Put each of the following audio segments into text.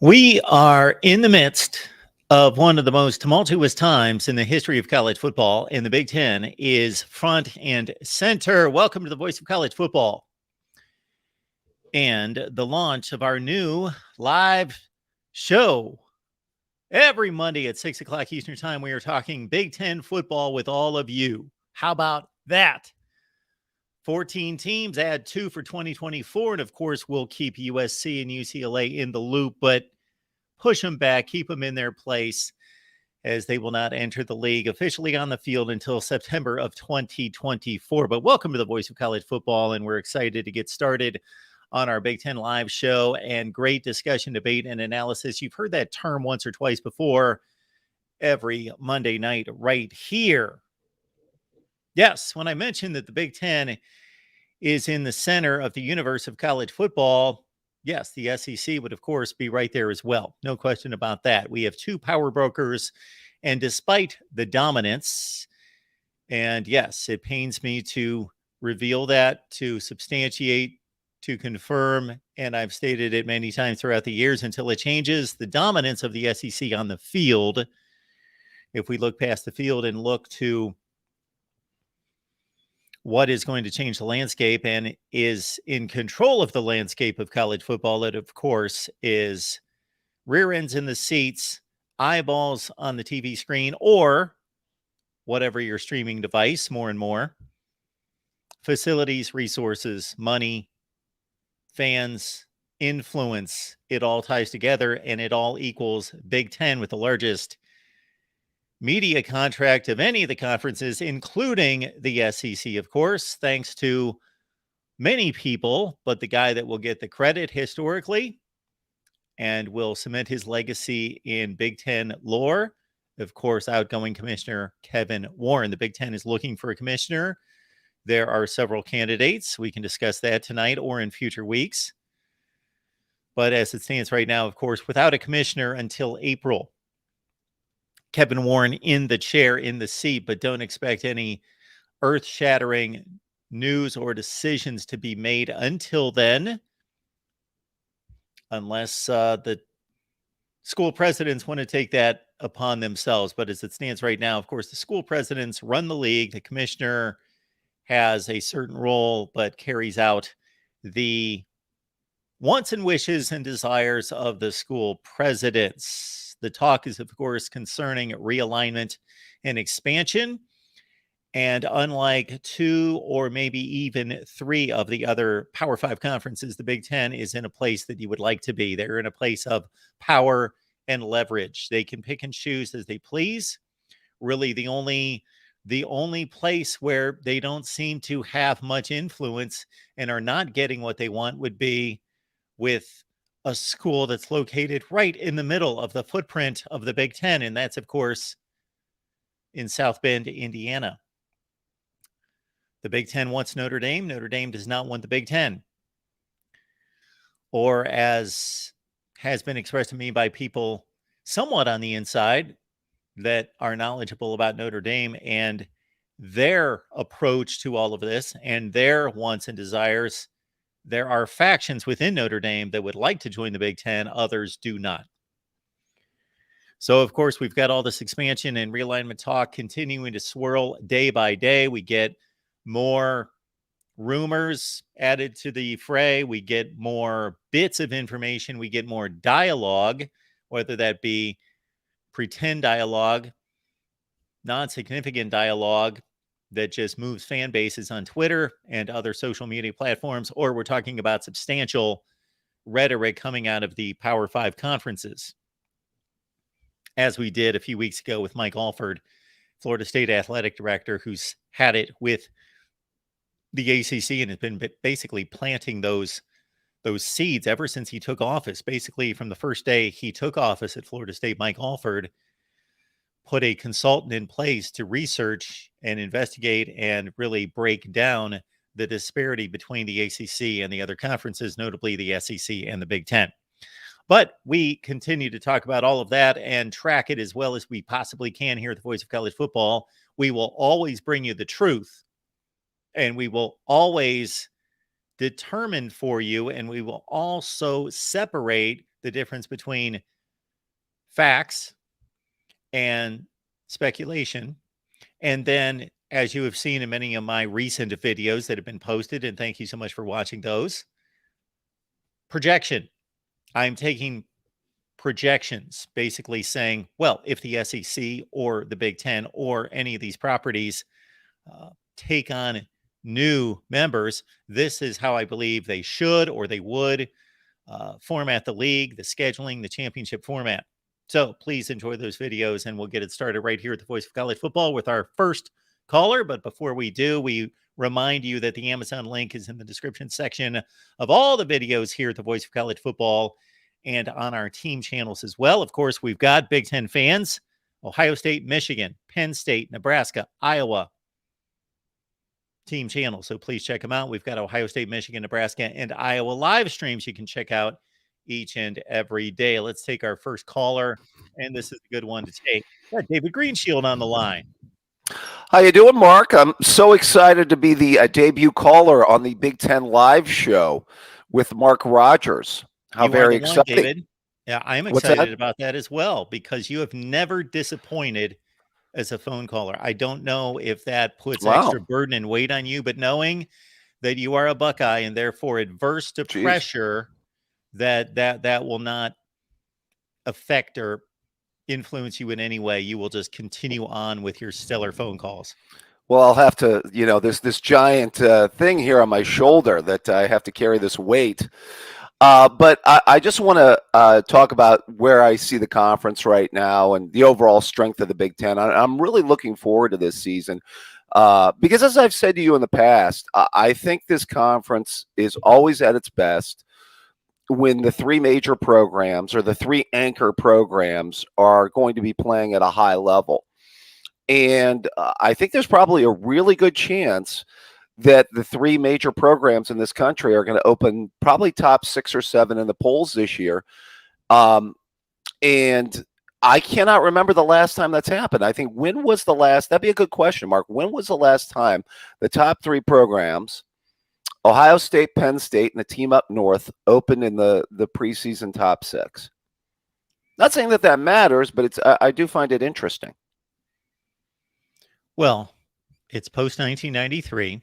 We are in the midst of one of the most tumultuous times in the history of college football, and the Big Ten is front and center. Welcome to the Voice of College Football and the launch of our new live show. Every Monday at 6 o'clock Eastern Time, we are talking Big Ten football with all of you. How about that? 14 teams, add 2 for 2024. And of course, we'll keep USC and UCLA in the loop, but push them back, keep them in their place, as they will not enter the league officially on the field until September of 2024. But welcome to the Voice of College Football, and we're excited to get started on our Big Ten Live show and great discussion, debate, and analysis. You've heard that term once or twice before every Monday night right here. Yes, when I mentioned that the Big Ten is in the center of the universe of college football, yes, the SEC would, of course, be right there as well. No question about that. We have two power brokers, and despite the dominance, and yes, it pains me to reveal that, to substantiate, to confirm, and I've stated it many times throughout the years until it changes, the dominance of the SEC on the field. If we look past the field and look to what is going to change the landscape and is in control of the landscape of college football, it, of course, is rear ends in the seats, eyeballs on the TV screen, or whatever your streaming device, more and more, facilities, resources, money, fans, influence. It all ties together, and it all equals Big Ten with the largest media contract of any of the conferences, including the SEC, of course, thanks to many people, but the guy that will get the credit historically and will cement his legacy in Big Ten lore, of course, outgoing Commissioner Kevin Warren. The Big Ten is looking for a commissioner. There are several candidates. We can discuss that tonight or in future weeks. But as it stands right now, of course, without a commissioner until April, Kevin Warren in the chair, in the seat, but don't expect any earth-shattering news or decisions to be made until then, unless the school presidents want to take that upon themselves. But as it stands right now, of course, the school presidents run the league. The commissioner has a certain role, but carries out the wants and wishes and desires of the school presidents. The talk is, of course, concerning realignment and expansion. And unlike 2 or maybe even 3 of the other Power 5 conferences, the Big Ten is in a place that you would like to be. They're in a place of power and leverage. They can pick and choose as they please. Really, the only place where they don't seem to have much influence and are not getting what they want would be with a school that's located right in the middle of the footprint of the Big Ten, and that's, of course, in South Bend, Indiana. The Big Ten wants Notre Dame. Notre Dame does not want the Big Ten. Or, as has been expressed to me by people somewhat on the inside that are knowledgeable about Notre Dame and their approach to all of this and their wants and desires, there are factions within Notre Dame that would like to join the Big Ten. Others do not. So, of course, we've got all this expansion and realignment talk continuing to swirl day by day. We get more rumors added to the fray. We get more bits of information. We get more dialogue, whether that be pretend dialogue, non-significant dialogue that just moves fan bases on Twitter and other social media platforms, or we're talking about substantial rhetoric coming out of the Power 5 conferences, as we did a few weeks ago with Mike Alford, Florida State athletic director, who's had it with the ACC and has been basically planting those seeds ever since he took office. Basically, from the first day he took office at Florida State, Mike Alford put a consultant in place to research and investigate and really break down the disparity between the ACC and the other conferences, notably the SEC and the Big Ten. But we continue to talk about all of that and track it as well as we possibly can here at the Voice of College Football. We will always bring you the truth, and we will always determine for you, and we will also separate the difference between facts and speculation. And then, as you have seen in many of my recent videos that have been posted, and thank you so much for watching those, projection. I'm taking projections, basically saying, well, if the SEC or the Big Ten or any of these properties take on new members, this is how I believe they should or they would format the league, the scheduling, the championship format. So please enjoy those videos, and we'll get it started right here at the Voice of College Football with our first caller. But before we do, we remind you that the Amazon link is in the description section of all the videos here at the Voice of College Football and on our team channels as well. Of course, we've got Big Ten fans, Ohio State, Michigan, Penn State, Nebraska, Iowa team channels. So please check them out. We've got Ohio State, Michigan, Nebraska, and Iowa live streams you can check out each and every day. Let's take our first caller, and this is a good one to take. Got David Greenshield on the line. How you doing, Mark? I'm so excited to be the debut caller on the Big Ten Live show with Mark Rogers. How You very are the one, exciting. David. Yeah, I'm excited about that as well, because you have never disappointed as a phone caller. I don't know if that puts extra burden and weight on you, but knowing that you are a Buckeye and therefore adverse to pressure, that will not affect or influence you in any way. You will just continue on with your stellar phone calls. Well, I'll have to, this giant thing here on my shoulder that I have to carry this weight. But I just want to talk about where I see the conference right now and the overall strength of the Big Ten. I'm really looking forward to this season because, as I've said to you in the past, I think this conference is always at its best when the three major programs or the three anchor programs are going to be playing at a high level. And I think there's probably a really good chance that the three major programs in this country are going to open probably top 6 or 7 in the polls this year. And I cannot remember the last time that's happened. I think when was the last, that'd be a good question, Mark. When was the last time the top 3 programs, Ohio State, Penn State, and the team up north, opened in the preseason top 6? Not saying that matters, but I do find it interesting. Well, it's post 1993.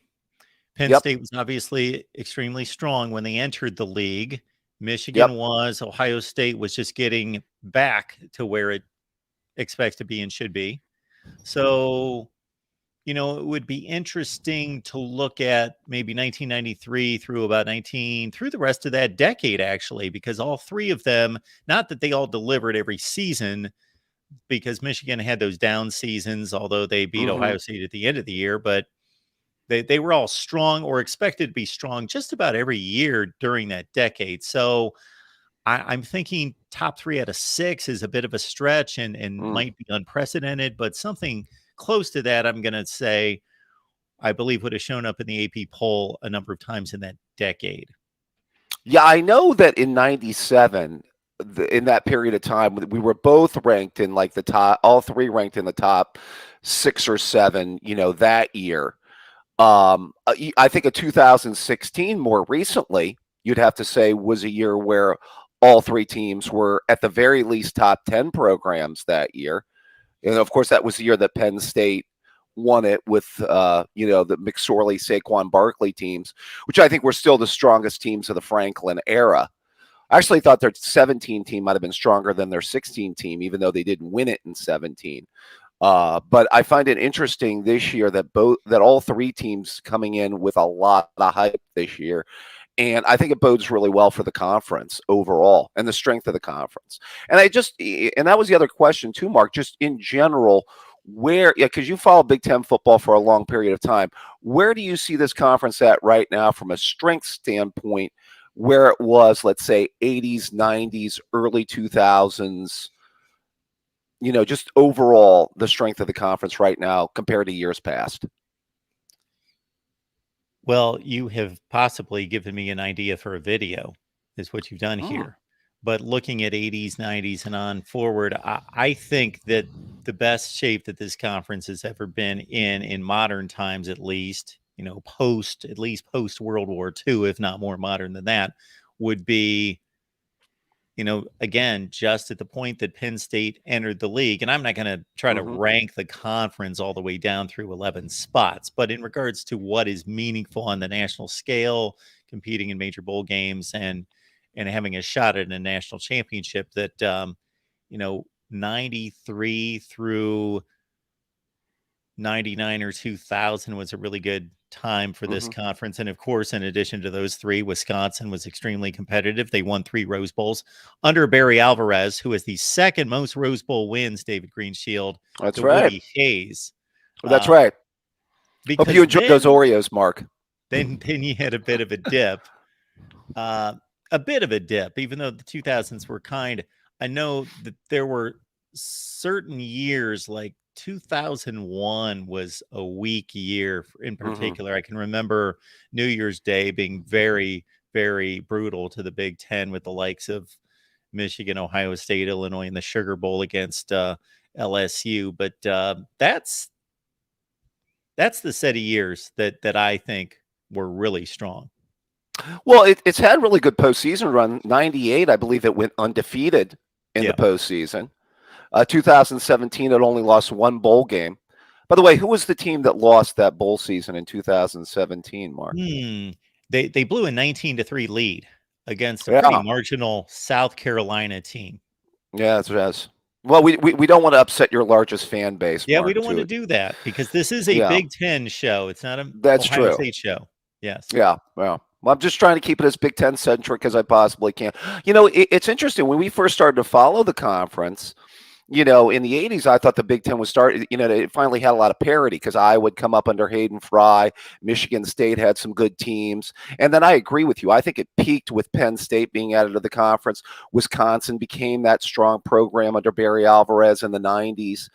Penn State was obviously extremely strong when they entered the league. Michigan was. Ohio State was just getting back to where it expects to be and should be. So, it would be interesting to look at maybe 1993 through about through the rest of that decade, actually, because all three of them, not that they all delivered every season, because Michigan had those down seasons, although they beat Ohio State at the end of the year, but they were all strong or expected to be strong just about every year during that decade. So I'm thinking top 3 out of 6 is a bit of a stretch and might be unprecedented, but something close to that, I'm going to say, I believe would have shown up in the AP poll a number of times in that decade. Yeah, I know that in 97, in that period of time, we were both ranked in like the top, all 3 ranked in the top 6 or 7, that year. I think a 2016 more recently, you'd have to say, was a year where all 3 teams were at the very least top 10 programs that year. And of course, that was the year that Penn State won it with, the McSorley, Saquon Barkley teams, which I think were still the strongest teams of the Franklin era. I actually thought their 17 team might have been stronger than their 16 team, even though they didn't win it in 17. But I find it interesting this year that all 3 teams coming in with a lot of hype this year. And I think it bodes really well for the conference overall and the strength of the conference. And that was the other question too, Mark, just in general, because you follow Big Ten football for a long period of time, where do you see this conference at right now from a strength standpoint, where it was, let's say, 80s, 90s, early 2000s, just overall the strength of the conference right now compared to years past? Well, you have possibly given me an idea for a video, is what you've done here. But looking at 80s, 90s, and on forward, I think that the best shape that this conference has ever been in modern times, at least post World War II, if not more modern than that, would be again, just at the point that Penn State entered the league, and I'm not going to try to Hmm. rank the conference all the way down through 11 spots, but in regards to what is meaningful on the national scale, competing in major bowl games and having a shot at a national championship, that 93 through 99 or 2000 was a really good time for this Hmm. conference. And of course, in addition to those three, Wisconsin was extremely competitive. They won 3 Rose Bowls under Barry Alvarez, who has the second most Rose Bowl wins, David Greenshield, That's to right. Woody Hayes. That's Um, right. Hope you because enjoyed those Oreos, Mark. then you had a bit of a dip. Uh, a bit of a dip, even though the 2000s were kind. I know that there were certain years, like 2001 was a weak year in Hmm. particular. I can remember New Year's Day being very, very brutal to the Big Ten with the likes of Michigan, Ohio State, Illinois, and the Sugar Bowl against LSU. But that's the set of years that I think were really strong. Well, it's had really good postseason run. 98, I believe it went undefeated in the Yeah. postseason. 2017, it only lost one bowl game. By the way, who was the team that lost that bowl season in 2017, Mark? Hmm. They blew a 19-3 lead against a pretty Yeah, marginal South Carolina team. yeah, that's. Well, we don't want to upset your largest fan base, Yeah, we Mark. don't want to do that because this is a Yeah, Big Ten show. It's not an that's Ohio true. State show. Yes. Yeah, well, I'm just trying to keep it as Big Ten centric as I possibly can. It's interesting when we first started to follow the conference. In the 80s, I thought the Big Ten was starting, it finally had a lot of parity because I would come up under Hayden Fry. Michigan State had some good teams. And then I agree with you. I think it peaked with Penn State being added to the conference. Wisconsin became that strong program under Barry Alvarez in the 90s.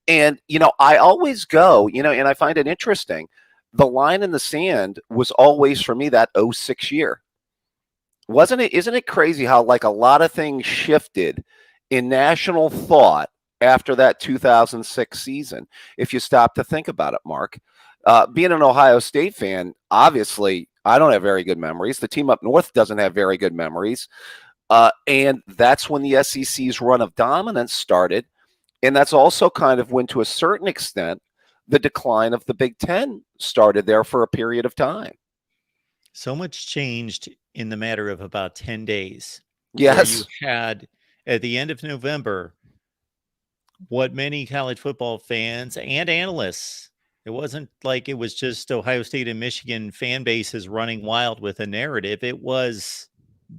And, I always go, and I find it interesting. The line in the sand was always for me that '06 year. Wasn't it? Isn't it crazy how like a lot of things shifted in national thought after that 2006 season? If you stop to think about it, Mark, being an Ohio State fan, obviously I don't have very good memories. The team up north doesn't have very good memories, and that's when the SEC's run of dominance started, and that's also kind of when, to a certain extent, the decline of the Big Ten started there for a period of time. So much changed in the matter of about 10 days, where you Yes. had at the end of November what many college football fans and analysts, it wasn't like it was just Ohio State and Michigan fan bases running wild with a narrative. It was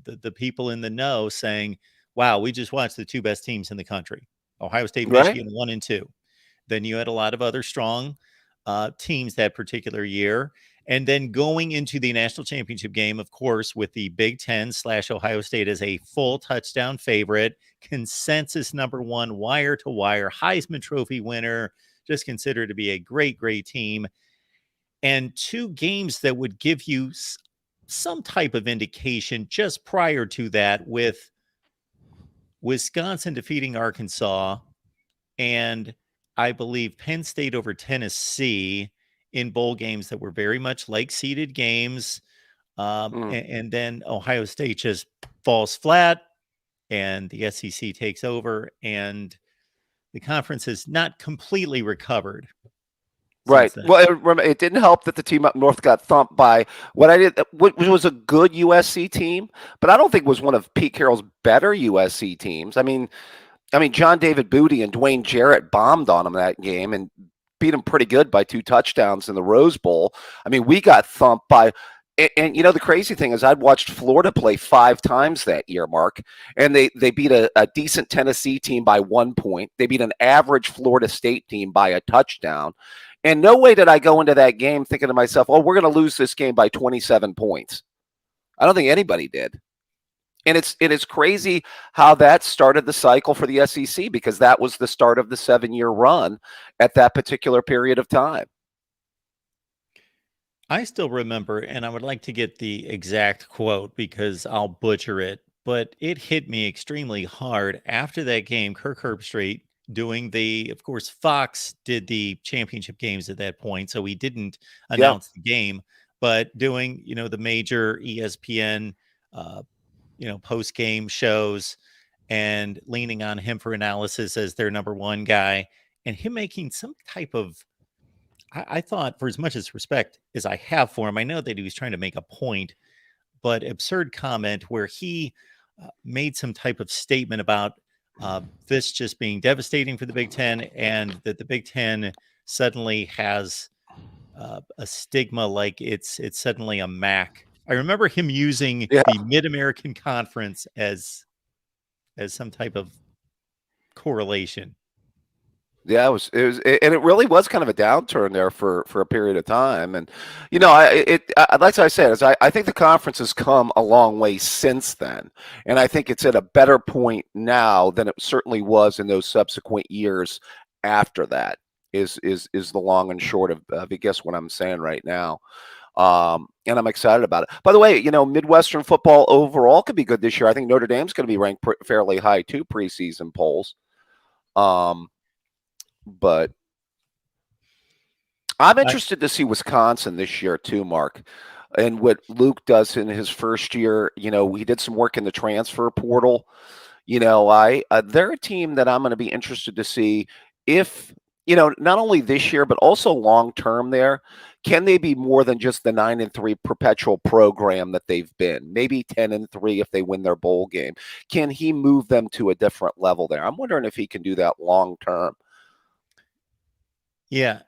the people in the know saying, wow, we just watched the two best teams in the country, Ohio State and Right. Michigan, 1 and 2. Then you had a lot of other strong teams that particular year. And then going into the national championship game, of course, with the Big Ten / Ohio State as a full touchdown favorite, consensus number one, wire to wire, Heisman Trophy winner, just considered to be a great, great team. And 2 games that would give you some type of indication just prior to that, with Wisconsin defeating Arkansas and I believe Penn State over Tennessee in bowl games that were very much like seeded games. Mm. And then Ohio State just falls flat and the SEC takes over, and the conference has not completely recovered Right. since then. Well, it didn't help that the team up north got thumped by what was a good USC team, but I don't think it was one of Pete Carroll's better USC teams. I mean, John David Booty and Dwayne Jarrett bombed on him that game and beat him pretty good by 2 touchdowns in the Rose Bowl. I mean, we got thumped by. And the crazy thing is, I'd watched Florida play 5 times that year, Mark, and they beat a decent Tennessee team by 1 point. They beat an average Florida State team by a touchdown. And no way did I go into that game thinking to myself, oh, we're going to lose this game by 27 points. I don't think anybody did. And it's crazy how that started the cycle for the SEC, because that was the start of the 7-year run at that particular period of time. I still remember, and I would like to get the exact quote because I'll butcher it, but it hit me extremely hard after that game. Kirk Herbstreit doing of course, Fox did the championship games at that point, so he didn't Yeah. announce the game, but doing, the major ESPN, post game shows. and leaning on him for analysis as their number one guy, and him making some type of, I thought, for as much as respect as I have for him, I know that he was trying to make a point, but absurd comment where he made some type of statement about this just being devastating for the Big Ten, and that the Big Ten suddenly has a stigma, like it's suddenly a MAC. I remember him using Yeah. the Mid American Conference as some type of correlation. Yeah, and it really was kind of a downturn there for a period of time. And like I said, I think the conference has come a long way since then, and I think it's at a better point now than it certainly was in those subsequent years after that. Is the long and short of I guess what I'm saying right now. And I'm excited about it. By the way, Midwestern football overall could be good this year. I think Notre Dame's going to be ranked fairly high too, preseason polls. But I'm interested to see Wisconsin this year too, Mark, and what Luke does in his first year. He did some work in the transfer portal. They're a team that I'm going to be interested to see if, not only this year but also long term. There, can they be more than just the 9-3 perpetual program that they've been? Maybe 10-3 if they win their bowl game. Can he move them to a different level there? I'm wondering if he can do that long term. Yeah.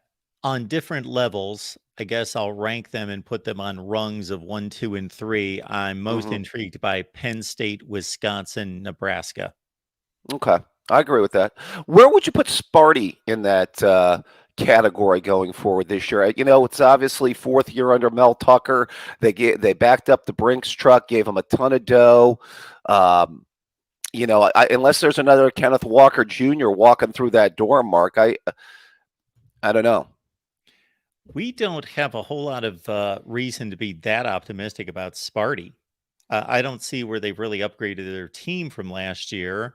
On different levels, I guess I'll rank them and put them on rungs of 1, 2, and 3. I'm most Mm-hmm. intrigued by Penn State, Wisconsin, Nebraska. Okay, I agree with that. Where would you put Sparty in that category going forward this year? It's obviously fourth year under Mel Tucker. They backed up the Brinks truck, gave him a ton of dough. Unless there's another Kenneth Walker Jr. walking through that door, Mark, I don't know. We don't have a whole lot of reason to be that optimistic about Sparty. I don't see where they've really upgraded their team from last year.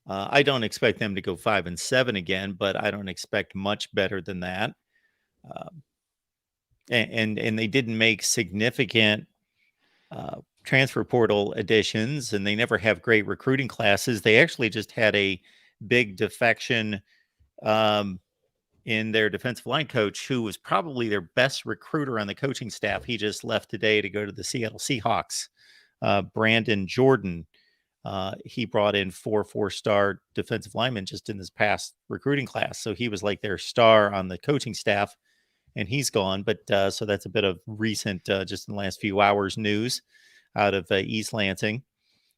I don't expect them to go 5-7 again, but I don't expect much better than that. And they didn't make significant transfer portal additions, and they never have great recruiting classes. They actually just had a big defection in their defensive line coach, who was probably their best recruiter on the coaching staff. He just left today to go to the Seattle Seahawks. Brandon Jordan. He brought in 4-star defensive linemen just in this past recruiting class. So he was like their star on the coaching staff, and he's gone. But so that's a bit of recent, just in the last few hours, news out of East Lansing.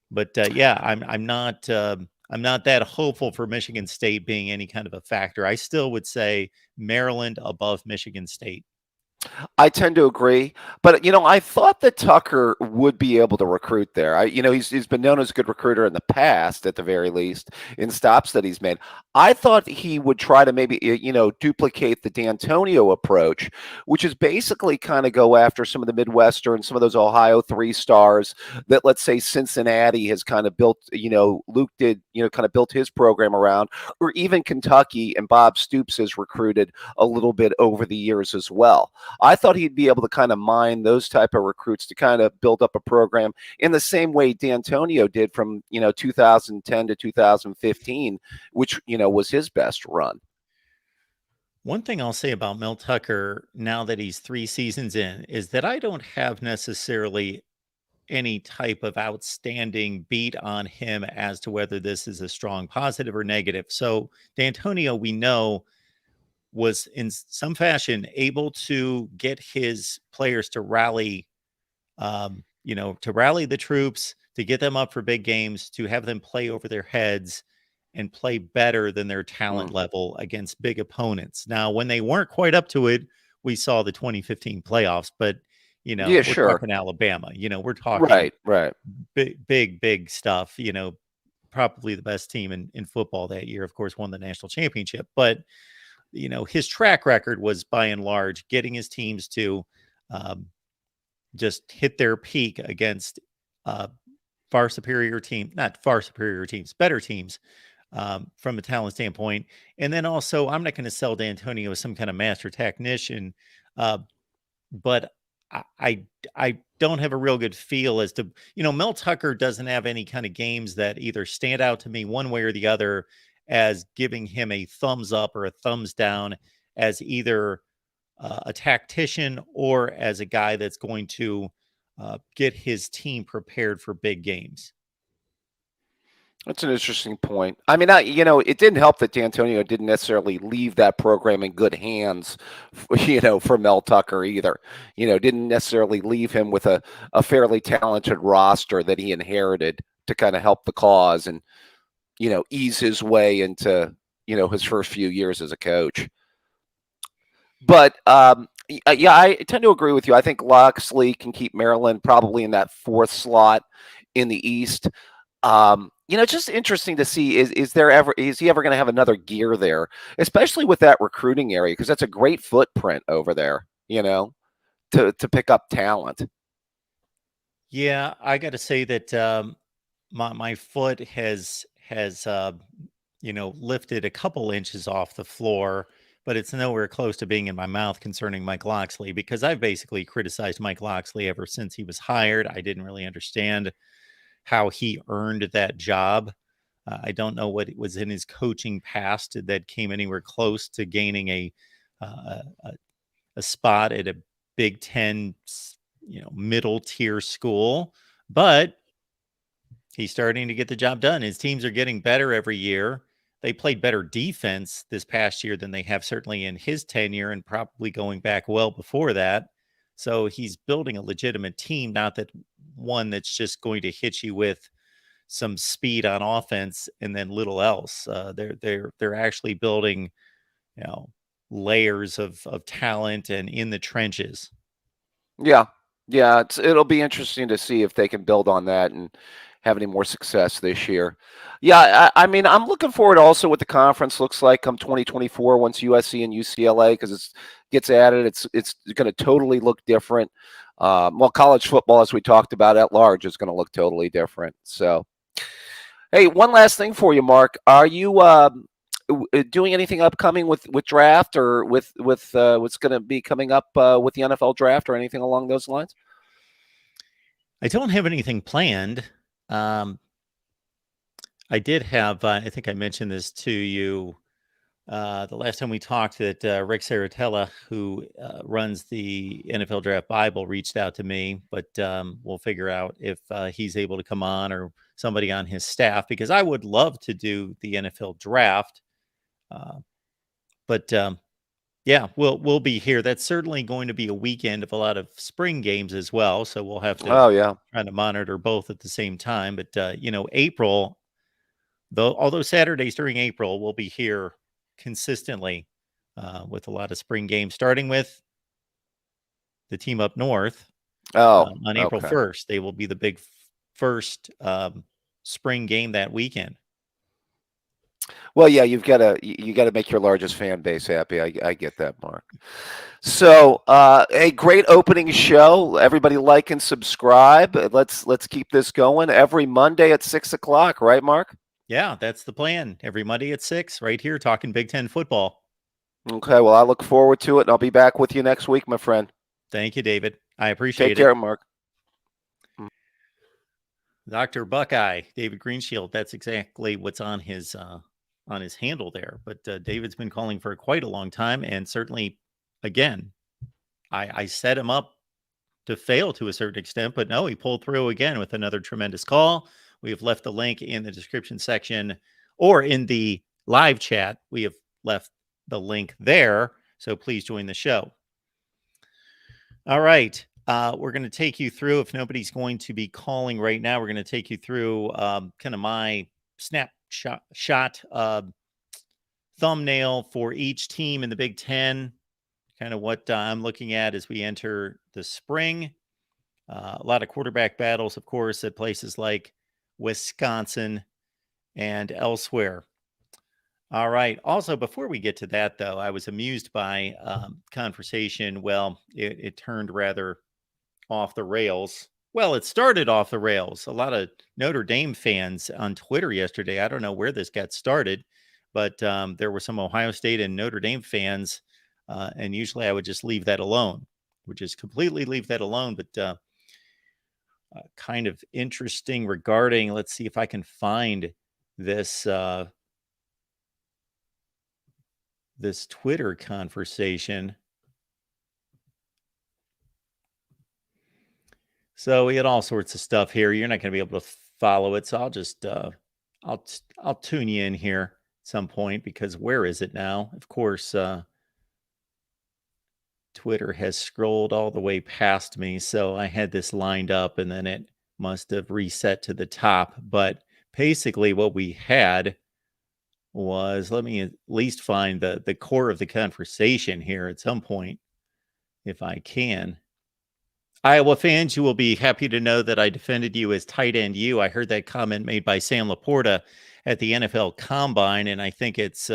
But yeah, I'm not that hopeful for Michigan State being any kind of a factor. I still would say Maryland above Michigan State. I tend to agree, but I thought that Tucker would be able to recruit there. He's been known as a good recruiter in the past, at the very least, in stops that he's made. I thought he would try to maybe duplicate the D'Antonio approach, which is basically kind of go after some of the Midwestern, some of those Ohio 3-stars that, let's say, Cincinnati has kind of built. Luke did kind of built his program around, or even Kentucky and Bob Stoops has recruited a little bit over the years as well. I thought he'd be able to kind of mine those type of recruits to kind of build up a program in the same way D'Antonio did from 2010 to 2015, which was his best run. One thing I'll say about Mel Tucker now that he's 3 seasons in is that I don't have necessarily any type of outstanding beat on him as to whether this is a strong positive or negative. So D'Antonio, we know, was in some fashion able to get his players to rally, to rally the troops, to get them up for big games, to have them play over their heads and play better than their talent level against big opponents. Now, when they weren't quite up to it, we saw the 2015 playoffs, but Yeah, we're sure. talking Alabama, we're talking Right. big stuff, probably the best team in football that year, of course, won the national championship. But his track record was by and large getting his teams to just hit their peak against far superior team, not far superior teams, better teams from a talent standpoint. And then also, I'm not going to sell D'Antonio as some kind of master technician, but I don't have a real good feel as to, Mel Tucker doesn't have any kind of games that either stand out to me one way or the other as giving him a thumbs up or a thumbs down as either a tactician or as a guy that's going to get his team prepared for big games. That's an interesting point. I mean, it didn't help that D'Antonio didn't necessarily leave that program in good hands, for Mel Tucker either. Didn't necessarily leave him with a fairly talented roster that he inherited to kind of help the cause and, ease his way into, his first few years as a coach. But yeah, I tend to agree with you. I think Loxley can keep Maryland probably in that fourth slot in the East. It's just interesting to see is he ever going to have another gear there, especially with that recruiting area, because that's a great footprint over there, to pick up talent. Yeah, I got to say that my foot has lifted a couple inches off the floor, but it's nowhere close to being in my mouth concerning Mike Loxley, because I've basically criticized Mike Loxley ever since he was hired. I didn't really understand how he earned that job. I don't know what it was in his coaching past that came anywhere close to gaining a spot at a Big Ten, middle tier school, but he's starting to get the job done. His teams are getting better every year. They played better defense this past year than they have certainly in his tenure and probably going back well before that. So he's building a legitimate team, not that one that's just going to hit you with some speed on offense and then little else. They're actually building, layers of talent and in the trenches. Yeah, it'll be interesting to see if they can build on that and have any more success this year. Yeah, I mean, I'm looking forward also what the conference looks like come 2024 once USC and UCLA, because it gets added. It's going to totally look different. Well, college football, as we talked about at large, is going to look totally different. So, hey, one last thing for you, Mark. Are you doing anything upcoming with draft or with what's going to be coming up with the NFL draft or anything along those lines? I don't have anything planned. I did have, I think I mentioned this to you the last time we talked, that Rick Saratella, who runs the NFL Draft Bible, reached out to me, but we'll figure out if he's able to come on or somebody on his staff, because I would love to do the NFL Draft. But yeah, we'll be here. That's certainly going to be a weekend of a lot of spring games as well. So we'll have to try to monitor both at the same time. But April, although Saturdays during April, we'll be here consistently with a lot of spring games, starting with the team up north. On April 1st. They will be the big first spring game that weekend. Well, yeah, you got to make your largest fan base happy. I get that, Mark. So, a great opening show. Everybody like and subscribe. Let's keep this going every Monday at 6:00, right, Mark? Yeah, that's the plan. Every Monday at 6, right here, talking Big Ten football. Okay, well, I look forward to it, and I'll be back with you next week, my friend. Thank you, David. I appreciate it. Take care, Mark. Dr. Buckeye, David Greenshield. That's exactly what's on his handle there. But David's been calling for quite a long time, and certainly, again, I set him up to fail to a certain extent, but no, he pulled through again with another tremendous call. We have left the link in the description section or in the live chat. We have left the link there, so please join the show. All right. We're going to take you through, if nobody's going to be calling right now, we're going to take you through kind of my snapshot thumbnail for each team in the Big Ten, kind of what I'm looking at as we enter the spring. A lot of quarterback battles, of course, at places like Wisconsin and elsewhere. All right. Also, before we get to that, though, I was amused by conversation. Well, it turned rather off the rails. Well, it started off the rails. A lot of Notre Dame fans on Twitter yesterday. I don't know where this got started, but there were some Ohio State and Notre Dame fans, and usually I would just leave that alone. would just completely leave that alone. But kind of interesting regarding, let's see if I can find this this Twitter conversation. So we had all sorts of stuff here. You're not going to be able to follow it, so I'll just I'll tune you in here at some point, because where is it now? Of course, Twitter has scrolled all the way past me, so I had this lined up and then it must have reset to the top. But basically what we had was, let me at least find the core of the conversation here at some point, if I can. Iowa fans, you will be happy to know that I defended you as tight end you. I heard that comment made by Sam Laporta at the NFL Combine, and I think it's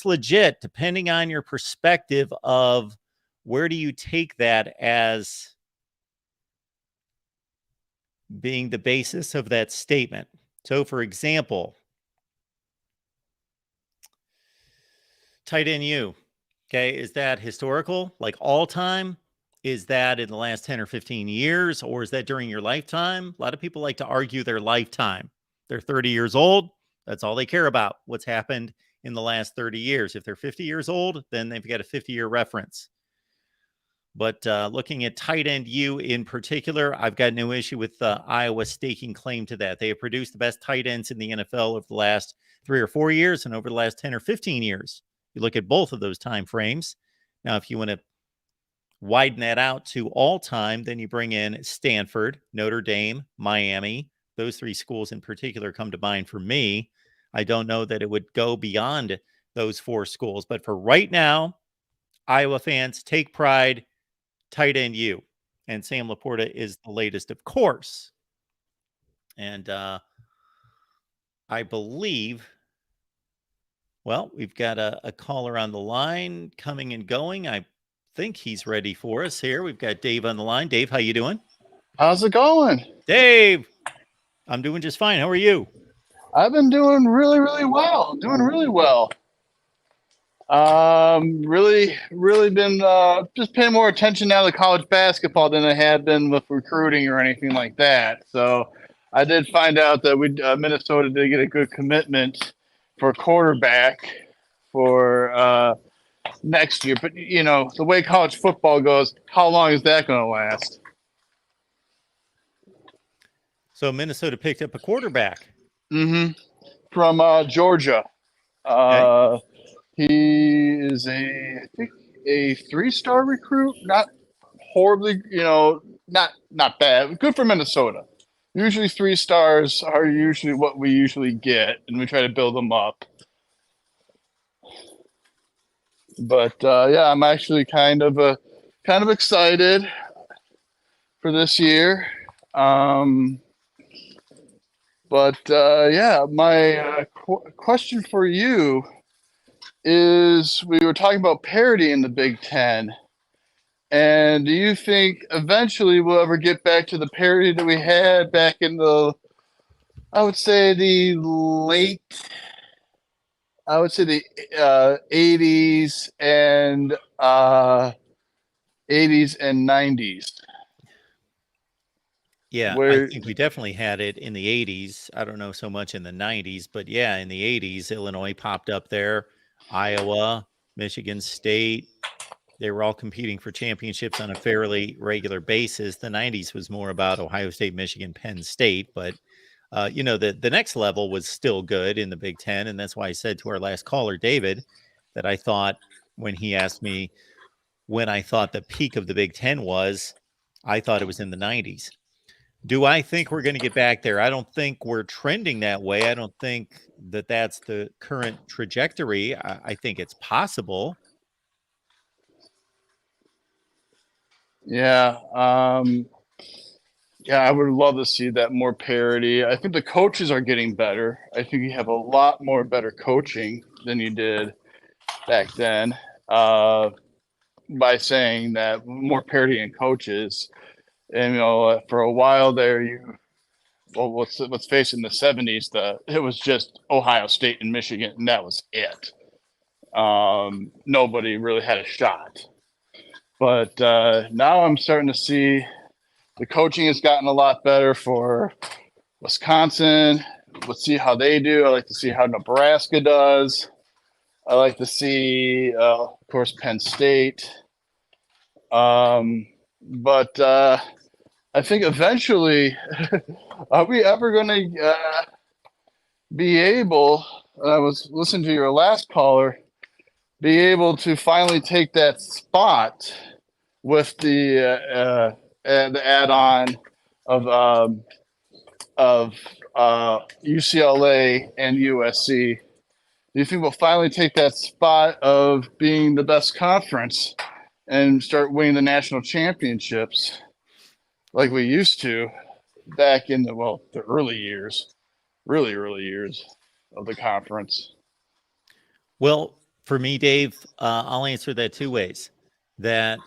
legit, depending on your perspective of where do you take that as being the basis of that statement. So, for example, tight end you, okay, is that historical, like all time? Is that in the last 10 or 15 years, or is that during your lifetime? A lot of people like to argue their lifetime. They're 30 years old. That's all they care about, what's happened in the last 30 years. If they're 50 years old, then they've got a 50-year reference. But looking at tight end you in particular, I've got no issue with Iowa staking claim to that. They have produced the best tight ends in the NFL over the last 3 or 4 years and over the last 10 or 15 years. You look at both of those time frames. Now, if you want to widen that out to all time, then you bring in Stanford, Notre Dame, Miami. Those three schools in particular come to mind for me. I don't know that it would go beyond those four schools. But for right now, Iowa fans, take pride, tight end you. And Sam Laporta is the latest, of course. And I believe, well, we've got a caller on the line coming and going. I think he's ready for us here. We've got Dave on the line. Dave, how you doing? How's it going? Dave, I'm doing just fine. How are you? I've been doing really, really well. Really been just paying more attention now to college basketball than I had been with recruiting or anything like that. So I did find out that Minnesota did get a good commitment for quarterback for next year. But, you know, the way college football goes, how long is that going to last? So Minnesota picked up a quarterback. Mm-hmm. From Georgia. Okay. He is I think a 3-star recruit. Not horribly, not bad. Good for Minnesota. Usually 3 stars are usually what we usually get, and we try to build them up. But yeah, I'm actually kind of excited for this year. Yeah, my question for you is, we were talking about parity in the Big Ten, and do you think eventually we'll ever get back to the parity that we had back in the 80s and 90s? Yeah, I think we definitely had it in the 80s. I don't know so much in the 90s, but yeah, in the 80s, Illinois popped up there, Iowa, Michigan State. They were all competing for championships on a fairly regular basis. The 90s was more about Ohio State, Michigan, Penn State, but the next level was still good in the Big Ten. And that's why I said to our last caller, David, that I thought, when he asked me when I thought the peak of the Big Ten was, I thought it was in the 90s. Do I think we're going to get back there? I don't think we're trending that way. I don't think that that's the current trajectory. I think it's possible. Yeah. Yeah, I would love to see that more parity. I think the coaches are getting better. I think you have a lot more better coaching than you did back then, by saying that more parity in coaches. And, for a while there, let's face it, in the 70s, it was just Ohio State and Michigan, and that was it. Nobody really had a shot. But now I'm starting to see the coaching has gotten a lot better for Wisconsin. Let's see how they do. I like to see how Nebraska does. I like to see, of course, Penn State. But I think eventually, are we ever going to be able? I was listening to your last caller. Be able to finally take that spot with the add-on of UCLA and USC. Do you think we'll finally take that spot of being the best conference and start winning the national championships like we used to back in the early years, really early years of the conference? Well, for me, Dave, I'll answer that two ways. That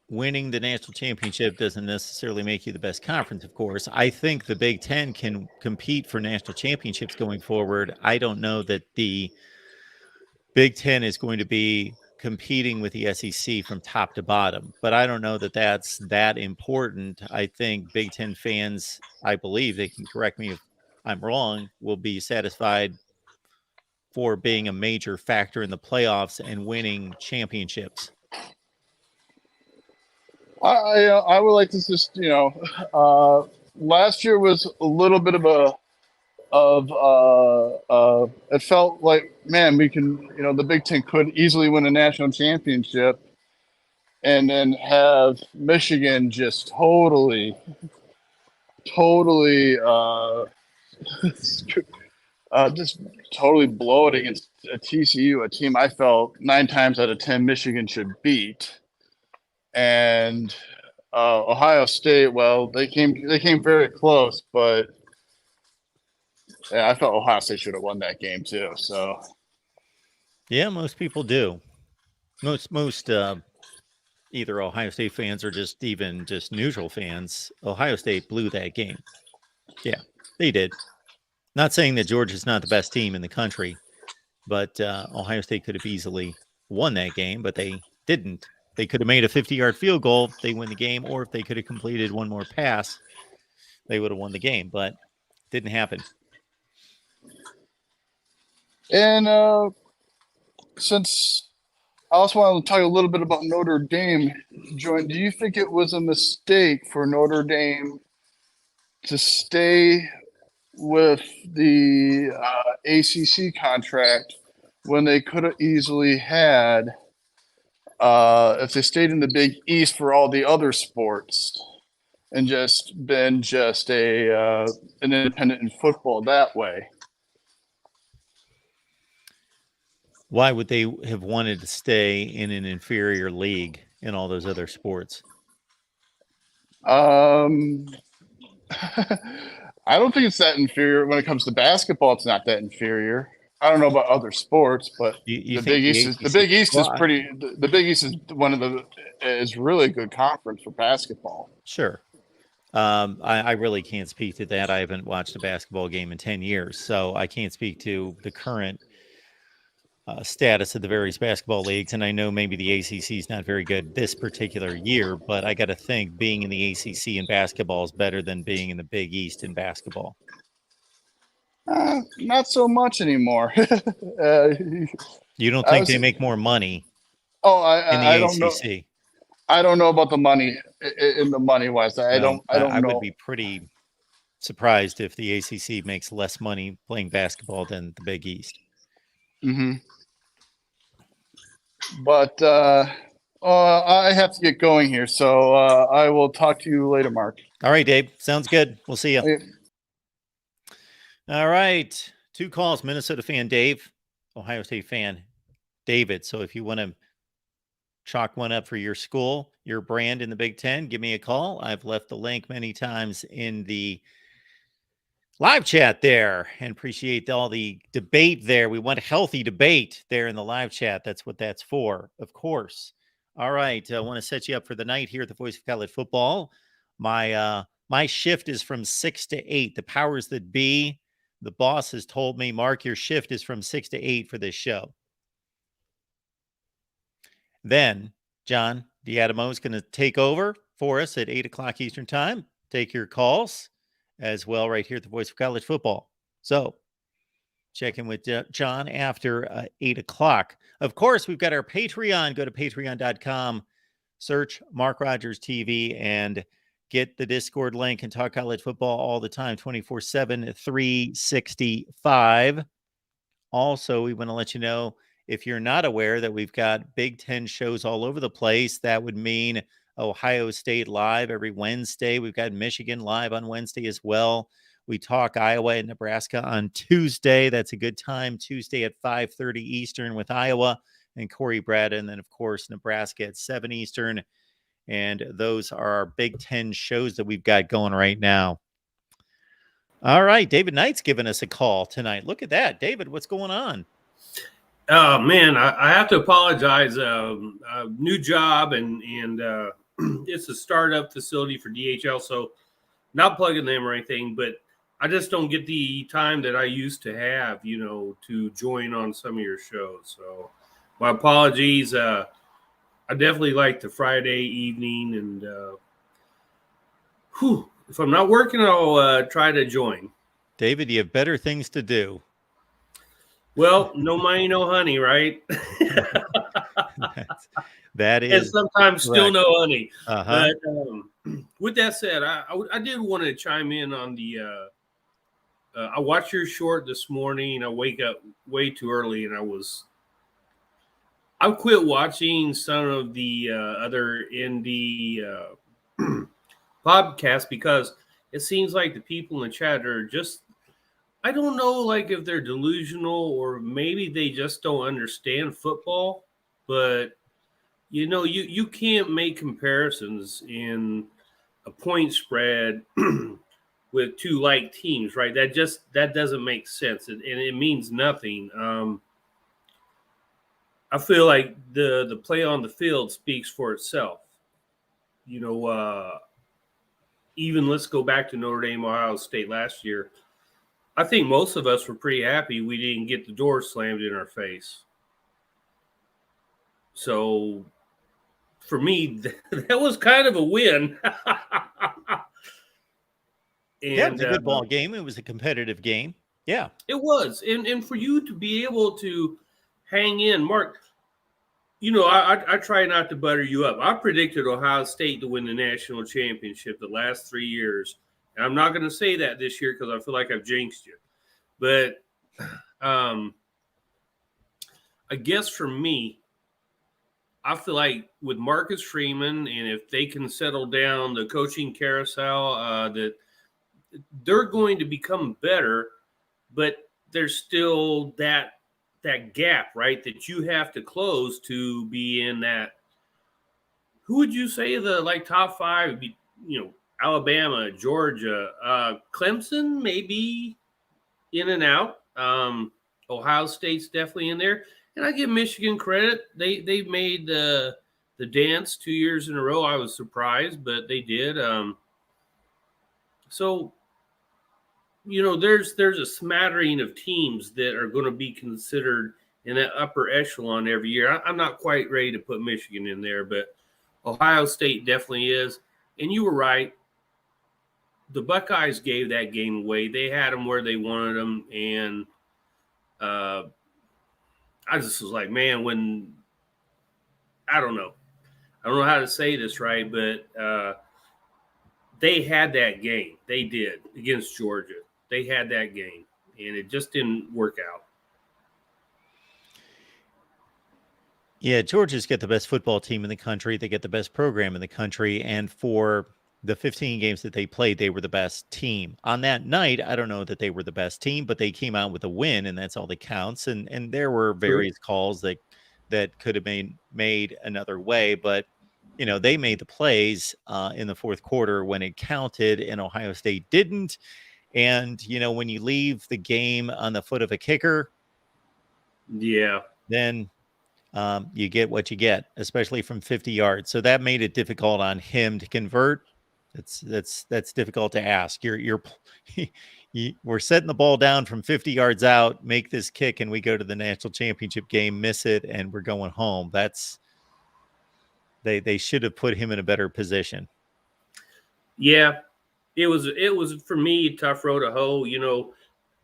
winning the national championship doesn't necessarily make you the best conference, of course. I think the Big Ten can compete for national championships going forward. I don't know that the Big Ten is going to be competing with the SEC from top to bottom, but I don't know that that's that important. I think Big Ten fans, I believe they can correct me if I'm wrong, will be satisfied for being a major factor in the playoffs and winning championships. I would like to just last year was a little bit of it felt like, man, we can, the Big Ten could easily win a national championship and then have Michigan just totally just totally blow it against a TCU, a team I felt 9 times out of 10 Michigan should beat. And Ohio State, well, they came very close, but yeah, I thought Ohio State should have won that game too. So yeah, most people do. Most either Ohio State fans or just even just neutral fans. Ohio State blew that game. Yeah, they did. Not saying that Georgia's not the best team in the country, but Ohio State could have easily won that game, but they didn't. They could have made a 50-yard field goal, they win the game, or if they could have completed one more pass, they would have won the game, but it didn't happen. And since I also want to talk a little bit about Notre Dame, do you think it was a mistake for Notre Dame to stay with the ACC contract when they could have easily had, if they stayed in the Big East for all the other sports and just been just an independent in football that way? Why would they have wanted to stay in an inferior league in all those other sports? I don't think it's that inferior. When it comes to basketball, it's not that inferior. I don't know about other sports, but You the Big East is pretty. The Big East is is really good conference for basketball. Sure. I really can't speak to that. I haven't watched a basketball game in 10 years, so I can't speak to the current status of the various basketball leagues. And I know maybe the ACC is not very good this particular year, but I got to think being in the ACC in basketball is better than being in the Big East in basketball. Not so much anymore. You don't think they make more money in the I ACC? don't know. I don't know about the money in the money wise. I don't know. I would be pretty surprised if the ACC makes less money playing basketball than the Big East. Mm-hmm. But I have to get going here, so I will talk to you later, Mark. All right, Dave. Sounds good. We'll see you. Okay. All right. 2 calls. Minnesota fan Dave, Ohio State fan David. So if you want to chalk one up for your school, your brand in the Big Ten, give me a call. I've left the link many times in the live chat there, and appreciate all the debate there. We want a healthy debate there in the live chat. That's what that's for, of course. All right. I want to set you up for the night here at the Voice of College Football. My shift is from 6 to 8. The powers that be, the boss has told me, Mark, your shift is from 6 to 8 for this show. Then John Diadamo is going to take over for us at 8 o'clock Eastern Time. Take your calls as well right here at the Voice of College Football. So check in with John after 8 o'clock. Of course, we've got our Patreon. Go to patreon.com, search Mark Rogers TV, and get the Discord link and talk college football all the time, 24/7, 365. Also, we want to let you know, if you're not aware, that we've got Big Ten shows all over the place. That would mean Ohio State live every Wednesday. We've got Michigan live on Wednesday as well. We talk Iowa and Nebraska on Tuesday. That's a good time. Tuesday at 5:30 Eastern with Iowa and Corey Brad. And then, of course, Nebraska at 7 Eastern. And those are our Big Ten shows that we've got going right now. All right. David Knight's giving us a call tonight. Look at that. David, what's going on? Oh, man, I have to apologize. New job, and it's a startup facility for DHL, so not plugging them or anything, but I just don't get the time that I used to have, to join on some of your shows. So my apologies. I definitely like the Friday evening, and if I'm not working, I'll try to join. David, you have better things to do. Well, no money, no honey, right? that is. And sometimes correct. Still no honey. Uh-huh. But with that said, I did want to chime in on the I watched your short this morning. I wake up way too early, and I quit watching some of the other indie podcasts because it seems like the people in the chat are just, I don't know, like if they're delusional or maybe they just don't understand football, but you can't make comparisons in a point spread with two like teams, right? That doesn't make sense, and it means nothing. I feel like the play on the field speaks for itself. Even let's go back to Notre Dame, Ohio State last year. I think most of us were pretty happy we didn't get the door slammed in our face. So for me, that was kind of a win. Yeah, it was a good ball game. It was a competitive game. Yeah. It was. And for you to be able to hang in, Mark, I try not to butter you up. I predicted Ohio State to win the national championship the last 3 years. And I'm not going to say that this year because I feel like I've jinxed you. But I guess for me, I feel like with Marcus Freeman, and if they can settle down the coaching carousel, that they're going to become better, but there's still that gap, right, that you have to close to be in that. Who would you say the top five would be? Alabama, Georgia, Clemson, maybe in and out. Ohio State's definitely in there. And I give Michigan credit. They made the dance 2 years in a row. I was surprised, but they did. So, there's a smattering of teams that are going to be considered in that upper echelon every year. I'm not quite ready to put Michigan in there, but Ohio State definitely is. And you were right. The Buckeyes gave that game away. They had them where they wanted them. And I just was like, man, I don't know how to say this right, but they had that game. They did against Georgia. They had that game, and it just didn't work out. Yeah, Georgia's got the best football team in the country. They get the best program in the country. And for the 15 games that they played, they were the best team. On that night, I don't know that they were the best team, but they came out with a win, and that's all that counts. And there were various calls that could have been made another way, but they made the plays in the fourth quarter when it counted, and Ohio State didn't. And when you leave the game on the foot of a kicker, then you get what you get, especially from 50 yards. So that made it difficult on him to convert. That's difficult to ask. We're setting the ball down from 50 yards out, make this kick, and we go to the national championship game, miss it, and we're going home. That's They should have put him in a better position. Yeah, it was for me a tough road to hoe. You know,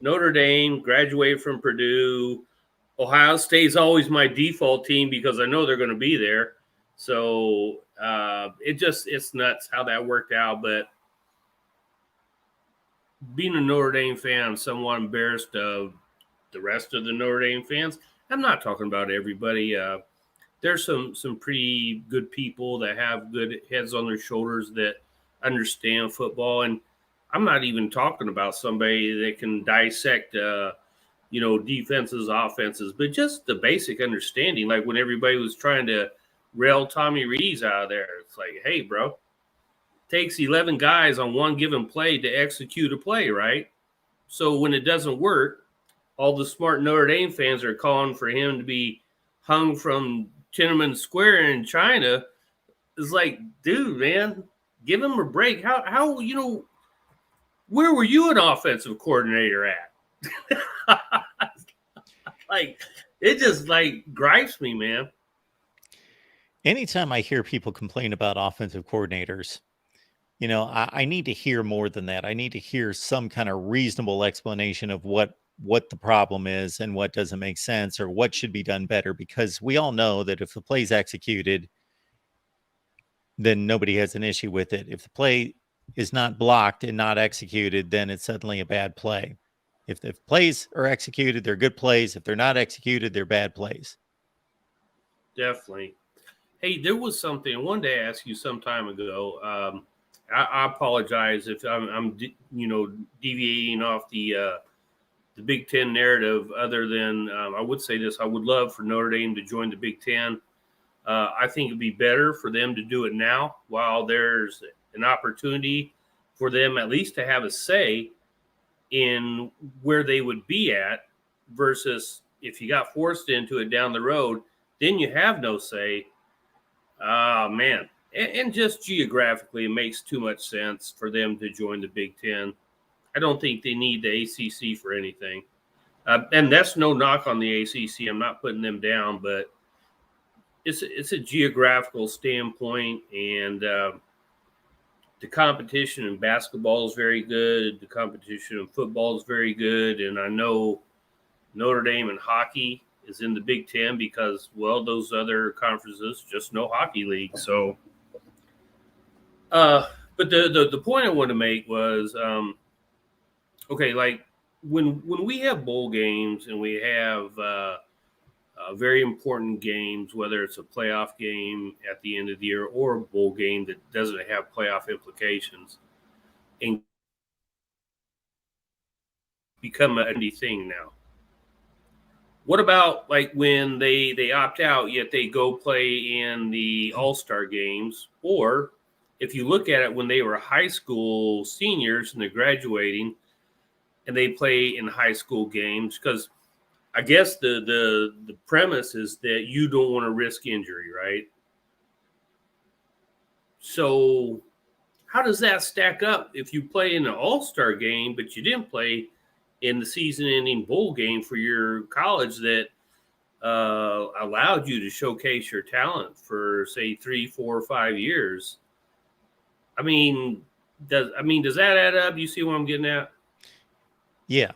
Notre Dame graduated from Purdue. Ohio State's always my default team because I know they're going to be there. So it's nuts how that worked out. But being a Notre Dame fan, I'm somewhat embarrassed of the rest of the Notre Dame fans. I'm not talking about everybody. There's some pretty good people that have good heads on their shoulders that understand football, and I'm not even talking about somebody that can dissect defenses, offenses, but just the basic understanding. Like when everybody was trying to rail Tommy Rees out of there, it's like, hey, bro, takes 11 guys on one given play to execute a play, right? So when it doesn't work, all the smart Notre Dame fans are calling for him to be hung from Tiananmen Square in China. It's like, dude, man, give him a break. How where were you an offensive coordinator at? Like, it just like gripes me, man. Anytime I hear people complain about offensive coordinators, I need to hear more than that. I need to hear some kind of reasonable explanation of what the problem is and what doesn't make sense or what should be done better, because we all know that if the play's executed, then nobody has an issue with it. If the play is not blocked and not executed, then it's suddenly a bad play. If the plays are executed, they're good plays. If they're not executed, they're bad plays. Definitely. Hey, there was something I wanted to ask you some time ago. I apologize if I'm deviating off the Big Ten narrative. Other than I would say this, I would love for Notre Dame to join the Big Ten. I think it'd be better for them to do it now while there's an opportunity for them at least to have a say in where they would be at, versus if you got forced into it down the road, then you have no say. Oh, man. And just geographically, it makes too much sense for them to join the Big Ten. I don't think they need the ACC for anything. And that's no knock on the ACC. I'm not putting them down, but it's a geographical standpoint, and the competition in basketball is very good. The competition in football is very good. And I know Notre Dame in hockey is in the Big Ten because, well, those other conferences just no hockey league. So, but the point I want to make was, okay, like when we have bowl games and we have very important games, whether it's a playoff game at the end of the year or a bowl game that doesn't have playoff implications, and become a thing now. What about like when they opt out, yet they go play in the All-Star games? Or if you look at it, when they were high school seniors and they're graduating and they play in high school games, because I guess the premise is that you don't want to risk injury, right? So how does that stack up if you play in an all-star game, but you didn't play in the season-ending bowl game for your college that allowed you to showcase your talent for, say, 3, 4, 5 years? I mean, does that add up? You see what I'm getting at? Yeah.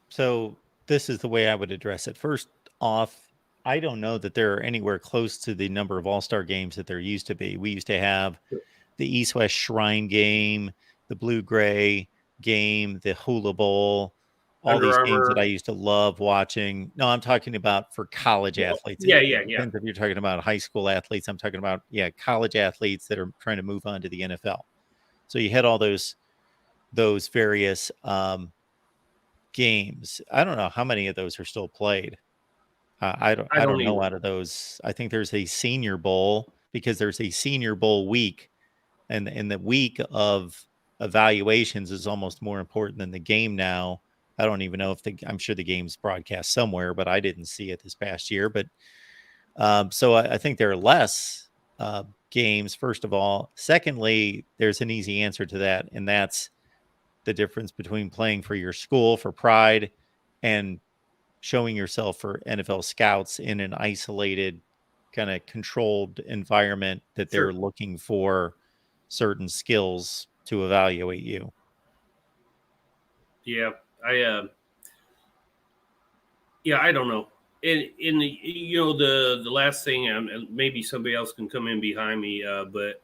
So this is the way I would address it. First off, I don't know that they're anywhere close to the number of all-star games that there used to be. We used to have the East-West Shrine game, the Blue-Gray game, the Hula Bowl, all Under these Armour. games that I used to love watching. No, I'm talking about for college athletes. Yeah. Depends if you're talking about high school athletes. I'm talking about, college athletes that are trying to move on to the NFL. So you had all those various games. I don't know how many of those are still played. I don't know out of those. I think there's a Senior Bowl, because there's a Senior Bowl week, and the week of evaluations is almost more important than the game now. I don't even know if I'm sure the game's broadcast somewhere, but I didn't see it this past year. But so I think there are less games, first of all. Secondly, there's an easy answer to that, and that's the difference between playing for your school for pride and showing yourself for NFL scouts in an isolated kind of controlled environment that they're Sure. looking for certain skills to evaluate you. Yeah, I don't know. In the the last thing, and maybe somebody else can come in behind me, but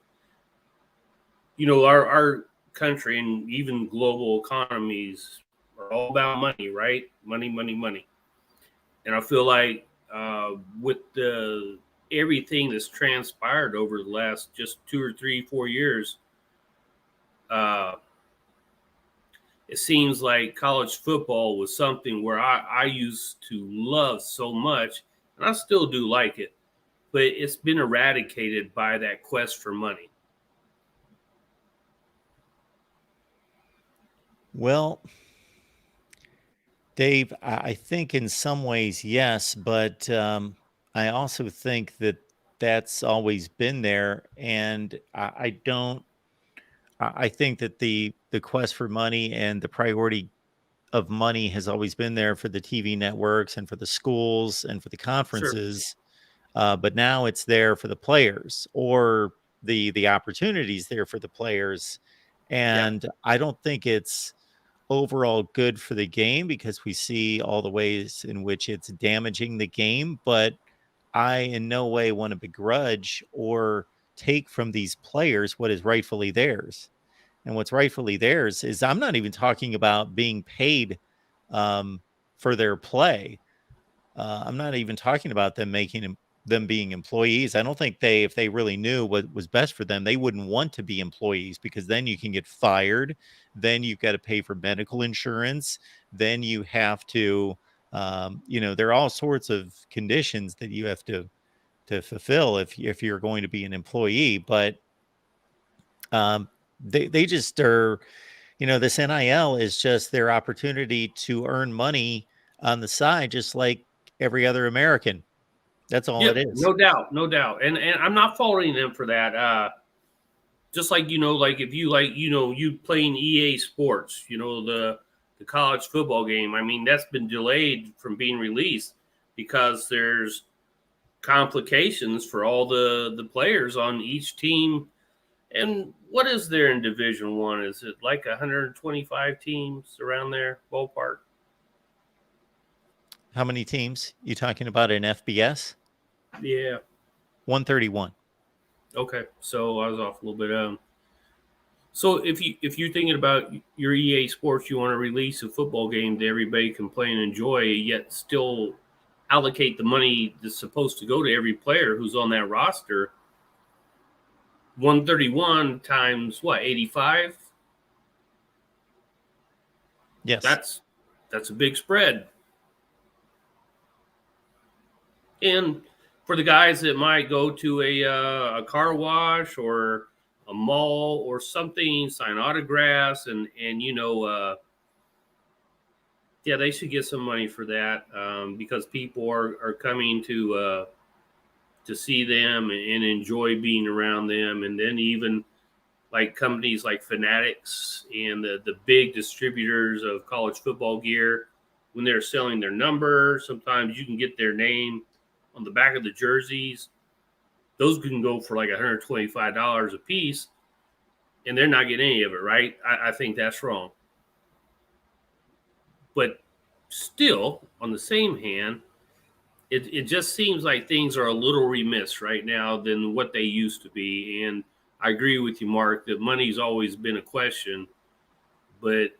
our country and even global economies are all about money, right? Money, money, money. And I feel like with the everything that's transpired over the last just 2 or 3, 4 years, uh, it seems like college football was something where I used to love so much, and I still do like it, but it's been eradicated by that quest for money. Well, Dave, I think in some ways, yes, but I also think that that's always been there. And I don't, I think that the quest for money and the priority of money has always been there for the TV networks and for the schools and for the Sure. conferences. But now it's there for the players, or the opportunities there for the players. Yeah. And I don't think it's overall good for the game because we see all the ways in which it's damaging the game. But I in no way want to begrudge or take from these players what is rightfully theirs. And what's rightfully theirs is, I'm not even talking about being paid um, for their play. I'm not even talking about them being employees. I don't think if they really knew what was best for them, they wouldn't want to be employees, because then you can get fired. Then you've got to pay for medical insurance. Then you have to, there are all sorts of conditions that you have to fulfill if you're going to be an employee. But they just are, this NIL is just their opportunity to earn money on the side, just like every other American. That's all it Yep, is. no doubt, no doubt. And I'm not faulting them for that. Just like like if you you playing EA Sports, the college football game. I mean, that's been delayed from being released because there's complications for all the players on each team. And what is there in Division One? Is it like 125 teams around there, ballpark? How many teams you talking about in FBS? Yeah. 131. Okay, so I was off a little bit. So if you're thinking about your EA Sports, you want to release a football game that everybody can play and enjoy, yet still allocate the money that's supposed to go to every player who's on that roster. 131 times what, 85? Yes. That's a big spread. And for the guys that might go to a car wash or a mall or something, sign autographs, and yeah, they should get some money for that, because people are coming to see them and enjoy being around them. And then even like companies like Fanatics and the big distributors of college football gear, when they're selling their number, sometimes you can get their name on the back of the jerseys. Those can go for like $125 a piece, and they're not getting any of it, right? I think that's wrong. But still, on the same hand, it just seems like things are a little remiss right now than what they used to be. And I agree with you, Mark, that money's always been a question, but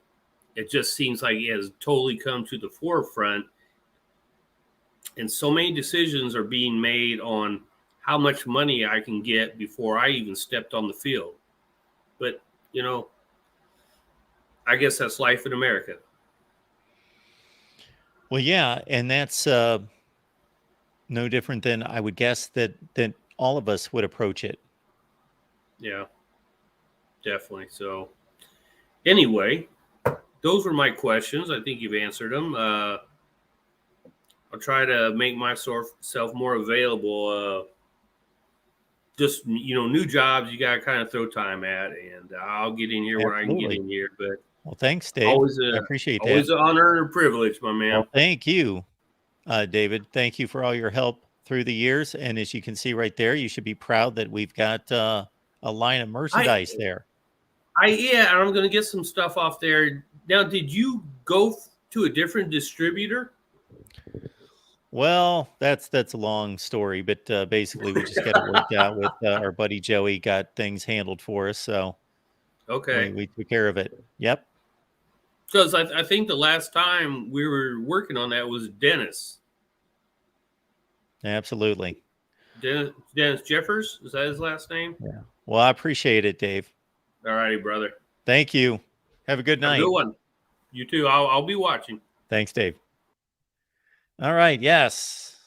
it just seems like it has totally come to the forefront. And so many decisions are being made on how much money I can get before I even stepped on the field. But, I guess that's life in America. Well, yeah, and that's no different than I would guess that all of us would approach it. Yeah, definitely. So anyway, those were my questions. I think you've answered them. I'll try to make myself more available. Just, new jobs you got to kind of throw time at, and I'll get in here where I can get in here. But well, thanks, Dave. I appreciate that. Always an honor and a privilege, my man. Well, thank you, David. Thank you for all your help through the years. And as you can see right there, you should be proud that we've got a line of merchandise there. Yeah, I'm going to get some stuff off there. Now, did you go to a different distributor? Well, that's a long story, but basically we just got it worked out with our buddy Joey. Got things handled for us, so Okay. we took care of it. Yep. Because I think the last time we were working on that was Dennis. Absolutely. Dennis Jeffers, is that his last name? Yeah. Well, I appreciate it, Dave. All righty, brother. Thank you. Have a good night. Have a good one. You too. I'll be watching. Thanks, Dave. All right. Yes.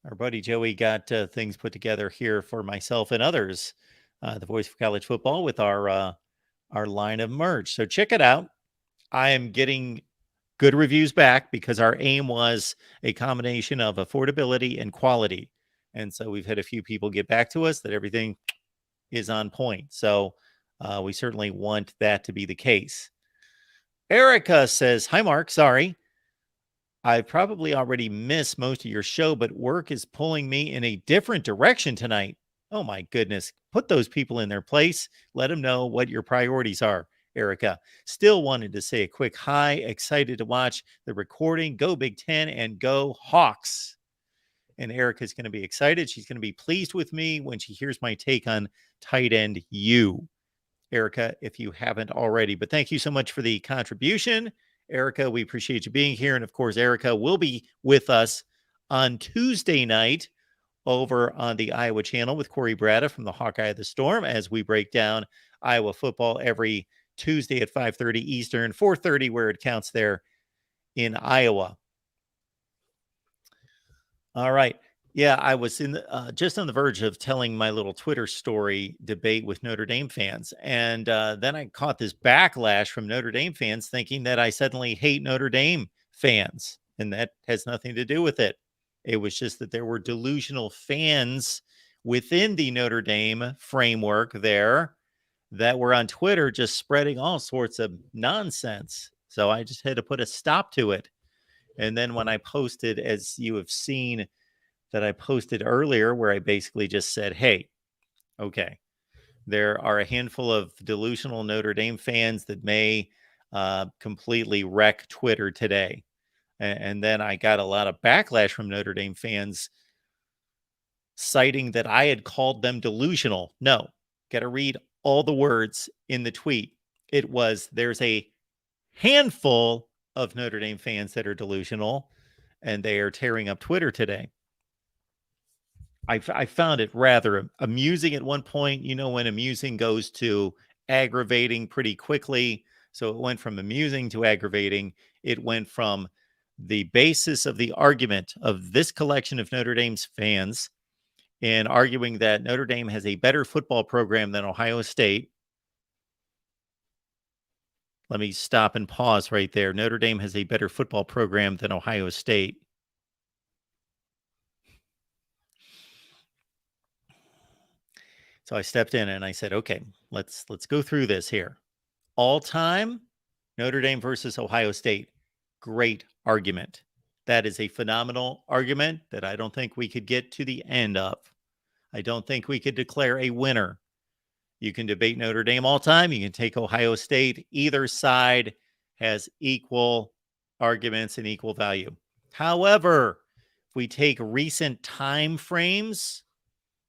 Our buddy Joey got things put together here for myself and others, the Voice of College Football, with our line of merch. So check it out. I am getting good reviews back because our aim was a combination of affordability and quality. And so we've had a few people get back to us that everything is on point. So we certainly want that to be the case. Erica says, "Hi, Mark. Sorry. I probably already missed most of your show, but work is pulling me in a different direction tonight." Oh, my goodness. Put those people in their place. Let them know what your priorities are, Erica. Still wanted to say a quick hi. Excited to watch the recording. Go Big Ten and go Hawks. And Erica's going to be excited. She's going to be pleased with me when she hears my take on tight end U. Erica, if you haven't already. But thank you so much for the contribution. Erica, we appreciate you being here. And of course, Erica will be with us on Tuesday night over on the Iowa channel with Corey Bratta from the Hawkeye of the Storm as we break down Iowa football every Tuesday at 5:30 Eastern, 4:30 where it counts there in Iowa. All right. Yeah, I was just on the verge of telling my little Twitter story debate with Notre Dame fans. And then I caught this backlash from Notre Dame fans thinking that I suddenly hate Notre Dame fans. And that has nothing to do with it. It was just that there were delusional fans within the Notre Dame framework there that were on Twitter just spreading all sorts of nonsense. So I just had to put a stop to it. And then when I posted, as you have seen, that I posted earlier, where I basically just said, hey, okay, there are a handful of delusional Notre Dame fans that may completely wreck Twitter today. And then I got a lot of backlash from Notre Dame fans citing that I had called them delusional. No, got to read all the words in the tweet. It was, there's a handful of Notre Dame fans that are delusional, and they are tearing up Twitter today. I found it rather amusing at one point. You know, when amusing goes to aggravating pretty quickly. So it went from amusing to aggravating. It went from the basis of the argument of this collection of Notre Dame's fans in arguing that Notre Dame has a better football program than Ohio State. Let me stop and pause right there. Notre Dame has a better football program than Ohio State. So I stepped in and I said, okay, let's go through this here. All time, Notre Dame versus Ohio State. Great argument. That is a phenomenal argument that I don't think we could get to the end of. I don't think we could declare a winner. You can debate Notre Dame all time. You can take Ohio State. Either side has equal arguments and equal value. However, if we take recent time frames,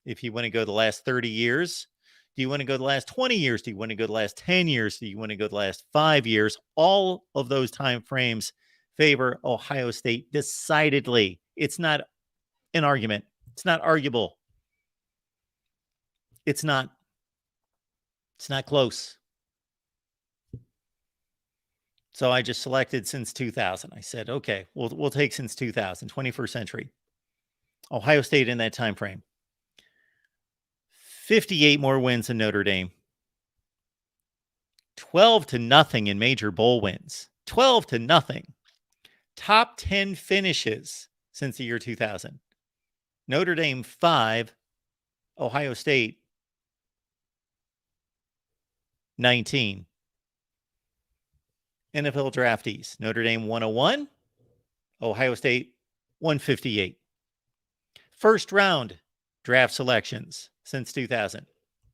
if you want to go the last 30 years, do you want to go the last 20 years? Do you want to go the last 10 years? Do you want to go the last 5 years? All of those time frames favor Ohio State decidedly. It's not an argument. It's not arguable. It's not close. So I just selected since 2000. I said, okay, we'll take since 2000, 21st century. Ohio State in that time frame. 58 more wins than Notre Dame. 12-0 in major bowl wins. 12-0. Top 10 finishes since the year 2000. Notre Dame 5, Ohio State 19. NFL draftees. Notre Dame 101, Ohio State 158. First round draft selections since 2000.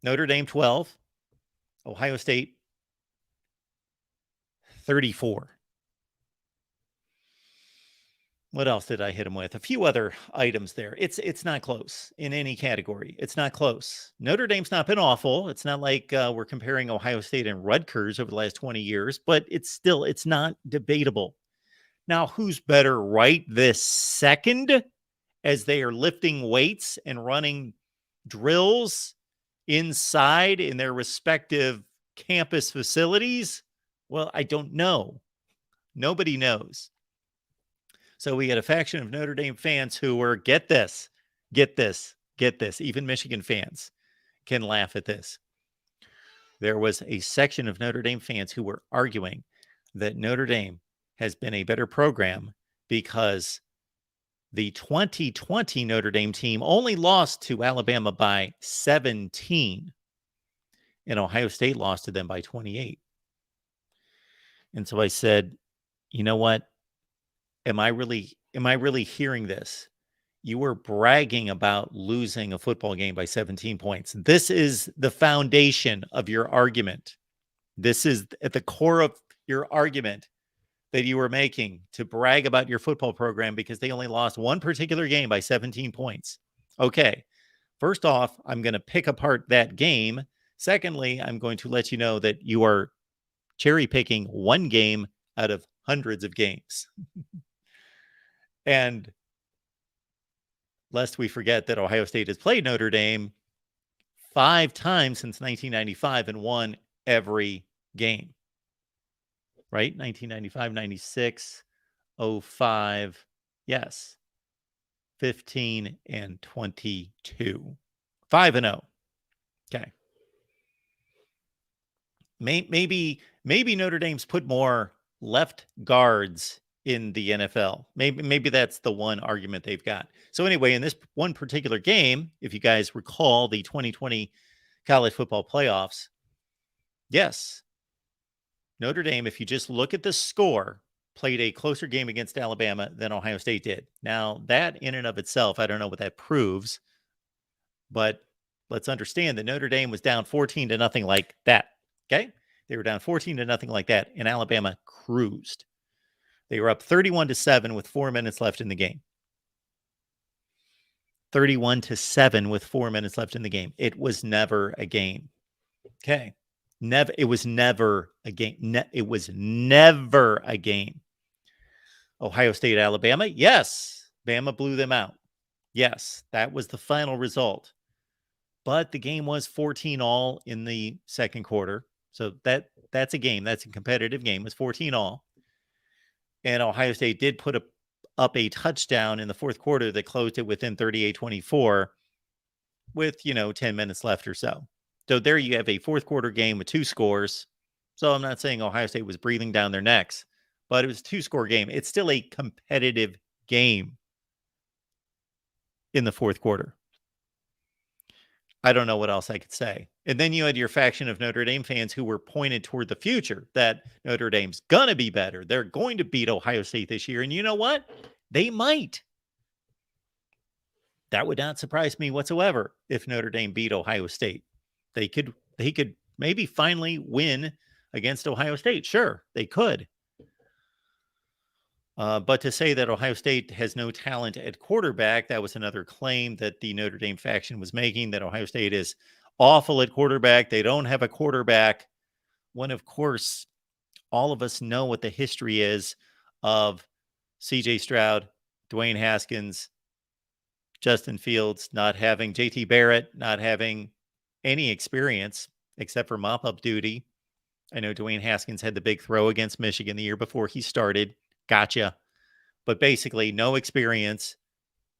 Notre Dame 12, Ohio State 34. What else did I hit him with? A few other items there. It's not close in any category. It's not close. Notre Dame's not been awful. It's not like we're comparing Ohio State and Rutgers over the last 20 years, but it's not debatable. Now, who's better right this second as they are lifting weights and running drills inside in their respective campus facilities? Well, I don't know. Nobody knows. So we had a faction of Notre Dame fans who were, get this. Even Michigan fans can laugh at this. There was a section of Notre Dame fans who were arguing that Notre Dame has been a better program because the 2020 Notre Dame team only lost to Alabama by 17, and Ohio State lost to them by 28. And so I said, you know what? Am I really hearing this? You were bragging about losing a football game by 17 points. This is the foundation of your argument. This is at the core of your argument that you were making to brag about your football program because they only lost one particular game by 17 points. Okay. First off, I'm going to pick apart that game. Secondly, I'm going to let you know that you are cherry picking one game out of hundreds of games. And lest we forget that Ohio State has played Notre Dame 5 times since 1995 and won every game. Right? 1995, 96, 05. Yes. 15 and 22. 5-0. Okay. Maybe Notre Dame's put more left guards in the NFL. Maybe that's the one argument they've got. So anyway, in this one particular game, if you guys recall the 2020 college football playoffs, yes, Notre Dame, if you just look at the score, played a closer game against Alabama than Ohio State did. Now, that in and of itself, I don't know what that proves, but let's understand that Notre Dame was down 14-0 like that. Okay? They were down 14-0 like that, and Alabama cruised. They were up 31-7 with 4 minutes left in the game. 31-7 with 4 minutes left in the game. It was never a game. Okay. It was never a game. It was never a game. Ohio State, Alabama. Yes. Bama blew them out. Yes. That was the final result. But the game was 14-all in the second quarter. So that's a game. That's a competitive game. It was 14-all. And Ohio State did put up a touchdown in the fourth quarter that closed it within 38-24 with, 10 minutes left or so. So there you have a fourth quarter game with 2 scores. So I'm not saying Ohio State was breathing down their necks, but it was a 2-score game. It's still a competitive game in the fourth quarter. I don't know what else I could say. And then you had your faction of Notre Dame fans who were pointed toward the future that Notre Dame's going to be better. They're going to beat Ohio State this year. And you know what? They might. That would not surprise me whatsoever if Notre Dame beat Ohio State. They could maybe finally win against Ohio State. Sure, they could. But to say that Ohio State has no talent at quarterback, that was another claim that the Notre Dame faction was making, that Ohio State is awful at quarterback. They don't have a quarterback. When, of course, all of us know what the history is of C.J. Stroud, Dwayne Haskins, Justin Fields not having, J.T. Barrett not having any experience except for mop-up duty. I know Dwayne Haskins had the big throw against Michigan the year before he started. Gotcha. But basically no experience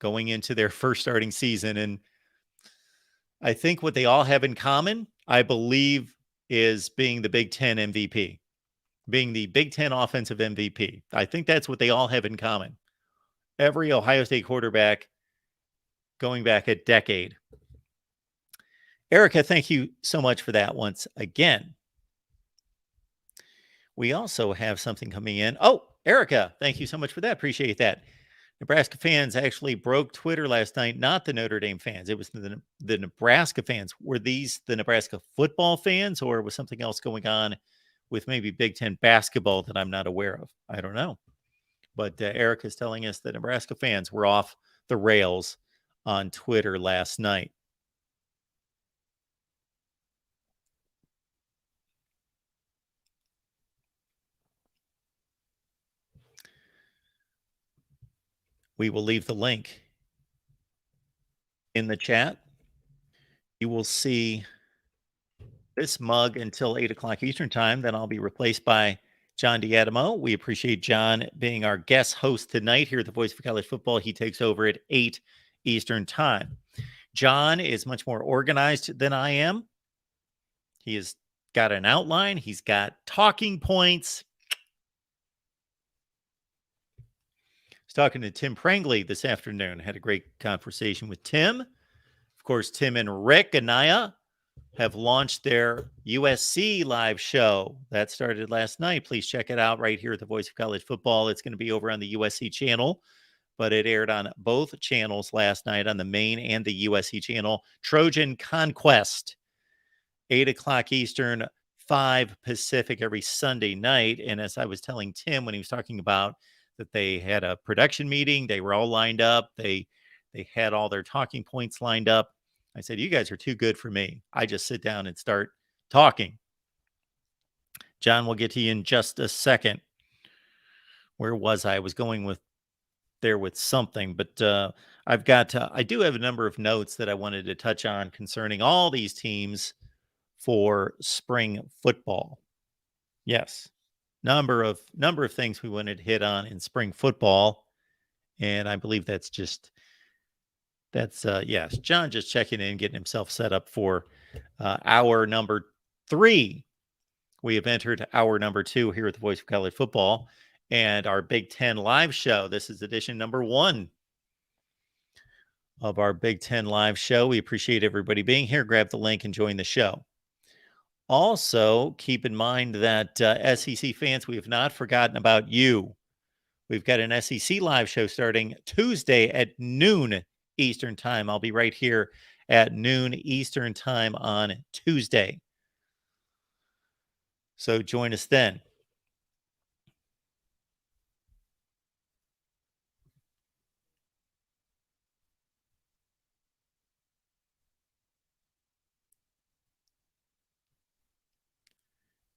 going into their first starting season. And I think what they all have in common, I believe, is being the Big Ten MVP, being the Big Ten offensive MVP. I think that's what they all have in common. Every Ohio State quarterback going back a decade. Erica, thank you so much for that once again. We also have something coming in. Oh, Erica, thank you so much for that. Appreciate that. Nebraska fans actually broke Twitter last night, not the Notre Dame fans. It was the Nebraska fans. Were these the Nebraska football fans, or was something else going on with maybe Big Ten basketball that I'm not aware of? I don't know. But Eric is telling us that Nebraska fans were off the rails on Twitter last night. We will leave the link in the chat. You will see this mug until 8 o'clock Eastern time. Then I'll be replaced by John D'Adamo. We appreciate John being our guest host tonight here at the Voice of College Football. He takes over at 8 Eastern time. John is much more organized than I am. He has got an outline. He's got talking points. I was talking to Tim Prangley this afternoon. Had a great conversation with Tim. Of course, Tim and Rick Anaya have launched their USC live show. That started last night. Please check it out right here at the Voice of College Football. It's going to be over on the USC channel, but it aired on both channels last night, on the main and the USC channel. Trojan Conquest, 8 o'clock Eastern, 5 Pacific every Sunday night. And as I was telling Tim when he was talking about that they had a production meeting, they were all lined up. They had all their talking points lined up. I said, you guys are too good for me. I just sit down and start talking. John, we'll get to you in just a second. Where was I? I was going with something, but I do have a number of notes that I wanted to touch on concerning all these teams for spring football. Yes, number of things we wanted to hit on in spring football, and I believe that's yes, John just checking in, getting himself set up for hour number 3. We have entered hour number 2 here at the Voice of College Football and our Big Ten live show. This is edition number 1 of our Big Ten live show. We appreciate everybody being here. Grab the link and join the show. Also, keep in mind that SEC fans, we have not forgotten about you. We've got an SEC live show starting Tuesday at noon Eastern time. I'll be right here at noon Eastern time on Tuesday. So join us then.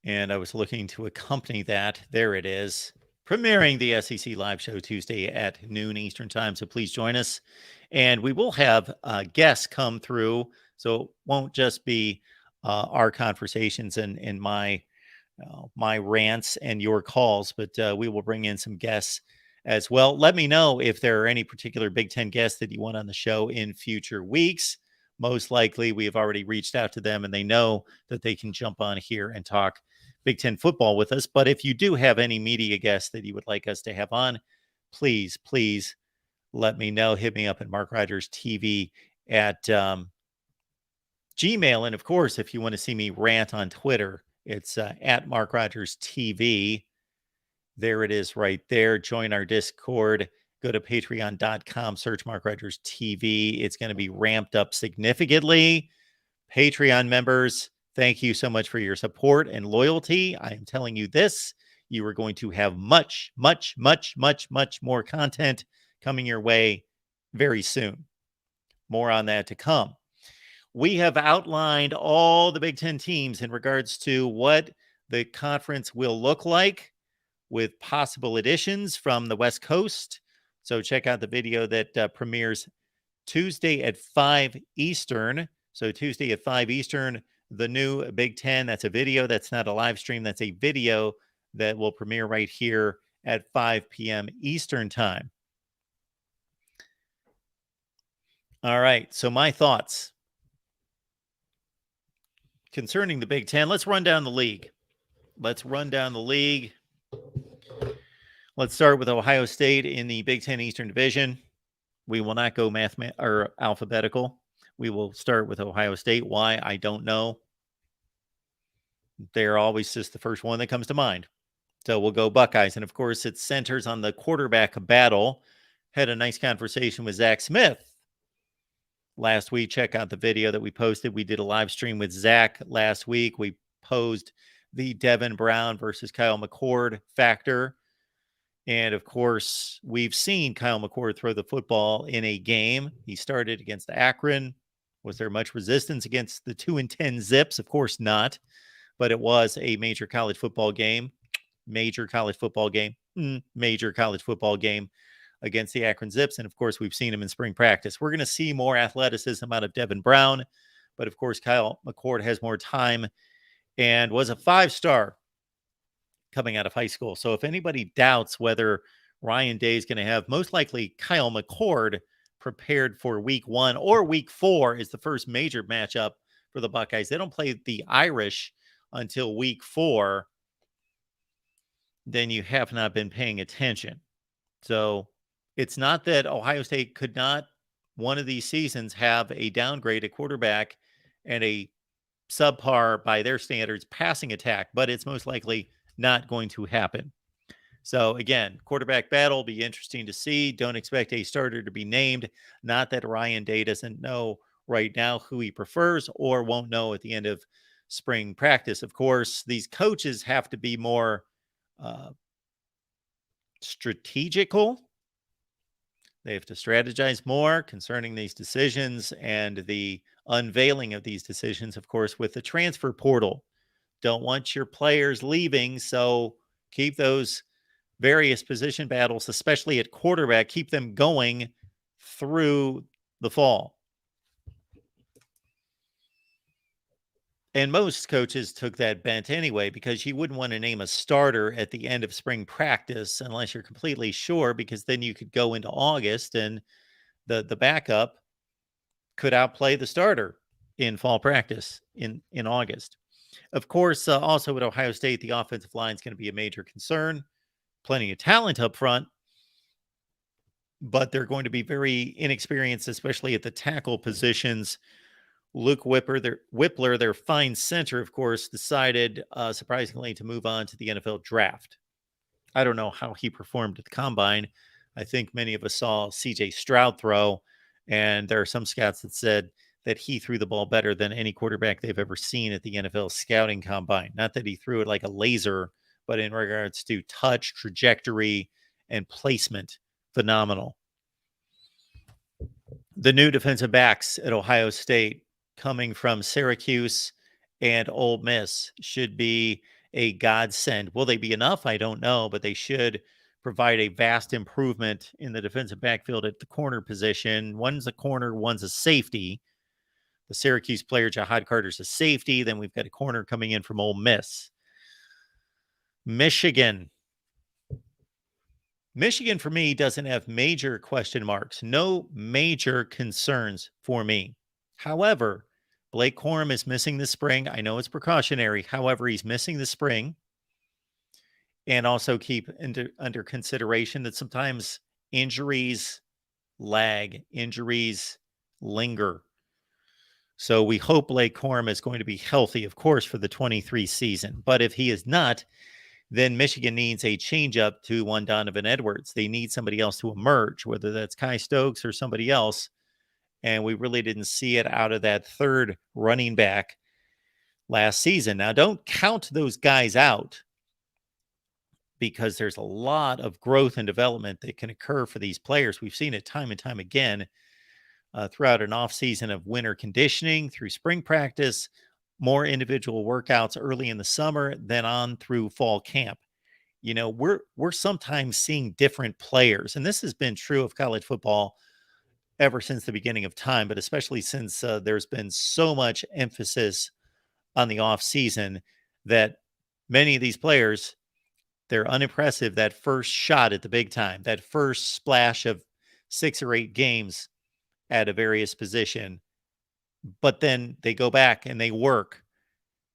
And I was looking to accompany that. There it is. Premiering the SEC live show Tuesday at noon Eastern time. So please join us. And we will have guests come through. So it won't just be our conversations and my rants and your calls, but we will bring in some guests as well. Let me know if there are any particular Big Ten guests that you want on the show in future weeks. Most likely, we have already reached out to them and they know that they can jump on here and talk Big Ten football with us. But if you do have any media guests that you would like us to have on, please let me know. Hit me up at MarkRogersTV at Gmail. And of course, if you want to see me rant on Twitter, it's at MarkRogersTV. There it is right there. Join our Discord. Go to patreon.com, search MarkRogersTV. It's going to be ramped up significantly. Patreon members, thank you so much for your support and loyalty. I am telling you this, you are going to have much more content coming your way very soon. More on that to come. We have outlined all the Big Ten teams in regards to what the conference will look like with possible additions from the West Coast. So check out the video that premieres Tuesday at 5 Eastern. So Tuesday at 5 Eastern, the new Big Ten. That's a video. That's not a live stream. That's a video that will premiere right here at 5 p.m. Eastern time. All right. So my thoughts concerning the Big Ten. Let's run down the league. Let's start with Ohio State in the Big Ten Eastern Division. We will not go or alphabetical. We will start with Ohio State. Why? I don't know. They're always just the first one that comes to mind. So we'll go Buckeyes. And of course, it centers on the quarterback battle. had a nice conversation with Zach Smith last week. Check out the video that we posted. We did a live stream with Zach last week. We posed the Devin Brown versus Kyle McCord factor. And of course, we've seen Kyle McCord throw the football in a game. He started against Akron. Was there much resistance against the 2-10 Zips? Of course not. But it was a major college football game. Major college football game against the Akron Zips. And of course, we've seen him in spring practice. We're going to see more athleticism out of Devin Brown. But of course, Kyle McCord has more time and was a 5-star coming out of high school. So if anybody doubts whether Ryan Day is going to have, most likely Kyle McCord prepared for week 1 or week 4 is the first major matchup for the Buckeyes. They don't play the Irish until week 4. Then you have not been paying attention. So it's not that Ohio State could not one of these seasons have a downgrade at quarterback and a subpar by their standards passing attack, but it's most likely not going to happen. So again, quarterback battle will be interesting to see. Don't expect a starter to be named. Not that Ryan Day doesn't know right now who he prefers or won't know at the end of spring practice. Of course, these coaches have to be more strategical. They have to strategize more concerning these decisions and the unveiling of these decisions, of course, with the transfer portal. Don't want your players leaving, so keep those various position battles, especially at quarterback, keep them going through the fall. And most coaches took that bent anyway, because you wouldn't want to name a starter at the end of spring practice unless you're completely sure, because then you could go into August and the backup could outplay the starter in fall practice in August. Of course, also at Ohio State, the offensive line is going to be a major concern. Plenty of talent up front, but they're going to be very inexperienced, especially at the tackle positions. Luke Whippler, their fine center, of course, decided, surprisingly, to move on to the NFL draft. I don't know how he performed at the combine. I think many of us saw C.J. Stroud throw, and there are some scouts that said that he threw the ball better than any quarterback they've ever seen at the NFL scouting combine. Not that he threw it like a laser, but in regards to touch, trajectory, and placement, phenomenal. The new defensive backs at Ohio State, coming from Syracuse and Ole Miss, should be a godsend. Will they be enough? I don't know, but they should provide a vast improvement in the defensive backfield at the corner position. One's a corner, one's a safety. The Syracuse player, Jahad Carter's a safety. Then we've got a corner coming in from Ole Miss. Michigan, for me, doesn't have major question marks. No major concerns for me. However, Blake Corum is missing the spring. I know it's precautionary. However, he's missing the spring. And also keep under consideration that sometimes injuries lag, injuries linger. So we hope Blake Corum is going to be healthy, of course, for the 23 season. But if he is not, then Michigan needs a changeup to one Donovan Edwards. They need somebody else to emerge, whether that's Kai Stokes or somebody else. And we really didn't see it out of that third running back last season. Now, don't count those guys out, because there's a lot of growth and development that can occur for these players. We've seen it time and time again throughout an offseason of winter conditioning, through spring practice, more individual workouts early in the summer, then on through fall camp. You know, we're sometimes seeing different players, and this has been true of college football ever since the beginning of time, but especially since there's been so much emphasis on the off season, that many of these players, they're unimpressive that first shot at the big time, that first splash of 6 or 8 games at a various position. But then they go back and they work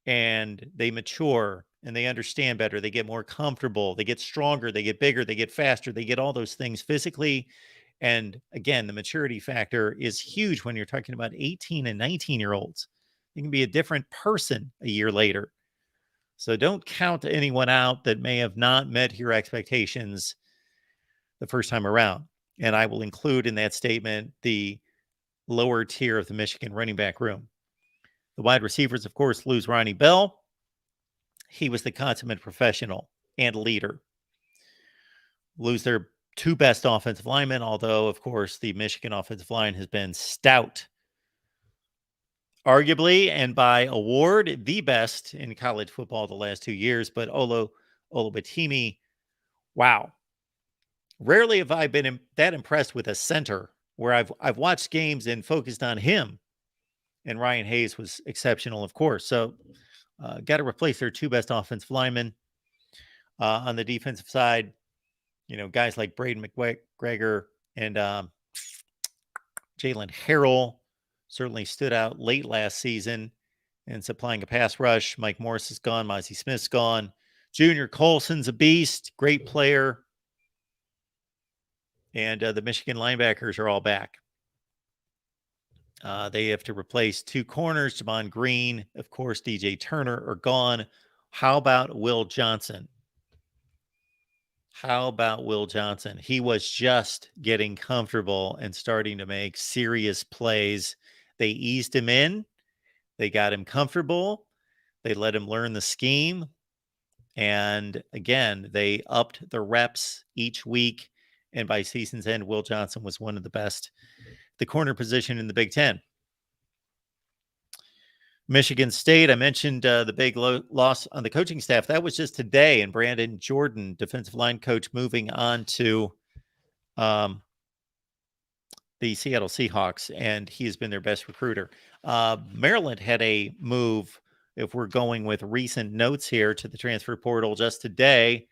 and they mature and they understand better. They get more comfortable. They get stronger. They get bigger. They get faster. They get all those things physically. And again, the maturity factor is huge when you're talking about 18 and 19-year-olds. You can be a different person a year later. So don't count anyone out that may have not met your expectations the first time around. And I will include in that statement the lower tier of the Michigan running back room. The wide receivers, of course, lose Ronnie Bell. He was the consummate professional and leader. Lose their two best offensive linemen, although, of course, the Michigan offensive line has been stout. Arguably, and by award, the best in college football the last 2 years. But Oluwatimi, wow. Rarely have I been that impressed with a center where I've watched games and focused on him. And Ryan Hayes was exceptional, of course. So got to replace their two best offensive linemen. On the defensive side, guys like Braden McGregor and Jalen Harrell certainly stood out late last season in supplying a pass rush. Mike Morris is gone. Mozzie Smith's gone. Junior Colson's a beast. Great player. And the Michigan linebackers are all back. They have to replace two corners. Javon Green, of course, DJ Turner are gone. How about Will Johnson? He was just getting comfortable and starting to make serious plays. They eased him in. They got him comfortable. They let him learn the scheme. And again, they upped the reps each week. And by season's end, Will Johnson was one of the best, the corner position in the Big Ten. Michigan State, I mentioned the big loss on the coaching staff. That was just today. And Brandon Jordan, defensive line coach, moving on to the Seattle Seahawks. And he has been their best recruiter. Maryland had a move, if we're going with recent notes here, to the transfer portal just today.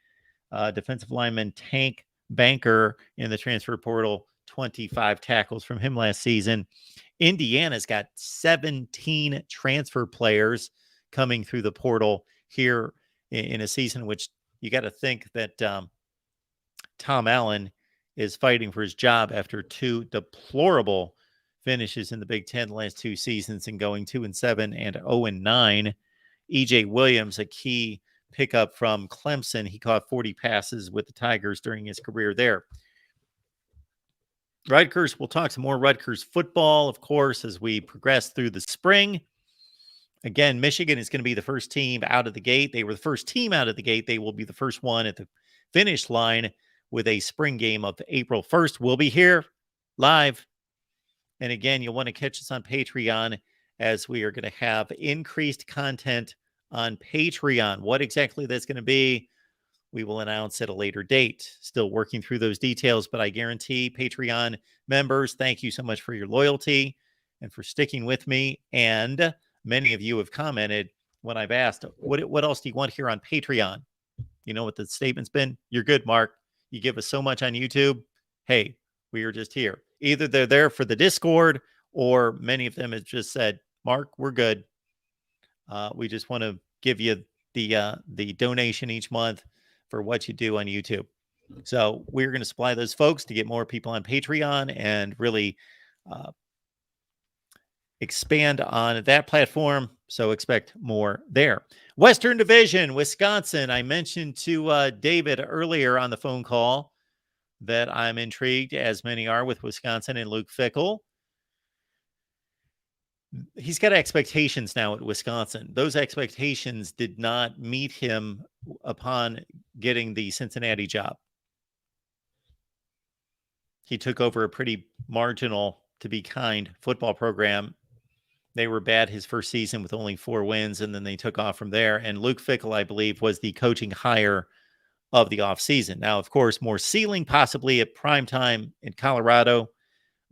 Defensive lineman Tank Banker in the transfer portal, 25 tackles from him last season. Indiana's got 17 transfer players coming through the portal here in a season in which you got to think that Tom Allen is fighting for his job after two deplorable finishes in the Big Ten the last two seasons and going 2-7 and 0-9. EJ Williams, a key pickup from Clemson. He caught 40 passes with the Tigers during his career there. Rutgers, we'll talk some more Rutgers football, of course, as we progress through the spring. Again, Michigan is going to be the first team out of the gate. They were the first team out of the gate. They will be the first one at the finish line with a spring game of April 1st. We'll be here live. And again, you'll want to catch us on Patreon, as we are going to have increased content on Patreon. What exactly that's going to be, we will announce at a later date. Still working through those details, but I guarantee Patreon members, thank you so much for your loyalty and for sticking with me. And many of you have commented when I've asked, what else do you want here on Patreon? You know what the statement's been? You're good, Mark. You give us so much on YouTube. Hey, we are just here. Either they're there for the Discord, or many of them have just said, Mark, we're good. We just want to give you the donation each month for what you do on YouTube. So we're going to supply those folks to get more people on Patreon and really expand on that platform. So expect more there. Western Division, Wisconsin. I mentioned to David earlier on the phone call that I'm intrigued, as many are, with Wisconsin and Luke Fickell. He's got expectations now at Wisconsin. Those expectations did not meet him upon getting the Cincinnati job. He took over a pretty marginal, to be kind, football program. They were bad his first season with only 4 wins, and then they took off from there. And Luke Fickell, I believe, was the coaching hire of the offseason. Now, of course, more ceiling possibly at prime time in Colorado.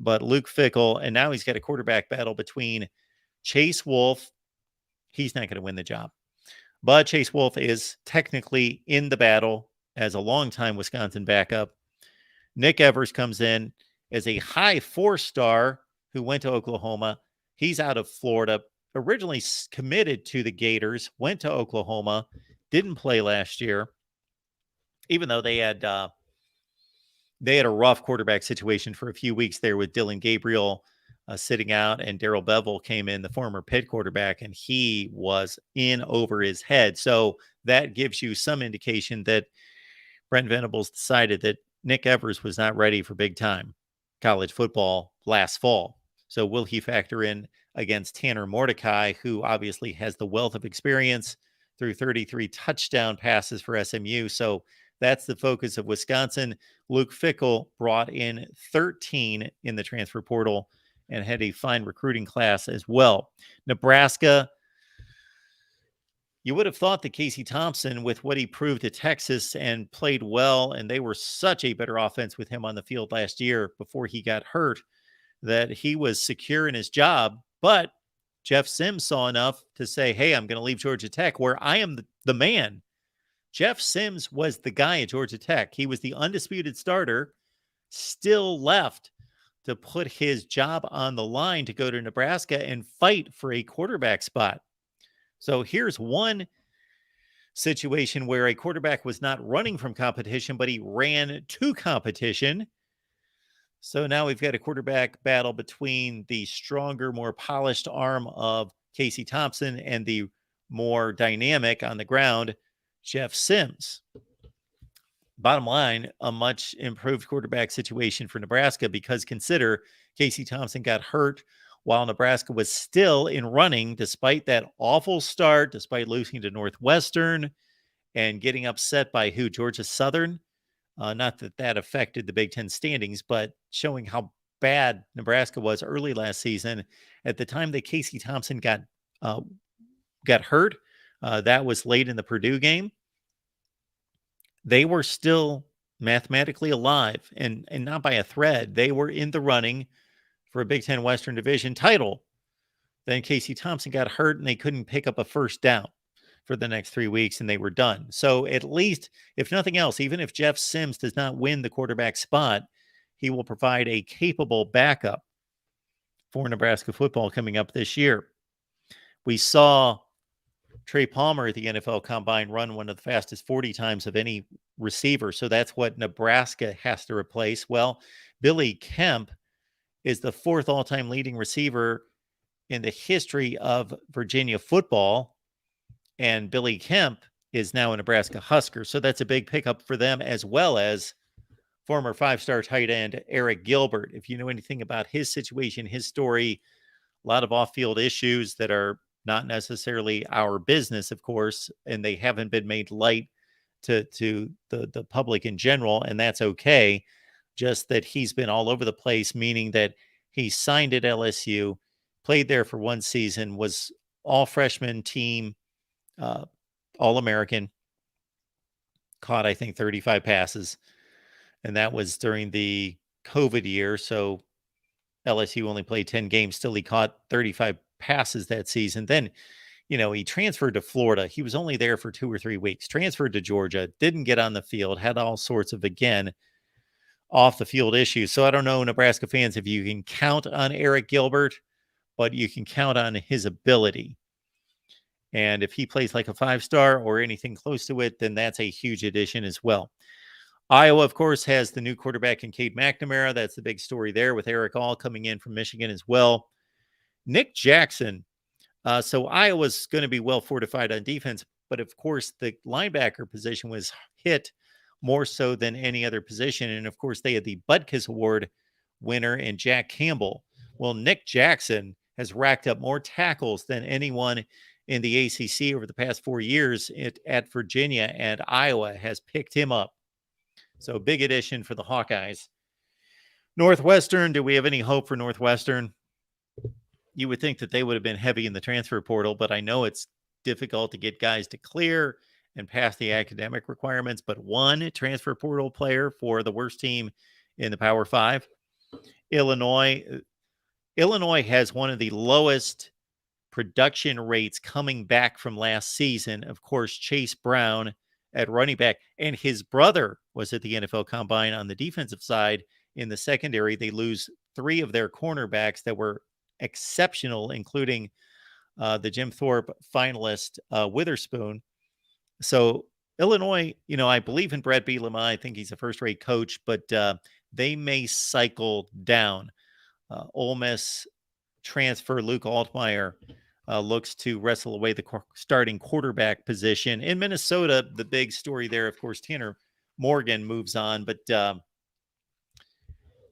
But Luke Fickell, and now he's got a quarterback battle between Chase Wolf. He's not going to win the job. But Chase Wolf is technically in the battle as a longtime Wisconsin backup. Nick Evers comes in as a high 4-star who went to Oklahoma. He's out of Florida, originally committed to the Gators, went to Oklahoma, didn't play last year, even though they had a rough quarterback situation for a few weeks there with Dylan Gabriel sitting out, and Darrell Bevell came in, the former Pitt quarterback, and he was in over his head. So that gives you some indication that Brent Venables decided that Nick Evers was not ready for big time college football last fall. So will he factor in against Tanner Mordecai, who obviously has the wealth of experience through 33 touchdown passes for SMU? So that's the focus of Wisconsin. Luke Fickell brought in 13 in the transfer portal and had a fine recruiting class as well. Nebraska, you would have thought that Casey Thompson, with what he proved at Texas and played well, and they were such a better offense with him on the field last year before he got hurt, that he was secure in his job. But Jeff Sims saw enough to say, hey, I'm going to leave Georgia Tech where I am the man. Jeff Sims was the guy at Georgia Tech. He was the undisputed starter, still left to put his job on the line to go to Nebraska and fight for a quarterback spot. So here's one situation where a quarterback was not running from competition, but he ran to competition. So now we've got a quarterback battle between the stronger, more polished arm of Casey Thompson and the more dynamic on the ground, Jeff Sims. Bottom line, a much improved quarterback situation for Nebraska, because consider Casey Thompson got hurt while Nebraska was still in running, despite that awful start, despite losing to Northwestern and getting upset by who? Georgia Southern. Not that that affected the Big Ten standings, but showing how bad Nebraska was early last season. At the time that Casey Thompson got hurt, that was late in the Purdue game. They were still mathematically alive and not by a thread. They were in the running for a Big Ten Western Division title. Then Casey Thompson got hurt and they couldn't pick up a first down for the next 3 weeks and they were done. So at least, if nothing else, even if Jeff Sims does not win the quarterback spot, he will provide a capable backup for Nebraska football coming up this year. We saw Trey Palmer at the NFL Combine run one of the fastest 40 times of any receiver. So that's what Nebraska has to replace. Well, Billy Kemp is the fourth all-time leading receiver in the history of Virginia football. And Billy Kemp is now a Nebraska Husker. So that's a big pickup for them, as well as former five-star tight end Eric Gilbert. If you know anything about his situation, his story, a lot of off-field issues that are not necessarily our business, of course, and they haven't been made light to the public in general, and that's okay. Just that he's been all over the place, meaning that he signed at LSU, played there for one season, was all-freshman team, All-American, caught, I think, 35 passes, and that was during the COVID year, so LSU only played 10 games. Still, he caught 35 passes that season. Then, he transferred to Florida. He was only there for 2 or 3 weeks. Transferred to Georgia, didn't get on the field, had all sorts of, again, off the field issues. So I don't know, Nebraska fans, if you can count on Eric Gilbert, but you can count on his ability. And if he plays like a 5-star or anything close to it, then that's a huge addition as well. Iowa, of course, has the new quarterback in Cade McNamara. That's the big story there, with Eric All coming in from Michigan as well. Nick Jackson. So Iowa's going to be well fortified on defense, but of course the linebacker position was hit more so than any other position. And of course they had the Butkus Award winner in Jack Campbell. Well, Nick Jackson has racked up more tackles than anyone in the ACC over the past 4 years at Virginia, and Iowa has picked him up. So big addition for the Hawkeyes. Northwestern, do we have any hope for Northwestern? You would think that they would have been heavy in the transfer portal, but I know it's difficult to get guys to clear and pass the academic requirements. But one transfer portal player for the worst team in the Power Five. Illinois has one of the lowest production rates coming back from last season. Of course, Chase Brown at running back, and his brother was at the NFL Combine on the defensive side. In the secondary, they lose 3 of their cornerbacks that were exceptional, including the Jim Thorpe finalist Witherspoon. So Illinois, I believe in Brett Bielema. I think he's a first-rate coach, but they may cycle down. Ole Miss transfer Luke Altmaier looks to wrestle away the starting quarterback position. In Minnesota, the big story there, of course, Tanner Morgan moves on, but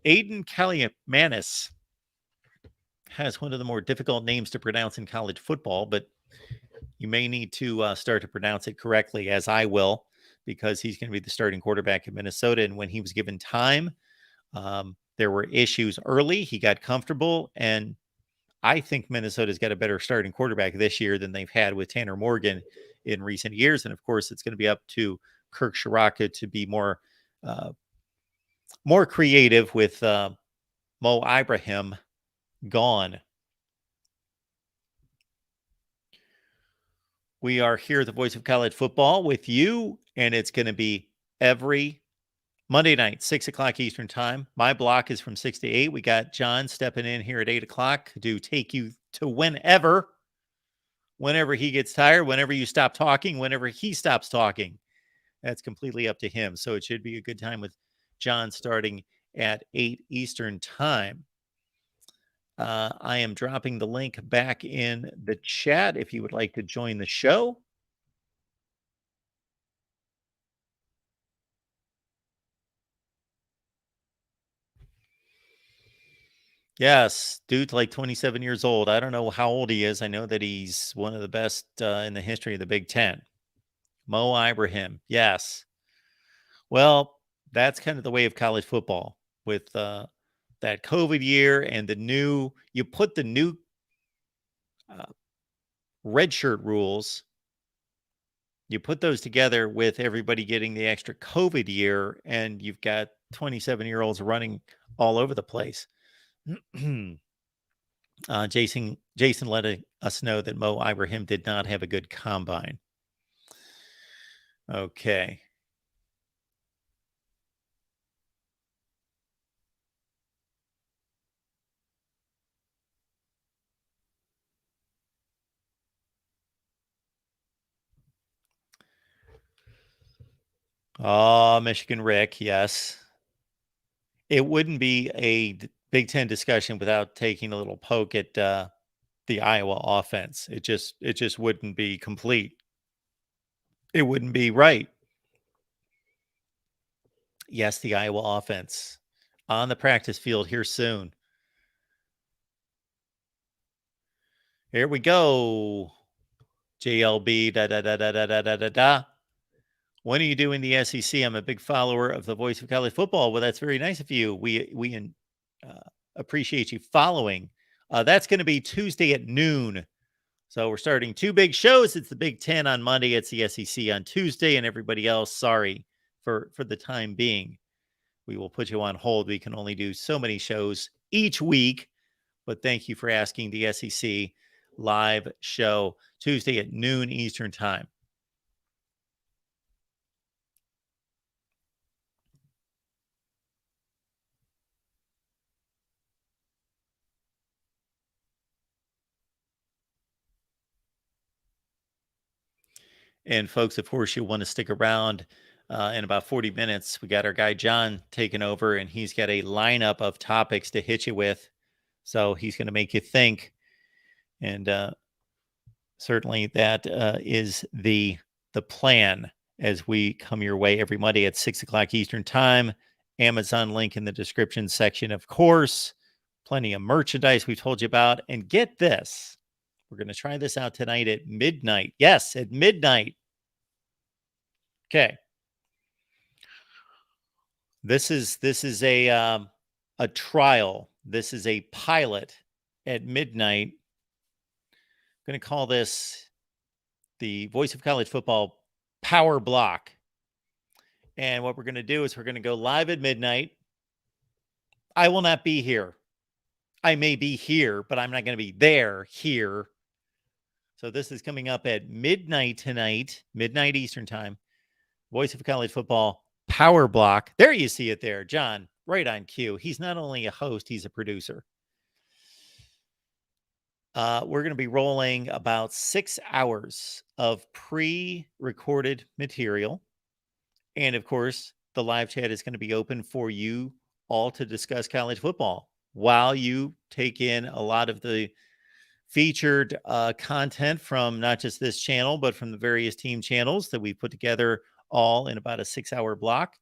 Aiden Kaliamanis has one of the more difficult names to pronounce in college football, but you may need to start to pronounce it correctly, as I will, because he's going to be the starting quarterback in Minnesota. And when he was given time, there were issues early. He got comfortable, and I think Minnesota's got a better starting quarterback this year than they've had with Tanner Morgan in recent years. And of course, it's going to be up to Kirk Shiraka to be more creative with Mo Ibrahim gone. We are here at the Voice of College Football with you, and it's going to be every Monday night, 6 o'clock Eastern time. My block is from 6 to 8. We got John stepping in here at 8 o'clock to take you to whenever he gets tired, whenever you stop talking, whenever he stops talking. That's completely up to him. So it should be a good time with John starting at 8 Eastern time. I am dropping the link back in the chat if you would like to join the show. Yes, dude's like 27 years old. I don't know how old he is. I know that he's one of the best in the history of the Big Ten. Mo Ibrahim, yes. Well, that's kind of the way of college football with that COVID year and you put the new redshirt rules, you put those together with everybody getting the extra COVID year, and you've got 27-year-olds running all over the place. Jason letting us know that Mo Ibrahim did not have a good combine. Okay. Oh, Michigan Rick, yes. It wouldn't be a Big Ten discussion without taking a little poke at the Iowa offense. It just wouldn't be complete. It wouldn't be right. Yes, the Iowa offense on the practice field here soon. Here we go. JLB da. When are you doing the SEC? I'm a big follower of the Voice of College Football. Well, that's very nice of you. We appreciate you following. That's going to be Tuesday at noon. So we're starting 2 big shows. It's the Big Ten on Monday. It's the SEC on Tuesday. And everybody else, sorry for the time being. We will put you on hold. We can only do so many shows each week. But thank you for asking. The SEC live show Tuesday at noon Eastern time. And folks, of course, you'll want to stick around in about 40 minutes. We got our guy John taking over, and he's got a lineup of topics to hit you with. So he's going to make you think. And certainly that is the plan as we come your way every Monday at 6 o'clock Eastern time. Amazon link in the description section, of course. Plenty of merchandise we told you about. And get this. We're going to try this out tonight at midnight. Yes, at midnight. Okay. This is a trial. This is a pilot at midnight. I'm going to call this the Voice of College Football Power Block. And what we're going to do is we're going to go live at midnight. I will not be here. I may be here, but I'm not going to be here. So this is coming up at midnight tonight, midnight Eastern time. Voice of College Football Power Block. There you see it there, John, right on cue. He's not only a host, he's a producer. We're going to be rolling about 6 hours of pre-recorded material. And of course, the live chat is going to be open for you all to discuss college football while you take in a lot of the featured content from not just this channel, but from the various team channels that we put together all in about a 6 hour block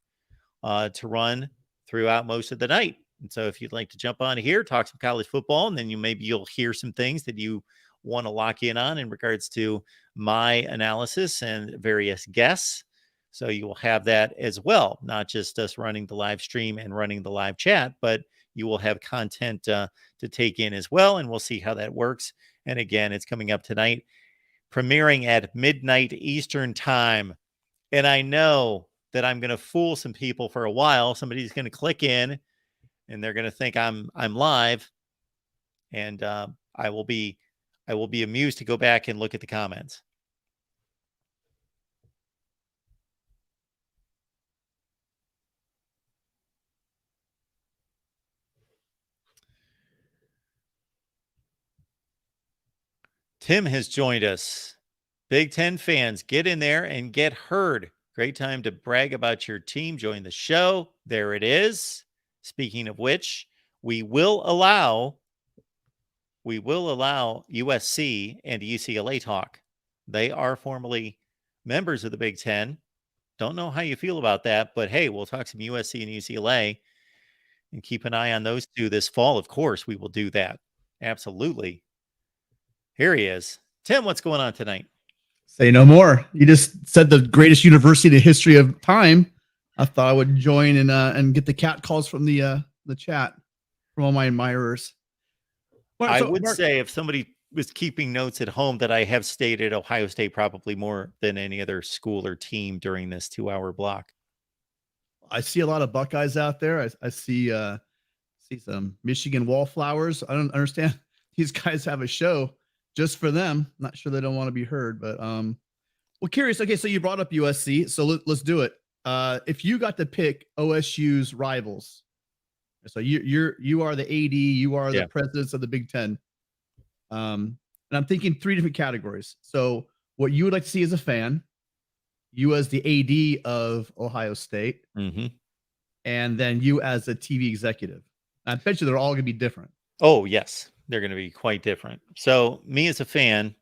to run throughout most of the night. And so if you'd like to jump on here, talk some college football, and then you'll hear some things that you want to lock in on in regards to my analysis and various guests. So you will have that as well, not just us running the live stream and running the live chat, but you will have content to take in as well. And we'll see how that works. And again, it's coming up tonight, premiering at midnight Eastern time. And I know that I'm going to fool some people for a while. Somebody's going to click in and they're going to think I'm live. And I will be amused to go back and look at the comments. Tim has joined us. Big Ten fans, get in there and get heard. Great time to brag about your team. Join the show. There it is. Speaking of which, we will allow USC and UCLA talk. They are formerly members of the Big Ten. Don't know how you feel about that, but hey, we'll talk some USC and UCLA and keep an eye on those two this fall. Of course, we will do that. Absolutely. Here he is. Tim, what's going on tonight? Say no more. You just said the greatest university in the history of time. I thought I would join and get the cat calls from the chat from all my admirers. Well, I would say if somebody was keeping notes at home that I have stated Ohio State probably more than any other school or team during this 2-hour block. I see a lot of Buckeyes out there. I see some Michigan wallflowers. I don't understand. These guys have a show just for them. Not sure they don't want to be heard, but well, curious. Okay, so you brought up USC, so let's do it. If you got to pick OSU's rivals, so you are the AD, you are the presidents of the Big Ten, and I'm thinking 3 different categories. So what you would like to see as a fan, you as the AD of Ohio State, and then you as a TV executive. I bet you they're all going to be different. Oh yes, they're going to be quite different. So me as a fan,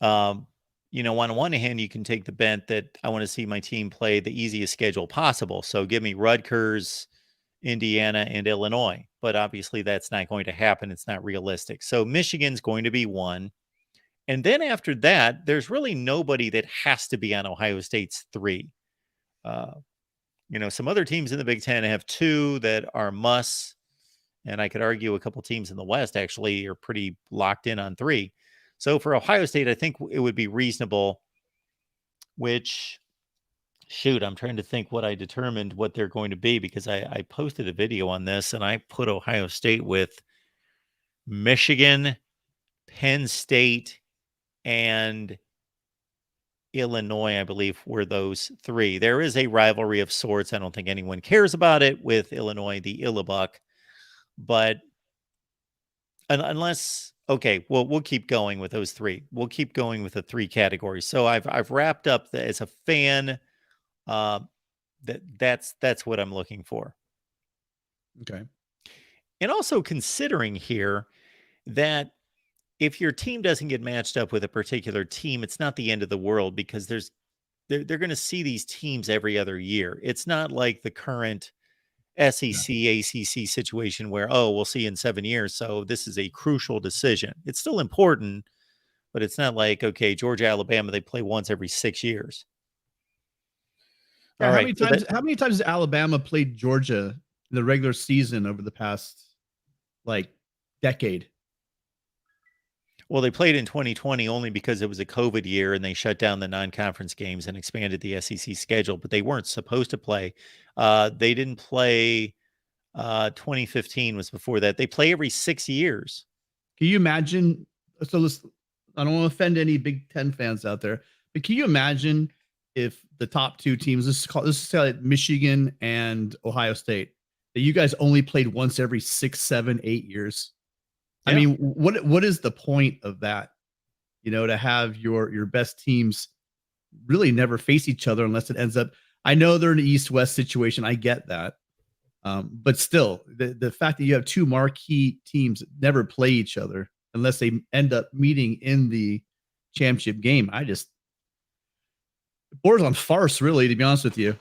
on one hand, you can take the bent that I want to see my team play the easiest schedule possible. So give me Rutgers, Indiana, and Illinois. But obviously that's not going to happen. It's not realistic. So Michigan's going to be one. And then after that, there's really nobody that has to be on Ohio State's 3. Some other teams in the Big Ten have 2 that are musts. And I could argue a couple teams in the West actually are pretty locked in on 3. So for Ohio State, I think it would be reasonable, which, I'm trying to think what I determined what they're going to be, because I posted a video on this and I put Ohio State with Michigan, Penn State, and Illinois, I believe, were those 3. There is a rivalry of sorts. I don't think anyone cares about it with Illinois, the Illabuck. But unless, okay, well, we'll keep going with those 3. We'll keep going with the 3 categories. So I've wrapped up as a fan. That's what I'm looking for. Okay. And also considering here that if your team doesn't get matched up with a particular team, it's not the end of the world, because they're going to see these teams every other year. It's not like the current SEC, ACC situation where, we'll see in 7 years. So this is a crucial decision. It's still important, but it's not like, okay, Georgia, Alabama, they play once every 6 years. Yeah, how many times has Alabama played Georgia in the regular season over the past decade? Well, they played in 2020 only because it was a COVID year and they shut down the non-conference games and expanded the SEC schedule, but they weren't supposed to play. They didn't play. 2015 was before that. They play every 6 years. Can you imagine? So I don't want to offend any Big Ten fans out there, but can you imagine if the top 2 teams, this is Michigan and Ohio State, that you guys only played once every 6, 7, 8 years? Yeah. I mean, what is the point of that? To have your best teams really never face each other unless it ends up. I know they're in an East-West situation. I get that. But still, the fact that you have 2 marquee teams that never play each other unless they end up meeting in the championship game, it borders on farce, really, to be honest with you.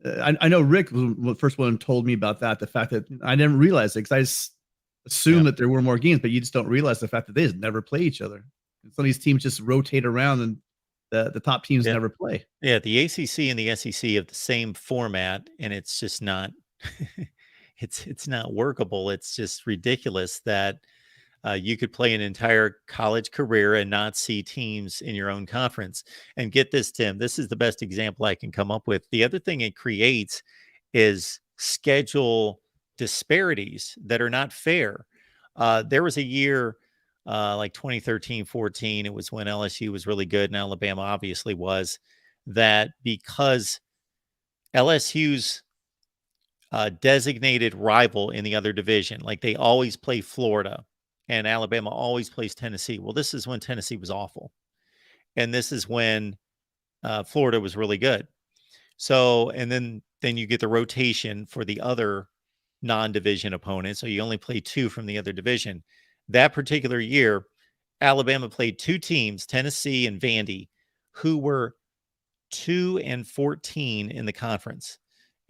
I know Rick was the first one who told me about that. The fact that I didn't realize it because I assumed that there were more games, but you just don't realize the fact that they just never play each other. And some of these teams just rotate around, and the top teams never play. Yeah, the ACC and the SEC have the same format, and it's just not. It's not workable. It's just ridiculous that you could play an entire college career and not see teams in your own conference. And get this, Tim, this is the best example I can come up with. The other thing it creates is schedule disparities that are not fair. There was a year like 2013-14, it was when LSU was really good and Alabama obviously was, that because LSU's designated rival in the other division, like they always play Florida and Alabama always plays Tennessee. Well, this is when Tennessee was awful. And this is when Florida was really good. So, and then you get the rotation for the other non-division opponent. So you only play 2 from the other division. That particular year, Alabama played 2 teams, Tennessee and Vandy, who were 2-14 in the conference.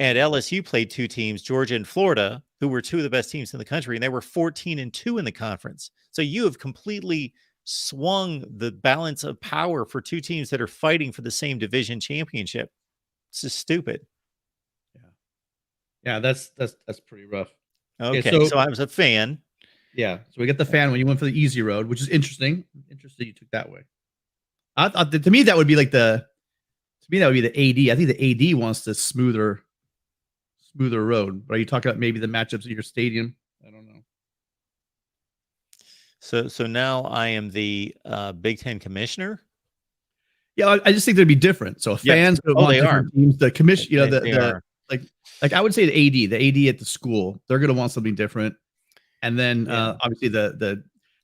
And LSU played 2 teams, Georgia and Florida, who were 2 of the best teams in the country, and they were 14-2 in the conference. So you have completely swung the balance of power for 2 teams that are fighting for the same division championship. It's just stupid. Yeah, that's pretty rough. Okay, so I was a fan. Yeah, so we get the fan when you went for the easy road, which is interesting. Interesting you took that way. I thought to me that would be like the AD. I think the AD wants the smoother road. But are you talking about maybe the matchups at your stadium? I don't know. So now I am the Big Ten commissioner. Yeah, I just think they'd be different. So fans want different teams. The commission, like I would say the AD at the school, they're going to want something different. And then obviously the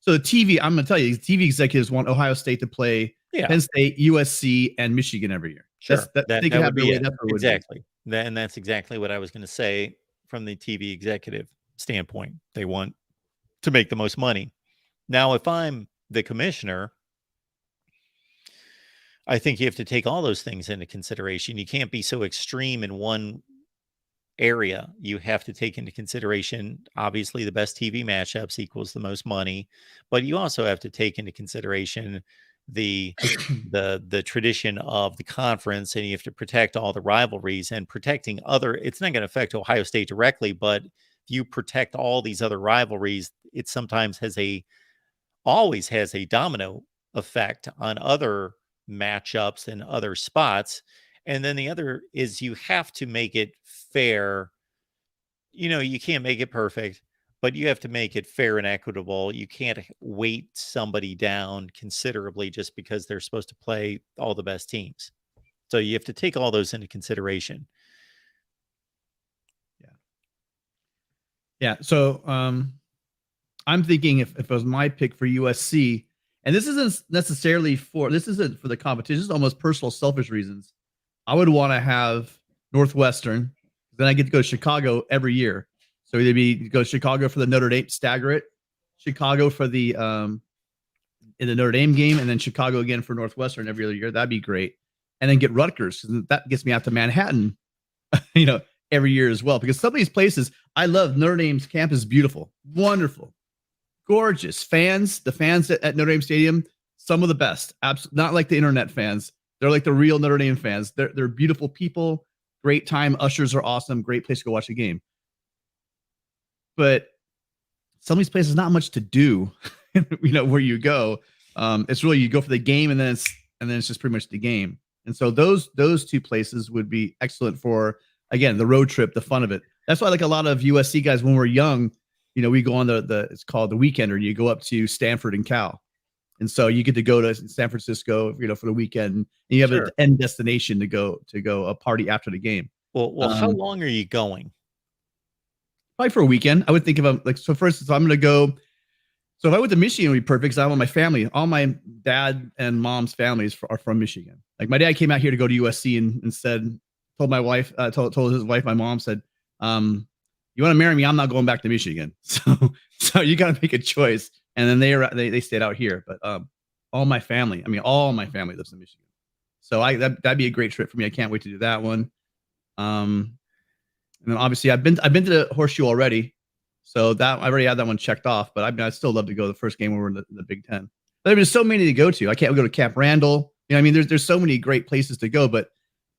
TV, I'm going to tell you, TV executives want Ohio State to play Penn State, USC, and Michigan every year. Sure, that would be it. Exactly. And that's exactly what I was going to say from the TV executive standpoint. They want to make the most money. Now, if I'm the commissioner, I think you have to take all those things into consideration. You can't be so extreme in one area. You have to take into consideration, obviously, the best TV matchups equals the most money, but you also have to take into consideration the tradition of the conference, and you have to protect all the rivalries and protecting other. It's not going to affect Ohio State directly, but if you protect all these other rivalries, it sometimes always has a domino effect on other matchups and other spots. And then the other is you have to make it fair. You can't make it perfect, but you have to make it fair and equitable. You can't weight somebody down considerably just because they're supposed to play all the best teams. So you have to take all those into consideration. Yeah. So I'm thinking if it was my pick for USC, and this isn't necessarily for the competition, this is almost personal selfish reasons. I would want to have Northwestern. Then I get to go to Chicago every year. So either go to Chicago for the Notre Dame, stagger it, Chicago for the in the Notre Dame game, and then Chicago again for Northwestern every other year. That'd be great. And then get Rutgers, because that gets me out to Manhattan, every year as well. Because some of these places, I love Notre Dame's campus is beautiful, wonderful, gorgeous. The fans at Notre Dame Stadium, some of the best. Not like the internet fans. They're like the real Notre Dame fans. They're beautiful people. Great time. Ushers are awesome. Great place to go watch a game. But some of these places, not much to do. Where you go, it's really you go for the game, and then it's just pretty much the game. And so those 2 places would be excellent for, again, the road trip, the fun of it. That's why, like a lot of USC guys, when we're young, we go on it's called the Weekender. You go up to Stanford and Cal. And so you get to go to San Francisco, for the weekend, and you have an end destination to go a party after the game. Well, how long are you going? Probably for a weekend. I would think of for instance, I'm going to go. So if I went to Michigan, it would be perfect because I want my family. All my dad and mom's families are from Michigan. Like my dad came out here to go to USC and said, told my wife, told his wife, my mom said, you want to marry me? I'm not going back to Michigan. So you got to make a choice. And then they stayed out here. But all my family lives in Michigan. So that'd be a great trip for me. I can't wait to do that one. And then obviously I've been to the Horseshoe already, so that I already had that one checked off. But I'd still love to go the first game when we're in the Big Ten. But there's so many to go to. I can't go to Camp Randall. You know, I mean, there's so many great places to go. But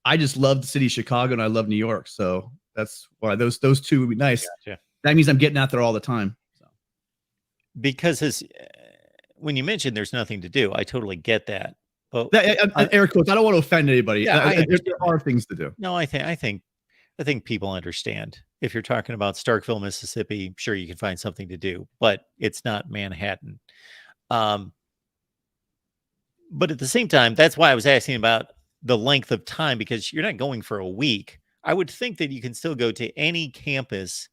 I just love the city of Chicago and I love New York, so that's why those two would be nice. Gotcha. That means I'm getting out there all the time. So. Because when you mentioned there's nothing to do, I totally get that. But Air quotes. I don't want to offend anybody. Yeah, there are things to do. No, I think people understand. If you're talking about Starkville, Mississippi, sure you can find something to do, but it's not Manhattan. But at the same time, that's why I was asking about the length of time, because you're not going for a week. I would think that you can still go to any campus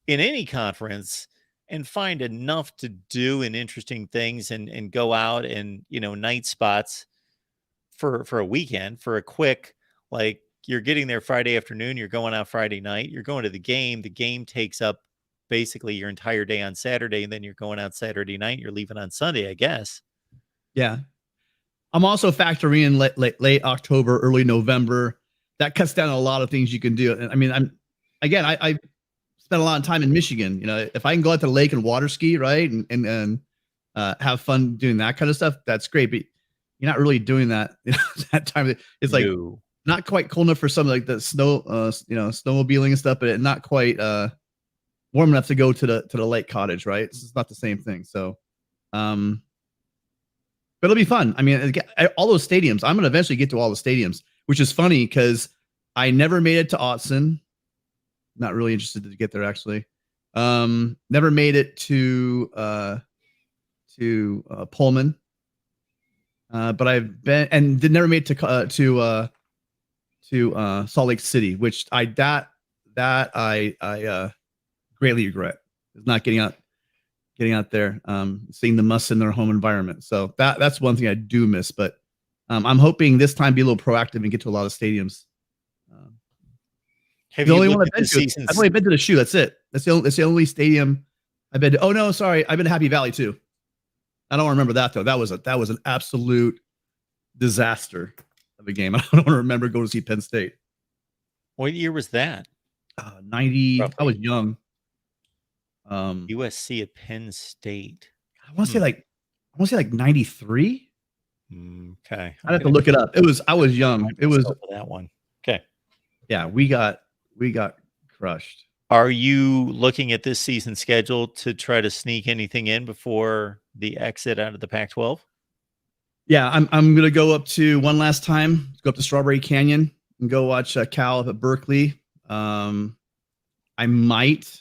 in any conference and find enough to do and interesting things and go out and, night spots for a weekend, for a quick, like, you're getting there Friday afternoon, you're going out Friday night, you're going to the game takes up basically your entire day on Saturday, and then you're going out Saturday night, you're leaving on Sunday, I guess. Yeah. I'm also factoring in late October, early November. That cuts down a lot of things you can do. I mean, I spent a lot of time in Michigan. If I can go out to the lake and water ski, right, and have fun doing that kind of stuff, that's great. But you're not really doing that that time. It's like not quite cold enough for some like the snow, snowmobiling and stuff, but not quite warm enough to go to the lake cottage, right? It's not the same thing. So, but it'll be fun. I mean, all those stadiums. I'm gonna eventually get to all the stadiums, which is funny because I never made it to Autzen. Not really interested to get there actually. Never made it to Pullman. But I've been and never made it to Salt Lake City, which I greatly regret, is not getting out there, seeing the musts in their home environment. So that's one thing I do miss. But I'm hoping this time be a little proactive and get to a lot of stadiums. The only one I've been to, I've only been to the Shoe. That's it. That's the only stadium I've been to. Oh no, sorry, I've been to Happy Valley too. I don't remember that though. That was an absolute disaster of a game. I don't remember going to see Penn State. What year was that? 90. Roughly. I was young. USC at Penn State. I want to say like 93. Okay, I'd have to look it up. I was young. It was that one. Okay. Yeah, we got crushed. Are you looking at this season schedule to try to sneak anything in before the exit out of the Pac-12? Yeah, I'm gonna go up to one last time. Go up to Strawberry Canyon and go watch Cal up at Berkeley. I might.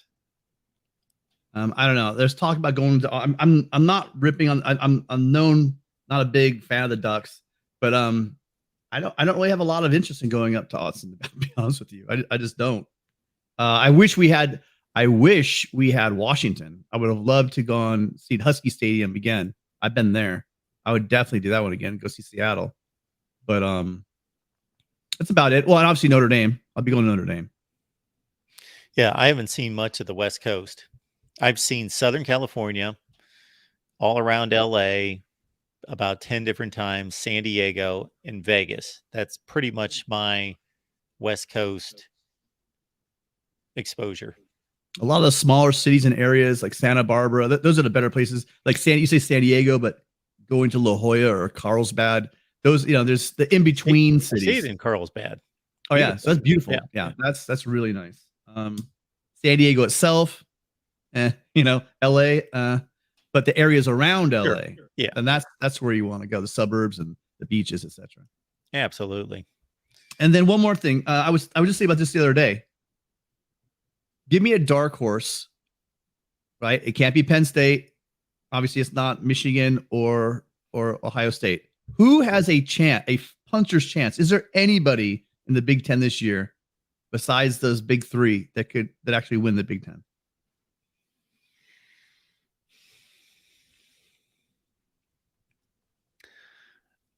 I don't know. There's talk about going to. I'm not ripping on. I'm known not a big fan of the Ducks, but I don't really have a lot of interest in going up to Autzen, to be honest with you. I just don't. I wish we had Washington. I would have loved to go and see Husky Stadium again. I've been there. I would definitely do that one again. Go see Seattle. But that's about it. Well, and obviously Notre Dame. I'll be going to Notre Dame. Yeah, I haven't seen much of the West Coast. I've seen Southern California, all around LA, about 10 different times, San Diego, and Vegas. That's pretty much my West Coast exposure. A lot of the smaller cities and areas like Santa Barbara, those are the better places. Like you say San Diego, but going to La Jolla or Carlsbad, those, there's the in-between cities. I see it in Carlsbad. Oh yeah, so that's beautiful. Yeah, that's really nice. San Diego itself, LA, but the areas around LA, sure. Yeah, and that's where you want to go, the suburbs and the beaches, etc. Absolutely. And then one more thing, I was just thinking about this the other day. Give me a dark horse, right? It can't be Penn State. Obviously, it's not Michigan or Ohio State. Who has a puncher's chance? Is there anybody in the Big Ten this year besides those big three that actually win the Big Ten?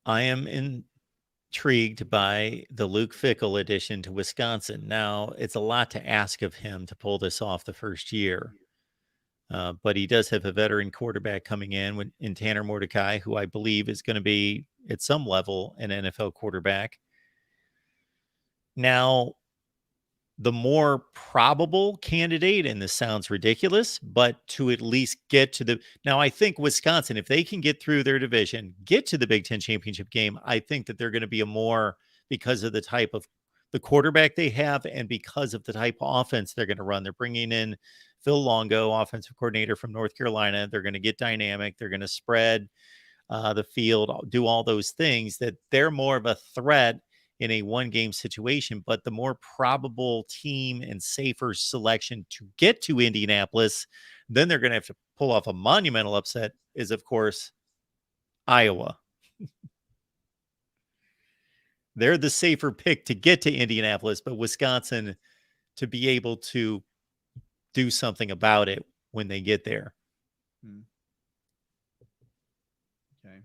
I am intrigued by the Luke Fickell addition to Wisconsin. Now, it's a lot to ask of him to pull this off the first year. But he does have a veteran quarterback coming in Tanner Mordecai, who I believe is going to be at some level an NFL quarterback. Now, the more probable candidate, and this sounds ridiculous, but to at least get to the now, I think Wisconsin, if they can get through their division, get to the Big Ten championship game, I think that they're going to be a more because of the type of the quarterback they have and because of the type of offense they're going to run. They're bringing in Phil Longo, offensive coordinator from North Carolina. They're going to get dynamic. They're going to spread the field, do all those things that they're more of a threat in a one-game situation, but the more probable team and safer selection to get to Indianapolis, then they're going to have to pull off a monumental upset is, of course, Iowa. They're the safer pick to get to Indianapolis, but Wisconsin to be able to do something about it when they get there. Okay.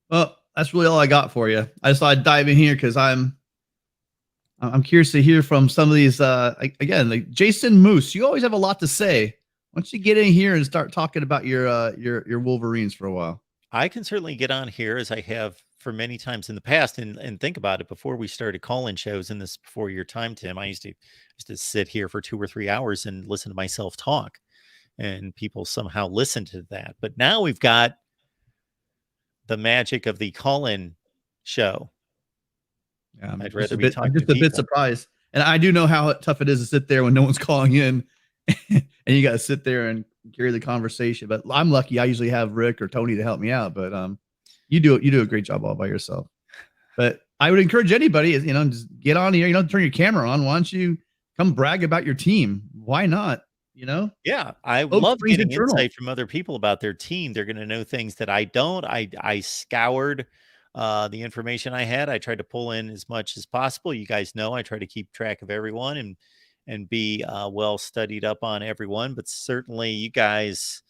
Well, that's really all I got for you. I just thought I'd dive in here because I'm curious to hear from some of these. Again, like Jason Moose, you always have a lot to say. Why don't you get in here and start talking about your Wolverines for a while? I can certainly get on here as I have for many times in the past and think about it before we started calling shows in this before your time, Tim. I used to sit here for 2 or 3 hours and listen to myself talk, and people somehow listen to that. But now we've got the magic of the call-in show. Yeah, I'm just a bit surprised. And I do know how tough it is to sit there when no one's calling in and you got to sit there and carry the conversation. But I'm lucky. I usually have Rick or Tony to help me out, but you do a great job all by yourself. But I would encourage anybody, just get on here, turn your camera on. Why don't you come brag about your team? Why not? Yeah, I love getting insight from other people about their team. They're going to know things that I don't. I scoured the information I had. I tried to pull in as much as possible. You guys know I try to keep track of everyone and be well studied up on everyone. But certainly you guys,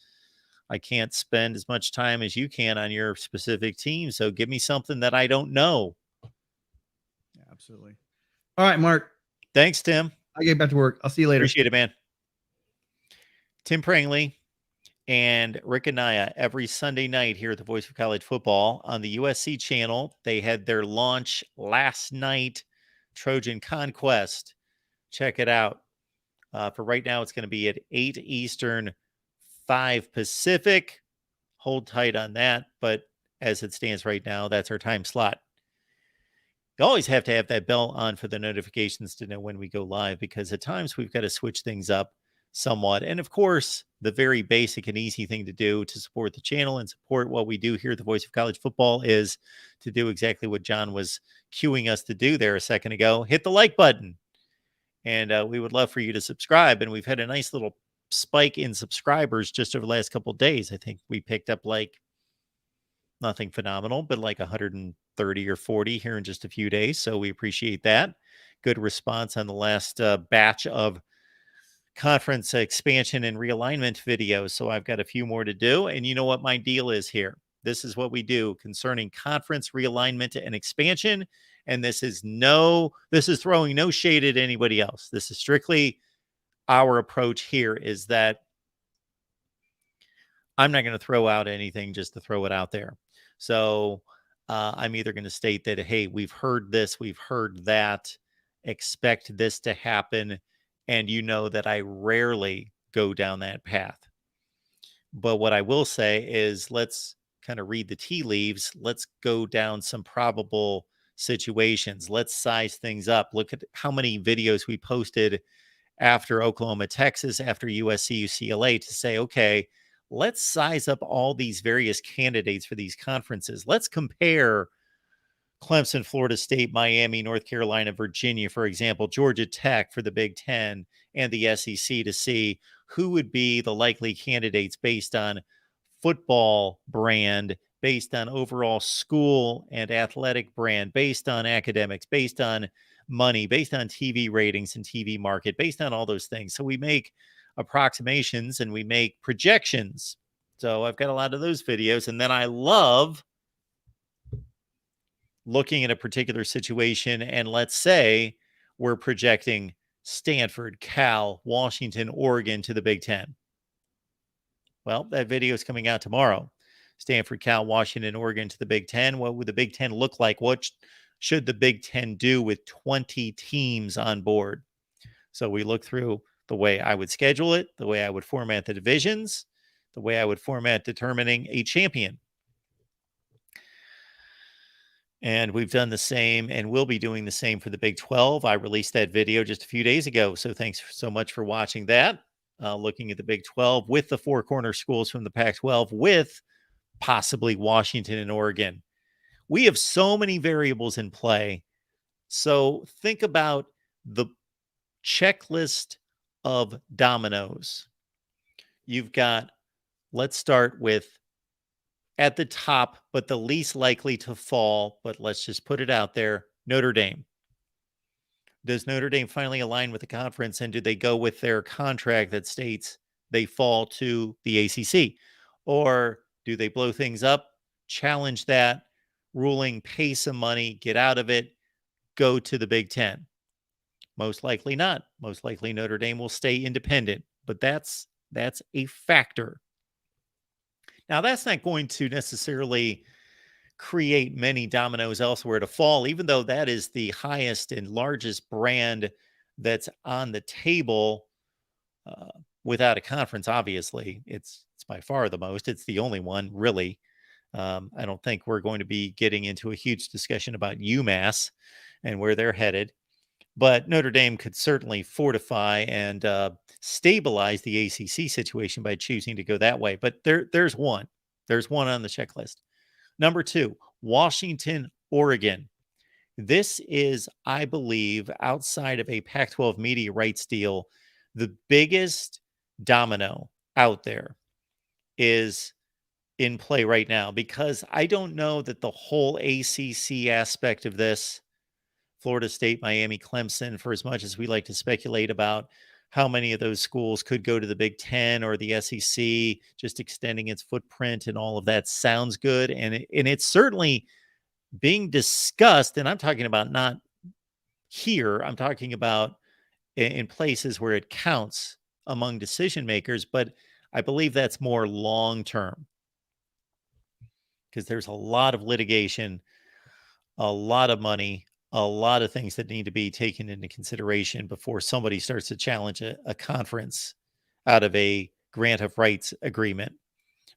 I can't spend as much time as you can on your specific team. So give me something that I don't know. Yeah, absolutely. All right, Mark. Thanks, Tim. I'll get back to work. I'll see you later. Appreciate it, man. Tim Prangley and Rick Anaya every Sunday night here at the Voice of College Football on the USC channel. They had their launch last night, Trojan Conquest. Check it out. For right now, it's going to be at 8 Eastern, 5 Pacific. Hold tight on that. But as it stands right now, that's our time slot. You always have to have that bell on for the notifications to know when we go live, because at times we've got to switch things up somewhat. And of course, the very basic and easy thing to do to support the channel and support what we do here at the Voice of College Football is to do exactly what John was cueing us to do there a second ago. Hit the like button. And we would love for you to subscribe. And we've had a nice little spike in subscribers just over the last couple of days. I think we picked up like nothing phenomenal, but like 130 or 40 here in just a few days. So we appreciate that. Good response on the last batch of conference expansion and realignment videos. So I've got a few more to do. And you know what my deal is here. This is what we do concerning conference realignment and expansion. And this is throwing no shade at anybody else. This is strictly our approach here, is that I'm not going to throw out anything just to throw it out there. So I'm either going to state that, hey, we've heard this, we've heard that, expect this to happen. And you know that I rarely go down that path. But what I will say is, let's kind of read the tea leaves. Let's go down some probable situations. Let's size things up. Look at how many videos we posted after Oklahoma, Texas, after USC, UCLA to say, okay, let's size up all these various candidates for these conferences. Let's compare Clemson, Florida State, Miami, North Carolina, Virginia, for example, Georgia Tech for the Big Ten and the SEC to see who would be the likely candidates based on football brand, based on overall school and athletic brand, based on academics, based on money, based on TV ratings and TV market, based on all those things. So we make approximations and we make projections. So I've got a lot of those videos. And then I love looking at a particular situation, and let's say we're projecting Stanford, Cal, Washington, Oregon to the Big Ten. Well, that video is coming out tomorrow. Stanford, Cal, Washington, Oregon to the Big Ten. What would the Big Ten look like? What should the Big Ten do with 20 teams on board? So we look through the way I would schedule it, the way I would format the divisions, the way I would format determining a champion. And we've done the same, and we'll be doing the same for the Big 12. I released that video just a few days ago. So thanks so much for watching that. Looking at the Big 12 with the four corner schools from the Pac 12, with possibly Washington and Oregon. We have so many variables in play. So think about the checklist of dominoes. You've got, let's start with at the top, but the least likely to fall, but let's just put it out there, Notre Dame. Does Notre Dame finally align with the conference, and do they go with their contract that states they fall to the ACC? Or do they blow things up, challenge that ruling, pay some money, get out of it, go to the Big Ten? Most likely not. Most likely Notre Dame will stay independent, but that's a factor. Now, that's not going to necessarily create many dominoes elsewhere to fall, even though that is the highest and largest brand that's on the table without a conference. Obviously, it's by far the most. It's the only one, really. I don't think we're going to be getting into a huge discussion about UMass and where they're headed. But Notre Dame could certainly fortify and stabilize the ACC situation by choosing to go that way. But there's one. There's one on the checklist. Number 2, Washington, Oregon. This is, I believe, outside of a Pac-12 media rights deal, the biggest domino out there is in play right now, because I don't know that the whole ACC aspect of this, Florida State, Miami, Clemson, for as much as we like to speculate about how many of those schools could go to the Big Ten or the SEC, just extending its footprint and all of that sounds good. And it's certainly being discussed. And I'm talking about not here. I'm talking about in places where it counts among decision makers. But I believe that's more long-term, because there's a lot of litigation, a lot of money, a lot of things that need to be taken into consideration before somebody starts to challenge a conference out of a grant of rights agreement.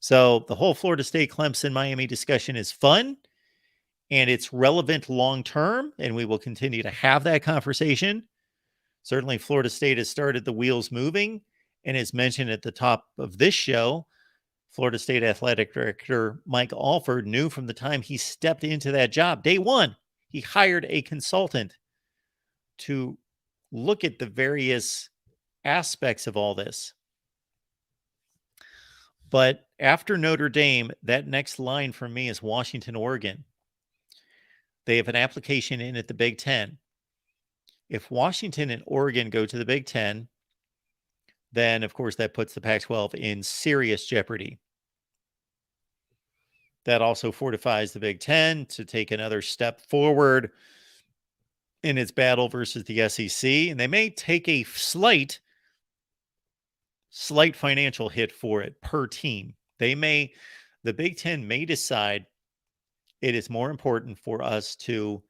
So the whole Florida State, Clemson, Miami discussion is fun, and it's relevant long-term, and we will continue to have that conversation. Certainly Florida State has started the wheels moving, and as mentioned at the top of this show, Florida State Athletic Director Mike Alford knew from the time he stepped into that job, day one, he hired a consultant to look at the various aspects of all this. But after Notre Dame, that next line for me is Washington, Oregon. They have an application in at the Big Ten. If Washington and Oregon go to the Big Ten, then, of course, that puts the Pac-12 in serious jeopardy. That also fortifies the Big Ten to take another step forward in its battle versus the SEC. And they may take a slight financial hit for it per team. The Big Ten may decide it is more important for us to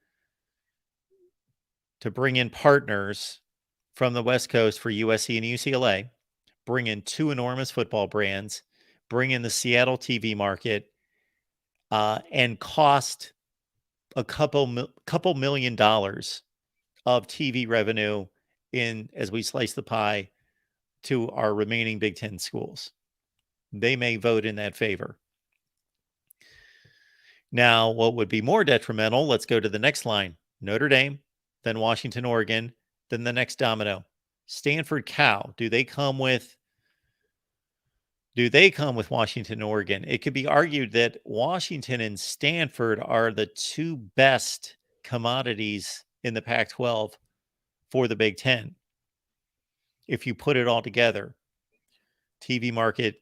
bring in partners from the West Coast for USC and UCLA, bring in 2 enormous football brands, bring in the Seattle TV market, and cost a couple $1 million of TV revenue as we slice the pie to our remaining Big Ten schools. They may vote in that favor. Now, what would be more detrimental? Let's go to the next line. Notre Dame, then Washington, Oregon, then the next domino. Stanford, Cal. Do they come with Washington and Oregon? It could be argued that Washington and Stanford are the 2 best commodities in the Pac-12 for the Big Ten. If you put it all together, TV market,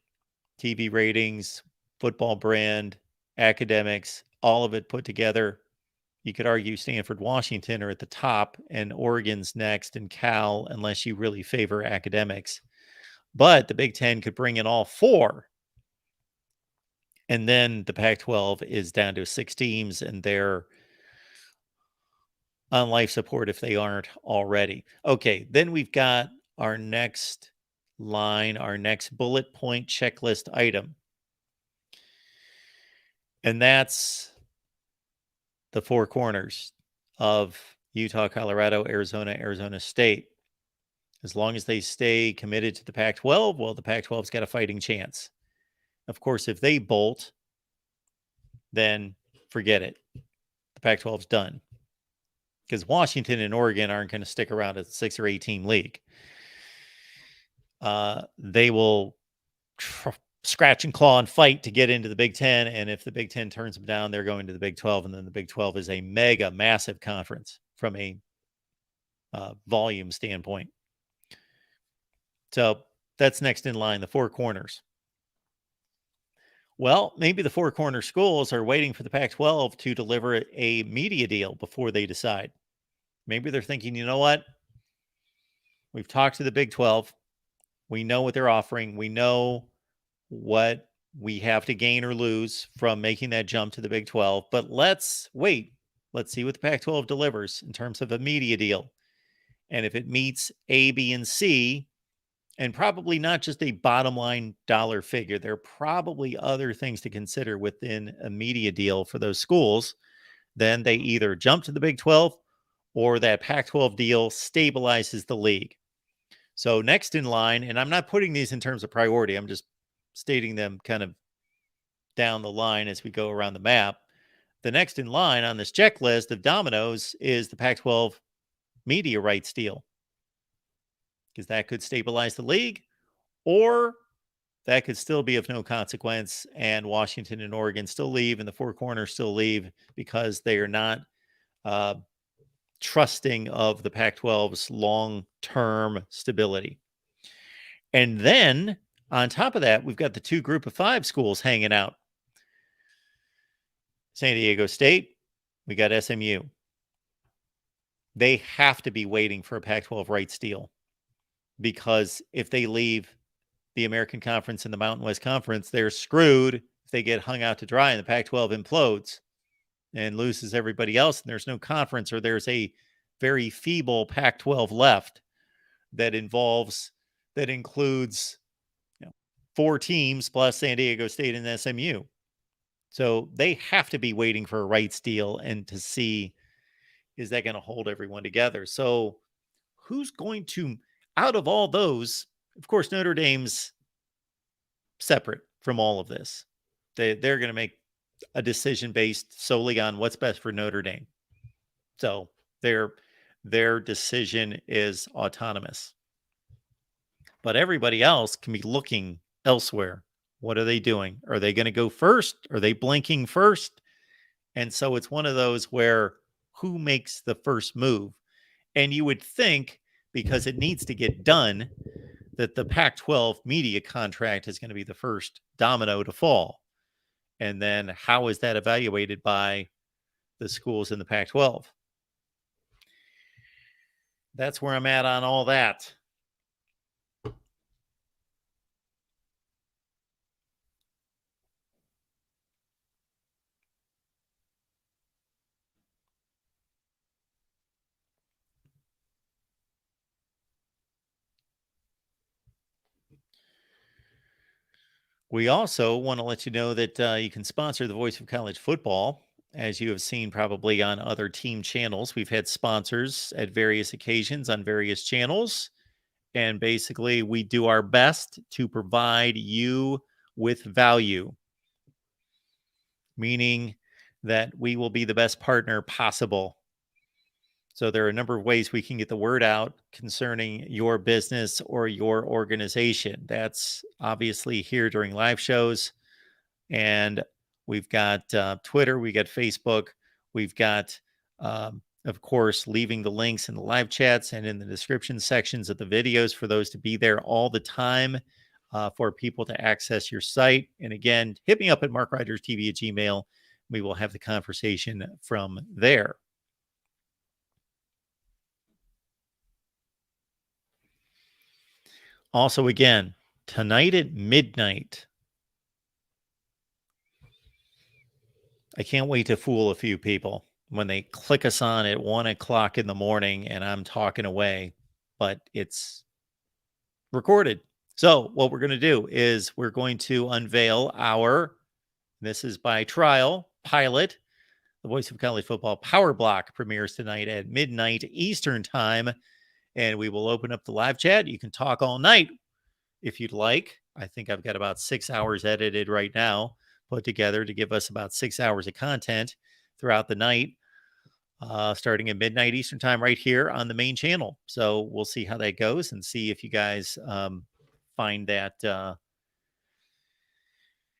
TV ratings, football brand, academics, all of it put together, you could argue Stanford, Washington are at the top, and Oregon's next, and Cal, unless you really favor academics. But the Big Ten could bring in all 4. And then the Pac-12 is down to 6 teams, and they're on life support if they aren't already. Okay, then we've got our next line, our next bullet point checklist item. And that's the four corners of Utah, Colorado, Arizona, Arizona State. As long as they stay committed to the Pac-12, well, the Pac-12's got a fighting chance. Of course, if they bolt, then forget it. The Pac-12's done. Because Washington and Oregon aren't going to stick around at 6 or 8 team league. They will scratch and claw and fight to get into the Big Ten. And if the Big Ten turns them down, they're going to the Big 12. And then the Big 12 is a mega, massive conference from a volume standpoint. So that's next in line, the four corners. Well, maybe the four corner schools are waiting for the Pac-12 to deliver a media deal before they decide. Maybe they're thinking, you know what? We've talked to the Big 12. We know what they're offering. We know what we have to gain or lose from making that jump to the Big 12. But let's wait. Let's see what the Pac-12 delivers in terms of a media deal. And if it meets A, B, and C, and probably not just a bottom line dollar figure, there are probably other things to consider within a media deal for those schools, then they either jump to the Big 12 or that Pac-12 deal stabilizes the league. So next in line, and I'm not putting these in terms of priority, I'm just stating them kind of down the line as we go around the map. The next in line on this checklist of dominoes is the Pac-12 media rights deal, because that could stabilize the league, or that could still be of no consequence, and Washington and Oregon still leave, and the four corners still leave because they are not trusting of the Pac-12's long-term stability. And then on top of that, we've got the two group of five schools hanging out. San Diego State, we got SMU. They have to be waiting for a Pac-12 rights deal, because if they leave the American Conference and the Mountain West Conference, they're screwed if they get hung out to dry and the Pac-12 implodes and loses everybody else, and there's no conference, or there's a very feeble Pac-12 left that includes 4 teams plus San Diego State and SMU. So they have to be waiting for a rights deal and to see, is that going to hold everyone together? So who's going to, out of all those, of course, Notre Dame's separate from all of this. They're going to make a decision based solely on what's best for Notre Dame. So their decision is autonomous. But everybody else can be looking elsewhere. What are they doing? Are they going to go first? Are they blinking first? And so it's one of those where who makes the first move? And you would think, because it needs to get done, that the Pac-12 media contract is going to be the first domino to fall. And then how is that evaluated by the schools in the Pac-12? That's where I'm at on all that. We also want to let you know that you can sponsor the Voice of College Football. As you have seen probably on other team channels, we've had sponsors at various occasions on various channels. And basically, we do our best to provide you with value, meaning that we will be the best partner possible. So there are a number of ways we can get the word out concerning your business or your organization. That's obviously here during live shows. And we've got Twitter, we got Facebook, we've got, of course, leaving the links in the live chats and in the description sections of the videos for those to be there all the time for people to access your site. And again, hit me up at MarkRogersTV at Gmail. We will have the conversation from there. Also, again, tonight at midnight, I can't wait to fool a few people. when they click us on at 1 o'clock in the morning and I'm talking away, but it's recorded. So what we're going to do is we're going to unveil this is by trial, pilot, the Voice of College Football Power Block premieres tonight at midnight Eastern time. And we will open up the live chat. You can talk all night if you'd like. I think I've got about 6 hours edited right now, put together to give us about 6 hours of content throughout the night, starting at midnight Eastern time right here on the main channel. So we'll see how that goes and see if you guys find that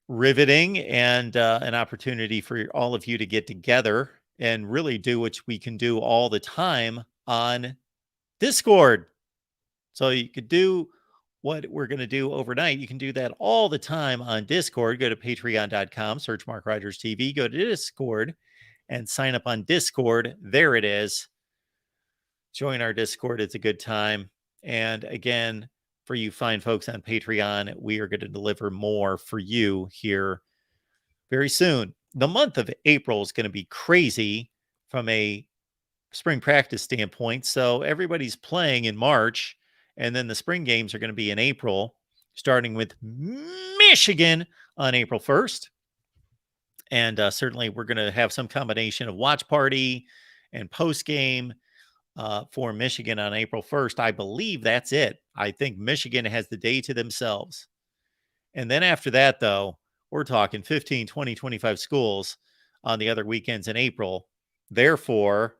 riveting and an opportunity for all of you to get together and really do what we can do all the time on Discord. So you could do what we're going to do overnight. You can do that all the time on Discord. Go to patreon.com, search MarkRogersTV, go to Discord and sign up on Discord. There it is. Join our Discord. It's a good time. And again, for you fine folks on Patreon, we are going to deliver more for you here very soon. The month of April is going to be crazy from a spring practice standpoint. So everybody's playing in March, and then the spring games are going to be in April, starting with Michigan on April 1st. And certainly we're going to have some combination of watch party and post game for Michigan on April 1st. I believe that's it. I think Michigan has the day to themselves. And then after that, though, we're talking 15, 20, 25 schools on the other weekends in April. Therefore,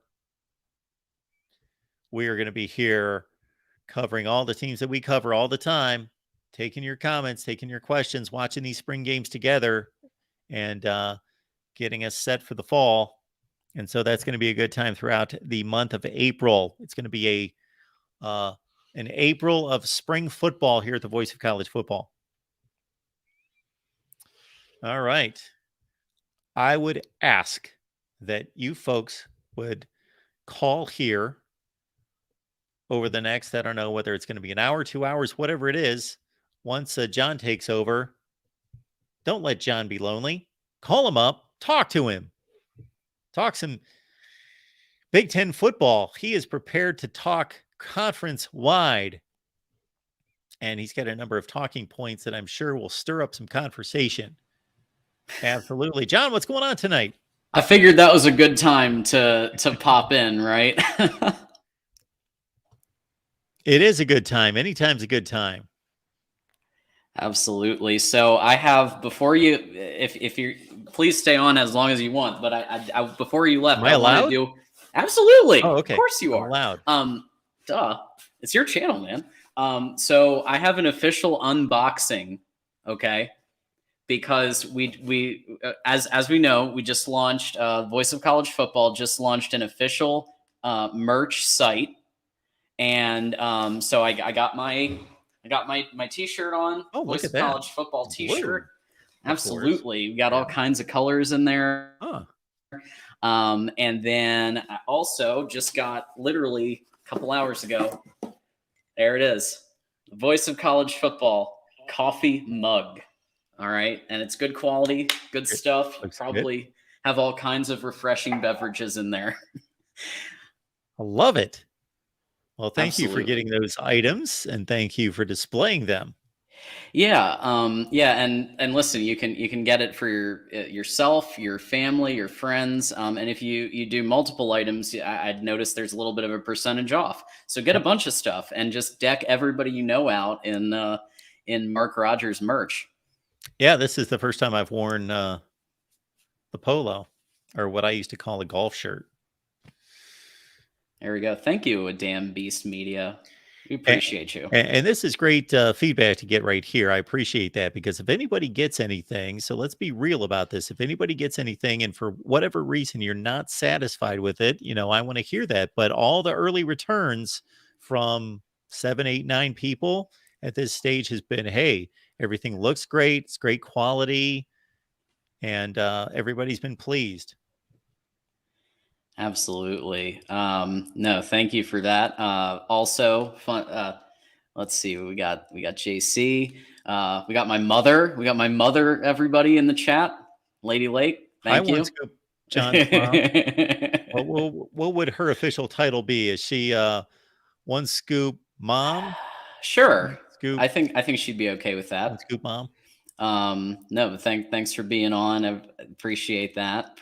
we are going to be here covering all the teams that we cover all the time, taking your comments, taking your questions, watching these spring games together, and getting us set for the fall. And so that's going to be a good time throughout the month of April. It's going to be an April of spring football here at the Voice of College Football. All right. I would ask that you folks would call here over the next, I don't know whether it's going to be an hour, 2 hours, whatever it is. Once John takes over, don't let John be lonely. Call him up, talk to him. Talk some Big Ten football. He is prepared to talk conference wide. And he's got a number of talking points that I'm sure will stir up some conversation. Absolutely. John, what's going on tonight? I figured that was a good time to pop in, right? It is a good time. Anytime's a good time. Absolutely. So I have, before you, if you please stay on as long as you want, but I before you left, Am I allowed? want to do absolutely. Oh, okay. Of course you I'm are. allowed. Duh. It's your channel, man. So I have an official unboxing, okay? Because we as we know, we just launched Voice of College Football just launched an official merch site, and so I got my t-shirt on. Oh, Voice look of at that. College Football t-shirt. Blue, Absolutely. We got all kinds of colors in there. Huh. And then I also just got literally a couple hours ago. There it is. The Voice of College Football coffee mug. All right. And it's good quality, good stuff. Looks Probably good. have all kinds of refreshing beverages in there. I love it. Well, thank you for Absolutely. getting those items, and thank you for displaying them. Yeah, and listen, you can get it for yourself, your family, your friends, and if you do multiple items, I'd notice there's a little bit of a percentage off. So get a bunch of stuff and just deck everybody you know out in Mark Rogers merch. Yeah, this is the first time I've worn the polo, or what I used to call a golf shirt. There we go. Thank you, A Damn Beast Media. We appreciate you. And this is great feedback to get right here. I appreciate that, because if anybody gets anything, so let's be real about this. If anybody gets anything and for whatever reason you're not satisfied with it, I want to hear that. But all the early returns from 7, 8, 9 people at this stage has been, hey, everything looks great. It's great quality. And everybody's been pleased. Absolutely. No, thank you for that. Also fun. Let's see. We got JC. We got my mother. Everybody in the chat. Lady Lake. Thank you. John's mom. What would her official title be? Is she one scoop mom? Sure. Scoop. I think she'd be okay with One that. scoop mom. No, thanks for being on. I appreciate that.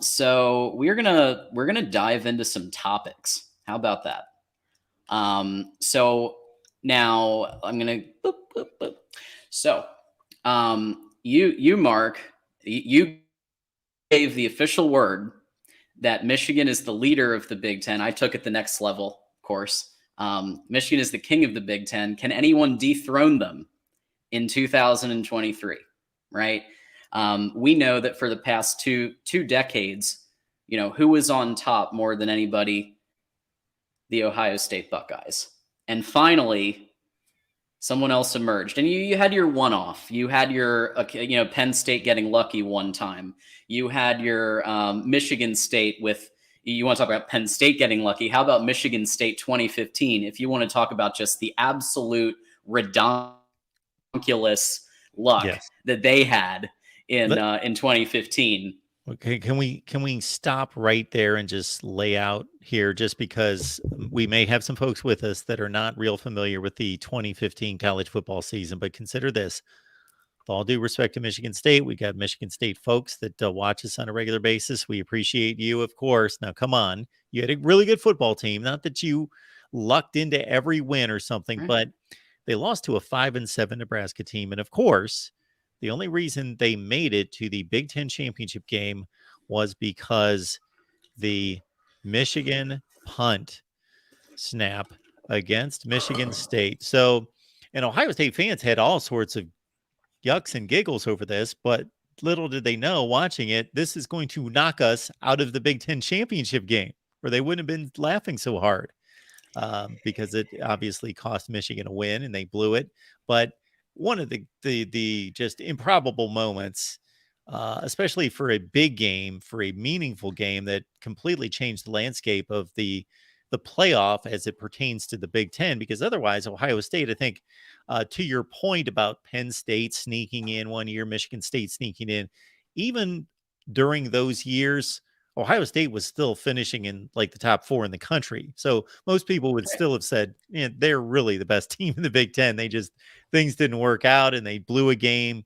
So we're gonna dive into some topics. How about that? So now I'm gonna. So, you Mark, you gave the official word that Michigan is the leader of the Big Ten. I took it the next level, of course. Michigan is the king of the Big Ten. Can anyone dethrone them in 2023? Right? We know that for the past two decades, who was on top more than anybody? The Ohio State Buckeyes. And finally, someone else emerged, and you had your one-off. You had your, Penn State getting lucky one time. You had your Michigan State with. You want to talk about Penn State getting lucky? How about Michigan State 2015? If you want to talk about just the absolute redonkulous luck that they had in 2015. Okay, can we stop right there and just lay out here, just because we may have some folks with us that are not real familiar with the 2015 college football season, but consider this. With all due respect to Michigan State, we got Michigan State folks that watch us on a regular basis. We appreciate you, of course. Now, come on. You had a really good football team. Not that you lucked into every win or something, Right. but they lost to a 5-7 Nebraska team. And of course, the only reason they made it to the Big Ten championship game was because the Michigan punt snap against Michigan State. So, and Ohio State fans had all sorts of yucks and giggles over this, but little did they know watching it, this is going to knock us out of the Big Ten championship game, or they wouldn't have been laughing so hard, because it obviously cost Michigan a win and they blew it. But one of the just improbable moments, especially for a big game, for a meaningful game that completely changed the landscape of the playoff as it pertains to the Big Ten, because otherwise Ohio State, I think, to your point about Penn State sneaking in one year, Michigan State sneaking in, even during those years, Ohio State was still finishing in like the top 4 in the country. So most people would still have said, they're really the best team in the Big Ten. Things didn't work out and they blew a game.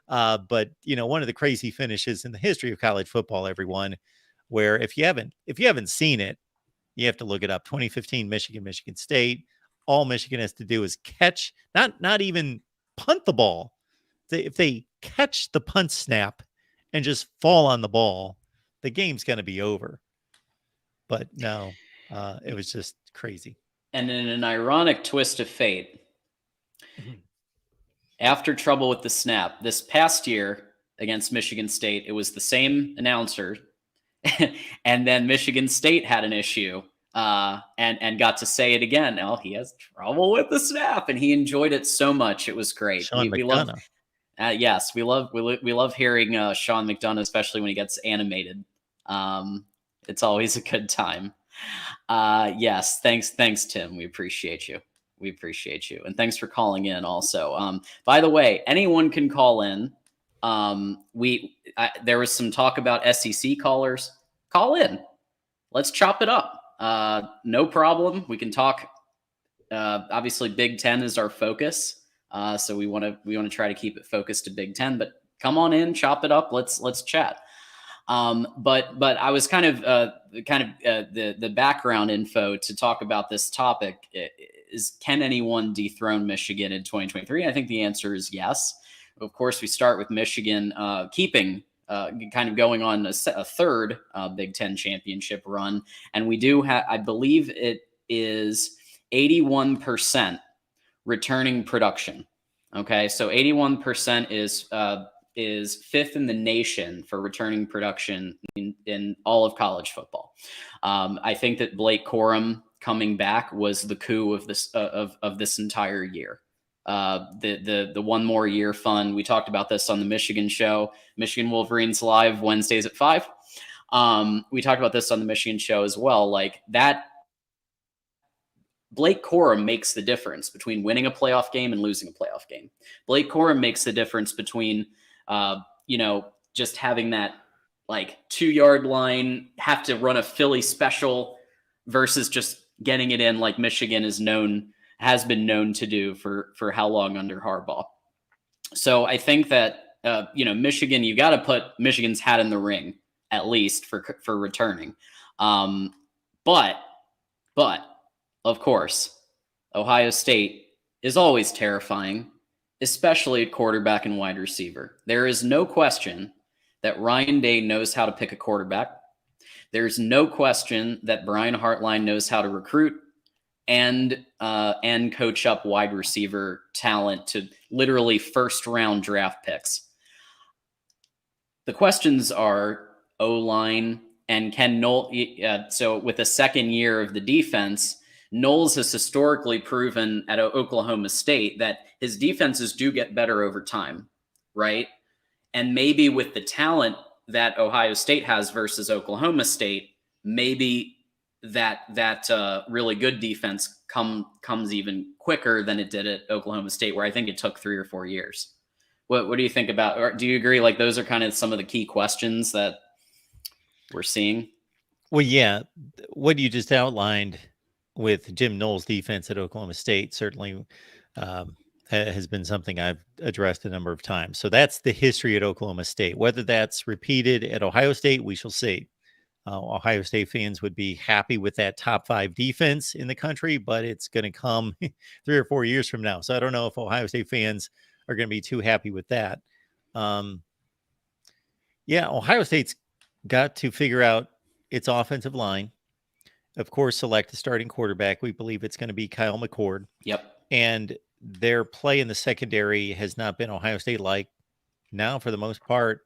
But one of the crazy finishes in the history of college football, everyone, where if you haven't seen it, you have to look it up. 2015 Michigan State. All Michigan has to do is catch, not even punt the ball. If they catch the punt snap and just fall on the ball, the game's going to be over. But no, it was just crazy. And in an ironic twist of fate, after trouble with the snap this past year against Michigan State, it was the same announcer. And then Michigan State had an issue and got to say it again. Now he has trouble with the snap, and he enjoyed it so much. It was great. We love, yes, we love hearing Sean McDonough, especially when he gets animated. It's always a good time. Yes, thanks, Tim. We appreciate you. And thanks for calling in also. By the way, anyone can call in. There was some talk about SEC callers. Call in. Let's chop it up. No problem. We can talk. Obviously, Big Ten is our focus, so we want to try to keep it focused to Big Ten. But come on in, chop it up. Let's chat. But I was kind of the background info to talk about this topic is, can anyone dethrone Michigan in 2023? I think the answer is yes. Of course, we start with Michigan keeping kind of going on a third Big Ten championship run. And we do have, I believe it is 81% returning production. Okay, so 81% is fifth in the nation for returning production in all of college football. I think that Blake Corum coming back was the coup of this entire year. The one more year fun. We talked about this on the Michigan show, Michigan Wolverines Live Wednesdays at 5. We talked about this on the Michigan show as well. Like that, Blake Corum makes the difference between winning a playoff game and losing a playoff game. Blake Corum makes the difference between, just having that like 2-yard line, have to run a Philly special versus just getting it in like Michigan has been known to do for how long under Harbaugh. So I think that, Michigan, you got to put Michigan's hat in the ring at least for returning. But of course, Ohio State is always terrifying, especially at quarterback and wide receiver. There is no question that Ryan Day knows how to pick a quarterback. There's no question that Brian Hartline knows how to recruit and coach up wide receiver talent to literally first-round draft picks. The questions are O-line and can Knowles. So with the second year of the defense, Knowles has historically proven at Oklahoma State that his defenses do get better over time, right? And maybe with the talent that Ohio State has versus Oklahoma State, maybe that really good defense comes even quicker than it did at Oklahoma State, where I think it took 3 or 4 years. What do you think about, or do you agree, like those are kind of some of the key questions that we're seeing? Well, yeah, what you just outlined with Jim Knowles' defense at Oklahoma State certainly has been something I've addressed a number of times. So that's the history at Oklahoma State. Whether that's repeated at Ohio State, we shall see. Ohio State fans would be happy with that top 5 defense in the country, but it's going to come 3 or 4 years from now. So I don't know if Ohio State fans are going to be too happy with that. Ohio State's got to figure out its offensive line. Of course, select a starting quarterback. We believe it's going to be Kyle McCord. Yep. And their play in the secondary has not been Ohio State-like now for the most part.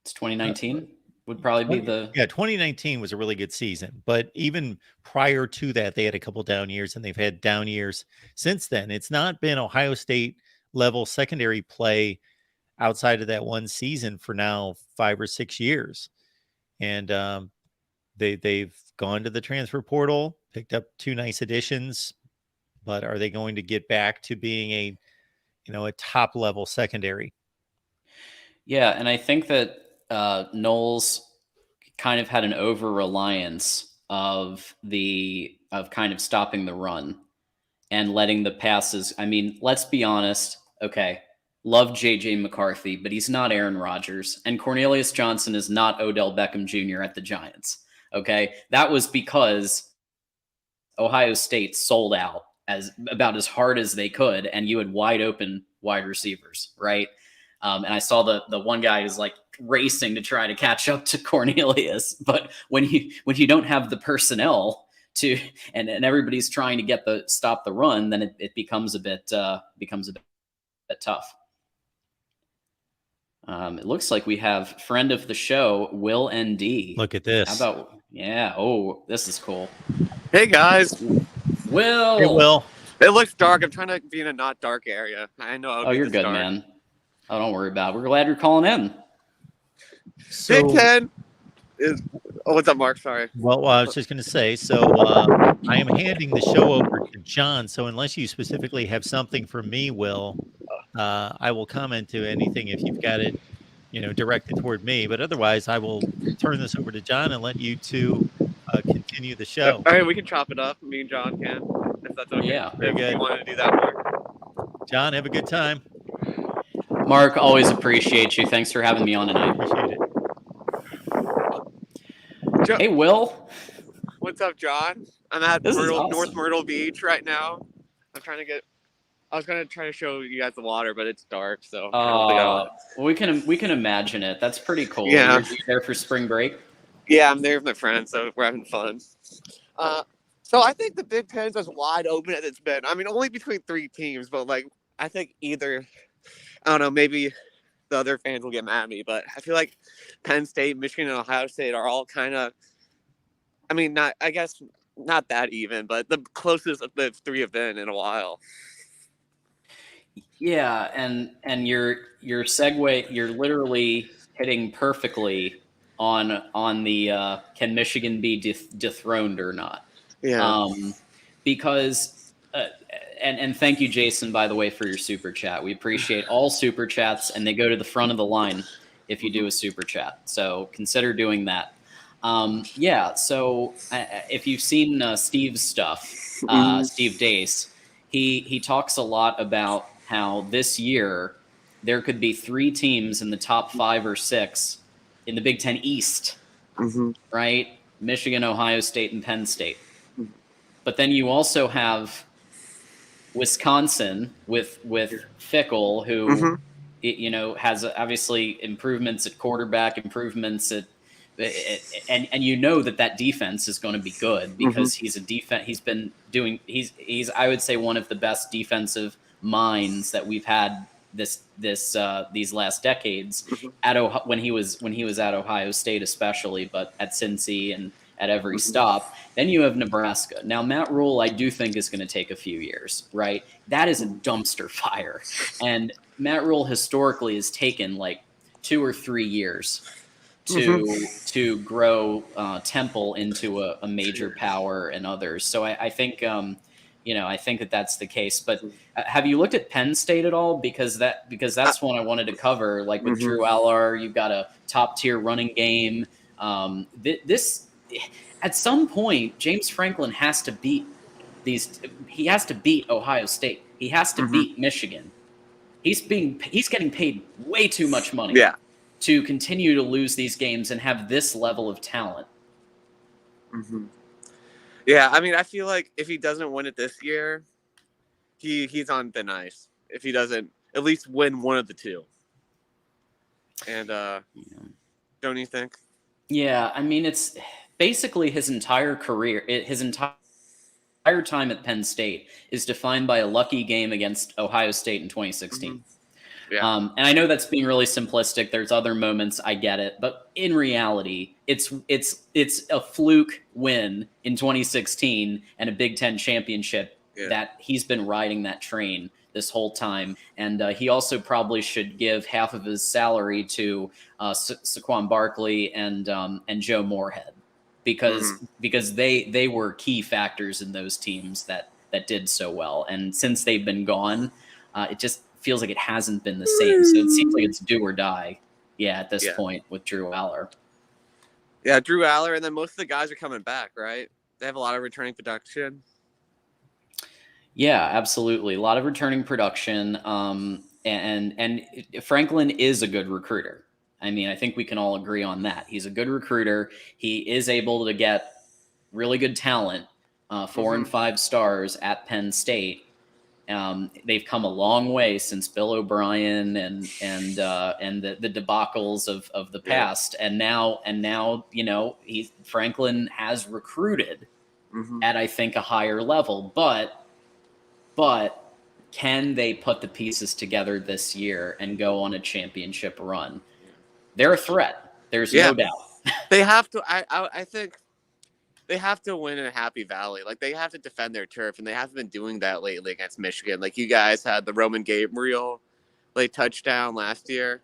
It's 2019 would probably be 2019 was a really good season. But even prior to that, they had a couple down years, and they've had down years since then. It's not been Ohio State-level secondary play outside of that one season for now 5 or 6 years. And they've gone to the transfer portal, picked up 2 nice additions, but are they going to get back to being a top level secondary? Yeah, and I think that Knowles kind of had an over reliance of kind of stopping the run and letting the passes. I mean, let's be honest. Okay, love JJ McCarthy, but he's not Aaron Rodgers, and Cornelius Johnson is not Odell Beckham Jr. at the Giants. Okay, that was because Ohio State sold out about as hard as they could, and you had wide open wide receivers, right? And I saw the one guy who's like racing to try to catch up to Cornelius, but when you don't have the personnel to, and everybody's trying to stop the run, then it becomes a bit tough. It looks like we have friend of the show, Will ND. Look at this. How about, yeah. Oh, this is cool. Hey guys. Will. Hey, Will. It looks dark. I'm trying to be in a not dark area. I know. You're good, dark. Man. Oh, don't worry about it. We're glad you're calling in. Big Ten is. Oh, what's up, Mark? Sorry. Well, I was just going to say, so I am handing the show over to John. So unless you specifically have something for me, Will, I will comment to anything if you've got it, directed toward me. But otherwise, I will turn this over to John and let you two continue the show. All right, we can chop it up. Me and John can, if that's okay. Yeah. If you want to do that, Mark. John, have a good time. Mark, always appreciate you. Thanks for having me on tonight. Appreciate it. Hey, Will. What's up, John? I'm at awesome. North Myrtle Beach right now. I was going to try to show you guys the water, but it's dark, so. We can imagine it. That's pretty cool. Yeah. You're there for spring break? Yeah, I'm there with my friends, so we're having fun. So I think the Big Ten's as wide open as it's been. I mean, only between 3 teams, but I think either, I don't know, maybe the other fans will get mad at me, but I feel like Penn State, Michigan, and Ohio State are all kind of, I mean, not that even, but the closest the 3 have been in a while. Yeah, and your segue, you're literally hitting perfectly on the can Michigan be dethroned or not? Yeah. Because and thank you, Jason, by the way, for your super chat. We appreciate all super chats, and they go to the front of the line if you do a super chat. So consider doing that. So if you've seen Steve's stuff, Steve Dace, he talks a lot about how this year there could be 3 teams in the top 5 or 6 in the Big Ten East, right? Michigan, Ohio State, and Penn State. But then you also have Wisconsin with Fickle, who has obviously improvements at quarterback, improvements at and you know that defense is going to be good because he's a defense. He's been doing. He's I would say one of the best defensive minds that we've had these last decades at when he was at Ohio State especially, but at Cincy and at every stop. Then you have Nebraska. Now Matt Rule, I do think is going to take a few years, right? That is a dumpster fire, and Matt Rule historically has taken like 2 or 3 years to grow Temple into a major power and others. So I think I think that's the case. But have you looked at Penn State at all? Because that's one I wanted to cover. Like with Drew Aller, you've got a top tier running game. This at some point, James Franklin has to beat these. He has to beat Ohio State. He has to beat Michigan. He's getting paid way too much money. Yeah. To continue to lose these games and have this level of talent. Yeah, I mean, I feel like if he doesn't win it this year, he's on thin ice. If he doesn't at least win one of the 2. And don't you think? Yeah, I mean, it's basically his entire career, his entire time at Penn State is defined by a lucky game against Ohio State in 2016. Yeah. And I know that's being really simplistic. There's other moments, I get it, but in reality, it's a fluke win in 2016 and a Big Ten championship that he's been riding that train this whole time. And he also probably should give half of his salary to Saquon Barkley and Joe Moorhead because they were key factors in those teams that did so well. And since they've been gone, it just feels like it hasn't been the same. So it seems like it's do or die. Yeah, at this point with Drew Aller. Yeah, Drew Aller, and then most of the guys are coming back, right? They have a lot of returning production. Yeah, absolutely. A lot of returning production. And Franklin is a good recruiter. I mean, I think we can all agree on that. He's a good recruiter. He is able to get really good talent, 4 and 5 stars at Penn State. They've come a long way since Bill O'Brien and the debacles of the past, and now Franklin has recruited at I think a higher level, but can they put the pieces together this year and go on a championship run? They're a threat. There's no doubt. They have to. I think. They have to win in a Happy Valley. Like, they have to defend their turf, and they haven't been doing that lately against Michigan. Like, you guys had the Roman Gabriel touchdown last year.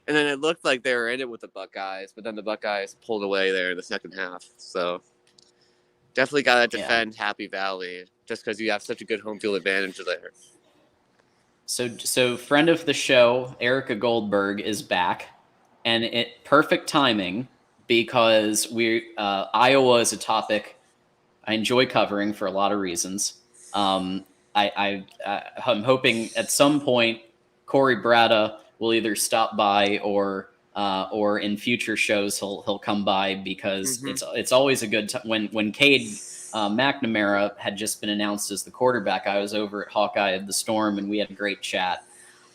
And then it looked like they were in it with the Buckeyes, but then the Buckeyes pulled away there in the second half. So definitely got to defend Happy Valley just because you have such a good home field advantage there. So friend of the show, Erica Goldberg, is back, and perfect timing because Iowa is a topic I enjoy covering for a lot of reasons. I'm hoping at some point Corey Bratta will either stop by or in future shows he'll come by because it's always a good time. When Cade McNamara had just been announced as the quarterback, I was over at Hawkeye of the Storm and we had a great chat.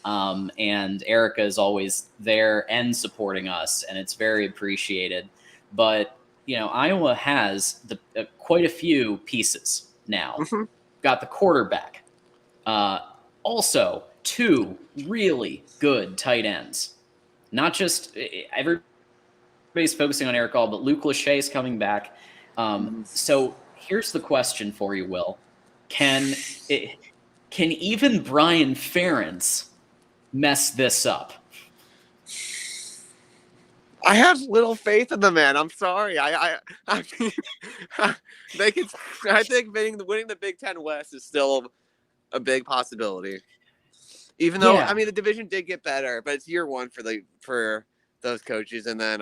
And Erica is always there and supporting us, and it's very appreciated. But Iowa has quite a few pieces now. Got the quarterback, also 2 really good tight ends. Not just everybody's focusing on Eric All, but Luke Lachey is coming back. So here's the question for you, Will: Can even Brian Ferentz mess this up? I have little faith in the man. I'm sorry. I mean, they can. I think winning the Big Ten West is still a big possibility. Even though Yeah. I mean the division did get better, but it's year one for those coaches, and then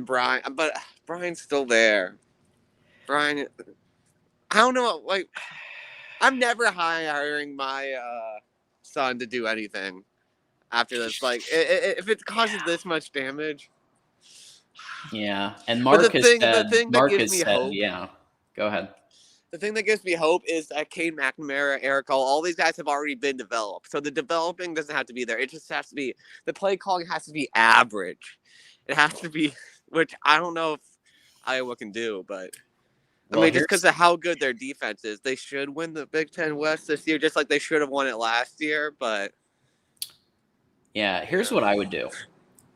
Brian, but Brian's still there. Brian, I don't know, like I'm never hiring my son to do anything after this. Like if it causes this much damage. Yeah. And But Mark the thing that Mark gives has me said, hope. yeah. Go ahead. The thing that gives me hope is that Cade McNamara, Eric Hall, all these guys have already been developed. So the developing doesn't have to be there. It just has to be, the play calling has to be average. It has to be, which I don't know if Iowa can do, but I Well, mean, just because of how good their defense is, they should win the Big Ten West this year, just like they should have won it last year. But yeah, here's what I would do.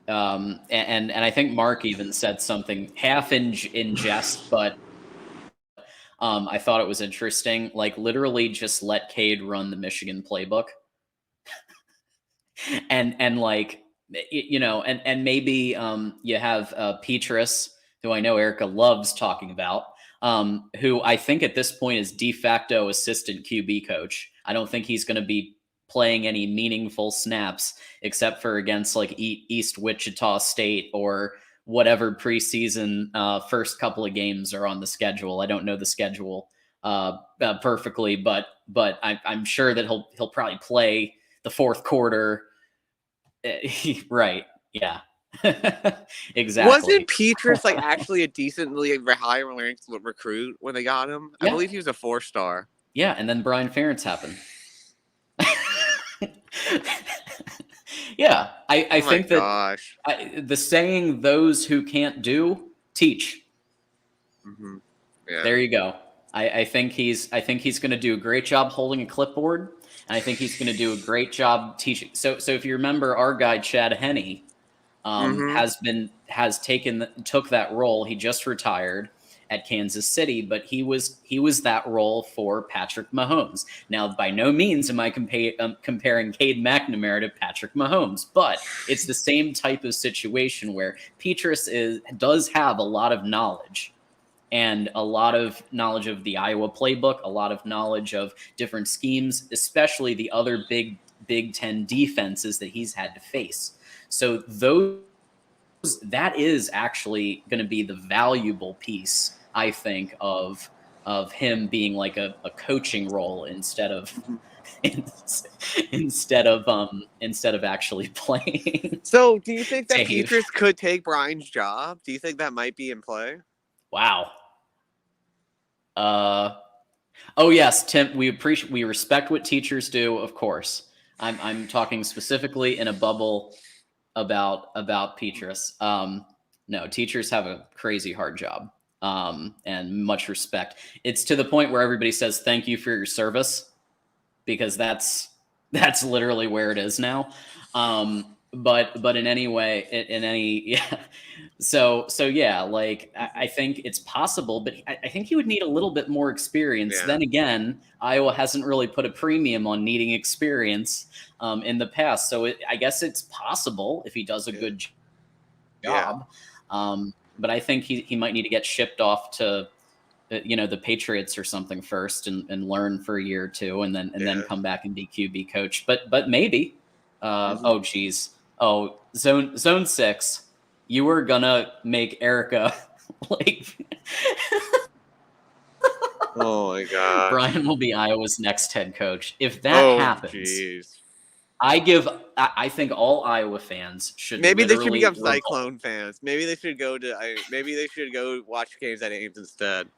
And I think Mark even said something half in jest, but I thought it was interesting. Like literally just let Cade run the Michigan playbook. and like, you know, and maybe you have Petrus, who I know Erica loves talking about, who I think at this point is de facto assistant QB coach. I don't think he's going to be playing any meaningful snaps except for against like East Wichita State or whatever preseason first couple of games are on the schedule. I don't know the schedule perfectly, but I'm sure that he'll probably play the fourth quarter. Right. Yeah. Exactly. wasn't Petrus like actually a decently high ranked recruit when they got him? Yeah. I believe he was a 4-star. Yeah, and then Brian Ferentz happened. Yeah, I think that the saying "those who can't do teach." Mm-hmm. Yeah. There you go. I think he's going to do a great job holding a clipboard, and I think he's going to do a great job teaching. So if you remember, our guy Chad Henne took that role. He just retired at Kansas City, but he was that role for Patrick Mahomes. Now, by no means am I comparing Cade McNamara to Patrick Mahomes, but it's the same type of situation where Petrus does have a lot of knowledge. And a lot of knowledge of the Iowa playbook, a lot of knowledge of different schemes, especially the other Big Ten defenses that he's had to face. So that is actually going to be the valuable piece, I think, of him being like a coaching role instead of actually playing. So, do you think that Petrus could take Brian's job? Do you think that might be in play? Wow. Oh yes, Tim. We respect what teachers do, of course. I'm talking specifically in a bubble about Petrus. No, teachers have a crazy hard job, and much respect. It's to the point where everybody says thank you for your service, because that's literally where it is now. But in any way, yeah. So yeah, like I think it's possible, but I think he would need a little bit more experience. Yeah. Then again, Iowa hasn't really put a premium on needing experience in the past. So I guess it's possible if he does a good job. Yeah. But I think he might need to get shipped off to the Patriots or something first and learn for a year or two, and then come back and be QB coach. But maybe. Oh geez. Oh, zone 6. You were gonna make Erica like. Oh my God! Brian will be Iowa's next head coach if that happens. Geez. I think all Iowa fans should. Maybe they should become Cyclone fans. Maybe they should go watch games at Ames instead.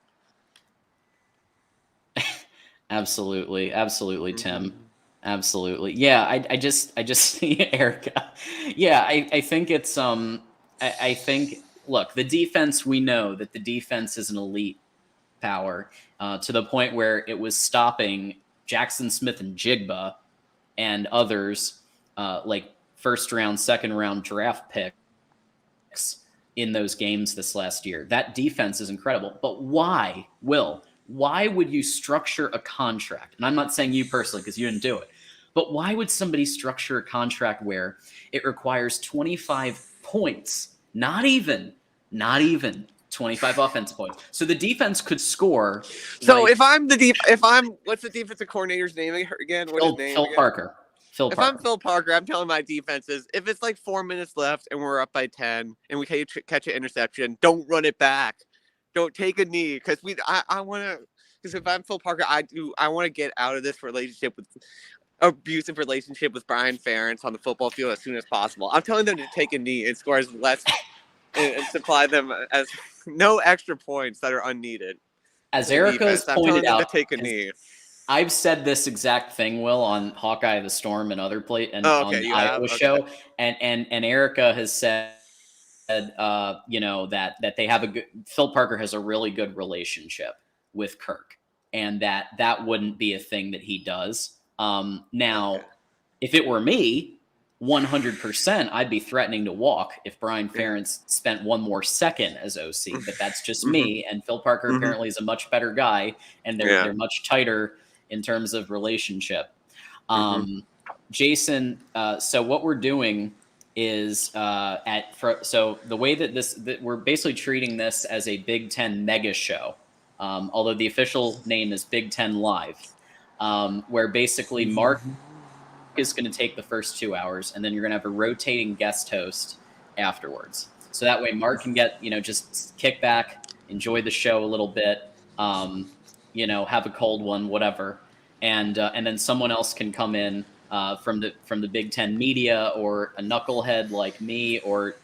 Absolutely, Tim. Absolutely. Yeah, I just see Erica. Yeah, I think it's I think, look, the defense, we know that the defense is an elite power to the point where it was stopping Jackson Smith and Jigba and others like first round, second round draft picks in those games this last year. That defense is incredible. But why, Will? Why would you structure a contract? And I'm not saying you personally because you didn't do it. But why would somebody structure a contract where it requires 25 points, not even 25 offensive points. So the defense could score. So like, if I'm what's the defensive coordinator's name again? What's his name? Phil again? Parker. Phil If Parker. I'm Phil Parker, I'm telling my defenses, if it's like 4 minutes left and we're up by 10 and we catch an interception, don't run it back. Don't take a knee because I want to. Because if I'm Phil Parker, I want to get out of this abusive relationship with Brian Ferentz on the football field as soon as possible. I'm telling them to take a knee and score as less and supply them as no extra points that are unneeded. As Erica has I'm telling pointed them out, to take a knee. I've said this exact thing, Will, on Hawkeye the Storm and other on the Iowa show, and Erica has said, that they have Phil Parker has a really good relationship with Kirk, and that wouldn't be a thing that he does. Now, if it were me, 100%, I'd be threatening to walk if Brian Ferentz spent one more second as OC. But that's just me. And Phil Parker apparently is a much better guy, and they're much tighter in terms of relationship. Jason, so what we're doing is so the way that we're basically treating this as a Big Ten mega show, although the official name is Big Ten Live, where basically Mark is going to take the first 2 hours, and then you're going to have a rotating guest host afterwards. So that way Mark can get, just kick back, enjoy the show a little bit, have a cold one, whatever. And then someone else can come in from the Big Ten media, or a knucklehead like me, or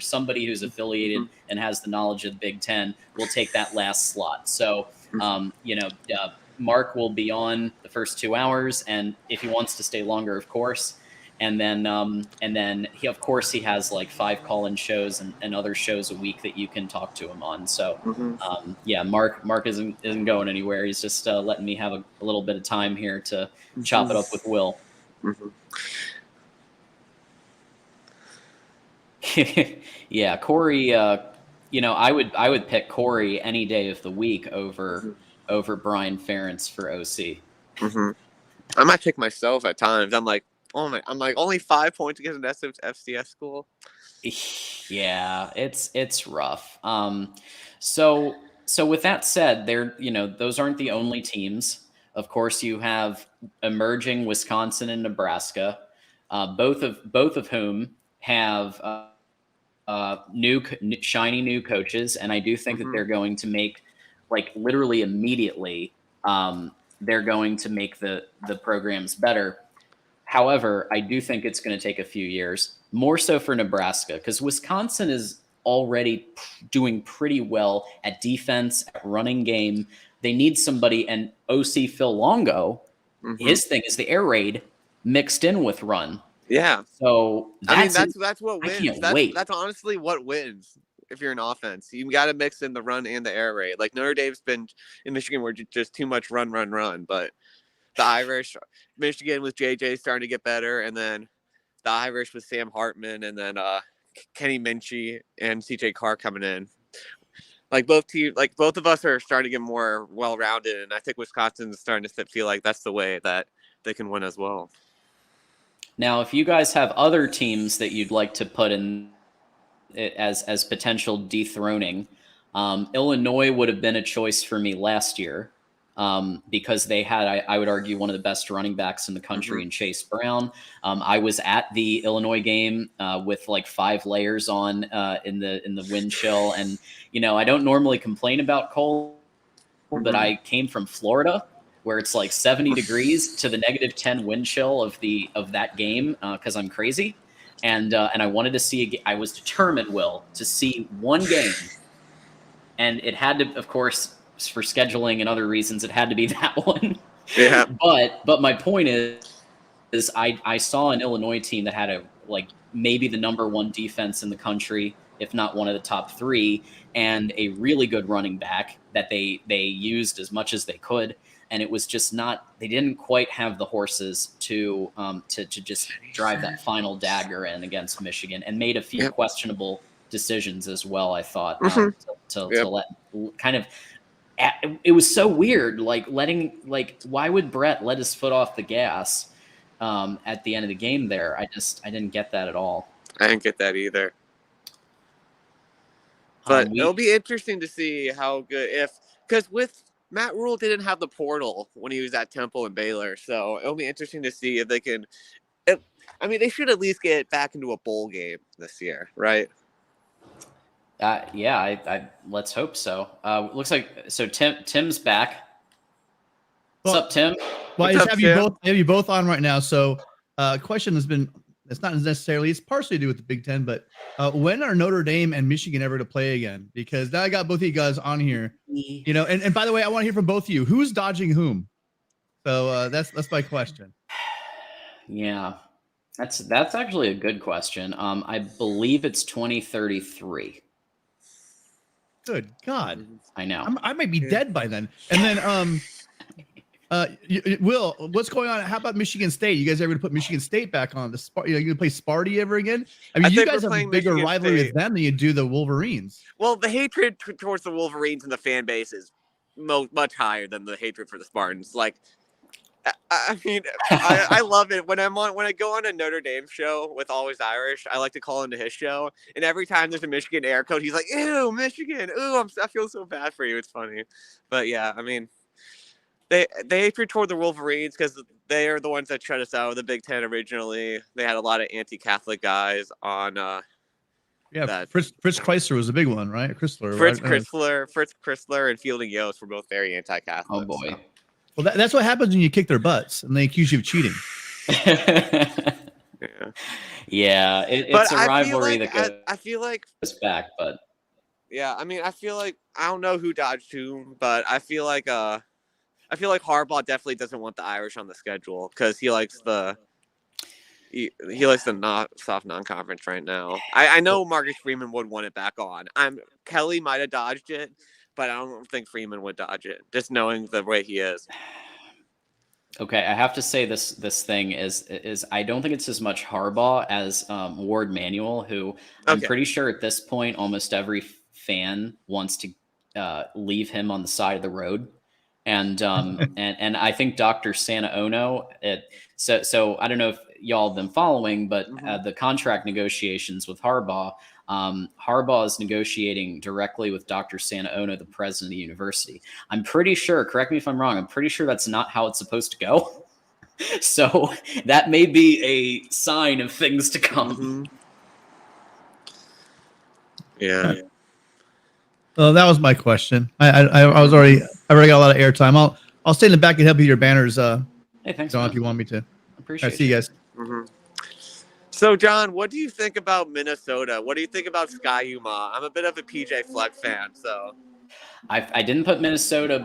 somebody who's affiliated and has the knowledge of the Big Ten will take that last slot. So, Mark will be on the first 2 hours, and if he wants to stay longer, of course. And then he, of course, he has like 5 call-in shows and other shows a week that you can talk to him on. So, Mark isn't going anywhere. He's just letting me have a little bit of time here to chop it up with Will. Yeah, Corey. I would pick Corey any day of the week over Brian Ferentz for OC. I might pick myself at times. I'm like only 5 points against an FCS school. Yeah, it's rough. So with that said, those aren't the only teams. Of course, you have emerging Wisconsin and Nebraska, both of whom have shiny new coaches, and I do think that they're going to make, like, literally immediately, they're going to make the programs better. However, I do think it's going to take a few years, more so for Nebraska, because Wisconsin is already doing pretty well at defense, at running game. They need somebody, and OC Phil Longo, his thing is the air raid mixed in with run. Yeah. So that's what wins. Wait. That's honestly what wins. If you're an offense, you got to mix in the run and the air raid. Like Notre Dame's been in Michigan, where just too much run. But the Irish, Michigan with JJ starting to get better, and then the Irish with Sam Hartman, and then Kenny Minchie and CJ Carr coming in. Like both of us are starting to get more well-rounded, and I think Wisconsin's starting to feel like that's the way that they can win as well. Now, if you guys have other teams that you'd like to put in as potential dethroning, Illinois would have been a choice for me last year, because they had, I would argue, one of the best running backs in the country in Chase Brown. I was at the Illinois game with like 5 layers on in the wind chill, and I don't normally complain about cold, but I came from Florida, where it's like 70 degrees to the -10 wind chill of that game, because I'm crazy. And I wanted to see I was determined, Will, to see one game. And it had to, of course, for scheduling and other reasons, it had to be that one. Yeah. But my point is I saw an Illinois team that had maybe the #1 defense in the country, if not one of the top 3, and a really good running back that they used as much as they could. And it was just they didn't quite have the horses to just drive that final dagger in against Michigan, and made a few questionable decisions as well, I thought, to let kind of, it was so weird, why would Brett let his foot off the gas at the end of the game there? I didn't get that at all. I didn't get that either. But it'll be interesting to see how good because with Matt Rule didn't have the portal when he was at Temple and Baylor, so it'll be interesting to see if they can. They should at least get back into a bowl game this year, right? I let's hope so. Looks like Tim's back. What's up, Tim? Well, I just have you both on right now. So, question has been, it's not necessarily, it's partially to do with the Big Ten, but when are Notre Dame and Michigan ever to play again? Because now I got both of you guys on here, and by the way, I want to hear from both of you. Who's dodging whom? So that's my question. Yeah, that's actually a good question. I believe it's 2033. Good God. I know. I might be dead by then. And then, Will, what's going on? How about Michigan State? You guys ever going to put Michigan State back on the you going to play Sparty ever again? I mean, you guys have a bigger rivalry with them than you do the Wolverines. Well, the hatred towards the Wolverines and the fan base is much higher than the hatred for the Spartans. Like, I love it when I go on a Notre Dame show with Always Irish. I like to call into his show, and every time there's a Michigan air code, he's like, "Ew, Michigan! Ooh, I feel so bad for you." It's funny, but yeah, I mean, they hatred toward the Wolverines because they are the ones that shut us out of the Big Ten originally. They had a lot of anti-Catholic guys on. Fritz Chrysler was a big one, right? Fritz Chrysler, and Fielding Yost were both very anti-Catholic. Oh boy. So. Well, that's what happens when you kick their butts and they accuse you of cheating. Yeah, it's a rivalry that goes. I feel like back, but yeah, I mean, I feel like I don't know who dodged whom, but I feel like Harbaugh definitely doesn't want the Irish on the schedule because he likes the not soft non-conference right now. I know Marcus Freeman would want it back on. Kelly might have dodged it. But I don't think Freeman would dodge it, just knowing the way he is. Okay, I have to say this thing is I don't think it's as much Harbaugh as Ward Manuel, who I'm pretty sure at this point almost every fan wants to leave him on the side of the road, and and I think Dr. Santaono. So I don't know if y'all have been following, but the contract negotiations with Harbaugh. Harbaugh is negotiating directly with Dr. Santaono, the president of the university. I'm pretty sure, correct me if I'm wrong, I'm pretty sure that's not how it's supposed to go. So that may be a sign of things to come. Yeah. Well, that was my question. I already got a lot of airtime. I'll stay in the back and help you with your banners. Hey, thanks. John, if you want me to. Appreciate it. See you guys. So, John, what do you think about Minnesota? What do you think about Sky Uma? I'm a bit of a PJ Fleck fan, so. I didn't put Minnesota,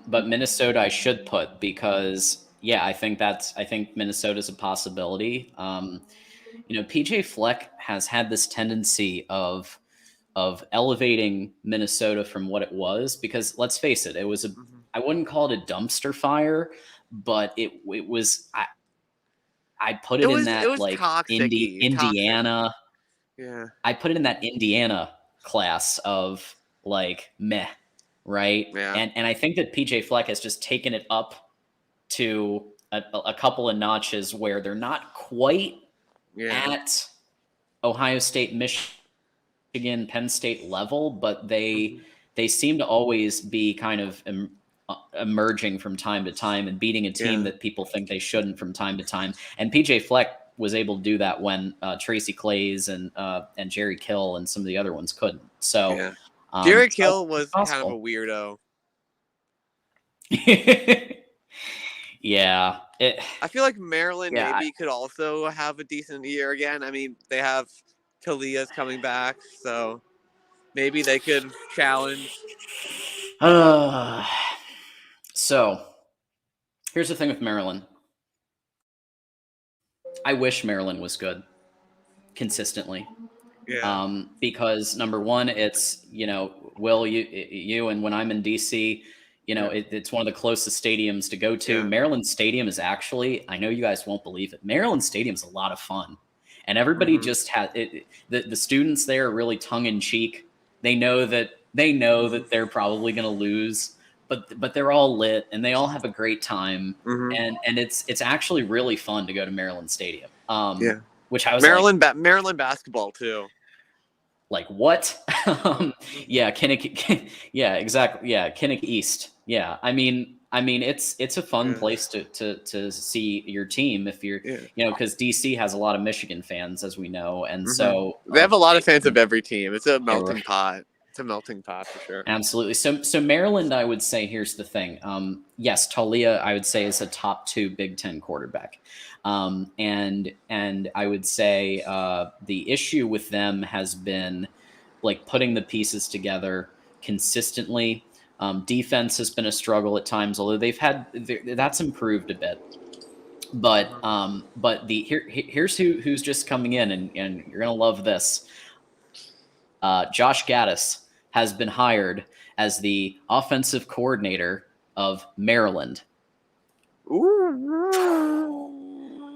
but Minnesota I should put because I think Minnesota's a possibility. PJ Fleck has had this tendency of elevating Minnesota from what it was because let's face it, it was I wouldn't call it a dumpster fire, but it was. I put it in that like Indiana. Yeah. I put it in that Indiana class of like meh, right? Yeah. And I think that PJ Fleck has just taken it up to a couple of notches where they're not quite at Ohio State, Michigan, Penn State level, but they seem to always be kind of emerging from time to time and beating a team that people think they shouldn't from time to time. And PJ Fleck was able to do that when Tracy Claeys and Jerry Kill and some of the other ones couldn't. So Jerry Kill was kind of a weirdo. Yeah. I feel like Maryland maybe could also have a decent year again. I mean, they have Talia's coming back, so maybe they could challenge. So here's the thing with Maryland. I wish Maryland was good consistently. Yeah. Because number one, it's, Will, you and when I'm in DC, it's one of the closest stadiums to go to. Maryland Stadium is actually, I know you guys won't believe it, Maryland Stadium is a lot of fun. And everybody just has it. The students there are really tongue in cheek. They know that they're probably going to lose, but they're all lit and they all have a great time. And it's actually really fun to go to Maryland Stadium. Which I was Maryland basketball too. Like what? Yeah, Kinnick. Yeah, exactly. Yeah, Kinnick East. Yeah, I mean, it's a fun place to see your team if you're, because DC has a lot of Michigan fans, as we know, and so they have a lot of fans of every team. It's a melting right. pot. It's a melting pot for sure. Absolutely. So Maryland, I would say, here's the thing. Yes, Talia, I would say, is a top 2 Big Ten quarterback. And I would say the issue with them has been like putting the pieces together consistently. Defense has been a struggle at times, although that's improved a bit. But here's who's just coming in, and you're gonna love this. Josh Gaddis has been hired as the offensive coordinator of Maryland.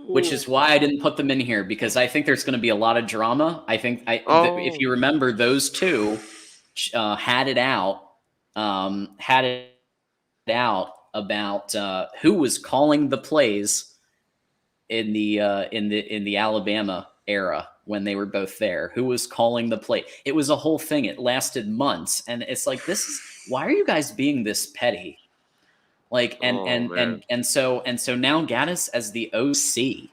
Which is why I didn't put them in here, because I think there's going to be a lot of drama. I think if you remember, those two had it out about who was calling the plays in the Alabama era when they were both there. Who was calling the play? It was a whole thing. It lasted months, and it's like, why are you guys being this petty? Like, and so now Gaddis as the OC,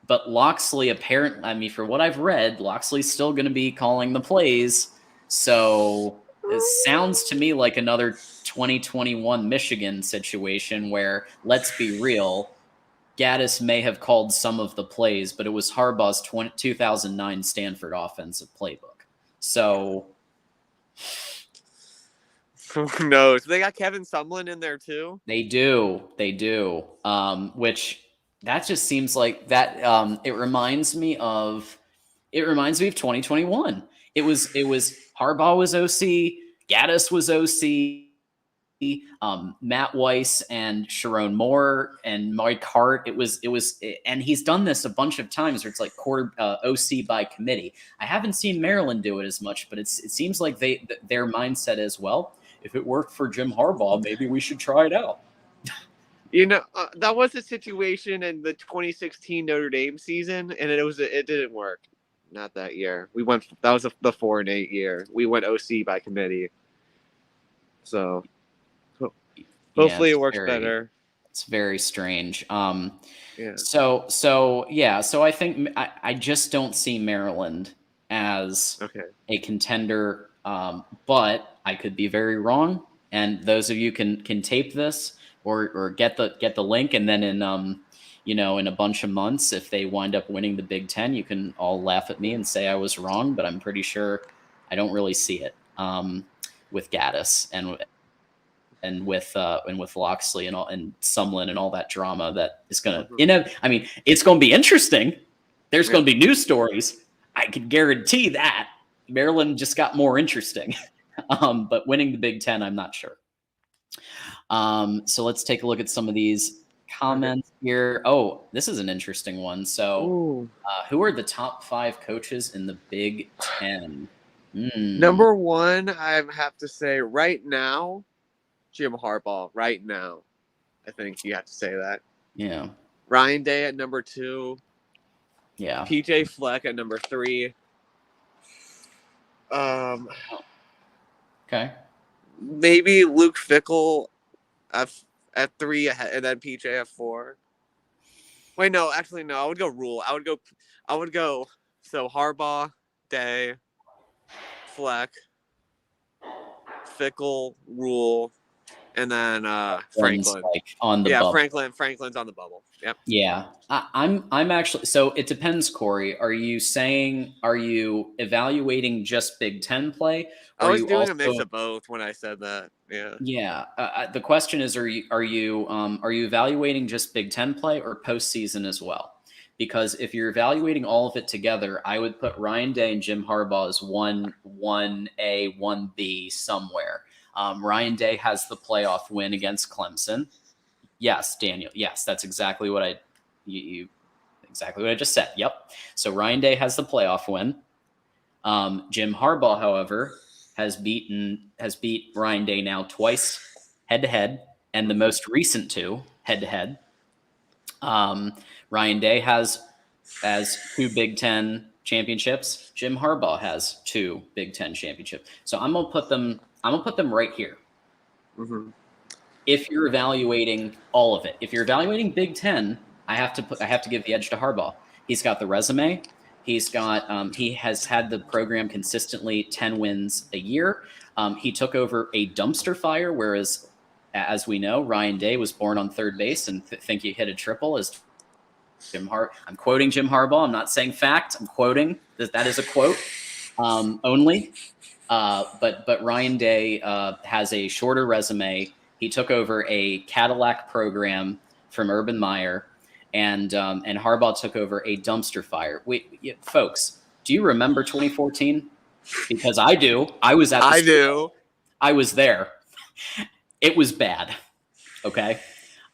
but Loxley apparently, for what I've read, Loxley's still going to be calling the plays. So it sounds to me like another 2021 Michigan situation where, let's be real, Gaddis may have called some of the plays, but it was Harbaugh's 2009 Stanford offensive playbook. So who knows? They got Kevin Sumlin in there too. They do. Which that just seems like that. It reminds me of 2021. It was Harbaugh was OC, Gaddis was OC. Matt Weiss and Sharon Moore and Mike Hart. It was, and he's done this a bunch of times where it's like OC by committee. I haven't seen Maryland do it as much, but it seems like their mindset is, well, if it worked for Jim Harbaugh, maybe we should try it out. That was the situation in the 2016 Notre Dame season, and it didn't work. Not that year. That was the 4-8 year. We went OC by committee. So hopefully it works better. It's very strange. So I think I just don't see Maryland as a contender, but I could be very wrong. And those of you can tape this or get the link, and then in a bunch of months, if they wind up winning the Big Ten, you can all laugh at me and say I was wrong. But I'm pretty sure I don't really see it with Gaddis and with Loxley and Sumlin and all that drama that is going to, it's going to be interesting. There's going to be news stories. I can guarantee that. Maryland just got more interesting. But winning the Big Ten, I'm not sure. So let's take a look at some of these comments here. Oh, this is an interesting one. So who are the top 5 coaches in the Big Ten? Number 1, I have to say right now, Jim Harbaugh. Right now, I think you have to say that. Yeah. Ryan Day at number 2. Yeah. PJ Fleck at number 3. Okay. Maybe Luke Fickell at 3, and then PJ at 4. Wait, no, actually no. I would go Rule. I would go. So Harbaugh, Day, Fleck, Fickell, Rule, and then Franklin. Like on the bubble. Franklin's on the bubble. Yep. Yeah. I'm actually, so it depends, Corey. Are you evaluating just Big Ten play? I was doing a mix of both when I said that. Yeah. Yeah. The question is, are you evaluating just Big Ten play or postseason as well? Because if you're evaluating all of it together, I would put Ryan Day and Jim Harbaugh as 1A, 1B somewhere. Ryan Day has the playoff win against Clemson. Yes, Daniel. Yes, that's exactly what I just said. Yep. So Ryan Day has the playoff win. Jim Harbaugh, however, has beat Ryan Day now twice head to head, and the most recent 2 head to head. Ryan Day has 2 Big Ten championships. Jim Harbaugh has 2 Big Ten championships. So I'm gonna put them right here. Mm-hmm. If you're evaluating all of it, if you're evaluating Big Ten, I have to give the edge to Harbaugh. He's got the resume. He's got he has had the program consistently 10 wins a year. He took over a dumpster fire, whereas, as we know, Ryan Day was born on third base and think he hit a triple. As I'm quoting Jim Harbaugh. I'm not saying fact. I'm quoting that is a quote only. But Ryan Day has a shorter resume. He took over a Cadillac program from Urban Meyer, and Harbaugh took over a dumpster fire. Folks, do you remember 2014? Because I do. I was at. I do. I was there. It was bad. Okay.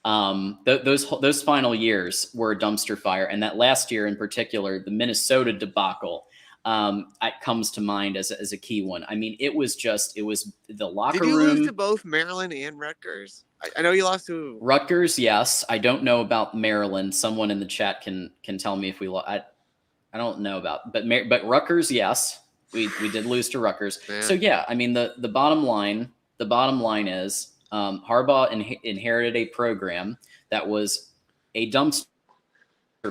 Those final years were a dumpster fire, and that last year in particular, the Minnesota debacle, it comes to mind as a key one. I mean, it was the locker room. Did you lose to both Maryland and Rutgers? I know you lost to Rutgers. Yes, I don't know about Maryland. Someone in the chat can tell me if we lost. I don't know about, but Rutgers. Yes, we did lose to Rutgers. Man. So yeah, I mean the bottom line is Harbaugh inherited a program that was a dumpster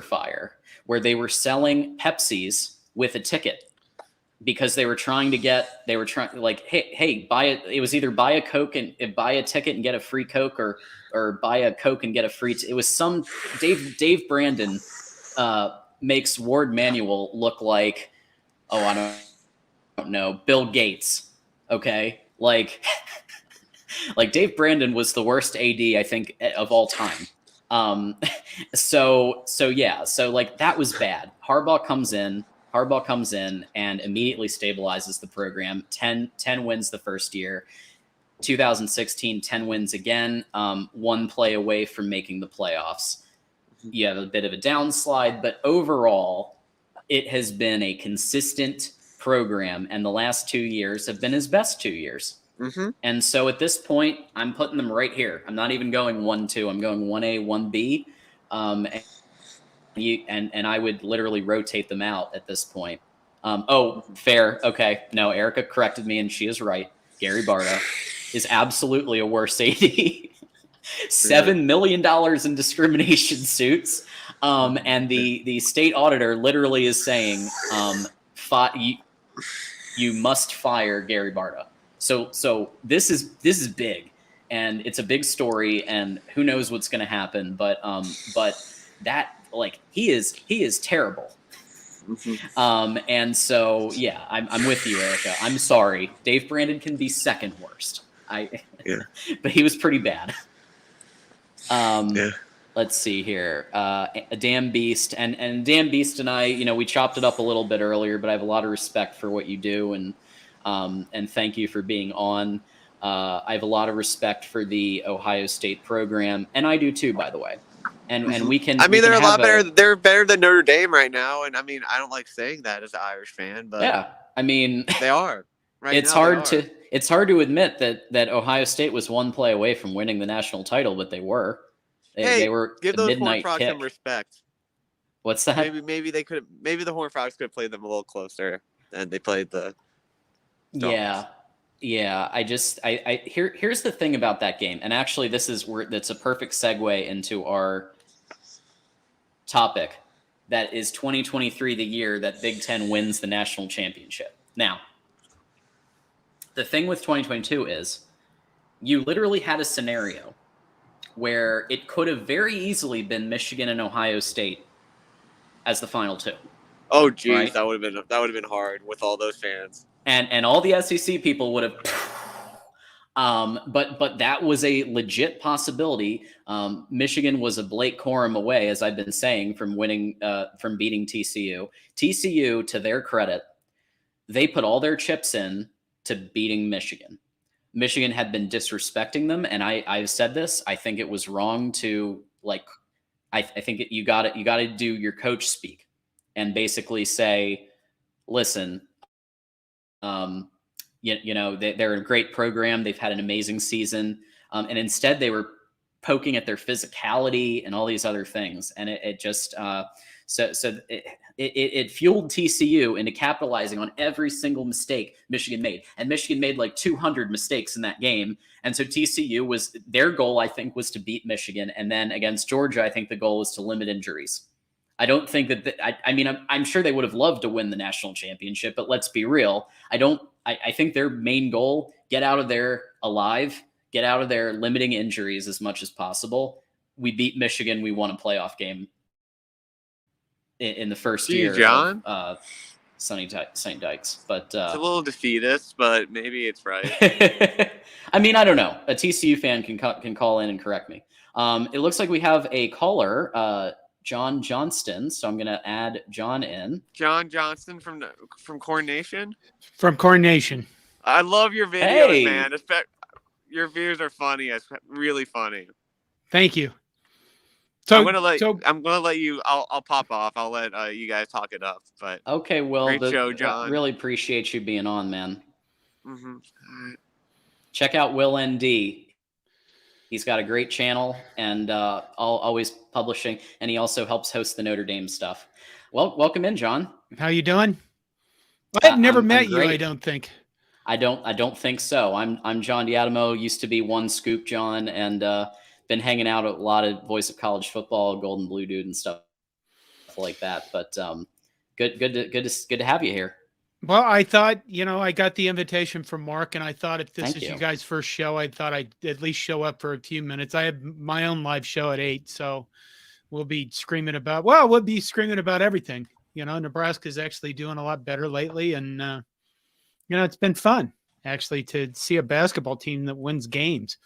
fire where they were selling Pepsis with a ticket because they were trying like, hey, buy it. It was either buy a Coke and buy a ticket and get a free Coke or buy a Coke and get a free. It was some Dave Brandon makes Ward Manuel look like, I don't know, Bill Gates. Okay. Like Dave Brandon was the worst AD, I think, of all time. So like that was bad. Harbaugh comes in and immediately stabilizes the program. 10 wins the first year. 2016, 10 wins again. 1 play away from making the playoffs. You have a bit of a downslide, but overall, it has been a consistent program, and the last 2 years have been his best 2 years. Mm-hmm. And so at this point, I'm putting them right here. I'm not even going 1-2. I'm going 1A, 1B. And I would literally rotate them out at this point. Fair. Okay. No, Erica corrected me, and she is right. Gary Barta is absolutely a worse AD. $7 million in discrimination suits. And the state auditor literally is saying, you must fire Gary Barta. So this is big, and it's a big story, and who knows what's going to happen. But that, like, he is terrible. Mm-hmm. And so yeah, I'm with you, Erica. I'm sorry, Dave Brandon can be second worst. But he was pretty bad. Let's see here. Dan Beast and Dan Beast and I, we chopped it up a little bit earlier, but I have a lot of respect for what you do, and thank you for being on. I have a lot of respect for the Ohio State program, and I do too, by the way. And we can. I mean, they're a lot better. They're better than Notre Dame right now, and I mean, I don't like saying that as an Irish fan, but yeah, I mean, they are. Right it's now, hard to admit that Ohio State was 1 play away from winning the national title, but they were. They were give a those midnight Horned Frogs kick. some respect. What's that? Maybe they could. Maybe the Horned Frogs could have played them a little closer, and they played the. Dogs. Yeah. Here's the thing about that game, and actually, that's a perfect segue into our topic. That is 2023, the year that Big Ten wins the national championship. Now, the thing with 2022 is, you literally had a scenario where it could have very easily been Michigan and Ohio State as the final 2. Oh, geez, right? that would have been hard with all those fans. And all the SEC people would have. But that was a legit possibility. Michigan was a Blake Corum away, as I've been saying, from beating TCU. TCU, to their credit, they put all their chips in to beating Michigan. Michigan had been disrespecting them, and I've said this. I think it was wrong to I think you got to do your coach speak, and basically say, listen, they're a great program. They've had an amazing season, and instead they were poking at their physicality and all these other things, and it just So it fueled TCU into capitalizing on every single mistake Michigan made. And Michigan made like 200 mistakes in that game. And so TCU was, their goal, I think, was to beat Michigan. And then against Georgia, I think the goal was to limit injuries. I don't think that, I mean, I'm sure they would have loved to win the national championship, but let's be real. I think their main goal, get out of there alive, get out of there limiting injuries as much as possible. We beat Michigan. We won a playoff game in the first year John? of Sonny Dykes. But It's a little defeatist, but maybe it's right. I mean, I don't know. A TCU fan can call in and correct me. It looks like we have a caller, John Johnston. So I'm going to add John in. John Johnston from Coronation? From Coronation. I love your videos, Hey. man. Your videos are funny. It's really funny. Thank you. So I'm gonna let you. I'll pop off. I'll let you guys talk it up. But Okay, Will. Great show, John. Really appreciate you being on, man. mhm. Check out Will ND. He's got a great channel and always publishing, and he also helps host the Notre Dame stuff. Well, welcome in, John. how you doing? I've never I'm met you, great. I don't think. I don't think so. I'm John Diadamo, used to be One Scoop John, and been hanging out at a lot of Voice of College Football, Golden Blue Dude, and stuff like that. But good to have you here. Well, I thought, I got the invitation from Mark, and I thought if this Thank is you. you guys' first show, I thought I'd at least show up for a few minutes. I have my own live show at 8, so we'll be screaming about everything. Nebraska's actually doing a lot better lately, and it's been fun actually to see a basketball team that wins games.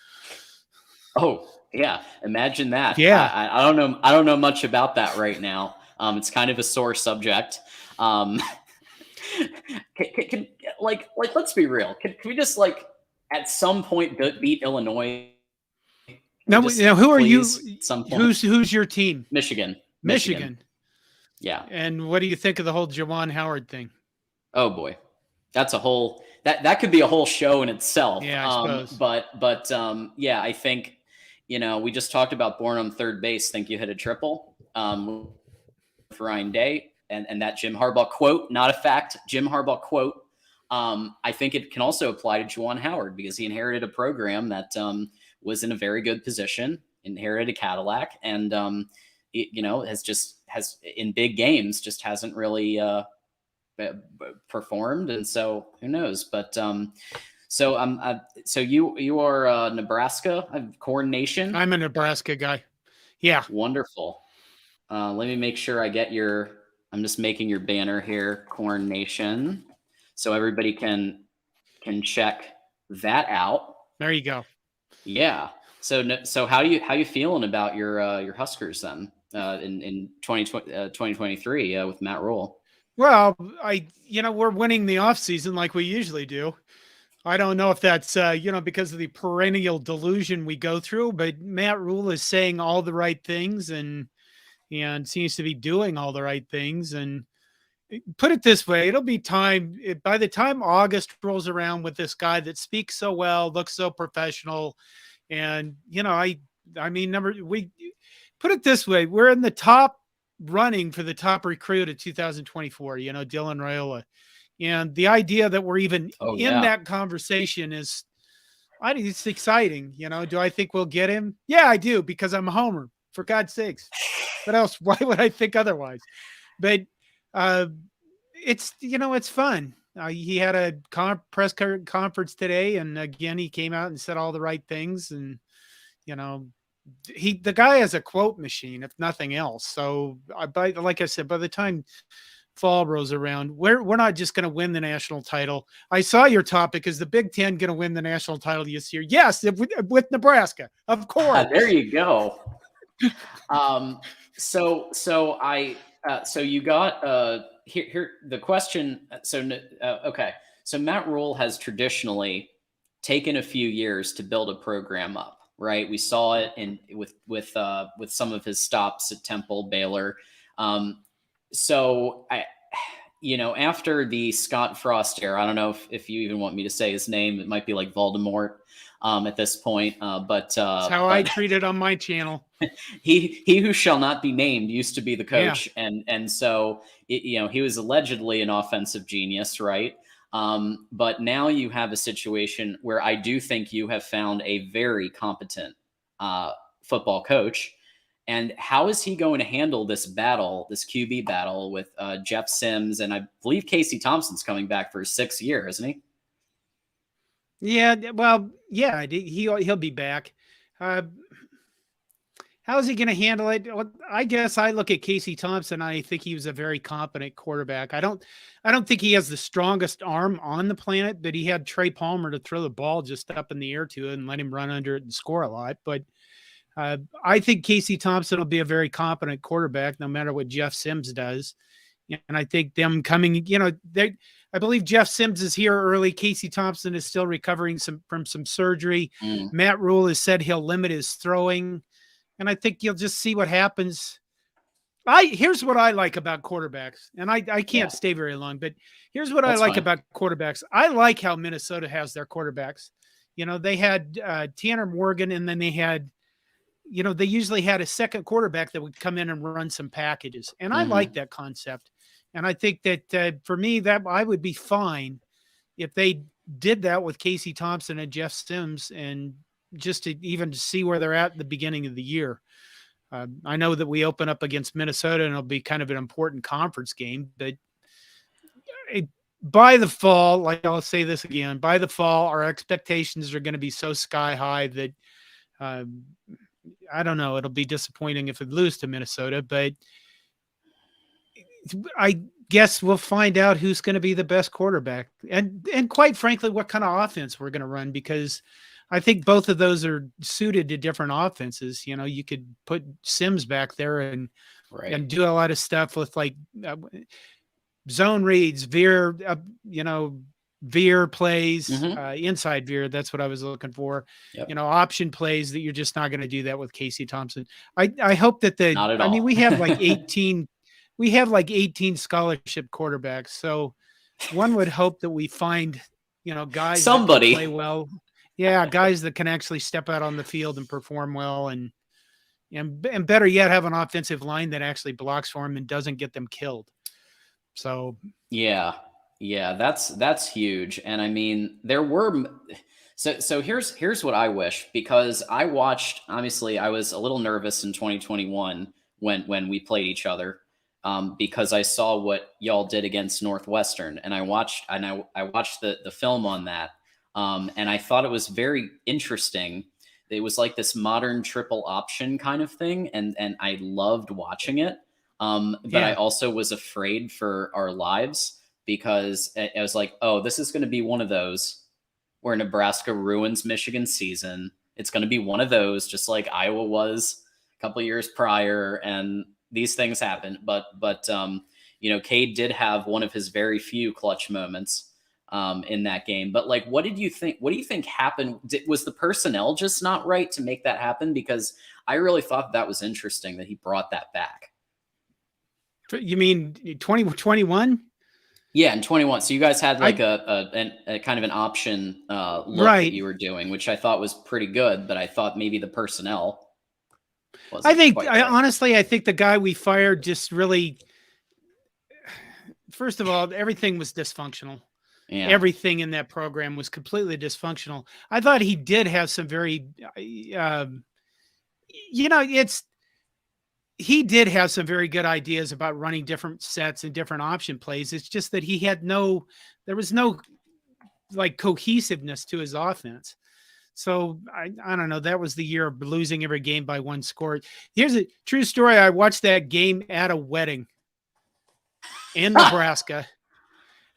Oh yeah, imagine that. Yeah. I don't know. I don't know much about that right now. It's kind of a sore subject. Let's be real. Can we just at some point beat Illinois? Now, Just who are you? please, at some point. Who's your team? Michigan? Yeah. And what do you think of the whole Jawan Howard thing? Oh boy, that's a whole that could be a whole show in itself. Yeah, I suppose. But yeah, I think we just talked about born on third base. Think you hit a triple for Ryan Day, and that Jim Harbaugh quote, not a fact. Jim Harbaugh quote. I think it can also apply to Juwan Howard because he inherited a program that was in a very good position, inherited a Cadillac, and has in big games just hasn't really performed, and so who knows? But so you are Nebraska, Corn Nation. I'm a Nebraska guy. Yeah. Wonderful. Let me make sure I get your. I'm just making your banner here, Corn Nation, so everybody can check that out. There you go. Yeah. So how you feeling about your Huskers then in 2023 with Matt Rule? Well, we're winning the offseason like we usually do. I don't know if that's, because of the perennial delusion we go through, but Matt Rule is saying all the right things and seems to be doing all the right things. And put it this way, it'll be time by the time August rolls around with this guy that speaks so well, looks so professional. And, we put it this way, we're in the top running for the top recruit of 2024, Dylan Raiola. And the idea that we're even in that conversation it's exciting. Do I think we'll get him? Yeah, I do, because I'm a homer, for God's sakes. What else? Why would I think otherwise? But it's fun. He had a press conference today, and again, he came out and said all the right things. And the guy has a quote machine, if nothing else. So, like I said, by the time fall rolls around, we're not just going to win the national title. I saw your topic: is the Big Ten going to win the national title this year? Yes, with Nebraska, of course. There you go. So you got here the question. Okay. So Matt Rule has traditionally taken a few years to build a program up, right? We saw it with some of his stops at Temple, Baylor. So after the Scott Frost era, I don't know if you even want me to say his name. It might be like Voldemort at this point. But That's how I treat it on my channel. he who shall not be named used to be the coach, and so he was allegedly an offensive genius, right? But now you have a situation where I do think you have found a very competent football coach. And how is he going to handle this battle, this QB battle with Jeff Sims? And I believe Casey Thompson's coming back for his 6th year, isn't he? Yeah, well, yeah, he'll be back. How is he going to handle it? Well, I guess I look at Casey Thompson. I think he was a very competent quarterback. I don't think he has the strongest arm on the planet, but he had Trey Palmer to throw the ball just up in the air to and let him run under it and score a lot. But I think Casey Thompson will be a very competent quarterback, no matter what Jeff Sims does. And I think them coming, I believe Jeff Sims is here early. Casey Thompson is still recovering from some surgery. Matt Rule has said he'll limit his throwing. And I think you'll just see what happens. Here's what I like about quarterbacks. And I can't stay very long, but here's what I like about quarterbacks. I like how Minnesota has their quarterbacks. They had Tanner Morgan, and then they had, they usually had a second quarterback that would come in and run some packages. And I like that concept. And I think that for me, that I would be fine if they did that with Casey Thompson and Jeff Sims, and just to even see where they're at the beginning of the year. I know that we open up against Minnesota and it'll be kind of an important conference game, but by the fall, like I'll say this again, by the fall, our expectations are going to be so sky high that I don't know, it'll be disappointing if we lose to Minnesota, but I guess we'll find out who's going to be the best quarterback and quite frankly, what kind of offense we're going to run, because I think both of those are suited to different offenses. You could put Sims back there and do a lot of stuff with like zone reads, veer, veer plays, inside veer. That's what I was looking for. Yep. Option plays that you're just not going to do that with Casey Thompson. I hope that we have like 18, we have like 18 scholarship quarterbacks. So one would hope that we find, guys that can play well. Yeah, guys that can actually step out on the field and perform well, and better yet, have an offensive line that actually blocks for them and doesn't get them killed. So yeah, that's huge. And I mean, there were so here's what I wish, because I watched. Obviously, I was a little nervous in 2021 when we played each other, because I saw what y'all did against Northwestern, and I watched the film on that. And I thought it was very interesting. It was like this modern triple option kind of thing. And I loved watching it. But I also was afraid for our lives, because I was like, oh, this is going to be one of those where Nebraska ruins Michigan's season. It's going to be one of those, just like Iowa was a couple of years prior. And these things happen. But Cade did have one of his very few clutch moments in that game. But like, what do you think happened? Was the personnel just not right to make that happen? Because I really thought that was interesting that he brought that back. You mean 2021? Yeah, in 21. So you guys had like a kind of an option look that you were doing, which I thought was pretty good, but I thought maybe the personnel wasn't honestly, I think the guy we fired just really, first of all, everything was dysfunctional. Yeah. Everything in that program was completely dysfunctional. I thought he did have some very, he did have some very good ideas about running different sets and different option plays. It's just that there was no like cohesiveness to his offense. So I don't know. That was the year of losing every game by one score. Here's a true story. I watched that game at a wedding in Nebraska.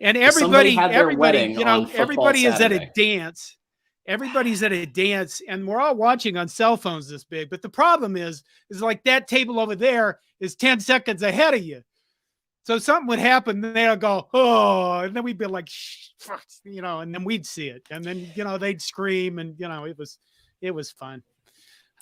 And everybody is at a dance. Everybody's at a dance, and we're all watching on cell phones this big. But the problem is like that table over there is 10 seconds ahead of you. So something would happen, and they'll go, oh, and then we'd be like, shh, fuck, and then we'd see it. And then, they'd scream, and, it was fun.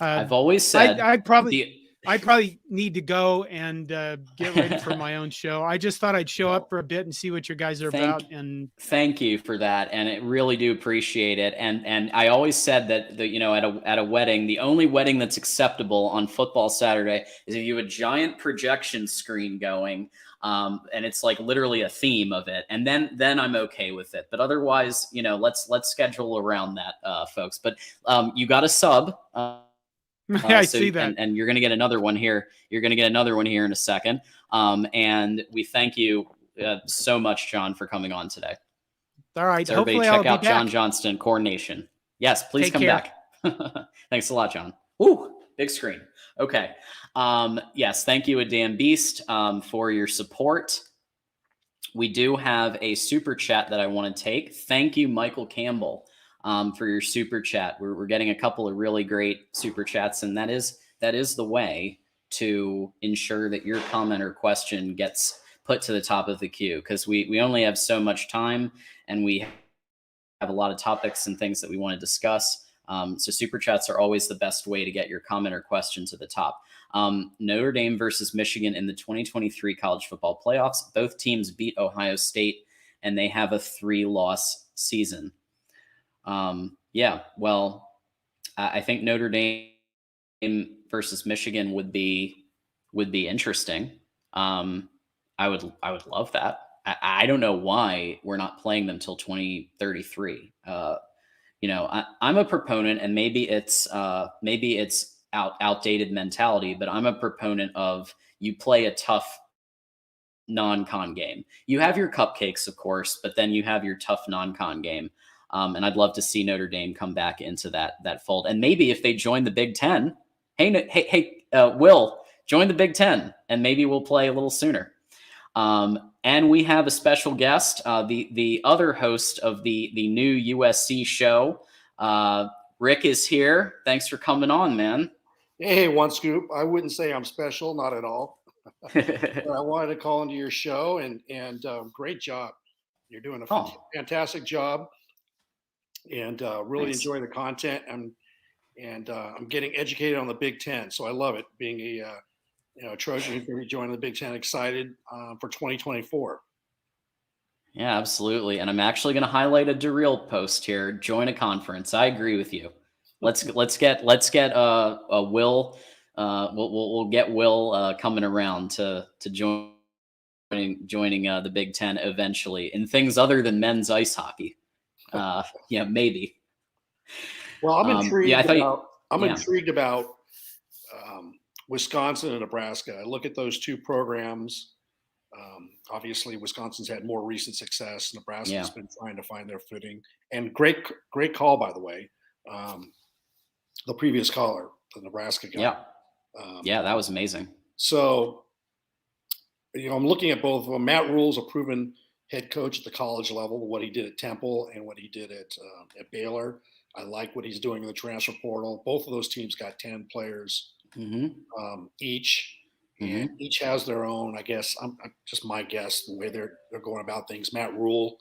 I've always said I probably I probably need to go and get ready for my own show. I just thought I'd show up for a bit and see what your guys are about. And thank you for that, and I really do appreciate it. And I always said that at a wedding, the only wedding that's acceptable on football Saturday is if you have a giant projection screen going, and it's like literally a theme of it, and then I'm okay with it. But otherwise, let's schedule around that, folks. But you got a sub. I see that. And you're going to get another one here. You're going to get another one here in a second. And we thank you so much, John, for coming on today. All right. So everybody Hopefully check out John Johnston, Core Nation. Yes, please Take come care. back. Thanks a lot, John. Ooh, big screen. Okay. Yes, thank you, Dan Beast, for your support. We do have a super chat that I want to take. Thank you, Michael Campbell, for your super chat. We're getting a couple of really great super chats, and that is the way to ensure that your comment or question gets put to the top of the queue, because we only have so much time, and we have a lot of topics and things that we want to discuss. So super chats are always the best way to get your comment or question to the top. Notre Dame versus Michigan in the 2023 college football playoffs. Both teams beat Ohio State, and they have a 3-loss season. Yeah, well, I think Notre Dame versus Michigan would be interesting. I would love that. I don't know why we're not playing them till 2033. I'm a proponent, and maybe it's outdated mentality, but I'm a proponent of you play a tough non-con game. You have your cupcakes, of course, but then you have your tough non-con game. And I'd love to see Notre Dame come back into that fold. And maybe if they join the Big Ten, hey, Will, join the Big Ten, and maybe we'll play a little sooner. And we have a special guest, the other host of the new USC show. Rick is here. Thanks for coming on, man. Hey, One Scoop. I wouldn't say I'm special, not at all. But I wanted to call into your show, and great job. You're doing a fantastic job, and really Thanks. enjoy the content. And I'm getting educated on the Big Ten, so I love it. Being a Trojan who's going to be joining the Big Ten, excited for 2024. Yeah, absolutely. And I'm actually going to highlight a Dereel post here. Join a conference. I agree with you. Let's get a Will. We'll get Will coming around to joining the Big Ten eventually in things other than men's ice hockey. Yeah, maybe. Well, I'm intrigued. I'm yeah. intrigued about Wisconsin and Nebraska. I look at those two programs. Obviously, Wisconsin's had more recent success. Nebraska's been trying to find their footing. And great call, by the way. The previous caller, the Nebraska guy. Yeah, that was amazing. So, I'm looking at both of them. Matt Rule's a proven head coach at the college level, what he did at Temple and what he did at Baylor. I like what he's doing in the transfer portal. Both of those teams got 10 players each. And each has their own, I guess, I'm just my guess, the way they're going about things. Matt Rule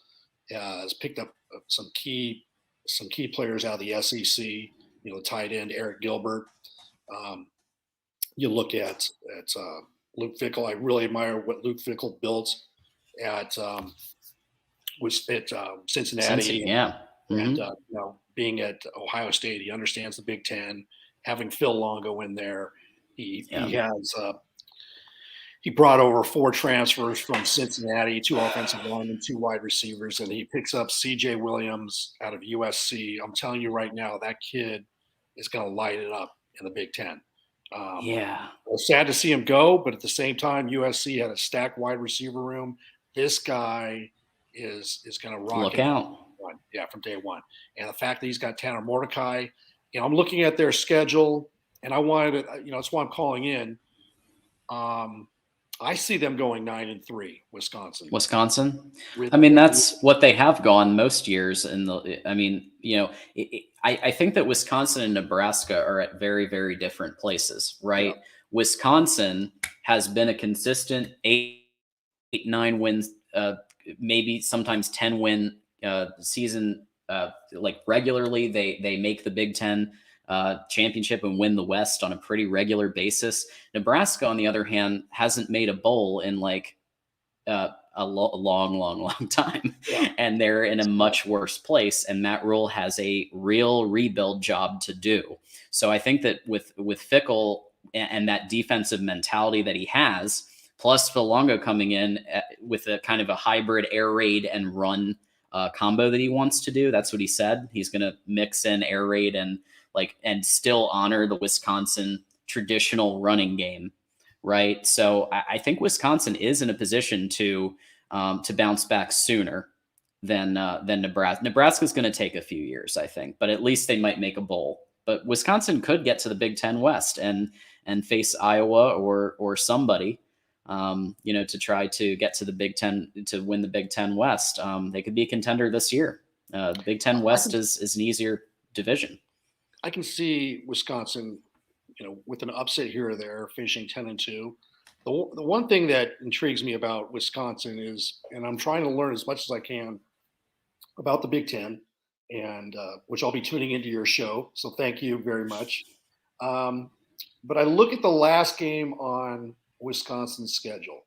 has picked up some key players out of the SEC, the tight end, Eric Gilbert. You look at Luke Fickell. I really admire what Luke Fickell built at Cincinnati. And being at Ohio State, he understands the Big Ten. Having Phil Longo in there, he brought over 4 transfers from Cincinnati, 2 offensive linemen, 2 wide receivers, and he picks up C.J. Williams out of USC. I'm telling you right now, that kid is going to light it up in the Big Ten. I was sad to see him go, but at the same time, USC had a stacked wide receiver room. This guy is going to rock. Look out. From day one. And the fact that he's got Tanner Mordecai, I'm looking at their schedule, and I wanted to, that's why I'm calling in. I see them going 9-3, Wisconsin. I mean, that's what they have gone most years. I think that Wisconsin and Nebraska are at very, very different places, right? Yeah. Wisconsin has been a consistent 8-9 wins, maybe sometimes 10 win season. Like regularly, they make the Big Ten championship and win the West on a pretty regular basis. Nebraska, on the other hand, hasn't made a bowl in like a long time, and they're in a much worse place. And Matt Rule has a real rebuild job to do. So I think that with Fickle and that defensive mentality that he has, plus Filongo coming in with a kind of a hybrid air raid and run combo that he wants to do. That's what he said. He's going to mix in air raid and still honor the Wisconsin traditional running game. Right. So I think Wisconsin is in a position to bounce back sooner than Nebraska. Nebraska's going to take a few years, I think, but at least they might make a bowl. But Wisconsin could get to the Big Ten West and face Iowa or somebody, to try to get to the Big Ten, to win the Big Ten West. They could be a contender this year. Big Ten West is an easier division. I can see Wisconsin, with an upset here or there, finishing 10-2. The one thing that intrigues me about Wisconsin is, and I'm trying to learn as much as I can about the Big Ten, and which I'll be tuning into your show. So thank you very much. But I look at the last game on Wisconsin's schedule,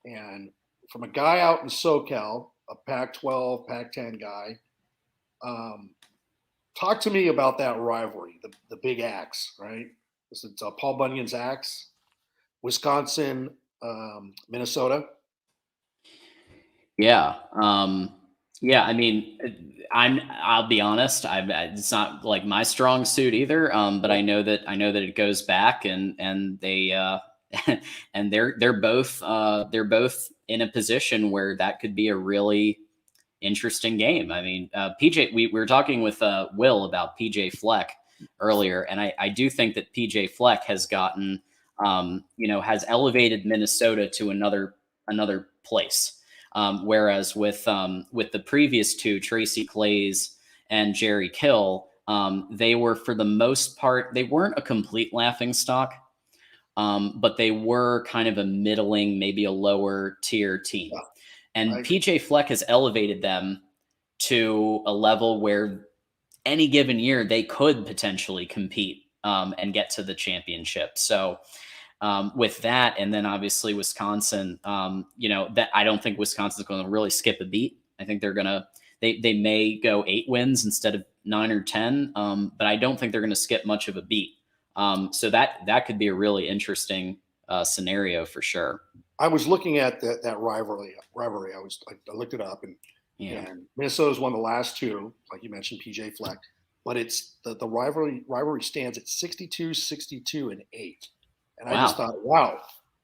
and from a guy out in SoCal, a Pac-12, Pac-10 guy, talk to me about that rivalry, the Big Axe, right? It's Paul Bunyan's Axe, Wisconsin, Minnesota. Yeah. I mean, I'll be honest. It's not like my strong suit either. But I know that it goes back, and they and they're both in a position where that could be a really interesting game. I mean, PJ, we were talking with Will about PJ Fleck earlier, and I do think that PJ Fleck has gotten, has elevated Minnesota to another place. Whereas with the previous two, Tracy Claeys and Jerry Kill, they were, for the most part, they weren't a complete laughingstock, but they were kind of a middling, maybe a lower tier team. And PJ Fleck has elevated them to a level where any given year they could potentially compete and get to the championship. So with that, and then obviously Wisconsin, that I don't think Wisconsin's going to really skip a beat. I think they may go 8 wins instead of 9 or 10, but I don't think they're going to skip much of a beat. So that could be a really interesting scenario for sure. I was looking at that rivalry. I looked it up, and Minnesota's won the last 2, like you mentioned, PJ Fleck. But it's the rivalry stands at 62, 62, and 8. And I just thought, wow,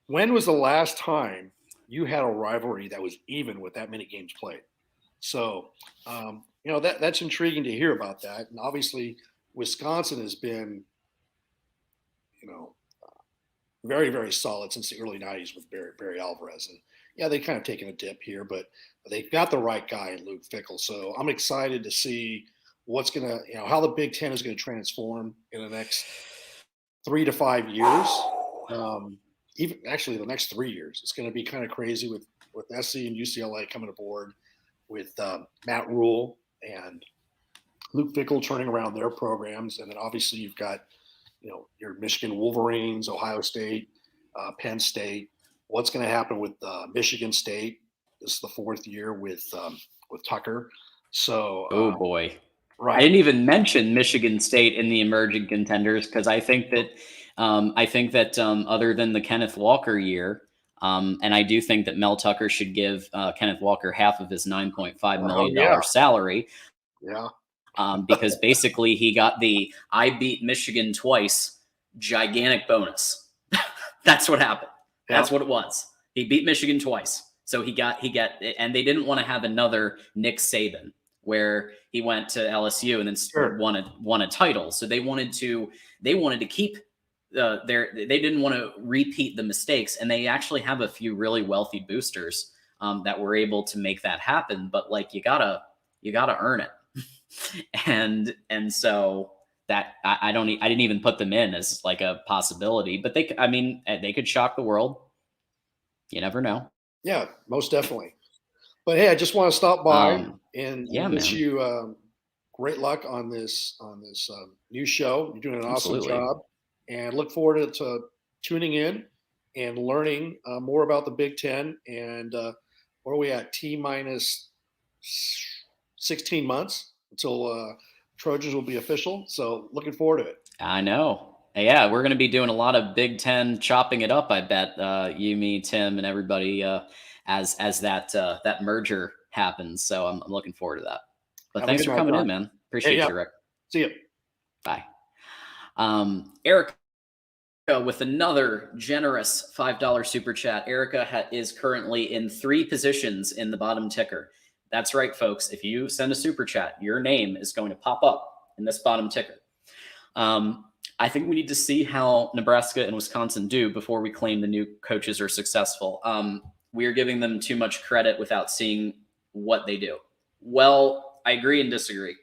when was the last time you had a rivalry that was even with that many games played? So, that's intriguing to hear about that. And obviously, Wisconsin has been, very, very solid since the early 90s with Barry Alvarez. And they've kind of taken a dip here, but they've got the right guy in Luke Fickell. So I'm excited to see what's going to, how the Big Ten is going to transform in the next 3 to 5 years. Even actually the next 3 years. It's going to be kind of crazy with SC and UCLA coming aboard, with Matt Rule and Luke Fickell turning around their programs. And then obviously you've got, your Michigan Wolverines, Ohio State, Penn State. What's going to happen with Michigan State? This is the 4th year with Tucker. So, oh boy, right. I didn't even mention Michigan State in the emerging contenders because I think that other than the Kenneth Walker year, and I do think that Mel Tucker should give Kenneth Walker half of his $9.5 million salary. Yeah. Because basically he got the I beat Michigan twice gigantic bonus. That's what happened. That's what it was. He beat Michigan twice. So he got, and they didn't want to have another Nick Saban where he went to LSU and then won a title. So they wanted to keep they didn't want to repeat the mistakes. And they actually have a few really wealthy boosters that were able to make that happen. But like, you gotta earn it. and so that I didn't even put them in as like a possibility, but they could shock the world. You never know. Yeah, most definitely. But hey, I just want to stop by and wish you great luck on this new show. You're doing an awesome Absolutely. job, and look forward to tuning in and learning more about the Big Ten. And where are we at? T minus 16 months until Trojans will be official. So looking forward to it. I know. Yeah, we're going to be doing a lot of Big Ten chopping it up. I bet you, me, Tim, and everybody as that merger happens. So I'm looking forward to that. But Have a thanks good for night, coming John. in, man. Appreciate Yeah. you, Rick. See you. Bye. Erica with another generous $5 super chat. Erica is currently in 3 positions in the bottom ticker. That's right, folks. If you send a super chat, your name is going to pop up in this bottom ticker. I think we need to see how Nebraska and Wisconsin do before we claim the new coaches are successful. We are giving them too much credit without seeing what they do. Well, I agree and disagree.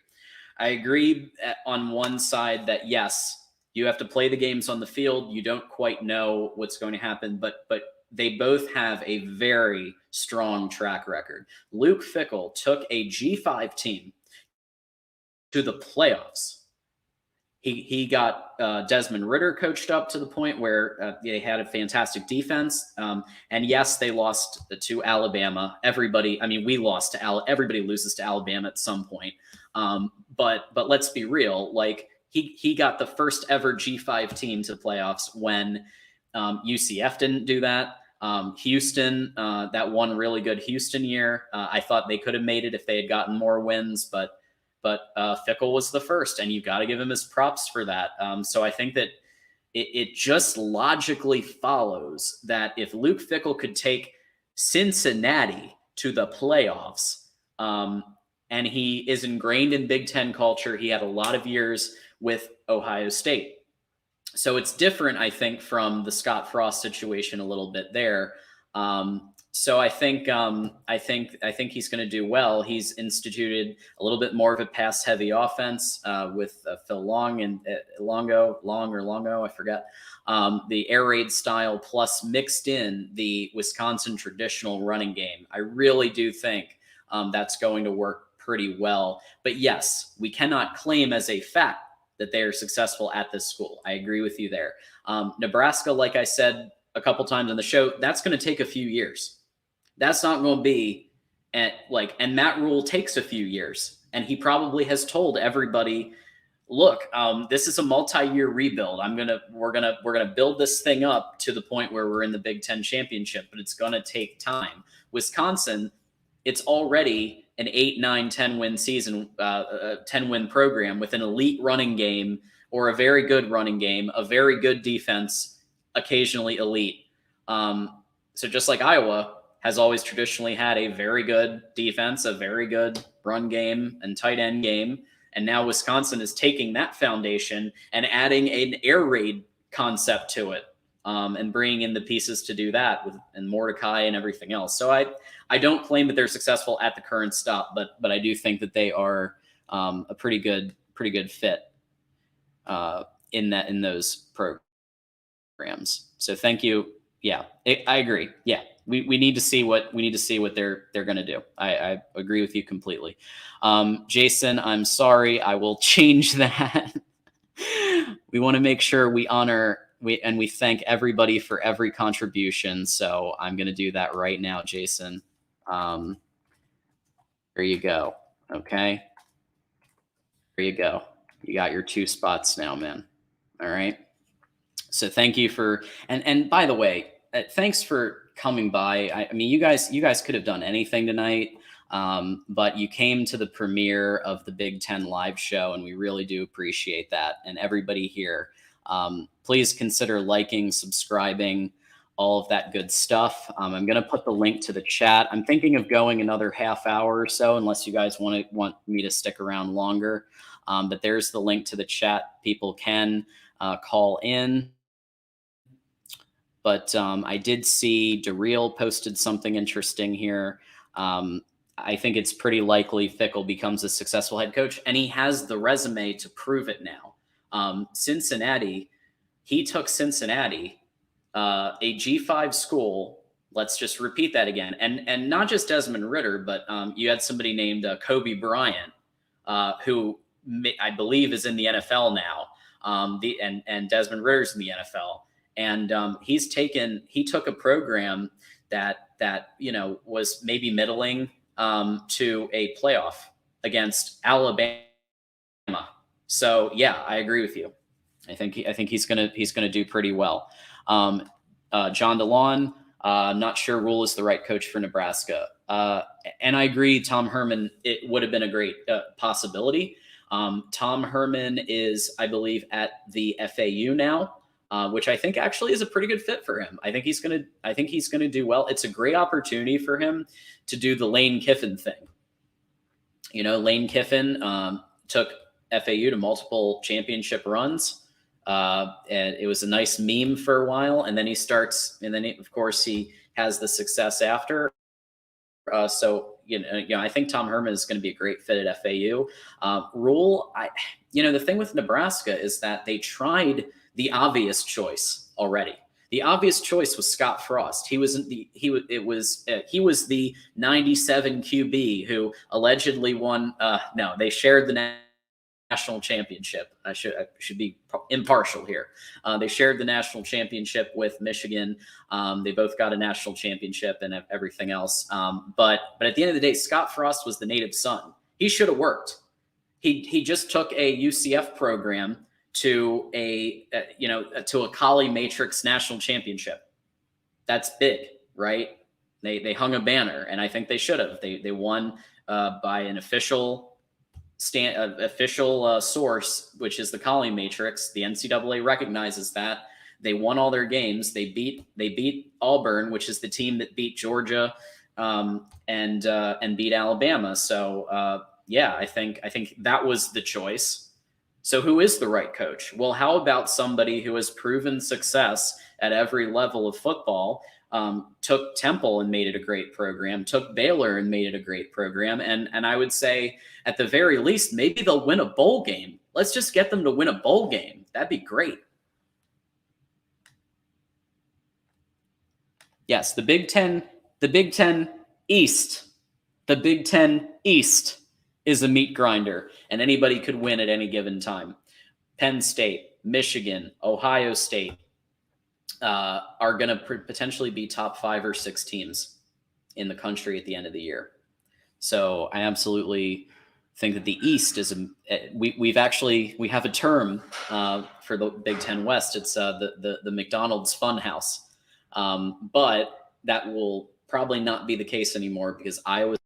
I agree on one side that, yes, you have to play the games on the field. You don't quite know what's going to happen, but they both have a very strong track record. Luke Fickell took a G5 team to the playoffs. He got Desmond Ritter coached up to the point where they had a fantastic defense. And yes, they lost to Alabama. We lost to everybody loses to Alabama at some point. But let's be real. Like he got the first ever G5 team to the playoffs when UCF didn't do that. Houston, that one really good Houston year. I thought they could have made it if they had gotten more wins, but Fickell was the first, and you got to give him his props for that. So I think that it just logically follows that if Luke Fickell could take Cincinnati to the playoffs, and he is ingrained in Big Ten culture, he had a lot of years with Ohio State. So it's different, I think, from the Scott Frost situation a little bit there. So I think he's going to do well. He's instituted a little bit more of a pass-heavy offense with Phil Long and Longo, I forget. The air raid style plus mixed in the Wisconsin traditional running game. I really do think that's going to work pretty well. But yes, we cannot claim as a fact that they are successful at this school. I agree with you there. Nebraska, like I said a couple times on the show, that's going to take a few years. That's not going to be and Matt Rule takes a few years, and he probably has told everybody, look, this is a multi-year rebuild. We're gonna build this thing up to the point where we're in the Big Ten championship, but it's going to take time. Wisconsin, it's already an 8, 9, 10 win season, 10 win program with an elite running game or a very good running game, a very good defense, occasionally elite. So just like Iowa has always traditionally had a very good defense, a very good run game and tight end game. And now Wisconsin is taking that foundation and adding an air raid concept to it, and bringing in the pieces to do that and Mordecai and everything else. So I don't claim that they're successful at the current stop, but I do think that they are a pretty good fit in those programs. So thank you. Yeah, I agree. Yeah, we need to see what they're going to do. I agree with you completely. Jason, I'm sorry. I will change that. We want to make sure we honor we thank everybody for every contribution. So I'm going to do that right now, Jason. There you go. Okay. There you go. You got your 2 spots now, man. All right. So thank you for, and by the way, thanks for coming by. I mean, you guys could have done anything tonight, but you came to the premiere of the Big Ten live show, and we really do appreciate that. And everybody here, please consider liking, subscribing, all of that good stuff. I'm going to put the link to the chat. I'm thinking of going another half hour or so, unless you guys want me to stick around longer. But there's the link to the chat. People can call in. But I did see Daryl posted something interesting here. I think it's pretty likely Fickell becomes a successful head coach, and he has the resume to prove it now. Cincinnati, he took Cincinnati, a G5 school. Let's just repeat that again. And not just Desmond Ritter, but you had somebody named Kobe Bryant who I believe is in the NFL now. And Desmond Ritter's in the NFL, and he took a program that was maybe middling to a playoff against Alabama. So yeah, I agree with you. I think he's gonna do pretty well. John DeLon, not sure Rule is the right coach for Nebraska, and I agree. Tom Herman, it would have been a great possibility. Tom Herman is, I believe, at the FAU now, which I think actually is a pretty good fit for him. I think he's gonna do well. It's a great opportunity for him to do the Lane Kiffin thing. Lane Kiffin took FAU to multiple championship runs. And it was a nice meme for a while, and then of course he has the success after. So I think Tom Herman is going to be a great fit at FAU. Rule, the thing with Nebraska is that they tried the obvious choice already. The obvious choice was Scott Frost. He was the 97 QB who allegedly won. No, they shared the national championship. I should be impartial here. They shared the national championship with Michigan. They both got a national championship and everything else. But at the end of the day, Scott Frost was the native son. He should have worked. He just took a UCF program to a Kali Matrix national championship. That's big, right? They hung a banner, and I think they should have. They won by an official source, which is the Kali Matrix. The NCAA recognizes that. They won all their games. They beat Auburn, which is the team that beat Georgia and beat Alabama. So I think that was the choice. So who is the right coach? Well, how about somebody who has proven success at every level of football? Took Temple and made it a great program, took Baylor and made it a great program. And I would say at the very least, maybe they'll win a bowl game. Let's just get them to win a bowl game. That'd be great. Yes, the Big Ten East is a meat grinder, and anybody could win at any given time. Penn State, Michigan, Ohio State, are going to potentially be top 5 or 6 teams in the country at the end of the year. So I absolutely think that the East is we have a term for the Big Ten West. It's the McDonald's Funhouse, but that will probably not be the case anymore because Iowa's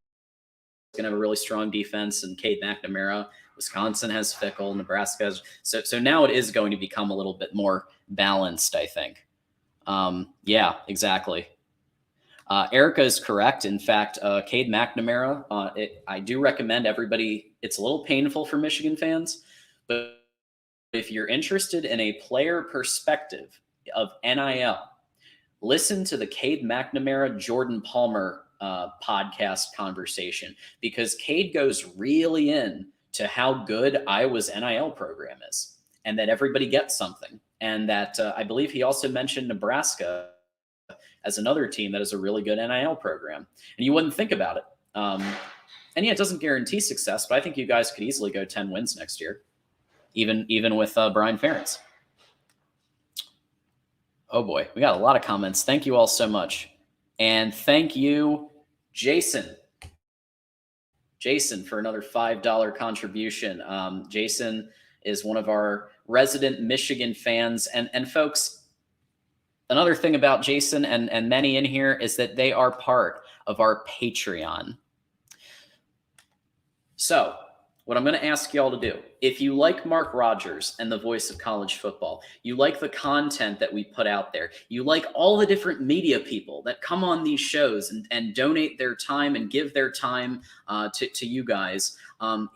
going to have a really strong defense and Cade McNamara. Wisconsin has Fickle, Nebraska has, so now it is going to become a little bit more balanced, I think. Yeah, exactly. Erica is correct. In fact, Cade McNamara, I do recommend everybody, it's a little painful for Michigan fans, but if you're interested in a player perspective of NIL, listen to the Cade McNamara, Jordan Palmer podcast conversation, because Cade goes really in to how good Iowa's NIL program is and that everybody gets something. And that I believe he also mentioned Nebraska as another team that has a really good NIL program. And you wouldn't think about it. And yeah, it doesn't guarantee success, but I think you guys could easily go 10 wins next year, even with Brian Ferentz. Oh boy, we got a lot of comments. Thank you all so much. And thank you, Jason. Jason, for another $5 contribution. Jason is one of our resident Michigan fans. And folks, another thing about Jason and many in here is that they are part of our Patreon. So what I'm going to ask y'all to do, if you like Mark Rogers and the voice of college football, you like the content that we put out there, you like all the different media people that come on these shows and donate their time and give their time to you guys,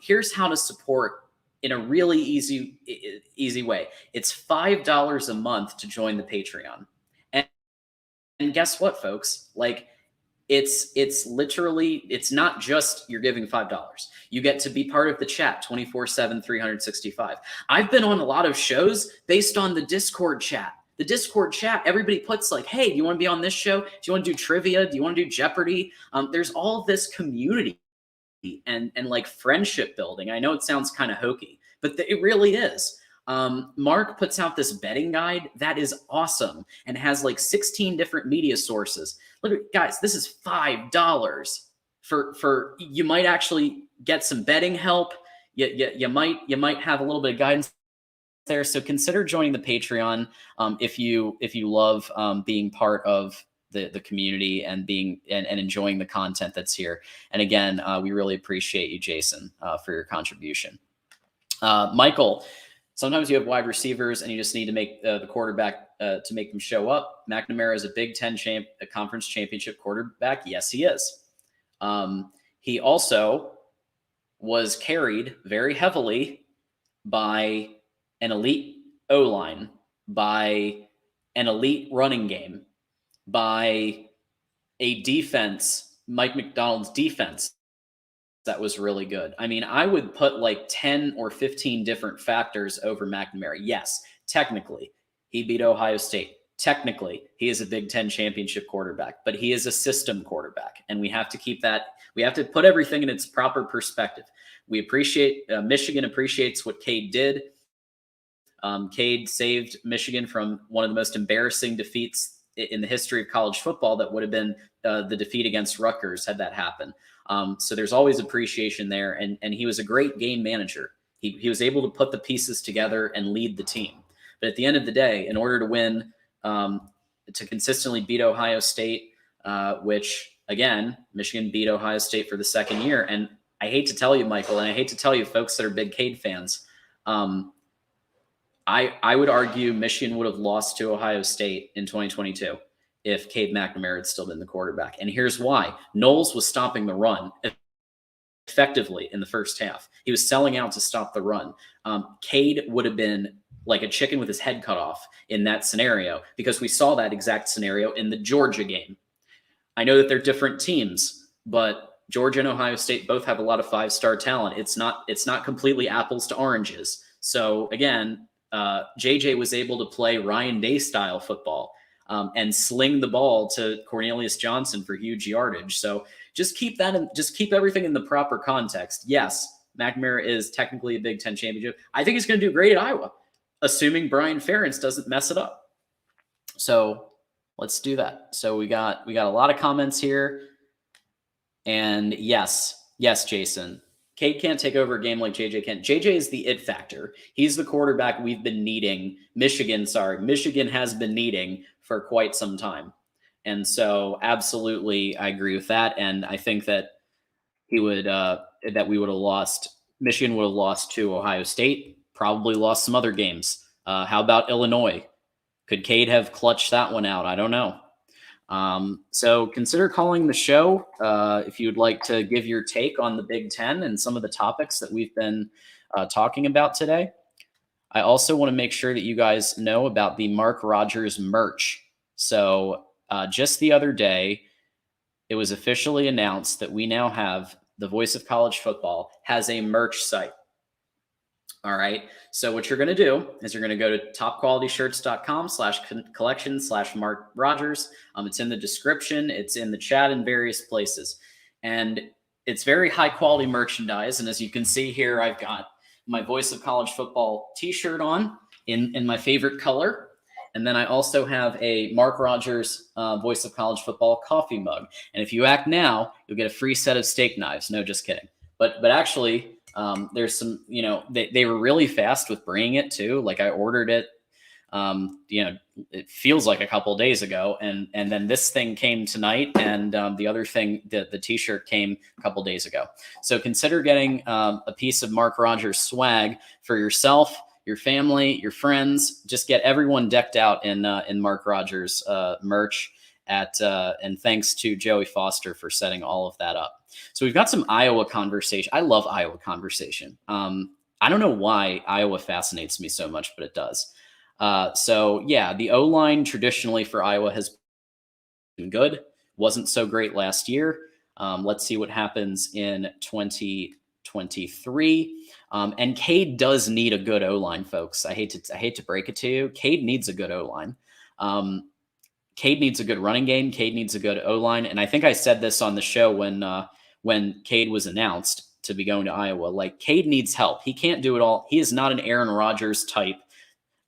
here's how to support in a really easy way. It's $5 a month to join the Patreon. And guess what, folks? Like, it's literally, it's not just you're giving $5. You get to be part of the chat 24/7, 365. I've been on a lot of shows based on the Discord chat. The Discord chat, everybody puts like, hey, do you want to be on this show? Do you want to do trivia? Do you want to do Jeopardy? There's all this community and like friendship building. I know it sounds kind of hokey, but it really is. Mark puts out this betting guide that is awesome and has like 16 different media sources. Look, guys, this is $5 for you might actually get some betting help. You might have a little bit of guidance there. So consider joining the Patreon if you love being part of the community and being and enjoying the content that's here. And again, we really appreciate you, Jason, for your contribution. Michael, sometimes you have wide receivers and you just need to make the quarterback to make them show up. McNamara is a Big Ten a conference championship quarterback. Yes, he is. He also was carried very heavily by an elite O-line, by an elite running game, by a defense, Mike McDonald's defense, that was really good. I mean, I would put like 10 or 15 different factors over McNamara. Yes, technically, he beat Ohio State. Technically, he is a Big Ten championship quarterback, but he is a system quarterback. And we have to keep that, we have to put everything in its proper perspective. We appreciate, Michigan appreciates what Cade did. Cade saved Michigan from one of the most embarrassing defeats in the history of college football. That would have been the defeat against Rutgers had that happened. So there's always appreciation there. And he was a great game manager. He was able to put the pieces together and lead the team. But at the end of the day, in order to win, to consistently beat Ohio State, which, again, Michigan beat Ohio State for the second year. And I hate to tell you, Michael, and I hate to tell you folks that are big Cade fans, I would argue Michigan would have lost to Ohio State in 2022 if Cade McNamara had still been the quarterback. And here's why. Knowles was stopping the run effectively in the first half. He was selling out to stop the run. Cade would have been like a chicken with his head cut off in that scenario, because we saw that exact scenario in the Georgia game. I know that they're different teams, but Georgia and Ohio State both have a lot of five-star talent. It's not completely apples to oranges. So again, JJ was able to play Ryan Day style football and sling the ball to Cornelius Johnson for huge yardage. So just keep everything in the proper context. Yes, McNamara is technically a Big Ten championship. I think he's going to do great at Iowa, assuming Brian Ferentz doesn't mess it up. So let's do that. So we got a lot of comments here. And yes, Jason, Cade can't take over a game like JJ can. JJ is the it factor. He's the quarterback we've been needing. Michigan has been needing for quite some time. And so absolutely, I agree with that. And I think that we would have lost, Michigan would have lost to Ohio State, probably lost some other games. How about Illinois? Could Cade have clutched that one out? I don't know. So consider calling the show if you'd like to give your take on the Big Ten and some of the topics that we've been talking about today. I also want to make sure that you guys know about the Mark Rogers merch. So just the other day, it was officially announced that we now have the Voice of College Football has a merch site. All right. So what you're going to do is you're going to go to topqualityshirts.com/collection/Mark Rogers. It's in the description. It's in the chat in various places. And it's very high quality merchandise. And as you can see here, I've got my Voice of College Football t-shirt on in my favorite color. And then I also have a Mark Rogers Voice of College Football coffee mug. And if you act now, you'll get a free set of steak knives. No, just kidding. But actually, there's some, they were really fast with bringing it too. Like I ordered it, it feels like a couple of days ago. And then this thing came tonight, and the other thing, the t-shirt came a couple of days ago. So consider getting a piece of Mark Rogers swag for yourself, your family, your friends. Just get everyone decked out in Mark Rogers merch and thanks to Joey Foster for setting all of that up. So we've got some Iowa conversation. I love Iowa conversation. I don't know why Iowa fascinates me so much, but it does. So yeah, the O-line traditionally for Iowa has been good. Wasn't so great last year. Let's see what happens in 2023. And Cade does need a good O-line, folks. I hate to break it to you. Cade needs a good O-line. Cade needs a good running game. Cade needs a good O-line. And I think I said this on the show when when Cade was announced to be going to Iowa. Like, Cade needs help. He can't do it all. He is not an Aaron Rodgers type,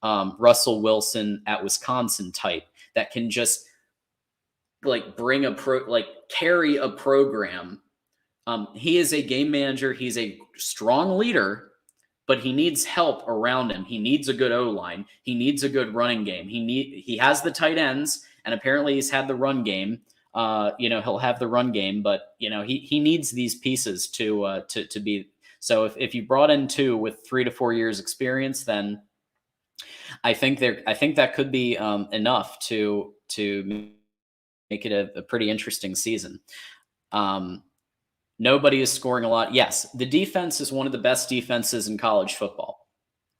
Russell Wilson at Wisconsin type that can just like carry a program. He is a game manager. He's a strong leader, but he needs help around him. He needs a good O-line. He needs a good running game. He has the tight ends, and apparently he's had the run game. He'll have the run game, but he needs these pieces to be. So if you brought in two with 3 to 4 years experience, then I think that could be enough to make it a pretty interesting season. Nobody is scoring a lot. Yes, the defense is one of the best defenses in college football.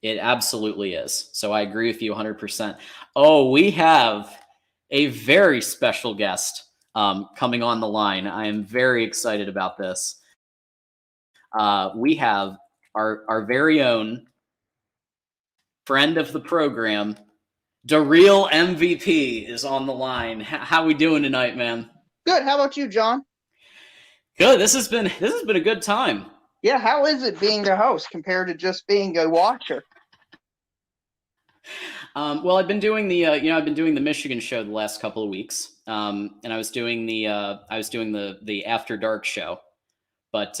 It absolutely is. So I agree with you 100%. Oh, we have a very special guest coming on the line. I am very excited about this. We have our very own friend of the program, the real MVP, is on the line. How we doing tonight, man? Good. How about you, John? Good. This has been a good time. Yeah. How is it being a host compared to just being a watcher? Well, I've been doing the Michigan show the last couple of weeks, and I was doing the After Dark show. But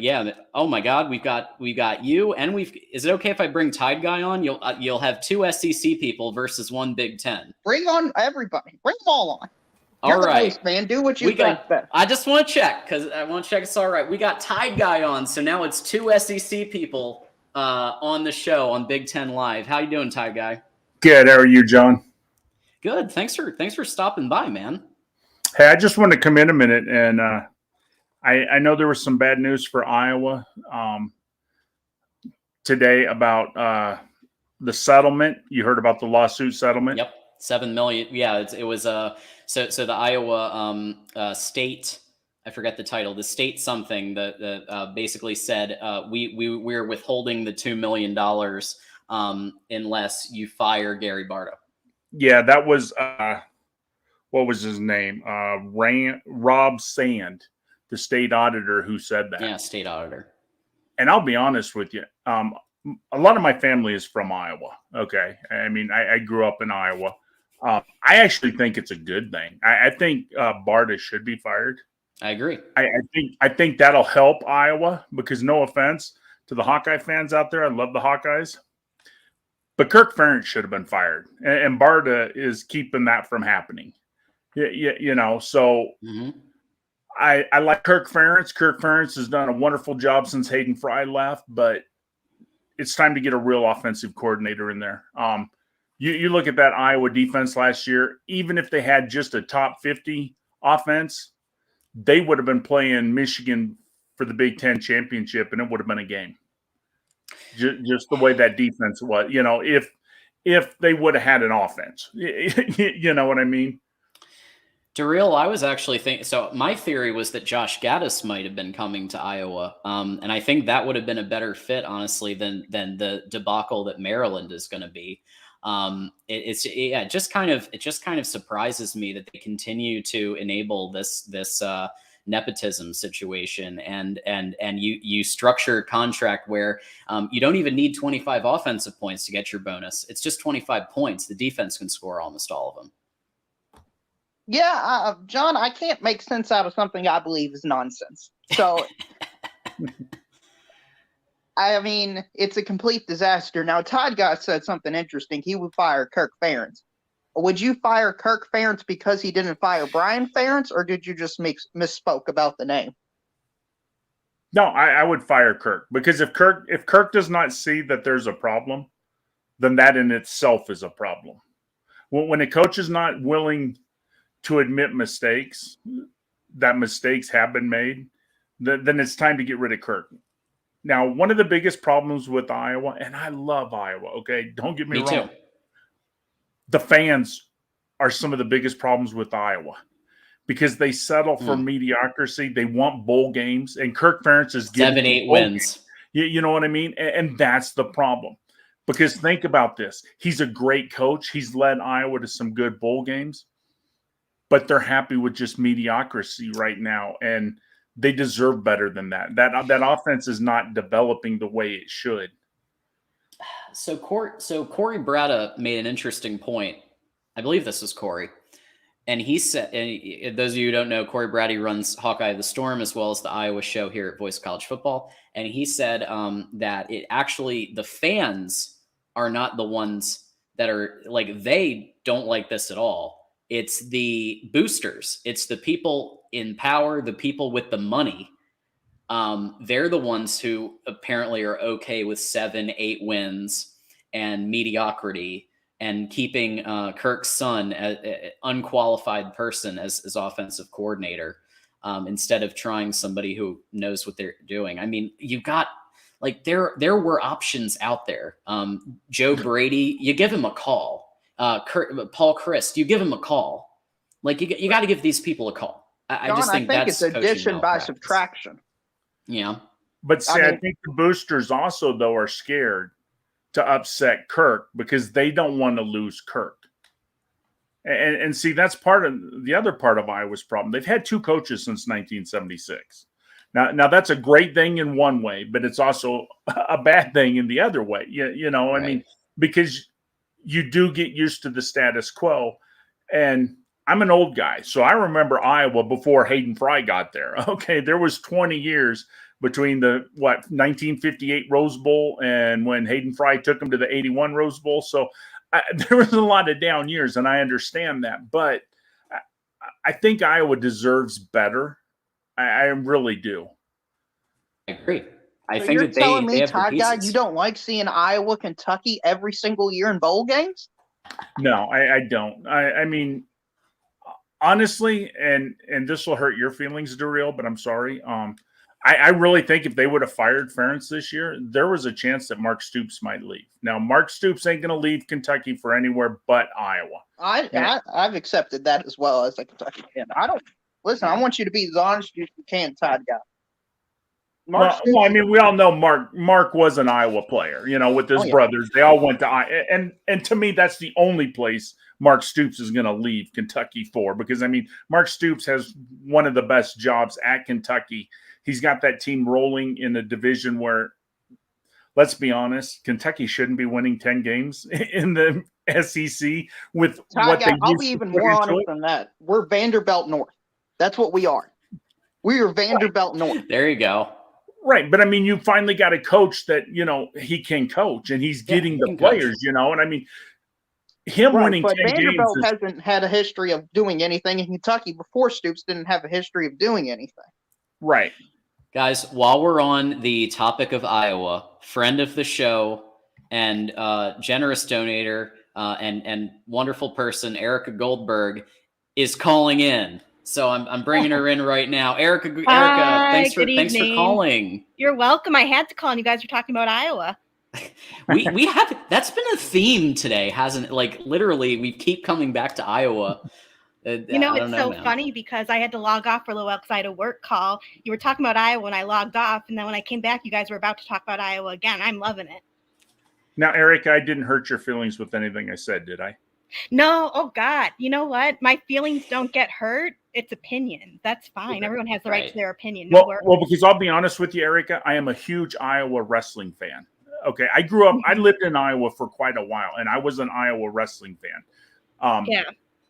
yeah. Oh my God, we've got you, and is it okay if I bring Tide Guy on? You'll have 2 SEC people versus 1 Big Ten. Bring on everybody. Bring them all on. All right, host, man. Do what you think best. I just want to check because I want to check it's all right. We got Tide Guy on, so now it's 2 SEC people on the show on Big Ten Live. How you doing, Tide Guy? Good. How are you, John? Good. Thanks for stopping by, man. Hey, I just wanted to come in a minute, and I know there was some bad news for Iowa today about the settlement. You heard about the lawsuit settlement? Yep, $7 million. Yeah, it was so the Iowa state. I forget the title. The state something that basically said we're withholding the $2 million unless you fire Gary Barta. Yeah, that was what was his name? Rob Sand, the state auditor, who said that. Yeah, state auditor. And I'll be honest with you. A lot of my family is from Iowa. Okay. I mean, I grew up in Iowa. I actually think it's a good thing. I think Barta should be fired. I agree. I think that'll help Iowa because, no offense to the Hawkeye fans out there, I love the Hawkeyes, but Kirk Ferentz should have been fired, and Barta is keeping that from happening. So I like Kirk Ferentz. Kirk Ferentz has done a wonderful job since Hayden Fry left, but it's time to get a real offensive coordinator in there. You look at that Iowa defense last year, even if they had just a top 50 offense, they would have been playing Michigan for the Big Ten championship, and it would have been a game. Just the way that defense was, if they would have had an offense, you know what I mean? Darrell, I was actually thinking, so my theory was that Josh Gaddis might have been coming to Iowa. And I think that would have been a better fit, honestly, than the debacle that Maryland is going to be. It just kind of surprises me that they continue to enable this nepotism situation, and you structure a contract where you don't even need 25 offensive points to get your bonus. It's just 25 points. The defense can score almost all of them. Yeah, John, I can't make sense out of something I believe is nonsense. So, I mean, it's a complete disaster. Now, Todd Guy said something interesting. He would fire Kirk Ferentz. Would you fire Kirk Ferentz because he didn't fire Brian Ferentz, or did you just misspoke about the name? No, I would fire Kirk because if Kirk does not see that there's a problem, then that in itself is a problem. When a coach is not willing to admit mistakes, that mistakes have been made, then it's time to get rid of Kirk. Now, one of the biggest problems with Iowa, and I love Iowa, okay? Don't get me wrong. Too. The fans are some of the biggest problems with Iowa because they settle for mediocrity. They want bowl games, and Kirk Ferentz is getting 7-8 wins. You know what I mean? And that's the problem. Because think about this. He's a great coach. He's led Iowa to some good bowl games, but they're happy with just mediocrity right now. And they deserve better than that. That offense is not developing the way it should. So Corey Bratta made an interesting point. I believe this was Corey. And he said, and those of you who don't know, Corey Brady runs Hawkeye the Storm as well as the Iowa show here at Voice of College Football. And he said that it actually, the fans are not the ones that are like, they don't like this at all. It's the boosters. It's the people in power, the people with the money. They're the ones who apparently are okay with 7-8 wins and mediocrity and keeping Kirk's son, an unqualified person, as offensive coordinator, instead of trying somebody who knows what they're doing. I mean, you got like there were options out there. Joe Brady, you give him a call. Paul Christ, you give him a call. Like you got to give these people a call. I just think that's it's addition by subtraction. Yeah, but see, I think the boosters also though are scared to upset Kirk because they don't want to lose Kirk. And see, that's part of the other part of Iowa's problem. They've had 2 coaches since 1976. Now that's a great thing in one way, but it's also a bad thing in the other way. You know, right. I mean, because you do get used to the status quo. And I'm an old guy, so I remember Iowa before Hayden Fry got there. Okay, there was 20 years between the 1958 Rose Bowl and when Hayden Fry took them to the 81 Rose Bowl. So there was a lot of down years, and I understand that. But I think Iowa deserves better. I really do. I agree. I so think you're that telling me, they have Todd the Guy, pieces. you don't like seeing Iowa, Kentucky every single year in bowl games? No, I don't. I mean, honestly, and this will hurt your feelings, Darrell, but I'm sorry. I really think if they would have fired Ferentz this year, there was a chance that Mark Stoops might leave. Now, Mark Stoops ain't going to leave Kentucky for anywhere but Iowa. I've accepted that as well as a Kentucky fan. I want you to be as honest as you can, Todd Guy. Well, I mean, we all know Mark was an Iowa player, you know, with his brothers. They all went to Iowa. And to me, that's the only place Mark Stoops is going to leave Kentucky for. Because, I mean, Mark Stoops has one of the best jobs at Kentucky. He's got that team rolling in a division where, let's be honest, Kentucky shouldn't be winning 10 games in the SEC with what they I'll be even more honest than that. We're Vanderbilt North. That's what we are. We are Vanderbilt North. There you go. Right. But I mean, you finally got a coach that, you know, he can coach and he's getting the players, you know, and I mean, him winning 10 Vanderbilt games hasn't had a history of doing anything in Kentucky before Stoops didn't have a history of doing anything. Right. Guys, while we're on the topic of Iowa, friend of the show and generous donator and wonderful person, Erica Goldberg, is calling in. So I'm bringing her in right now. Erica, thanks for calling. You're welcome. I had to call, and you guys were talking about Iowa. we have that's been a theme today, hasn't it? Like literally, we keep coming back to Iowa. It's so funny because I had to log off for a little while because I had a work call. You were talking about Iowa when I logged off, and then when I came back, you guys were about to talk about Iowa again. I'm loving it. Now, Eric, I didn't hurt your feelings with anything I said, did I? No. Oh, God. You know what? My feelings don't get hurt. It's opinion. That's fine. Okay. Everyone has the right to their opinion. Well, because I'll be honest with you, Erica, I am a huge Iowa wrestling fan. Okay. I grew up, I lived in Iowa for quite a while, and I was an Iowa wrestling fan.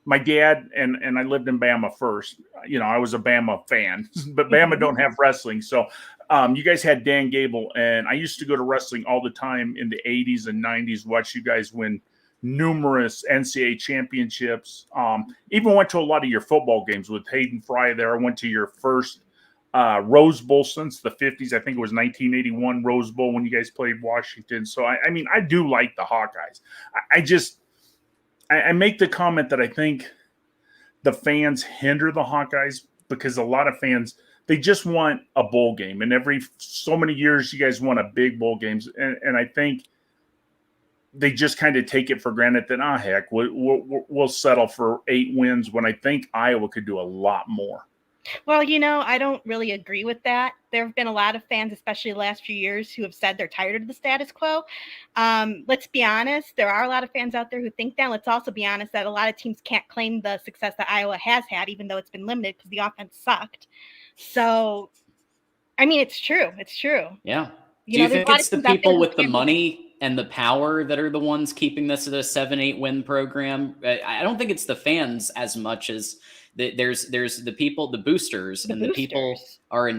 My dad and I lived in Bama first. You know, I was a Bama fan, but Bama don't have wrestling. So you guys had Dan Gable, and I used to go to wrestling all the time in the 80s and 90s, watch you guys win numerous NCAA championships. Even went to a lot of your football games with Hayden Fry there. I went to your first Rose Bowl since the 50s. I think it was 1981 Rose Bowl when you guys played Washington. So, I mean, I do like the Hawkeyes. I make the comment that I think the fans hinder the Hawkeyes because a lot of fans, they just want a bowl game. And every so many years, you guys want a big bowl games. And I think they just kind of take it for granted that, heck, we'll settle for 8 wins when I think Iowa could do a lot more. Well, you know, I don't really agree with that. There have been a lot of fans, especially the last few years, who have said they're tired of the status quo. Let's be honest. There are a lot of fans out there who think that. Let's also be honest that a lot of teams can't claim the success that Iowa has had, even though it's been limited because the offense sucked. So, I mean, it's true. It's true. Yeah. You Do you know, there's think a lot it's of the teams out there people who with the can't- money and the power that are the ones keeping this at a 7-8 win program? I don't think it's the fans as much as there's the people, the boosters, and the people boosters. are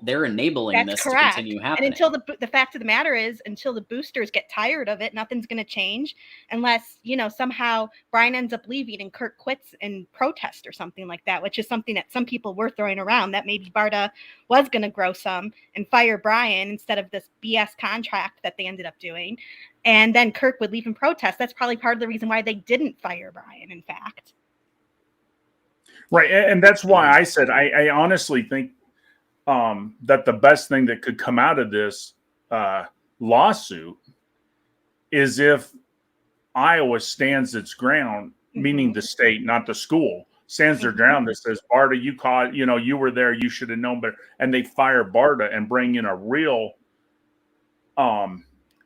they're enabling That's this correct. to continue And happening. until the fact of the matter is, until the boosters get tired of it, nothing's going to change unless, you know, somehow Brian ends up leaving and Kirk quits in protest or something like that, which is something that some people were throwing around, that maybe Barta was going to grow some and fire Brian instead of this BS contract that they ended up doing. And then Kirk would leave in protest. That's probably part of the reason why they didn't fire Brian, in fact. Right. And that's why I said I honestly think that the best thing that could come out of this lawsuit is if Iowa stands its ground, meaning the state, not the school, stands their ground that says, Barta, you caught, you know, you were there, you should have known better. And they fire Barta and bring in a real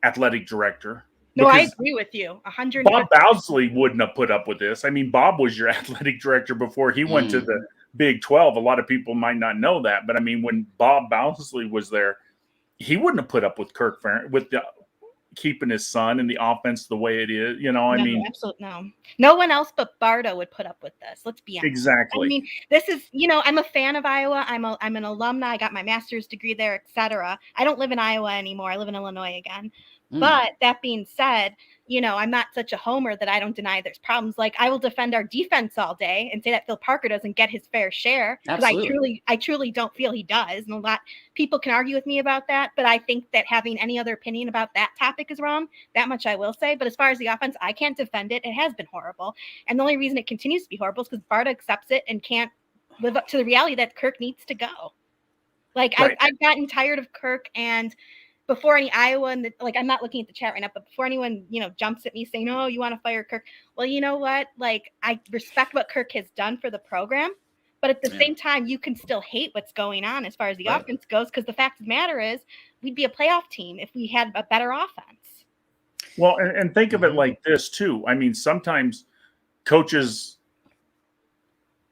athletic director. No, I agree with you. 100%. Bob Bowsley wouldn't have put up with this. I mean, Bob was your athletic director before he went to the Big 12. A lot of people might not know that, but I mean, when Bob Bowsley was there, he wouldn't have put up with Kirk Ferentz, with keeping his son and the offense the way it is. You know, I mean, absolutely no. No one else but Barta would put up with this. Let's be honest. Exactly. I mean, this is, you know, I'm a fan of Iowa. I'm an alumni. I got my master's degree there, etc. I don't live in Iowa anymore. I live in Illinois again. But that being said, you know, I'm not such a homer that I don't deny there's problems. Like, I will defend our defense all day and say that Phil Parker doesn't get his fair share, because I truly don't feel he does. And a lot people can argue with me about that, but I think that having any other opinion about that topic is wrong. That much I will say. But as far as the offense, I can't defend it. It has been horrible, and the only reason it continues to be horrible is because Barta accepts it and can't live up to the reality that Kirk needs to go. Like, right. I've gotten tired of Kirk, and before any Iowa, and I'm not looking at the chat right now, but before anyone, you know, jumps at me saying, "Oh, you want to fire Kirk?" Well, you know what? Like, I respect what Kirk has done for the program, but at the same time, you can still hate what's going on as far as the offense goes, because the fact of the matter is, we'd be a playoff team if we had a better offense. Well, and think of it like this too. I mean, sometimes coaches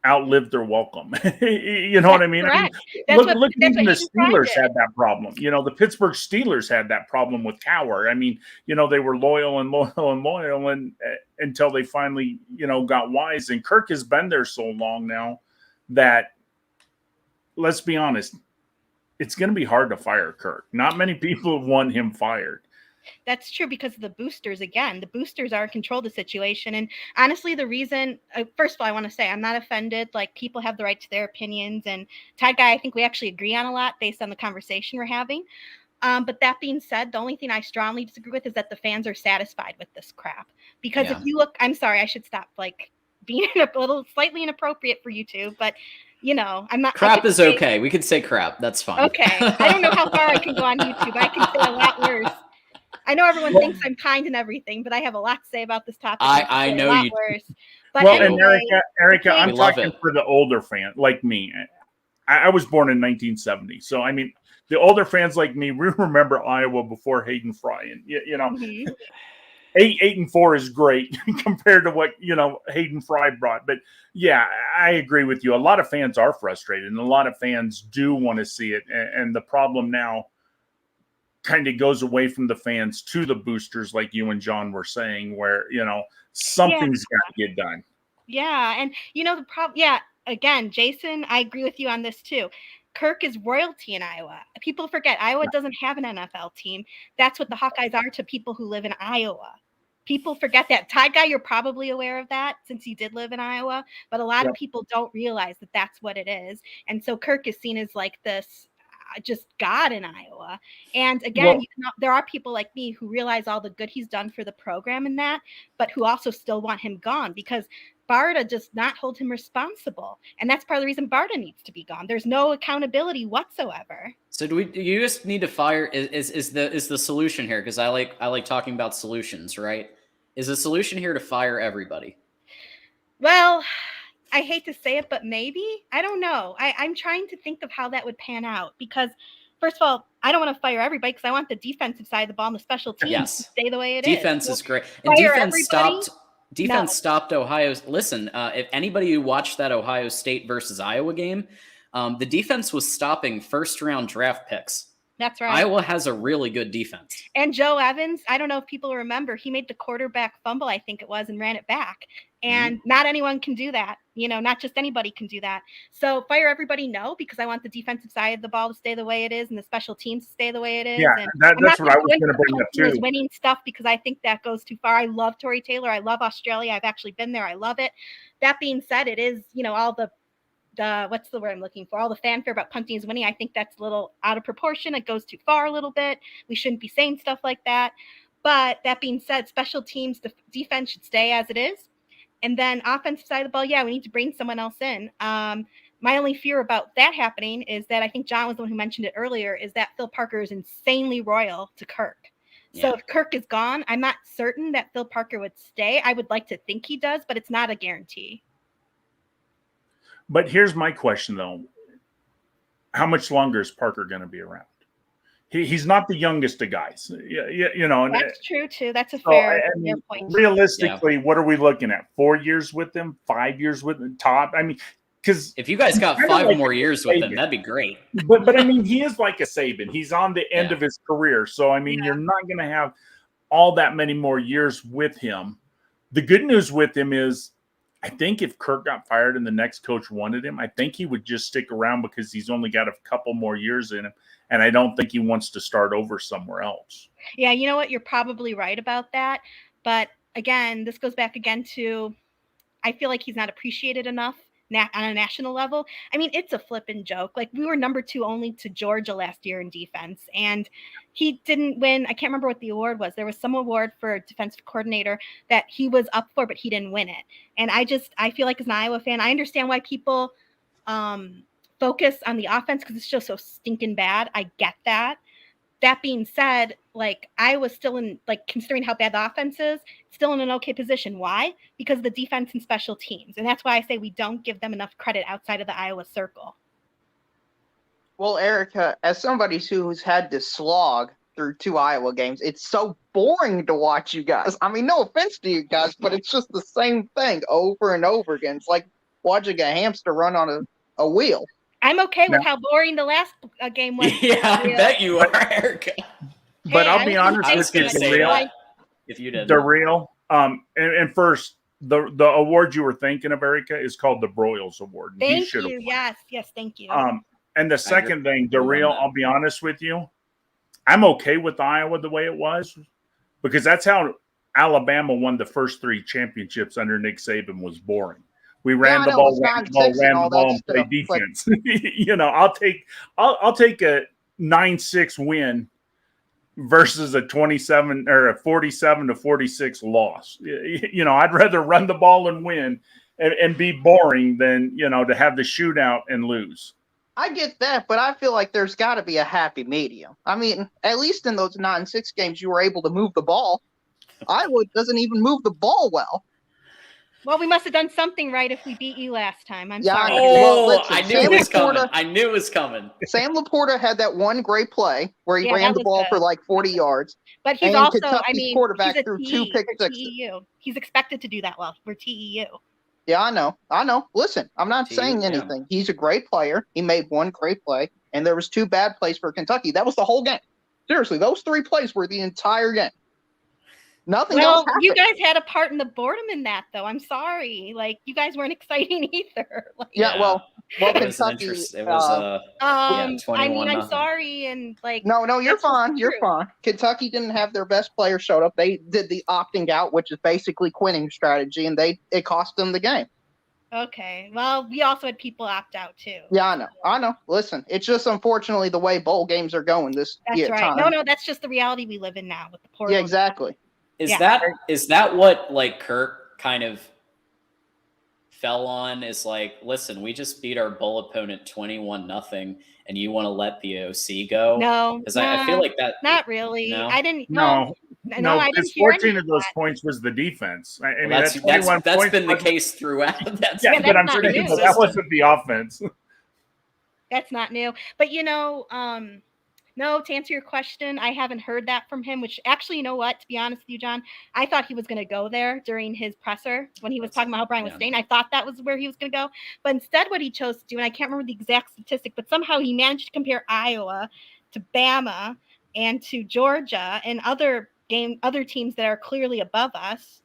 outlive their welcome. You know what I mean? Correct. I mean, look even the Steelers had that problem. You know, the Pittsburgh Steelers had that problem with Cowher. I mean, you know, they were loyal and until they finally, you know, got wise. And Kirk has been there so long now that, let's be honest, it's going to be hard to fire Kirk. Not many people want him fired. That's true, because of the boosters. Again, the boosters are in control of the situation. And honestly, the reason, first of all, I want to say I'm not offended. Like, people have the right to their opinions. And Todd Guy, I think we actually agree on a lot based on the conversation we're having. But that being said, the only thing I strongly disagree with is that the fans are satisfied with this crap. Because if you look, I'm sorry, I should stop like being a little slightly inappropriate for YouTube, but you know, I'm not. Crap is okay. We could say crap. That's fine. Okay. I don't know how far I can go on YouTube. I can say a lot worse. I know everyone thinks I'm kind and everything, but I have a lot to say about this topic. I know you. Worse. But well, anyway, and Erica, I'm talking for the older fan like me. I was born in 1970, so I mean, the older fans like me, we remember Iowa before Hayden Fry, and you know, 8-4 is great compared to what, you know, Hayden Fry brought. But yeah, I agree with you. A lot of fans are frustrated, and a lot of fans do want to see it. And the problem now kind of goes away from the fans to the boosters, like you and John were saying, where, you know, something's got to get done. Yeah. And, you know, the problem, again, Jason, I agree with you on this too. Kirk is royalty in Iowa. People forget Iowa doesn't have an NFL team. That's what the Hawkeyes are to people who live in Iowa. People forget that. Todd Guy, you're probably aware of that since you did live in Iowa, but a lot of people don't realize that that's what it is. And so Kirk is seen as like this just God in Iowa. And again, there are people like me who realize all the good he's done for the program and that, but who also still want him gone, because Barta does not hold him responsible. And that's part of the reason Barta needs to be gone. There's no accountability whatsoever. So do you just need to fire is the solution here? Because I like talking about solutions, right? Is the solution here to fire everybody? Well, I hate to say it, but maybe. I don't know. I'm trying to think of how that would pan out, because first of all, I don't want to fire everybody because I want the defensive side of the ball and the special teams to stay the way it is. Defense is great. And defense stopped Ohio's. Listen, if anybody who watched that Ohio State versus Iowa game, The defense was stopping first-round draft picks. That's right. Iowa has a really good defense. And Joe Evans, I don't know if people remember, he made the quarterback fumble, I think it was, and ran it back. And not anyone can do that. Not just anybody can do that. So fire everybody, no, because I want the defensive side of the ball to stay the way it is and the special teams to stay the way it is. Yeah, and that's what I was going to bring up too. Winning stuff, because I think that goes too far. I love Tory Taylor. I love Australia. I've actually been there. I love it. That being said, it is, all the what's the word I'm looking for? All the fanfare about punting is winning. I think that's a little out of proportion. It goes too far a little bit. We shouldn't be saying stuff like that. But that being said, special teams, the defense should stay as it is. And then offensive side of the ball, yeah, we need to bring someone else in. My only fear about that happening is that I think John was the one who mentioned it earlier, is that Phil Parker is insanely loyal to Kirk. So if Kirk is gone, I'm not certain that Phil Parker would stay. I would like to think he does, but it's not a guarantee. But here's my question, though. How much longer is Parker going to be around? He's not the youngest of guys. That's true, too. That's a fair point. Realistically, what are we looking at? 4 years with him? 5 years with him? Top? I mean, because if you guys got 5 more years with him, that'd be great. But I mean, he is like a Saban. He's on the end of his career. So, I mean, you're not going to have all that many more years with him. The good news with him is, I think if Kirk got fired and the next coach wanted him, I think he would just stick around because he's only got a couple more years in him. And I don't think he wants to start over somewhere else. Yeah, you know what? You're probably right about that. But again, this goes back again to, I feel like he's not appreciated enough on a national level. I mean, it's a flippin' joke. Like, we were number 2 only to Georgia last year in defense, and he didn't win. I can't remember what the award was. There was some award for defensive coordinator that he was up for, but he didn't win it. And I feel like, as an Iowa fan, I understand why people focus on the offense because it's just so stinking bad. I get that. That being said, like, Iowa's still in, like, considering how bad the offense is, still in an okay position. Why? Because of the defense and special teams. And that's why I say we don't give them enough credit outside of the Iowa circle. Well, Erica, as somebody who's had to slog through 2 Iowa games, it's so boring to watch you guys. I mean, no offense to you guys, but it's just the same thing over and over again. It's like watching a hamster run on a wheel. I'm okay with how boring the last game was. Yeah, I bet you are, Erica. But I'll be honest with you, if you did. The real, and first, the award you were thinking of, Erica, is called the Broyles Award. Thank you. Yes, thank you. And the second thing, the real, I'll be honest with you, I'm okay with Iowa the way it was, because that's how Alabama won the first 3 championships under Nick Saban. Was boring. We ran the ball, and played defense. I'll take a 9-6 win versus a 27 or a 47-46 loss. I'd rather run the ball and win and be boring than, to have the shootout and lose. I get that, but I feel like there's got to be a happy medium. I mean, at least in those 9-6 games, you were able to move the ball. Iowa doesn't even move the ball well. Well, we must have done something right if we beat you last time. I'm sorry. I knew it was coming. I knew it was coming. Sam Laporta had that one great play where he ran the ball for like 40 yards. But he's also, quarterback threw 2 pick sixes. He's expected to do that well. We're TEU. Yeah, I know. Listen, I'm not saying anything. He's a great player. He made one great play, and there was 2 bad plays for Kentucky. That was the whole game. Seriously, those 3 plays were the entire game. Nothing else happened. You guys had a part in the boredom in that, though. I'm sorry. Like, you guys weren't exciting either. Well, Kentucky. It was 21. I'm sorry, and like. No, you're fine. You're fine. Kentucky didn't have their best player showed up. They did the opting out, which is basically quitting strategy, and it cost them the game. Okay. Well, we also had people opt out too. Yeah, I know. Listen, it's just unfortunately the way bowl games are going this year. That's right. No, that's just the reality we live in now with the portal. Yeah, exactly. Is that what, like, Kirk kind of fell on? Is like, listen, we just beat our bowl opponent 21-0, and you want to let the OC go? No, because I feel like that. Not really. No? I didn't. No, I didn't hear 14 of those points was the defense. I mean, that's been the case throughout. But I'm saying that wasn't the offense. That's not new. But No, to answer your question, I haven't heard that from him, which actually, you know what, to be honest with you, John, I thought he was going to go there during his presser when he was talking about how Brian was staying. I thought that was where he was going to go. But instead, what he chose to do, and I can't remember the exact statistic, but somehow he managed to compare Iowa to Bama and to Georgia and other teams that are clearly above us.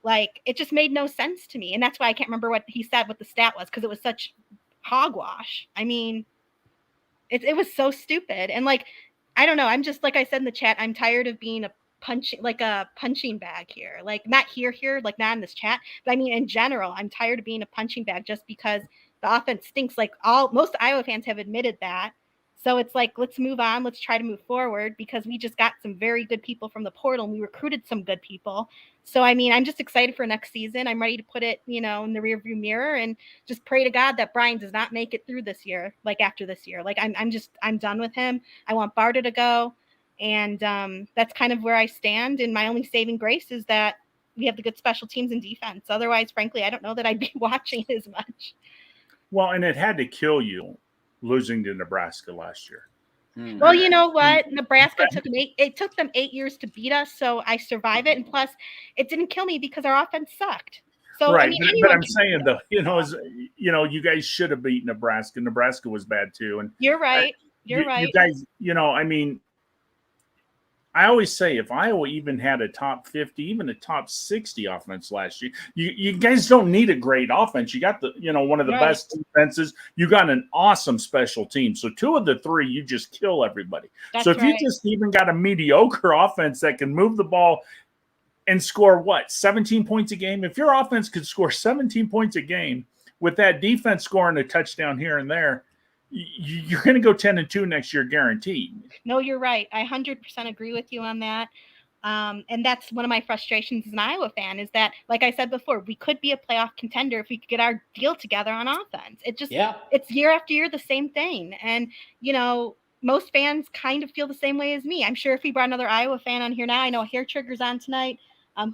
Like, it just made no sense to me. And that's why I can't remember what he said, what the stat was, because it was such hogwash. I mean, it was so stupid. And like, I don't know. I'm just, like I said in the chat, I'm tired of being a punching bag here. Like, not here, like not in this chat, but I mean, in general, I'm tired of being a punching bag just because the offense stinks. Like, most Iowa fans have admitted that. So it's like, let's move on. Let's try to move forward, because we just got some very good people from the portal and we recruited some good people. So, I mean, I'm just excited for next season. I'm ready to put it, in the rearview mirror and just pray to God that Brian does not make it through this year, like after this year. Like, I'm done with him. I want Barta to go. And that's kind of where I stand. And my only saving grace is that we have the good special teams and defense. Otherwise, frankly, I don't know that I'd be watching as much. Well, and it had to kill you losing to Nebraska last year. Well, you know what? Nebraska took them 8 years to beat us, so I survived it. And plus, it didn't kill me because our offense sucked. So, right, I mean, but I'm saying though, you guys should have beat Nebraska. Nebraska was bad too, and you're right. You're right. You guys, I mean, I always say if Iowa even had a top 50, even a top 60 offense last year, you guys don't need a great offense. You got one of the best defenses. You got an awesome special team. So 2 of the 3, you just kill everybody. That's so if right. you just even got a mediocre offense that can move the ball and score 17 points a game, if your offense could score 17 points a game with that defense scoring a touchdown here and there, you're going to go 10-2 next year, guaranteed. No, you're right. I 100% agree with you on that. And that's one of my frustrations as an Iowa fan, is that, like I said before, we could be a playoff contender if we could get our deal together on offense. It's year after year the same thing. And, most fans kind of feel the same way as me. I'm sure if we brought another Iowa fan on here now, I know Hair Trigger's on tonight.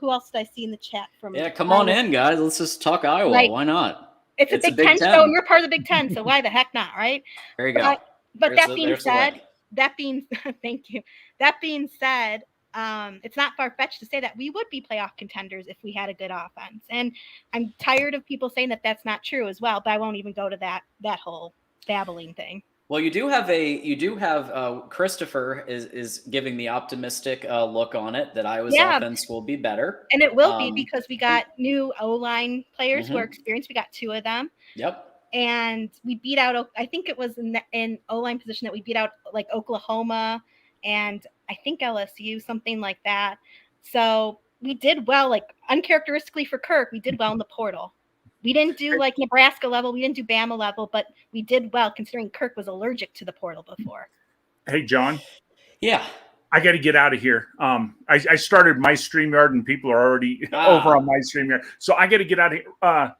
Who else did I see in the chat from? Yeah, come on in, guys. Let's just talk Iowa. Why not? It's a Big Ten show, and we're part of the Big Ten, so why the heck not, right? There you go. But that being said, thank you. That being said, it's not far-fetched to say that we would be playoff contenders if we had a good offense. And I'm tired of people saying that that's not true as well, but I won't even go to that whole babbling thing. Well, you do have Christopher is giving the optimistic look on it that Iowa's offense will be better. And it will be, because we got new O-line players who are experienced. We got 2 of them. Yep. And we beat out, I think it was in O-line position that we beat out like Oklahoma and I think LSU, something like that. So we did well, like uncharacteristically for Kirk, we did well in the portal. We didn't do like Nebraska level. We didn't do Bama level, but we did well considering Kirk was allergic to the portal before. Hey, John. Yeah. I got to get out of here. I started my StreamYard and people are already over on my StreamYard. So I got to get out of here.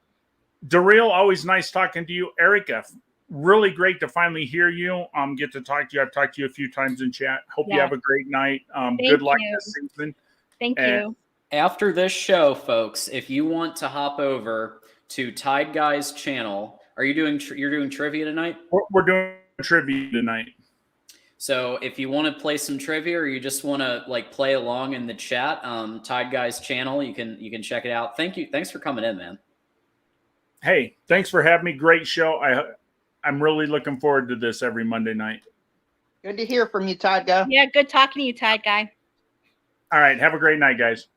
Daryl, always nice talking to you. Erica, really great to finally hear you. Get to talk to you. I've talked to you a few times in chat. Hope you have a great night. Good luck this season. Thank you. After this show, folks, if you want to hop over to Tide Guy's channel, you're doing trivia tonight? We're doing trivia tonight. So if you want to play some trivia or you just want to like play along in the chat, Tide Guy's channel, you can check it out. Thank you. Thanks for coming in, man. Hey, thanks for having me. Great show. I'm really looking forward to this every Monday night. Good to hear from you, Tide Guy. Yeah, good talking to you, Tide Guy. All right. Have a great night, guys.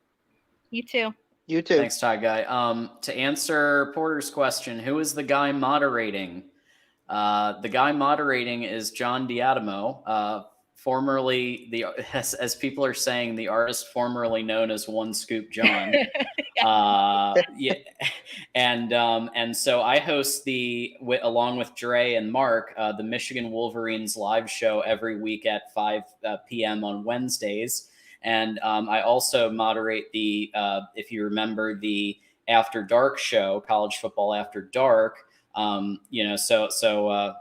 You too. You too. Thanks, Tide Guy. To answer Porter's question, who is the guy moderating? The guy moderating is John Diadamo, formerly as people are saying, the artist formerly known as One Scoop John. Yeah, and so I host along with Dre and Mark, the Michigan Wolverines live show every week at 5 p.m. on Wednesdays. And I also moderate if you remember, the After Dark show, College Football After Dark. So I've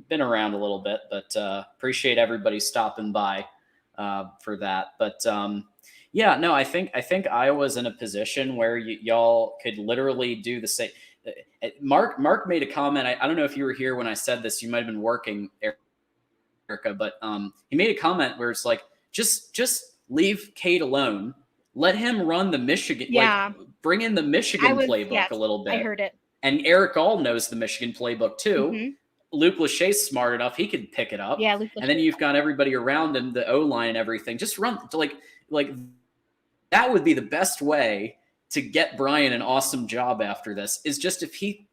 been around a little bit, but appreciate everybody stopping by for that. But I think Iowa's in a position where y'all could literally do the same. Mark made a comment. I don't know if you were here when I said this. You might have been working. America, but he made a comment where it's like, just leave Cade alone. Let him run the Michigan, Yeah. like bring in the Michigan playbook yes, a little bit. I heard it. And Eric All knows the Michigan playbook too. Mhm. Luke Lachey's smart enough; he could pick it up. Yeah, Luke and then Lachey. you've got everybody around him, the O line and everything. Just run like that would be the best way to get Brian an awesome job after this. Is just if he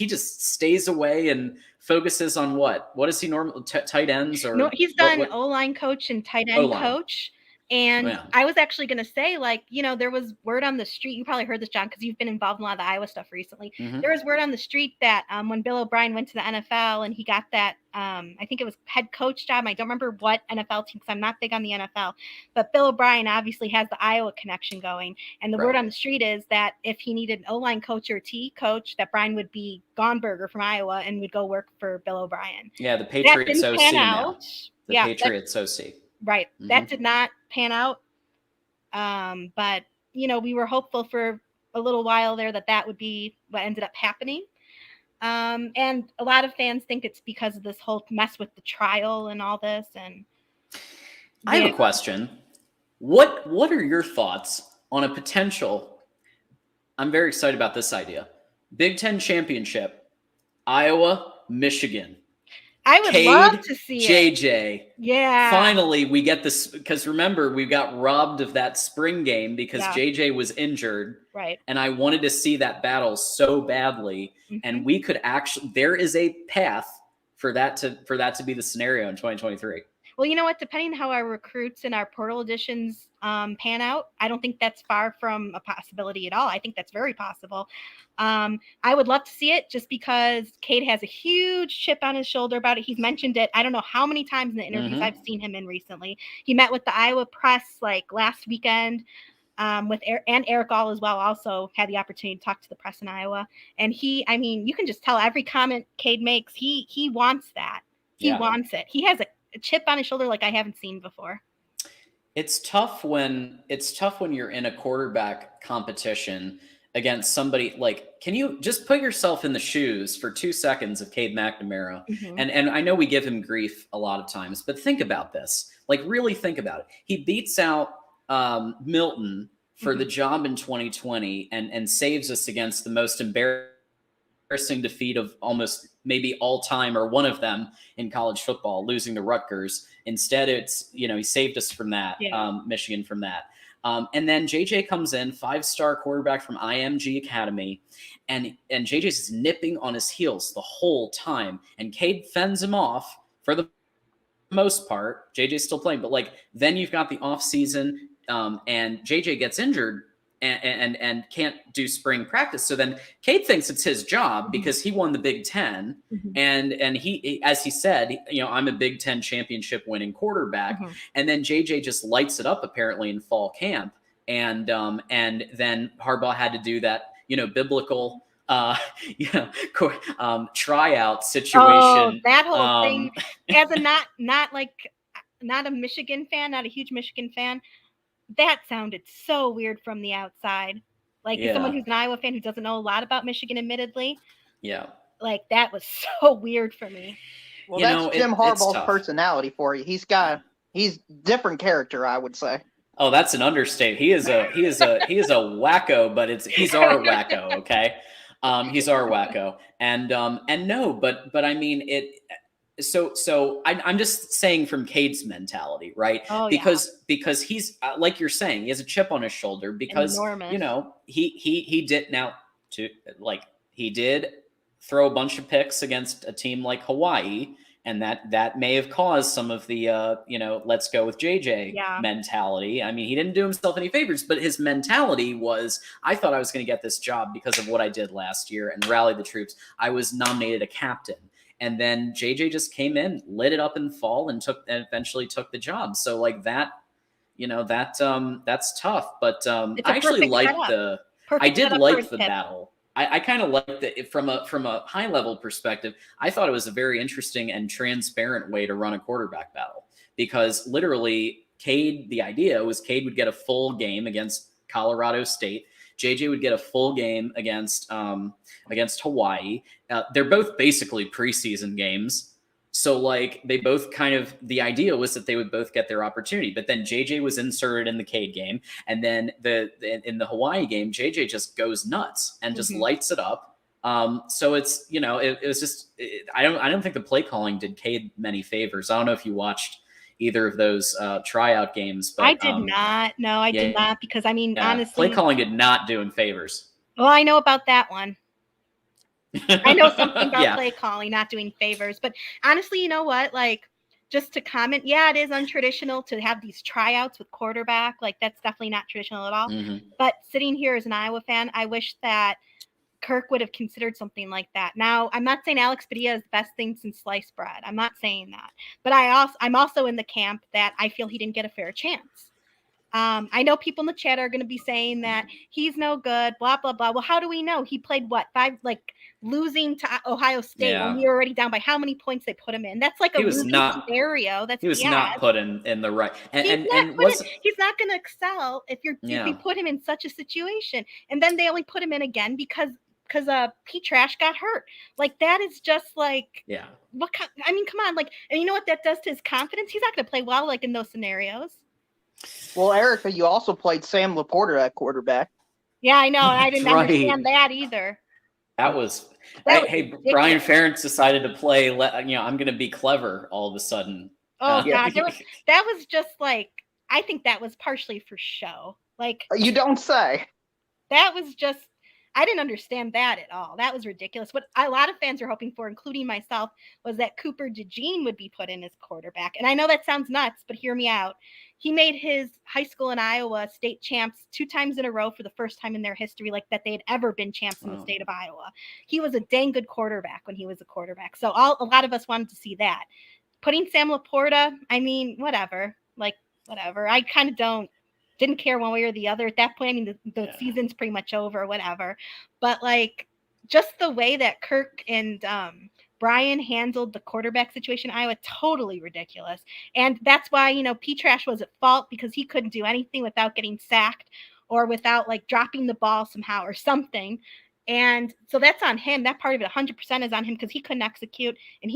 just stays away and focuses on what is he normally tight ends or No, he's done O-line coach and tight end O-line. coach. And Yeah. I was actually going to say, like, you know, there was word on the street. You probably heard this, John, because you've been involved in a lot of the Iowa stuff recently. Mhm. There was word on the street that when Bill O'Brien went to the NFL and he got that, I think it was head coach job. I don't remember what NFL team, because I'm not big on the NFL. But Bill O'Brien obviously has the Iowa connection going. And the word on the street is that if he needed an O-line coach or a T coach, that Brian would be Gonberger from Iowa and would go work for Bill O'Brien. Yeah, the Patriots That didn't OC pan now. out. The Yeah, Patriots OC. Right. Mhm. That did not pan out. But, you know, we were hopeful for a little while there that would be what ended up happening. And a lot of fans think it's because of this whole mess with the trial and all this. And I have a question. What are your thoughts on a potential? I'm very excited about this idea. Big Ten championship, Iowa, Michigan. I would Cade, love to see JJ. it. Yeah. Finally, we get this, because remember, we got robbed of that spring game because Yeah. JJ was injured. Right. And I wanted to see that battle so badly. Mhm. And we could actually, there is a path for that to be the scenario in 2023. Well, you know what? Depending on how our recruits and our portal additions pan out, I don't think that's far from a possibility at all. I think that's very possible. I would love to see it just because Cade has a huge chip on his shoulder about it. He's mentioned it. I don't know how many times in the interviews I've seen him in recently. He met with the Iowa press like last weekend with Eric All as well. Also had the opportunity to talk to the press in Iowa. And I mean, you can just tell every comment Cade makes, he wants that. He wants it. He has a chip on his shoulder like I haven't seen before. It's tough when you're in a quarterback competition against somebody like, can you just put yourself in the shoes for 2 seconds of Cade McNamara? Mhm. And I know we give him grief a lot of times, but think about this. Like, really think about it. He beats out Milton for the job in 2020 and saves us against the most embarrassing defeat of almost maybe all time, or one of them in college football, losing to Rutgers. Instead, it's, you know, he saved us from that, Michigan from that. And then JJ comes in, 5-star quarterback from IMG Academy, and JJ's nipping on his heels the whole time. And Cade fends him off for the most part. JJ's still playing, but like, then you've got the off season, and JJ gets injured and can't do spring practice. So then Cade thinks it's his job because he won the Big Ten. And he, as he said, you know, I'm a Big Ten championship winning quarterback. And then JJ just lights it up apparently in fall camp. And then Harbaugh had to do that, you know, biblical, tryout situation. Oh, that whole thing, as a not a Michigan fan, not a huge Michigan fan, that sounded so weird from the outside. Like, as someone who's an Iowa fan who doesn't know a lot about Michigan, admittedly. Yeah. Like, that was so weird for me. Well, that's Jim Harbaugh's personality for you. He's different character, I would say. Oh, that's an understatement. He is a wacko, but he's our wacko, okay? He's our wacko. And no, but I mean it. So I'm just saying from Cade's mentality, right? Oh, because he's like you're saying, he has a chip on his shoulder because enormous. You know he did throw a bunch of picks against a team like Hawaii, and that may have caused some of the let's go with JJ mentality. I mean, he didn't do himself any favors, but his mentality was, I thought I was going to get this job because of what I did last year and rally the troops. I was nominated a captain. And then JJ just came in, lit it up in fall, and eventually took the job. So like that, that's tough. But I actually liked the battle. I kind of liked it from a high level perspective. I thought it was a very interesting and transparent way to run a quarterback battle, because literally the idea was Cade would get a full game against Colorado State. JJ would get a full game against Hawaii. They're both basically preseason games. So like they both kind of, the idea was that they would both get their opportunity, but then JJ was inserted in the Cade game, and then in the Hawaii game, JJ just goes nuts and just lights it up. So it's, you know, it was just, I don't think the play calling did Cade many favors. I don't know if you watched either of those tryout games, but I did not. No, I did not, because I mean, honestly, play calling did not do him favors. Well, I know about that one. I know something about play calling not doing favors, but honestly, you know what? Like, just to comment, yeah, it is untraditional to have these tryouts with quarterback. Like, that's definitely not traditional at all. But sitting here as an Iowa fan, I wish that Kirk would have considered something like that. Now, I'm not saying Alex Padilla is the best thing since sliced bread. I'm not saying that. But I'm also in the camp that I feel he didn't get a fair chance. I know people in the chat are going to be saying that he's no good, blah, blah, blah. Well, how do we know? He played what? 5, like losing to Ohio State when we were already down by how many points they put him in? That's like a losing scenario. He was not put in the right. He's not going to excel if you put him in such a situation. And then they only put him in again because P. Trash got hurt. Like, that is just like, I mean, come on. Like, and you know what that does to his confidence? He's not going to play well, like in those scenarios. Well, Erica, you also played Sam Laporta at quarterback. Yeah, I know. I didn't understand that either. That was hey, Brian Ferentz decided to play. I'm going to be clever all of a sudden. Oh God, that was just like, I think that was partially for show. Like, you don't say. That was just, I didn't understand that at all. That was ridiculous. What a lot of fans are hoping for, including myself, was that Cooper DeJean would be put in as quarterback. And I know that sounds nuts, but hear me out. He made his high school in Iowa state champs 2 times in a row for the first time in their history, like that they had ever been champs in the state of Iowa. He was a dang good quarterback when he was a quarterback. So a lot of us wanted to see that. Putting Sam Laporta, I mean, whatever. Like, whatever. I kind of didn't care one way or the other at that point. I mean, the season's pretty much over, whatever. But like, just the way that Kirk and Brian handled the quarterback situation in Iowa, totally ridiculous. And that's why, P. Trash was at fault, because he couldn't do anything without getting sacked or without like dropping the ball somehow or something. And so that's on him. That part of it 100% is on him, because he couldn't execute. And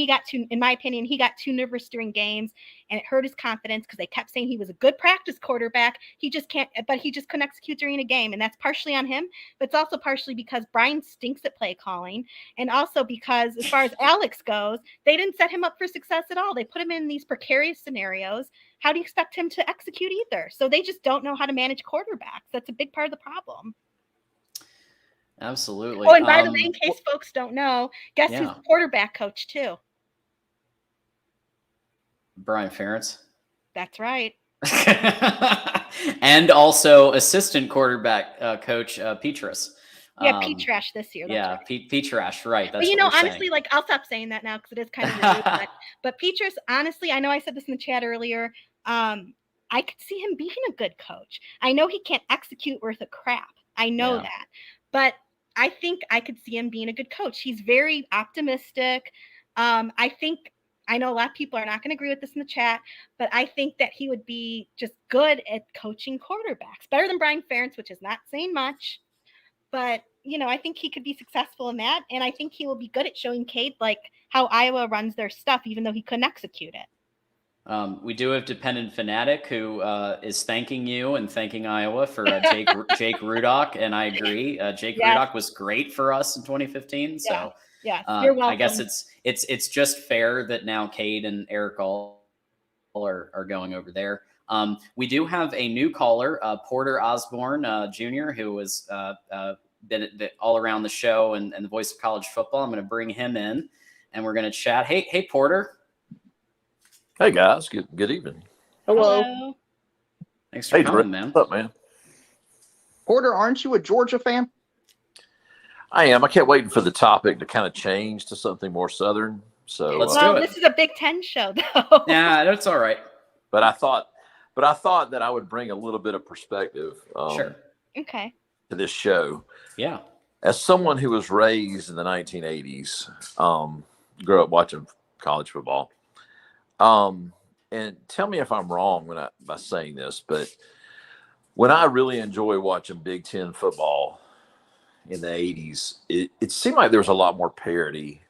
in my opinion, he got too nervous during games, and it hurt his confidence because they kept saying he was a good practice quarterback. He just couldn't execute during a game. And that's partially on him, but it's also partially because Brian stinks at play calling. And also because as far as Alex goes, they didn't set him up for success at all. They put him in these precarious scenarios. How do you expect him to execute either? So they just don't know how to manage quarterbacks. That's a big part of the problem. Absolutely. Oh, and by the way, in case folks don't know, guess who's the quarterback coach too? Brian Ferentz. That's right. And also assistant quarterback coach Petrus. Yeah, P. Trash this year. That's right. P. Trash, right. That's but honestly, like, I'll stop saying that now because it is kind of rude. But Petrus, honestly, I know I said this in the chat earlier. I could see him being a good coach. I know he can't execute worth a crap. I know that. But I think I could see him being a good coach. He's very optimistic. I know a lot of people are not going to agree with this in the chat, but I think that he would be just good at coaching quarterbacks, better than Brian Ferentz, which is not saying much. But, I think he could be successful in that. And I think he will be good at showing Cade, like, how Iowa runs their stuff, even though he couldn't execute it. We do have Dependent Fanatic who is thanking you and thanking Iowa for Jake Rudock, and I agree. Jake Rudock was great for us in 2015. So you're welcome. I guess it's just fair that now Cade and Eric all are going over there. We do have a new caller, Porter Osborne Jr., who has been all around the show and the voice of college football. I'm going to bring him in, and we're going to chat. Hey, Porter. Hey guys, good evening. Hello. Thanks for coming, man. What's up, man? Porter, aren't you a Georgia fan? I am. I kept waiting for the topic to kind of change to something more Southern. So let's do it. This is a Big Ten show, though. Yeah, that's all right. But I thought that I would bring a little bit of perspective. Sure. Okay. To this show. Yeah. As someone who was raised in the 1980s, grew up watching college football. And tell me if I'm wrong by saying this, but when I really enjoy watching Big Ten football in the 80s, it seemed like there was a lot more parity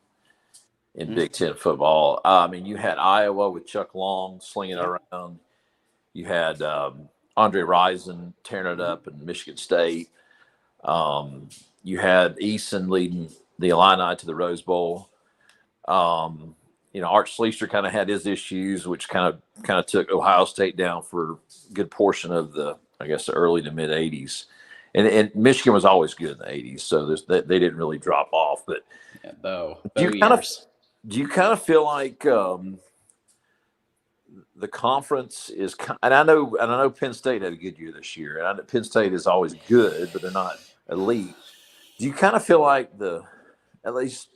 in Big Ten football. I mean, you had Iowa with Chuck Long slinging it around. You had Andre Rison tearing it up in Michigan State. You had Eason leading the Illini to the Rose Bowl. Art Schlichter kind of had his issues, which kind of took Ohio State down for a good portion of the early to mid '80s. And Michigan was always good in the '80s, so they didn't really drop off. But do you kind of feel like the conference is? And I know Penn State had a good year this year, and I know Penn State is always good, but they're not elite. Do you kind of feel like at least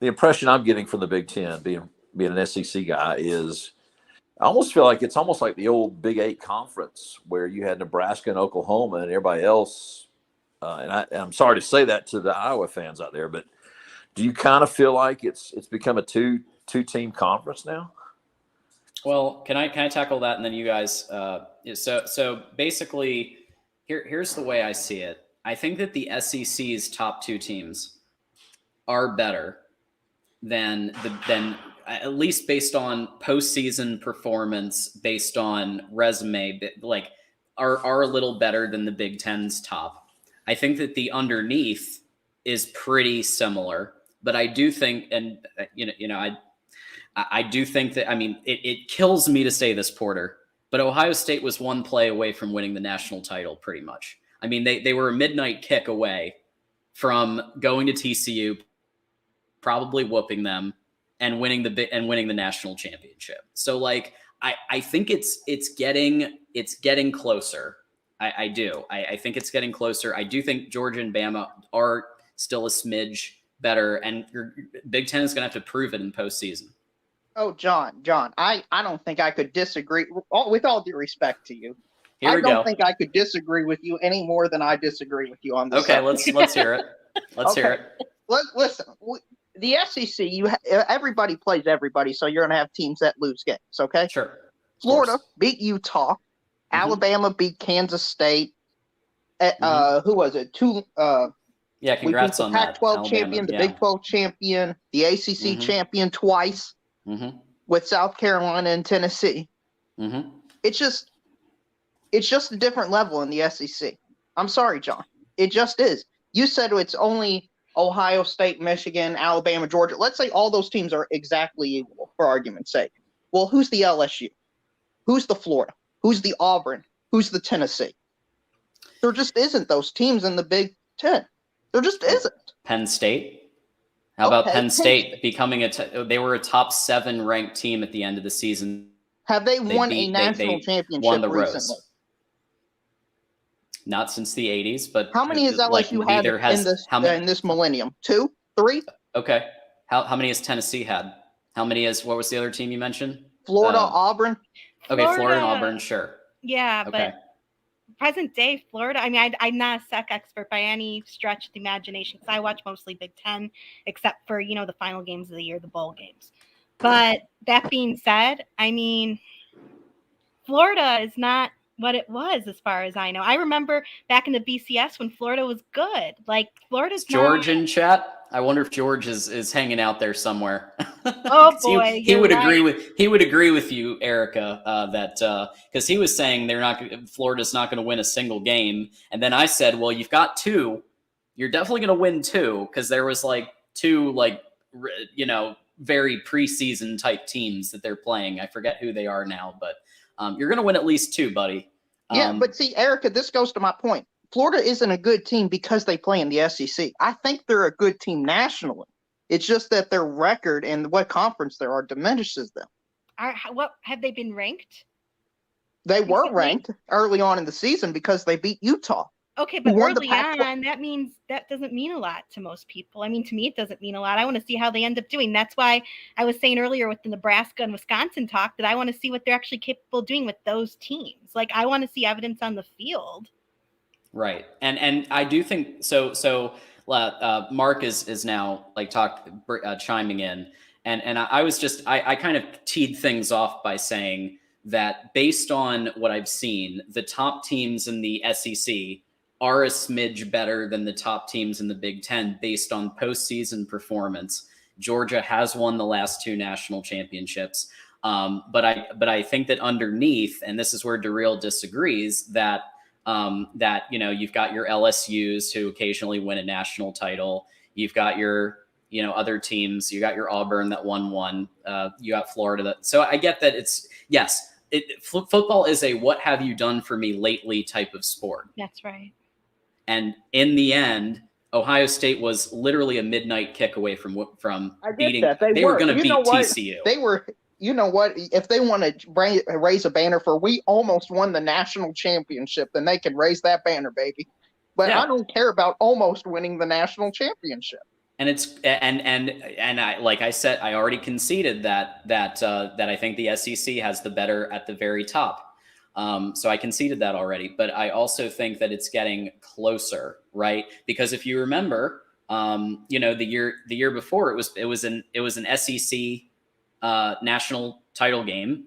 the impression I'm getting from the Big Ten, being an SEC guy, is I almost feel like it's almost like the old Big 8 conference where you had Nebraska and Oklahoma and everybody else. And I'm sorry to say that to the Iowa fans out there, but do you kind of feel like it's become a two-team conference now? Well, can I tackle that, and then you guys? So basically, here's the way I see it. I think that the SEC's top 2 teams are better than at least based on postseason performance, based on resume, like are a little better than the Big Ten's top. I think that the underneath is pretty similar, but I do think, and I do think that, I mean, it kills me to say this, Porter, but Ohio State was one play away from winning the national title, pretty much. I mean, they were a midnight kick away from going to TCU, probably whooping them, and winning the national championship. So, like, I think it's getting closer. I do. I think it's getting closer. I do think Georgia and Bama are still a smidge better, and your Big Ten is going to have to prove it in postseason. Oh, John, I don't think I could disagree. With all due respect to you, I don't think I could disagree with you any more than I disagree with you on this. Okay, let's hear it. Hear it. Listen, the SEC, everybody plays everybody, so you're going to have teams that lose games. Okay, sure. Florida beat Utah. Alabama beat Kansas State. Who was it? Congrats on that. Pac-12 champion, the Big 12 champion, the ACC champion twice, with South Carolina and Tennessee. It's just a different level in the SEC. I'm sorry, John. It just is. You said it's only Ohio State, Michigan, Alabama, Georgia. Let's say all those teams are exactly equal, for argument's sake. Well, who's the LSU? Who's the Florida? Who's the Auburn? Who's the Tennessee? There just isn't those teams in the Big Ten. There just isn't. Penn State? How about Penn State becoming they were a top 7 ranked team at the end of the season? Have they won a national championship recently? Not since the 80s, but how many has LSU had in this millennium? 2, 3? Okay. How many has Tennessee had? How many what was the other team you mentioned? Florida, Auburn. Okay, Florida and Auburn, sure. Yeah, but present day Florida, I mean, I'm not a SEC expert by any stretch of the imagination because I watch mostly Big Ten, except for, the final games of the year, the bowl games. But that being said, I mean, Florida is not what it was as far as I know. I remember back in the BCS when Florida was good. Like, Florida's George in chat. I wonder if George is hanging out there somewhere. Oh boy, he would agree with you, Erica, that because he was saying Florida's not going to win a single game, and then I said, well, you've got 2, you're definitely going to win 2 because there was 2 very preseason type teams that they're playing. I forget who they are now, but you're going to win at least 2, buddy. Yeah, but see, Erica, this goes to my point. Florida isn't a good team because they play in the SEC. I think they're a good team nationally. It's just that their record and what conference they are diminishes them. What have they been ranked? They were ranked early on in the season because they beat Utah. Okay, but early on, that doesn't mean a lot to most people. I mean, to me, it doesn't mean a lot. I want to see how they end up doing. That's why I was saying earlier with the Nebraska and Wisconsin talk that I want to see what they're actually capable of doing with those teams. Like, I want to see evidence on the field. Right. And I do think so. Mark is now chiming in, and I was I kind of teed things off by saying that based on what I've seen, the top teams in the SEC are a smidge better than the top teams in the Big Ten based on postseason performance. Georgia has won the last 2 national championships. But I think that underneath, and this is where DeReal disagrees, that you've got your LSUs who occasionally win a national title. You've got your other teams. You got your Auburn that won one. You got Florida. So I get that football is a what have you done for me lately type of sport. That's right. And in the end, Ohio State was literally a midnight kick away from beating. That. They were going to beat TCU. They were. You know what? If they want to raise a banner for we almost won the national championship, then they can raise that banner, baby. But I don't care about almost winning the national championship. And it's and I, like I said, I already conceded that I think the SEC has the better at the very top. So I conceded that already, but I also think that it's getting closer, right? Because if you remember, the year before it was an SEC national title game,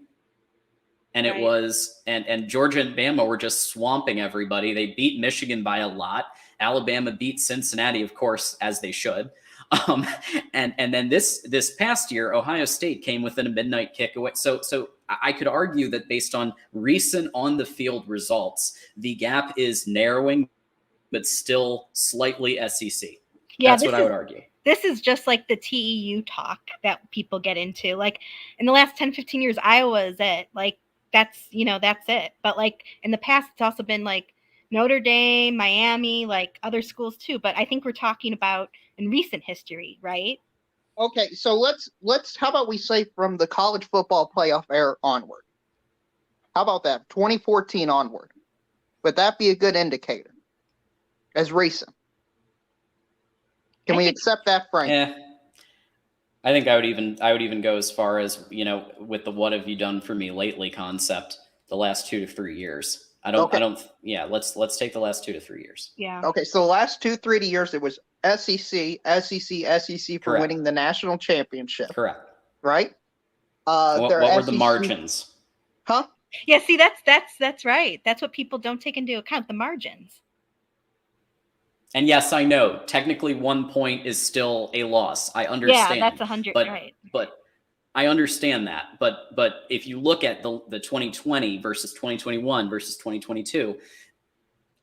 and it was and Georgia and Bama were just swamping everybody. They beat Michigan by a lot. Alabama beat Cincinnati, of course, as they should. And then this past year, Ohio State came within a midnight kick away. So I could argue that based on recent on the field results, the gap is narrowing, but still slightly SEC. Yeah, that's what I would argue. This is just like the TEU talk that people get into. Like in the last 10, 15 years, Iowa is it. Like that's it. But like in the past, it's also been like Notre Dame, Miami, like other schools too. But I think we're talking about in recent history, right? Okay, so let's how about we say from the college football playoff era onward? How about that? 2014 onward. Would that be a good indicator as recent? Can we accept that, Frank? Yeah. I think I would even go as far as, with the what have you done for me lately concept, the last 2 to 3 years. Let's take the last 2 to 3 years. Yeah. Okay, so the last 2-3 years it was SEC for Correct. winning the national championship. Correct. Right? What were the margins? Huh? Yeah, see that's right. That's what people don't take into account, the margins. And yes, I know technically 1 point is still a loss. I understand. Yeah, that's 100. Right. But I understand that. But if you look at the 2020 versus 2021 versus 2022,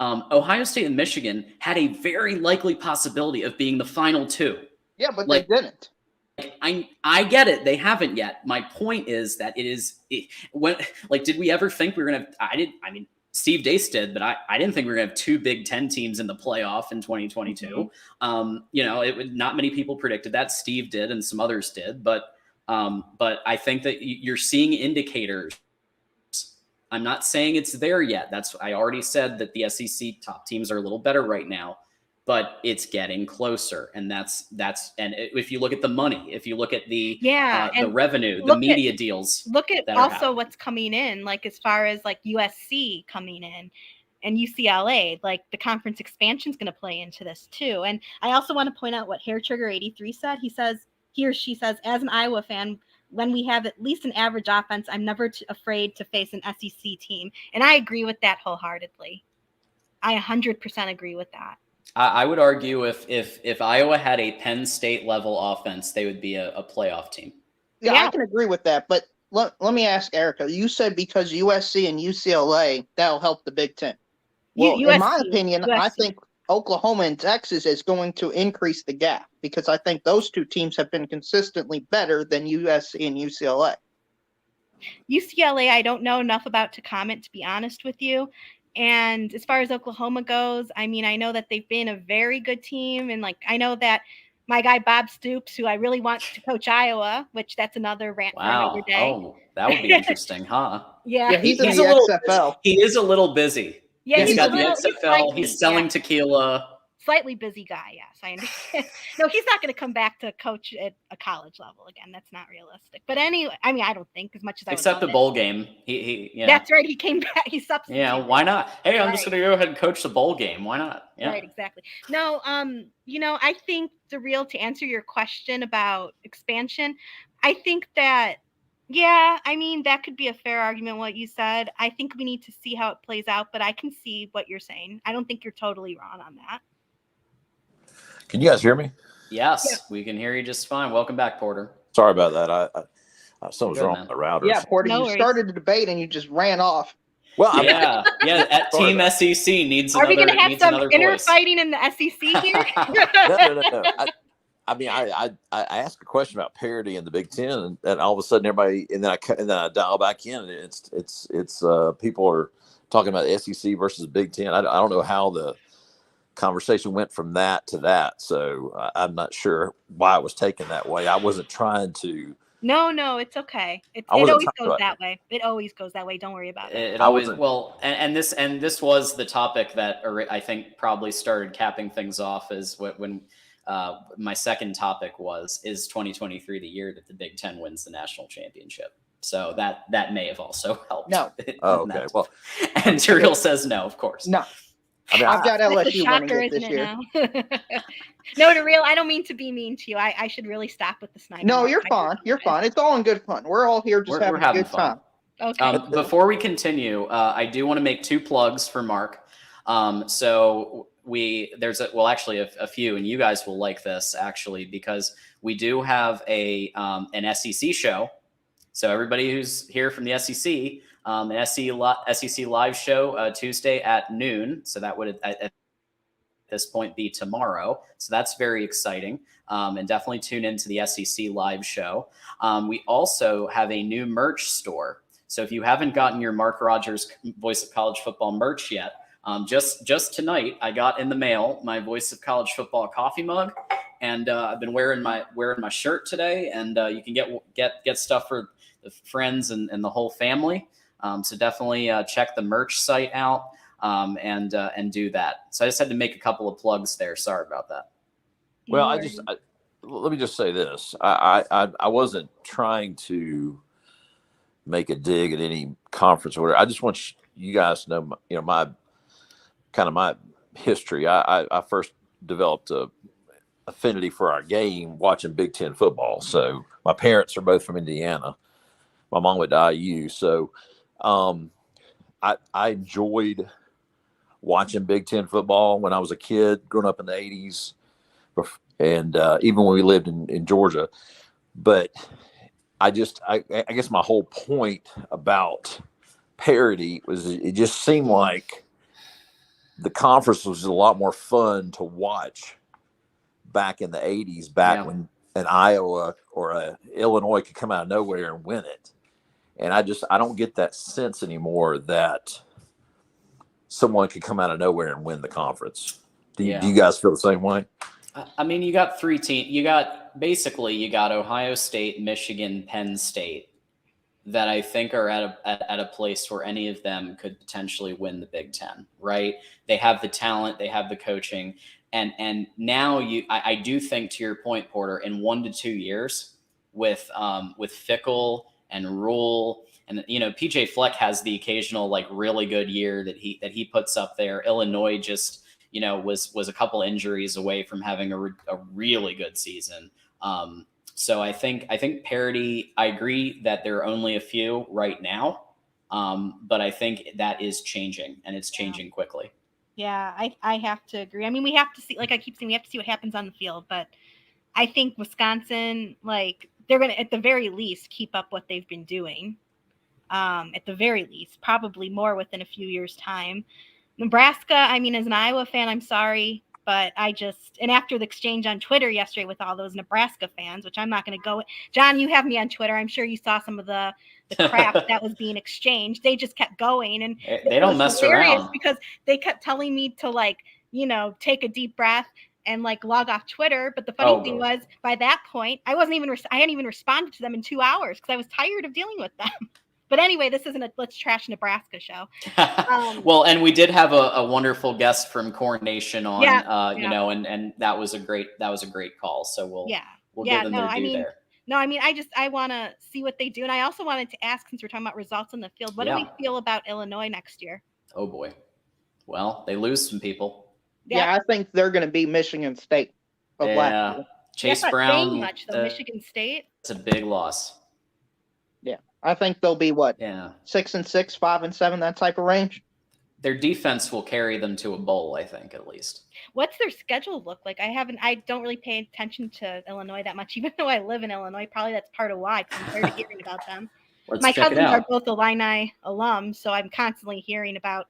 Ohio State and Michigan had a very likely possibility of being the final 2. Yeah, but they didn't. I get it. They haven't yet. My point is that did we ever think we were going to Steve Dace did, but I didn't think we were going to have 2 Big Ten teams in the playoff in 2022. Not many people predicted that. Steve did, and some others did, but I think that you're seeing indicators. I'm not saying it's there yet. I already said that the SEC top teams are a little better right now, but it's getting closer. And and if you look at the money, if you look at the revenue, the media deals, look at also what's coming in, like as far as like USC coming in and UCLA, like the conference expansion is going to play into this too. And I also want to point out what Hair Trigger 83 said. He or she says, as an Iowa fan, when we have at least an average offense, I'm never afraid to face an SEC team. And I agree with that wholeheartedly. I 100% agree with that. I would argue if Iowa had a Penn State level offense, they would be a playoff team. Yeah, I can agree with that. But let me ask Erica. You said because USC and UCLA, that'll help the Big Ten. Well, in my opinion, I think Oklahoma and Texas is going to increase the gap because I think those 2 teams have been consistently better than USC and UCLA. UCLA, I don't know enough about to comment, to be honest with you. And as far as Oklahoma goes, I mean, I know that they've been a very good team. And like, I know that my guy, Bob Stoops, who I really want to coach Iowa, which that's another rant for another day. Oh, that would be interesting, huh? Yeah. He's in the XFL. He is a little busy. Yeah, he's got the XFL. He's selling tequila. Slightly busy guy, yes, I understand. No, he's not going to come back to coach at a college level again. That's not realistic. But anyway, I mean, I don't think as much as I except the bowl game. He That's right. He came back. He substituted. Yeah, why not? Hey, I'm just going to go ahead and coach the bowl game. Why not? Yeah. Right, exactly. No, I think to answer your question about expansion, I think that that could be a fair argument, what you said. I think we need to see how it plays out, but I can see what you're saying. I don't think you're totally wrong on that. Can you guys hear me? Yes, we can hear you just fine. Welcome back, Porter. Sorry about that. I something's Good, wrong man. with the router. Yeah, Porter, No you worries. started the debate and you just ran off. Well, I mean, Yeah. At Sorry Team about SEC needs Are we another going to have needs some another inner voice. fighting in the SEC here? no. I mean, I asked a question about parity in the Big Ten, and all of a sudden everybody, and then I dial back in, and it's people are talking about SEC versus Big Ten. I don't know how the conversation went from that to that, so I'm not sure why it was taken that way. I wasn't trying to. No, it's okay. It I wasn't always talking goes about that way. It always goes that way. Don't worry about it. It I always wasn't- well, and this was the topic that I think probably started capping things off is when my second topic is 2023 the year that the Big Ten wins the national championship. So that may have also helped. No. Oh, okay. Well, and Turiel says no, of course. No. I mean, I've got That's a LSU winning shocker, it this isn't year. it now? No, to real, I don't mean to be mean to you. I should really stop with the sniper. No, you're fine. You're fine. It's all in good fun. We're all here just We're having a good fun. time. Okay. Before we continue, I do want to make 2 plugs for Mark. So there's a few, and you guys will like this actually, because we do have an SEC show. So everybody who's here from the SEC, an SEC live show Tuesday at noon. So that would at this point be tomorrow. So that's very exciting. And definitely tune into the SEC live show. We also have a new merch store. So if you haven't gotten your Mark Rogers Voice of College Football merch yet, just tonight I got in the mail my Voice of College Football coffee mug, and I've been wearing my shirt today. And you can get stuff for the friends and the whole family. So definitely check the merch site out and do that. So I just had to make a couple of plugs there. Sorry about that. well, let me just say this. I wasn't trying to make a dig at any conference order. I just want you guys to know, my history. I first developed a affinity for our game watching Big Ten football. So my parents are both from Indiana. My mom went to IU. So I enjoyed watching Big Ten football when I was a kid, growing up in the 80s, and even when we lived in Georgia. But I guess my whole point about parity was it just seemed like the conference was a lot more fun to watch back in the 80s, when an Iowa or Illinois could come out of nowhere and win it. And I don't get that sense anymore that someone could come out of nowhere and win the conference. Do you guys feel the same way? I mean, you got 3 teams. You got Ohio State, Michigan, Penn State that I think are at a place where any of them could potentially win the Big Ten, right? They have the talent, they have the coaching. And now I do think, to your point, Porter, in 1 to 2 years with Fickle and Rule, and PJ Fleck has the occasional really good year that he puts up there. Illinois just was a couple injuries away from having a really good season. So I think parity. I agree that there are only a few right now, but I think that is changing, and it's changing quickly. Yeah, I have to agree. I mean, we have to see, like I keep saying, we have to see what happens on the field. But I think Wisconsin, they're going to, at the very least, keep up what they've been doing. At the very least, probably more within a few years' time. Nebraska, I mean, as an Iowa fan, I'm sorry, but and after the exchange on Twitter yesterday with all those Nebraska fans, which I'm not going to go. John, you have me on Twitter. I'm sure you saw some of the crap that was being exchanged. They just kept going, and they don't mess around, because they kept telling me to take a deep breath and log off Twitter. But the funny thing was, by that point, I hadn't even responded to them in 2 hours because I was tired of dealing with them. But anyway, this isn't a Let's Trash Nebraska show. Well, and we did have a wonderful guest from Corn Nation on, and that was a great call. So we'll give them their due there. No, I mean, I want to see what they do. And I also wanted to ask, since we're talking about results on the field, what do we feel about Illinois next year? Oh boy. Well, they lose some people. Yeah, I think they're going to be Michigan State of last year. Chase Brown. Much, though. Michigan State. It's a big loss. Yeah, I think they'll be 6-6, 5-7, that type of range. their defense will carry them to a bowl, I think, at least. What's their schedule look like? I don't really pay attention to Illinois that much, even though I live in Illinois. Probably that's part of why, because I'm tired of hearing about them. My cousins are both Illini alums, so I'm constantly hearing about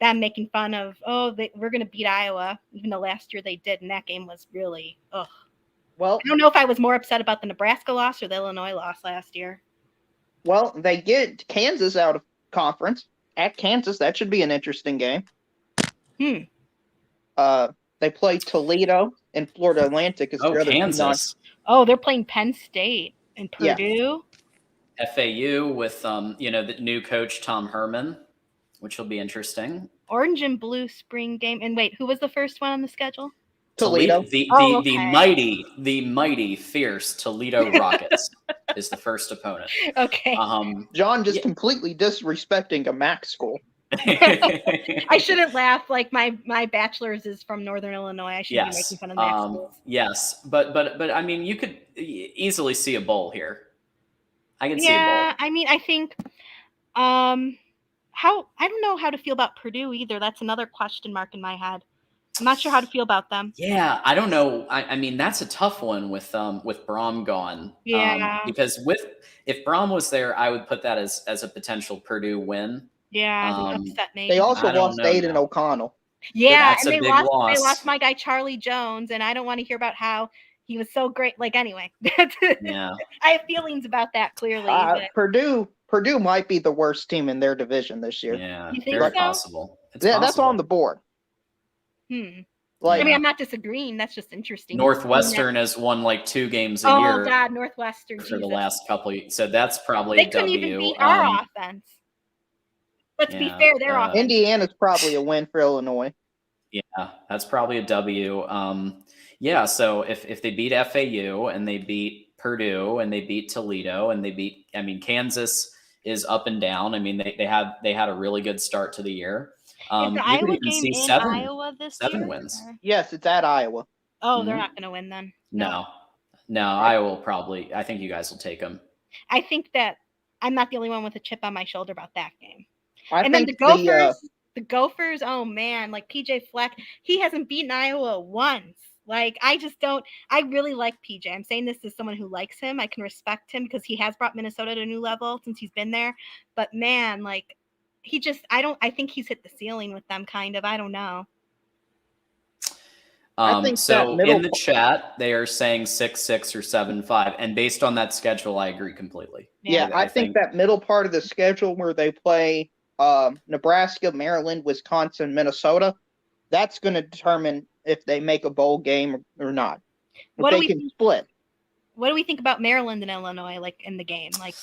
them making fun of, we're going to beat Iowa, even though last year they did, and that game was really, ugh. Well, I don't know if I was more upset about the Nebraska loss or the Illinois loss last year. Well, they get Kansas out of conference at Kansas. That should be an interesting game. They play Toledo and Florida Atlantic. Kansas. They're playing Penn State and Purdue. Yeah. FAU with the new coach Tom Herman, which will be interesting. Orange and blue spring game. And wait, who was the first one on the schedule? Toledo. The mighty fierce Toledo Rockets is the first opponent. Okay. John just completely disrespecting a MAC school. I shouldn't laugh. Like my bachelor's is from Northern Illinois. I shouldn't be making fun of MAC schools. Yes, but I mean, you could easily see a bowl here. I can see a bowl. Yeah, I mean, I think I don't know how to feel about Purdue either. That's another question mark in my head. I'm not sure how to feel about them. Yeah, I don't know. I mean, that's a tough one with Braum gone. Yeah. Because if Braum was there, I would put that as a potential Purdue win. Yeah, upset maybe. They also lost Aiden O'Connell. Yeah, so and they lost my guy Charlie Jones, and I don't want to hear about how he was so great. Like, anyway. Yeah. I have feelings about that, clearly. Purdue might be the worst team in their division this year. Yeah, you think very so? possible. That's on the board. I mean, I'm not disagreeing. That's just interesting. Northwestern has won like 2 games a year. Oh God, Northwestern for the last couple of years. So that's probably they couldn't even beat our offense. Let's be fair, their offense. Indiana's probably a win for Illinois. Yeah, that's probably a W. Yeah, so if they beat FAU and they beat Purdue and they beat Toledo and they beat, I mean, Kansas is up and down. I mean, they had a really good start to the year. Is the Iowa game in Iowa this year? 7 wins. Yes, it's at Iowa. Oh, they're not going to win then. No, Iowa will probably. I think you guys will take them. I think that I'm not the only one with a chip on my shoulder about that game. And then the Gophers. Oh man, like PJ Fleck, he hasn't beaten Iowa once. Like, I really like PJ. I'm saying this as someone who likes him. I can respect him because he has brought Minnesota to a new level since he's been there. But man, like, I think he's hit the ceiling with them, kind of. I don't know. So in the chat, they are saying 6-6 or 7-5. And based on that schedule, I agree completely. Yeah, I think that middle part of the schedule where they play Nebraska, Maryland, Wisconsin, Minnesota, that's going to determine if they make a bowl game or not. If they can split. What do we think about Maryland and Illinois, like, in the game? Like,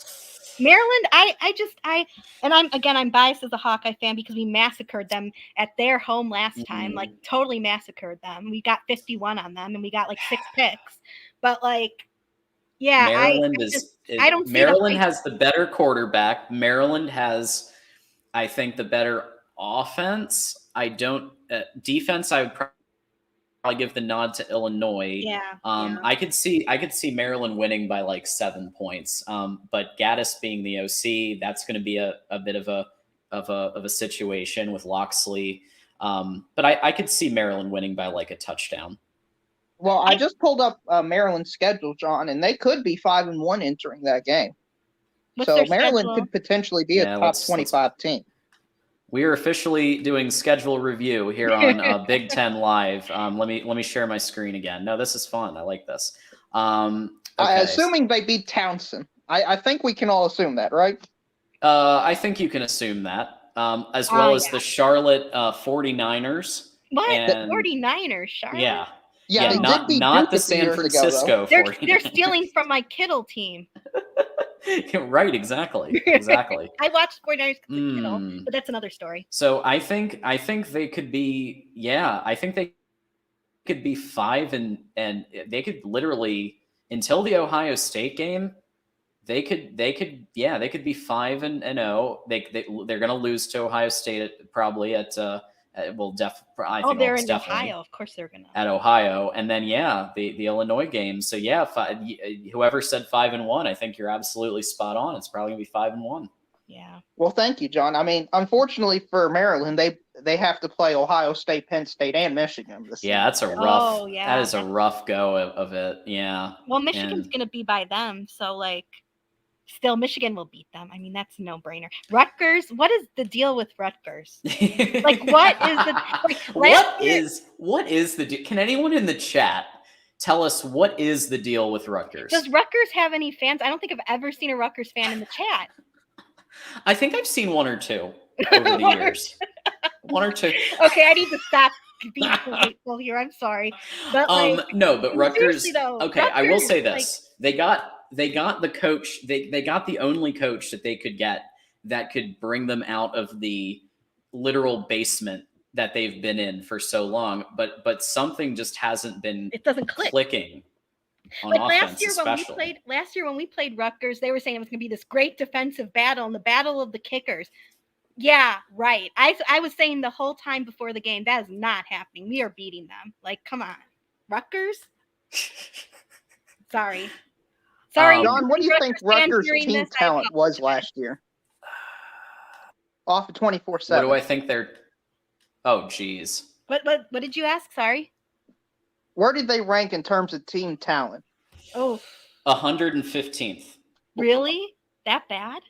Maryland, I'm biased as a Hawkeye fan because we massacred them at their home last time, like totally massacred them. We got 51 on them and we got like 6 picks. But like, yeah, Maryland has the better quarterback. Maryland has, I think, the better offense. Defense, I would probably give the nod to Illinois. I could see Maryland winning by like 7 points. But Gaddis being the OC, that's going to be a bit of a situation with Loxley. But I could see Maryland winning by like a touchdown. Well, I just pulled up Maryland's schedule, John, and they could be 5-1 entering that game. So Maryland could potentially be a top 25 team. We are officially doing schedule review here on Big Ten Live. Let me share my screen again. No, this is fun. I like this. Assuming they beat Townsend. I think we can all assume that, right? I think you can assume that, as well as the Charlotte 49ers. What? The 49ers, Charlotte? Yeah. Yeah, not the San Francisco 49ers. They're stealing from my Kittle team. Right, exactly. I watched 49ers Kittle, but that's another story. So I think they could be, I think they could be 5 and they could literally, until the Ohio State game, they could be 5-0. They're going to lose to Ohio State probably at they're in Ohio. Of course they're gonna at Ohio, and then the Illinois game. So whoever said 5-1, I think you're absolutely spot on. It's probably gonna be 5-1. Yeah. Well, thank you, John. I mean, unfortunately for Maryland, they they have to play Ohio State, Penn State, and Michigan this Yeah, that's a season. rough. Oh, yeah, that is a that's- rough go of it. Yeah. Well, Michigan's And- going to be by them. So, like, still, Michigan will beat them. I mean, that's a no-brainer. Rutgers, what is the deal with Rutgers? Like, what is the like? What is the deal? Can anyone in the chat tell us what is the deal with Rutgers? Does Rutgers have any fans? I don't think I've ever seen a Rutgers fan in the chat. I think I've seen one or two over the years. One or two. Okay, I need to stop being so hateful here. I'm sorry, but No, but Rutgers. seriously, though, Okay, I will Rutgers, say this: they got the coach. They got the only coach that they could get that could bring them out of the literal basement that they've been in for so long. But something just hasn't been. It doesn't click. Clicking. On Like offense, last year when we played Rutgers, they were saying it was going to be this great defensive battle and the battle of the kickers. Yeah, right. I was saying the whole time before the game that is not happening. We are beating them. Like, come on, Rutgers. Sorry. John, what do you think Rutgers fans Rutgers' hearing team this, I talent was last year? Off of 24/7. What do I think they're? Oh, geez. What did you ask? Sorry. Where did they rank in terms of team talent? Oh, 115th. really? That bad?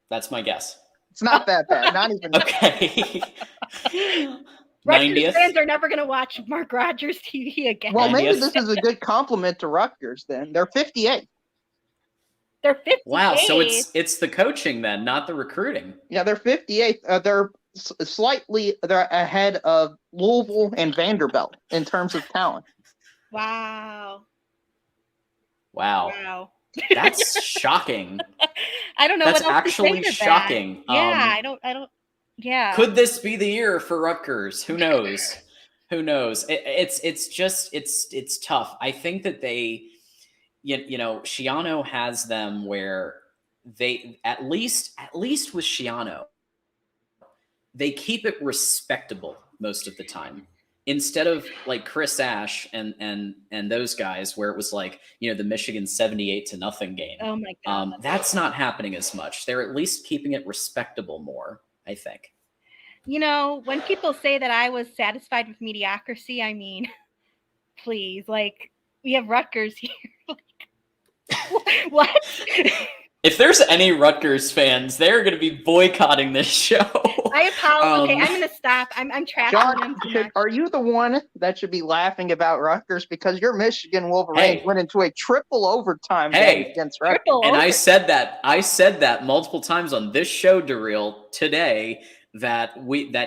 That's my guess. It's not that bad. Not even. Okay. Rutgers 90th. fans are never going to watch Mark Rogers TV again. Well, maybe 90th. this is a good compliment to Rutgers. Then they're 58. They're 58. Wow, so it's the coaching then, not the recruiting. Yeah, they're 58. They're they're ahead of Louisville and Vanderbilt in terms of talent. Wow. Wow. That's shocking. I don't know. That's what else actually to say to shocking. That. Yeah, I don't. Yeah. Could this be the year for Rutgers? Who knows? Who knows? It's tough. I think that they, you know, Schiano has them where they at least with Schiano, they keep it respectable most of the time. Instead of like Chris Ash and those guys where it was like, you know, the Michigan 78-0 game. Oh my God. That's not happening as much. They're at least keeping it respectable more, I think. You know, when people say that I was satisfied with mediocrity, I mean, please, like, we have Rutgers here. What? If there's any Rutgers fans, they're going to be boycotting this show. I apologize. Okay, I'm going to stop. I'm trashing John, them too much. are you the one that should be laughing about Rutgers because your Michigan Wolverines went into a triple overtime game against Rutgers? And I said that multiple times on this show, Darrell, today, that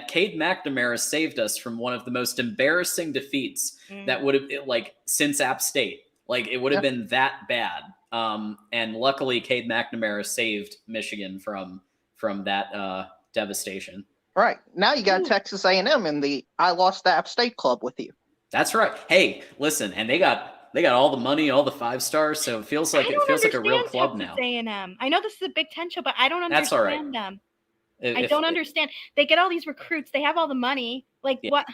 Cade McNamara saved us from one of the most embarrassing defeats that would have, like, since App State. Like, it would have been that bad. And luckily, Cade McNamara saved Michigan from that devastation. Right. Now you got Texas A&M in the I Lost to App State club with you. That's right. Hey, listen, and they got all the money, all the 5 stars, so it feels like a real club now. A&M. I know this is a Big Ten show, but I don't understand That's all right. them. I don't understand. They get all these recruits. They have all the money. Like, what?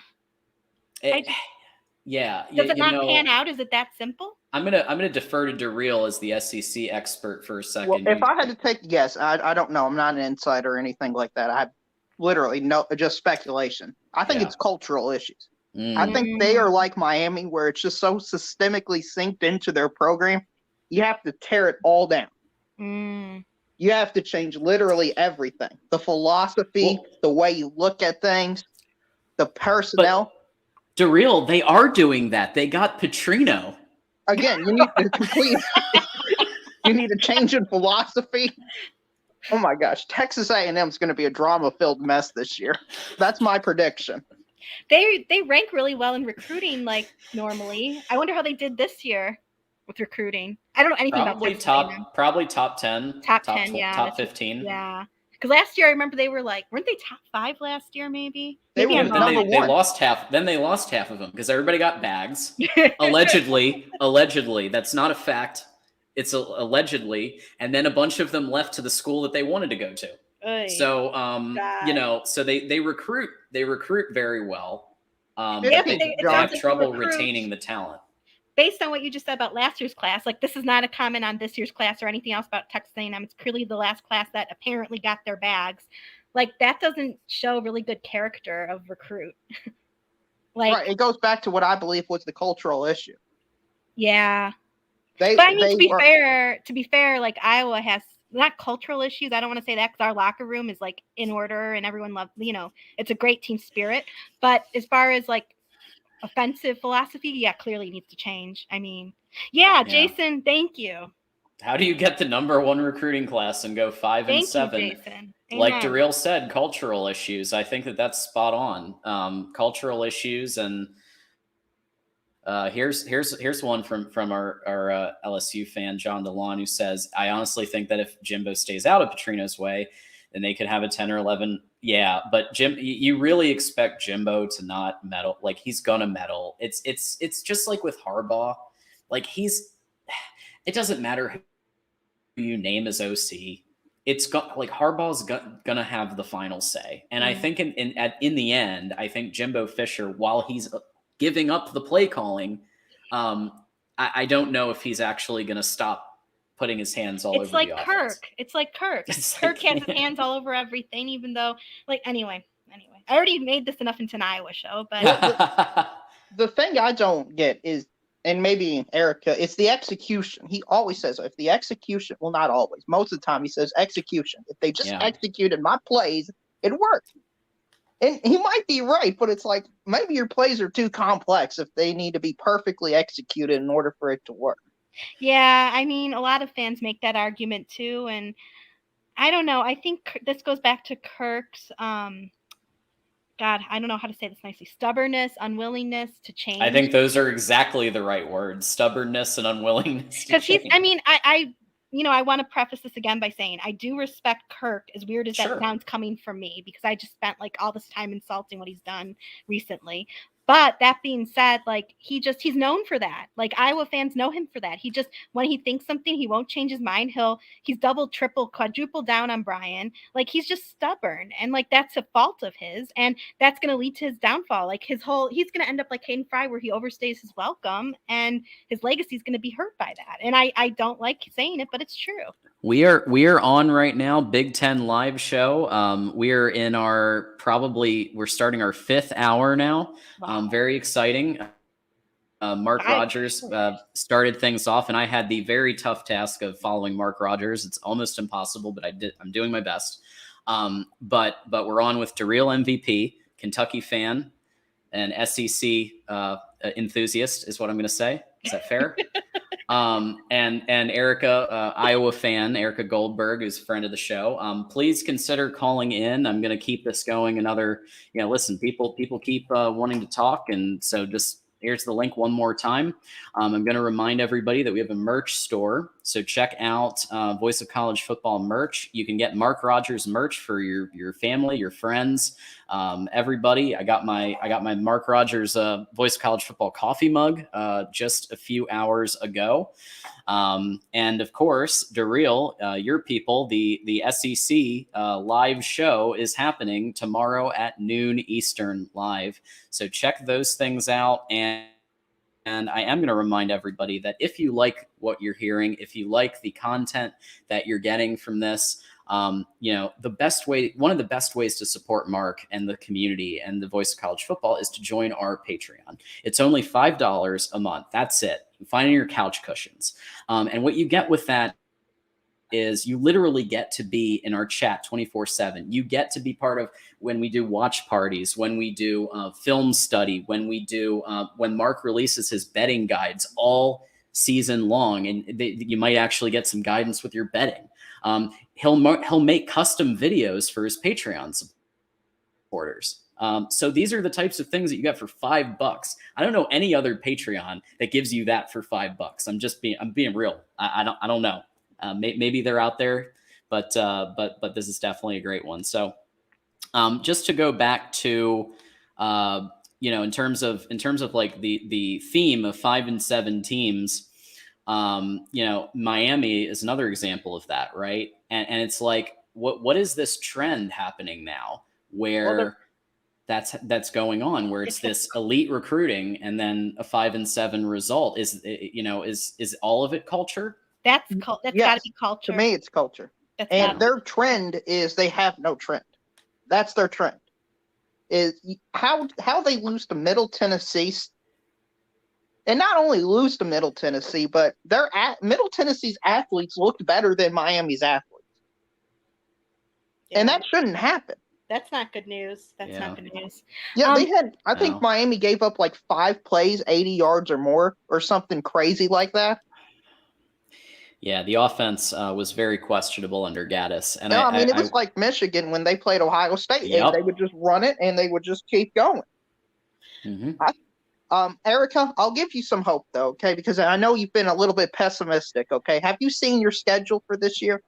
Yeah. Does it not pan out? Is it that simple? I'm gonna defer to Darrell as the SEC expert for a second. Well, if I had to take a guess, I don't know. I'm not an insider or anything like that. I literally know, just speculation. I think it's cultural issues. I think they are like Miami, where it's just so systemically synced into their program. You have to tear it all down. You have to change literally everything. The philosophy, the way you look at things, the personnel. Darrell, they are doing that. They got Petrino. Again, you need to complete. You need a change in philosophy. Oh my gosh, Texas A&M is going to be a drama-filled mess this year. That's my prediction. They rank really well in recruiting, like normally. I wonder how they did this year with recruiting. I don't know anything about Texas A&M. Probably top 10. Top 10, yeah. Top 15. Yeah. Because last year I remember they were like, weren't they top 5 last year? Maybe. They maybe were number 1. They lost half. Then they lost half of them because everybody got bags. Allegedly, that's not a fact. It's allegedly, and then a bunch of them left to the school that they wanted to go to. Oy, so, God. you know, so they recruit very well. They have trouble retaining the talent. Based on what you just said about last year's class, like this is not a comment on this year's class or anything else about Texas A&M. It's purely the last class that apparently got their bags. Like that doesn't show really good character of recruit. Right. It goes back to what I believe was the cultural issue. Yeah. They, but I mean, they to be fair, like Iowa has not cultural issues. I don't want to say that because our locker room is like in order and everyone loves, it's a great team spirit. But as far as like offensive philosophy, yeah, clearly needs to change. I mean, yeah. Jason, thank you. How do you get the #1 recruiting class and go 5 and 7? You, Jason. Like Amen. Darrell said, cultural issues. I think that's spot on. Cultural issues, and here's one from our LSU fan John DeLon, who says, "I honestly think that if Jimbo stays out of Petrino's way, then they could have a 10 or 11." Yeah, but you really expect Jimbo to not meddle? Like he's gonna meddle. It's just like with Harbaugh. Like it doesn't matter who you name as OC. It's like Harbaugh's gonna have the final say. And I think in the end, I think Jimbo Fisher, while he's giving up the play calling, I don't know if he's actually gonna stop putting his hands all over the offense. It's like Kirk. Kirk has his hands all over everything, even though, like, anyway. I already made this enough into an Iowa show, but the thing I don't get is, and maybe Erica, it's the execution. He always says, if the execution, well, not always, most of the time he says execution. If they just executed my plays, it worked. And he might be right, but it's like, maybe your plays are too complex if they need to be perfectly executed in order for it to work. Yeah, I mean, a lot of fans make that argument too. And I don't know. I think this goes back to Kirk's, God, I don't know how to say this nicely. Stubbornness, unwillingness to change. I think those are exactly the right words. Stubbornness and unwillingness to change. Because I mean, I want to preface this again by saying I do respect Kirk, as weird as that sounds coming from me, because I just spent like all this time insulting what he's done recently. But that being said, like he's known for that. Like Iowa fans know him for that. He just, when he thinks something, he won't change his mind. He's double, triple, quadruple down on Brian. Like he's just stubborn, and like that's a fault of his, and that's going to lead to his downfall. Like he's going to end up like Hayden Fry, where he overstays his welcome, and his legacy is going to be hurt by that. And I don't like saying it, but it's true. We are on right now, Big Ten live show. We're we're starting our 5th hour now. Wow. Very exciting. Mark Rogers started things off, and I had the very tough task of following Mark Rogers. It's almost impossible, but I'm doing my best. But we're on with Darrell MVP, Kentucky fan, and SEC enthusiast is what I'm going to say. Is that fair? And Erica, Iowa fan, Erica Goldberg, who's a friend of the show. Please consider calling in. I'm going to keep this going another, listen, people keep wanting to talk. And so just here's the link one more time. I'm going to remind everybody that we have a merch store. So check out Voice of College Football merch. You can get Mark Rogers merch for your family, your friends, everybody. I got my Mark Rogers Voice of College Football coffee mug just a few hours ago. And of course, Darrell, your people, the SEC live show is happening tomorrow at noon Eastern live. So check those things out. And I am going to remind everybody that if you like what you're hearing, if you like the content that you're getting from this, one of the best ways to support Mark and the community and the Voice of College Football is to join our Patreon. It's only $5 a month. That's it. You find your couch cushions. And what you get with that is you literally get to be in our chat 24/7. You get to be part of when we do watch parties, when we do film study, when Mark releases his betting guides all season long, and you might actually get some guidance with your betting. He'll make custom videos for his Patreon supporters. So these are the types of things that you get for $5. I don't know any other Patreon that gives you that for $5. I'm being real. I don't know. Maybe they're out there, but this is definitely a great one. So just to go back to in terms of like the theme of 5 and 7 teams, Miami is another example of that, right? And it's like, what is this trend happening now where that's going on, where it's this elite recruiting and then a 5 and 7 result? Is all of it culture? That's got to be culture. To me, it's culture. And their trend is they have no trend. That's their trend. Is how they lose to Middle Tennessee, and not only lose to Middle Tennessee, but Middle Tennessee's athletes looked better than Miami's athletes, and that shouldn't happen. That's not good news. That's not good news. Yeah, they had. I think Miami gave up like 5 plays, 80 yards or more, or something crazy like that. Yeah, the offense was very questionable under Gaddis. And no, I mean, it was like Michigan when they played Ohio State. Yep. They would just run it, and they would just keep going. Mm-hmm. Erica, I'll give you some hope, though, okay? Because I know you've been a little bit pessimistic, okay? Have you seen your schedule for this year?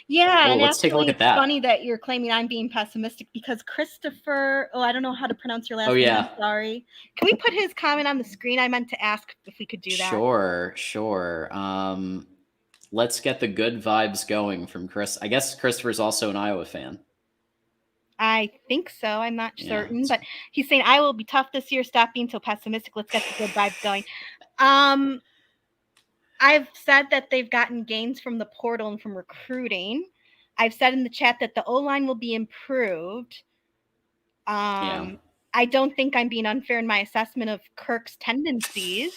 Yeah, Well, and let's take a look actually, at that. It's funny that you're claiming I'm being pessimistic because Christopher, I don't know how to pronounce your last name. Yeah. I'm sorry. Can we put his comment on the screen? I meant to ask if we could do that. Sure. Let's get the good vibes going from Chris. I guess Christopher's also an Iowa fan. I think so. I'm not certain, but he's saying I will be tough this year. Stop being so pessimistic. Let's get the good vibes going. I've said that they've gotten gains from the portal and from recruiting. I've said in the chat that the O-line will be improved. I don't think I'm being unfair in my assessment of Kirk's tendencies.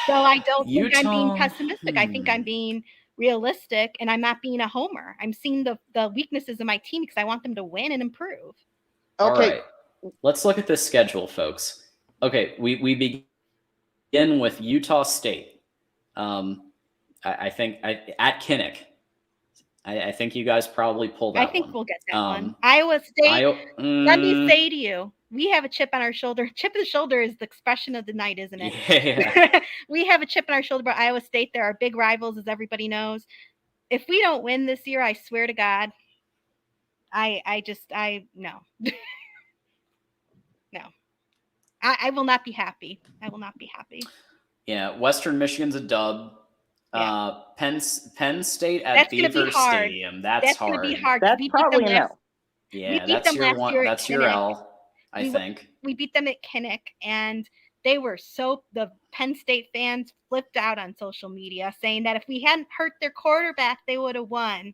So I don't think I'm being pessimistic. I think I'm being realistic, and I'm not being a homer. I'm seeing the weaknesses of my team because I want them to win and improve. Okay. All right. Let's look at this schedule, folks. Okay, we begin with Utah State. I think at Kinnick. I think you guys probably pull that one. I think we'll get that one. Iowa State. Let me say to you, we have a chip on our shoulder. Chip on the shoulder is the expression of the night, isn't it? Yeah. We have a chip on our shoulder about Iowa State. They're our big rivals, as everybody knows. If we don't win this year, I swear to God, no. No. I will not be happy. I will not be happy. Yeah, Western Michigan's a dub. Yeah. Penn State at Beaver Stadium. That's hard. Gonna be hard. That's probably an L. Yeah, that's your one. That's your L. I think we beat them at Kinnick, and they were the Penn State fans flipped out on social media, saying that if we hadn't hurt their quarterback, they would have won.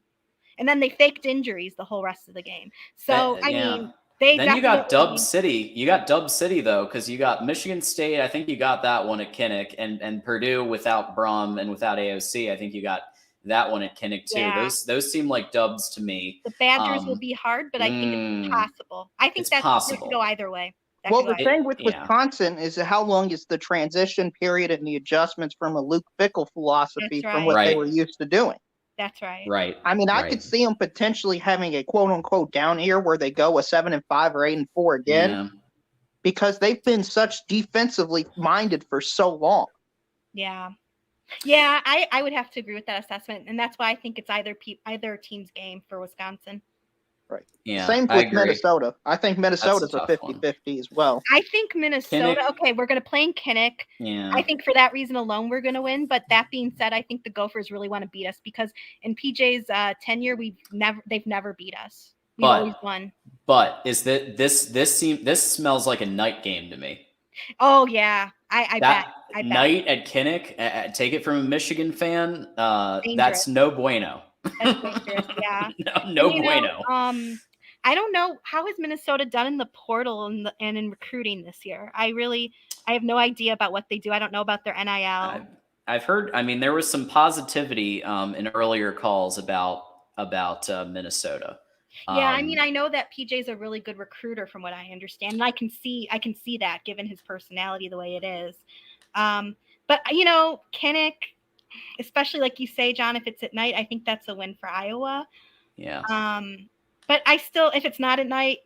And then they faked injuries the whole rest of the game. So I mean. Then you got Dub City. You got Dub City, though, because you got Michigan State. I think you got that one at Kinnick. And Purdue without Brom and without AOC. I think you got that one at Kinnick, too. Yeah. Those seem like dubs to me. The Badgers will be hard, but I think it's possible. I think that's possible. Go either way. The thing with Wisconsin is how long is the transition period and the adjustments from a Luke Fickell philosophy from what they were used to doing. That's right. Right. I mean, I could see them potentially having a quote unquote down year where they go a 7-5 or 8-4 again, because they've been such defensively minded for so long. Yeah. Yeah, I would have to agree with that assessment, and that's why I think it's either team's game for Wisconsin. Right. Yeah. Same with Minnesota. I think Minnesota's a 50-50 as well. I think Minnesota, we're going to play in Kinnick. Yeah. I think for that reason alone, we're going to win. But that being said, I think the Gophers really want to beat us because in PJ's tenure, they've never beat us. We've always won. But is this smells like a night game to me. Oh yeah, I bet. Night at Kinnick, take it from a Michigan fan. That's no bueno. That's dangerous, yeah. No bueno. I don't know how has Minnesota done in the portal and in recruiting this year. I have no idea about what they do. I don't know about their NIL. I've heard. I mean, there was some positivity in earlier calls about Minnesota. Yeah, I mean, I know that PJ's a really good recruiter from what I understand, and I can see that given his personality the way it is. But Kinnick, especially like you say, John, if it's at night, I think that's a win for Iowa. Yeah. But I still, if it's not at night,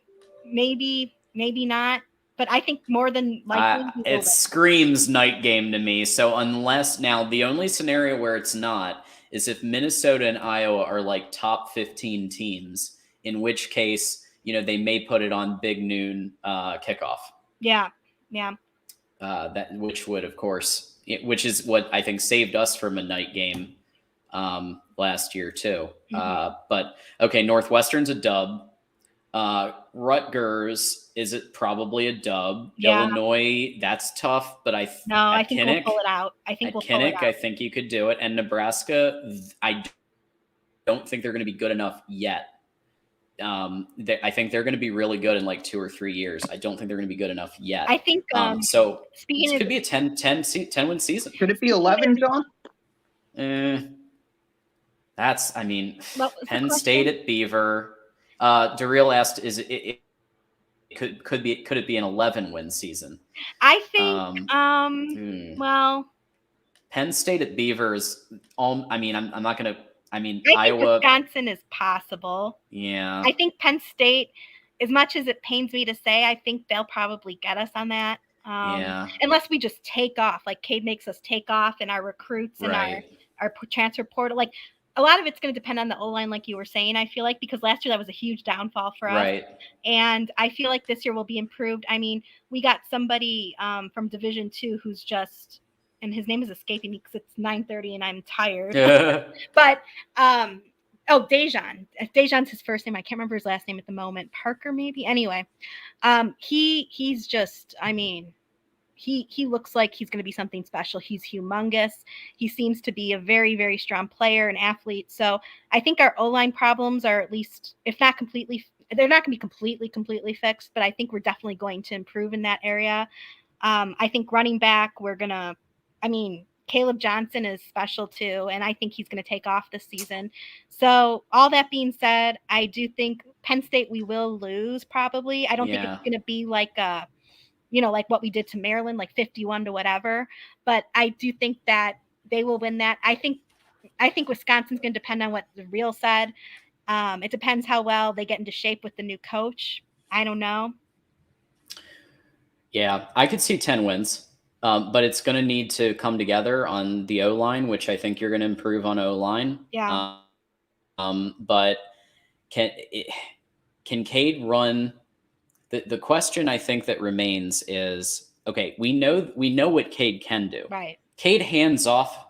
maybe not. But I think more than likely, it screams night game to me. So unless now the only scenario where it's not is if Minnesota and Iowa are like top 15 teams, in which case, they may put it on big noon kickoff. Yeah. Which would, of course, which is what I think saved us from a night game last year too. Mm-hmm. But okay, Northwestern's a dub. Rutgers is it probably a dub. Yeah. Illinois, that's tough, but I think Kinnick, we'll pull it out. I think you could do it. And Nebraska, I don't think they're going to be good enough yet I think they're going to be really good in like 2 or 3 years. I don't think they're going to be good enough yet. I think so speaking this of could be a 10-win season. Could it be 11, John? That's, I mean, what was the Penn State question? at Beaver. Daryl asked, could it be an 11-win season? I think well, Penn State at Beaver is all. I mean, I'm not gonna. I mean, I think Iowa. Wisconsin is possible. Yeah. I think Penn State, as much as it pains me to say, I think they'll probably get us on that. Yeah. Unless we just take off, like Cade makes us take off, and our recruits and our transfer portal, like a lot of it's going to depend on the O-line, like you were saying. I feel like because last year that was a huge downfall for us, Right. and I feel like this year will be improved. I mean, we got somebody from Division II who's just, and his name is escaping me because it's 9:30 and I'm tired. But Dejan. Dejan's his first name. I can't remember his last name at the moment. Parker, maybe. Anyway, he's just. I mean, he looks like he's going to be something special. He's humongous. He seems to be a very, very strong player and athlete. So I think our O-line problems are at least, if not completely, they're not going to be completely fixed, but I think we're definitely going to improve in that area. I think running back, Caleb Johnson is special too, and I think he's going to take off this season. So all that being said, I do think Penn State we will lose probably. I don't think it's going to be like like what we did to Maryland, like 51 to whatever. But I do think that they will win that. I think Wisconsin's going to depend on what the Real said. It depends how well they get into shape with the new coach. I don't know. Yeah, I could see 10 wins, but it's going to need to come together on the O-line, which I think you're going to improve on O-line. Yeah. But can Cade run? The question I think that remains is, okay, we know what Cade can do. Right. Cade hands off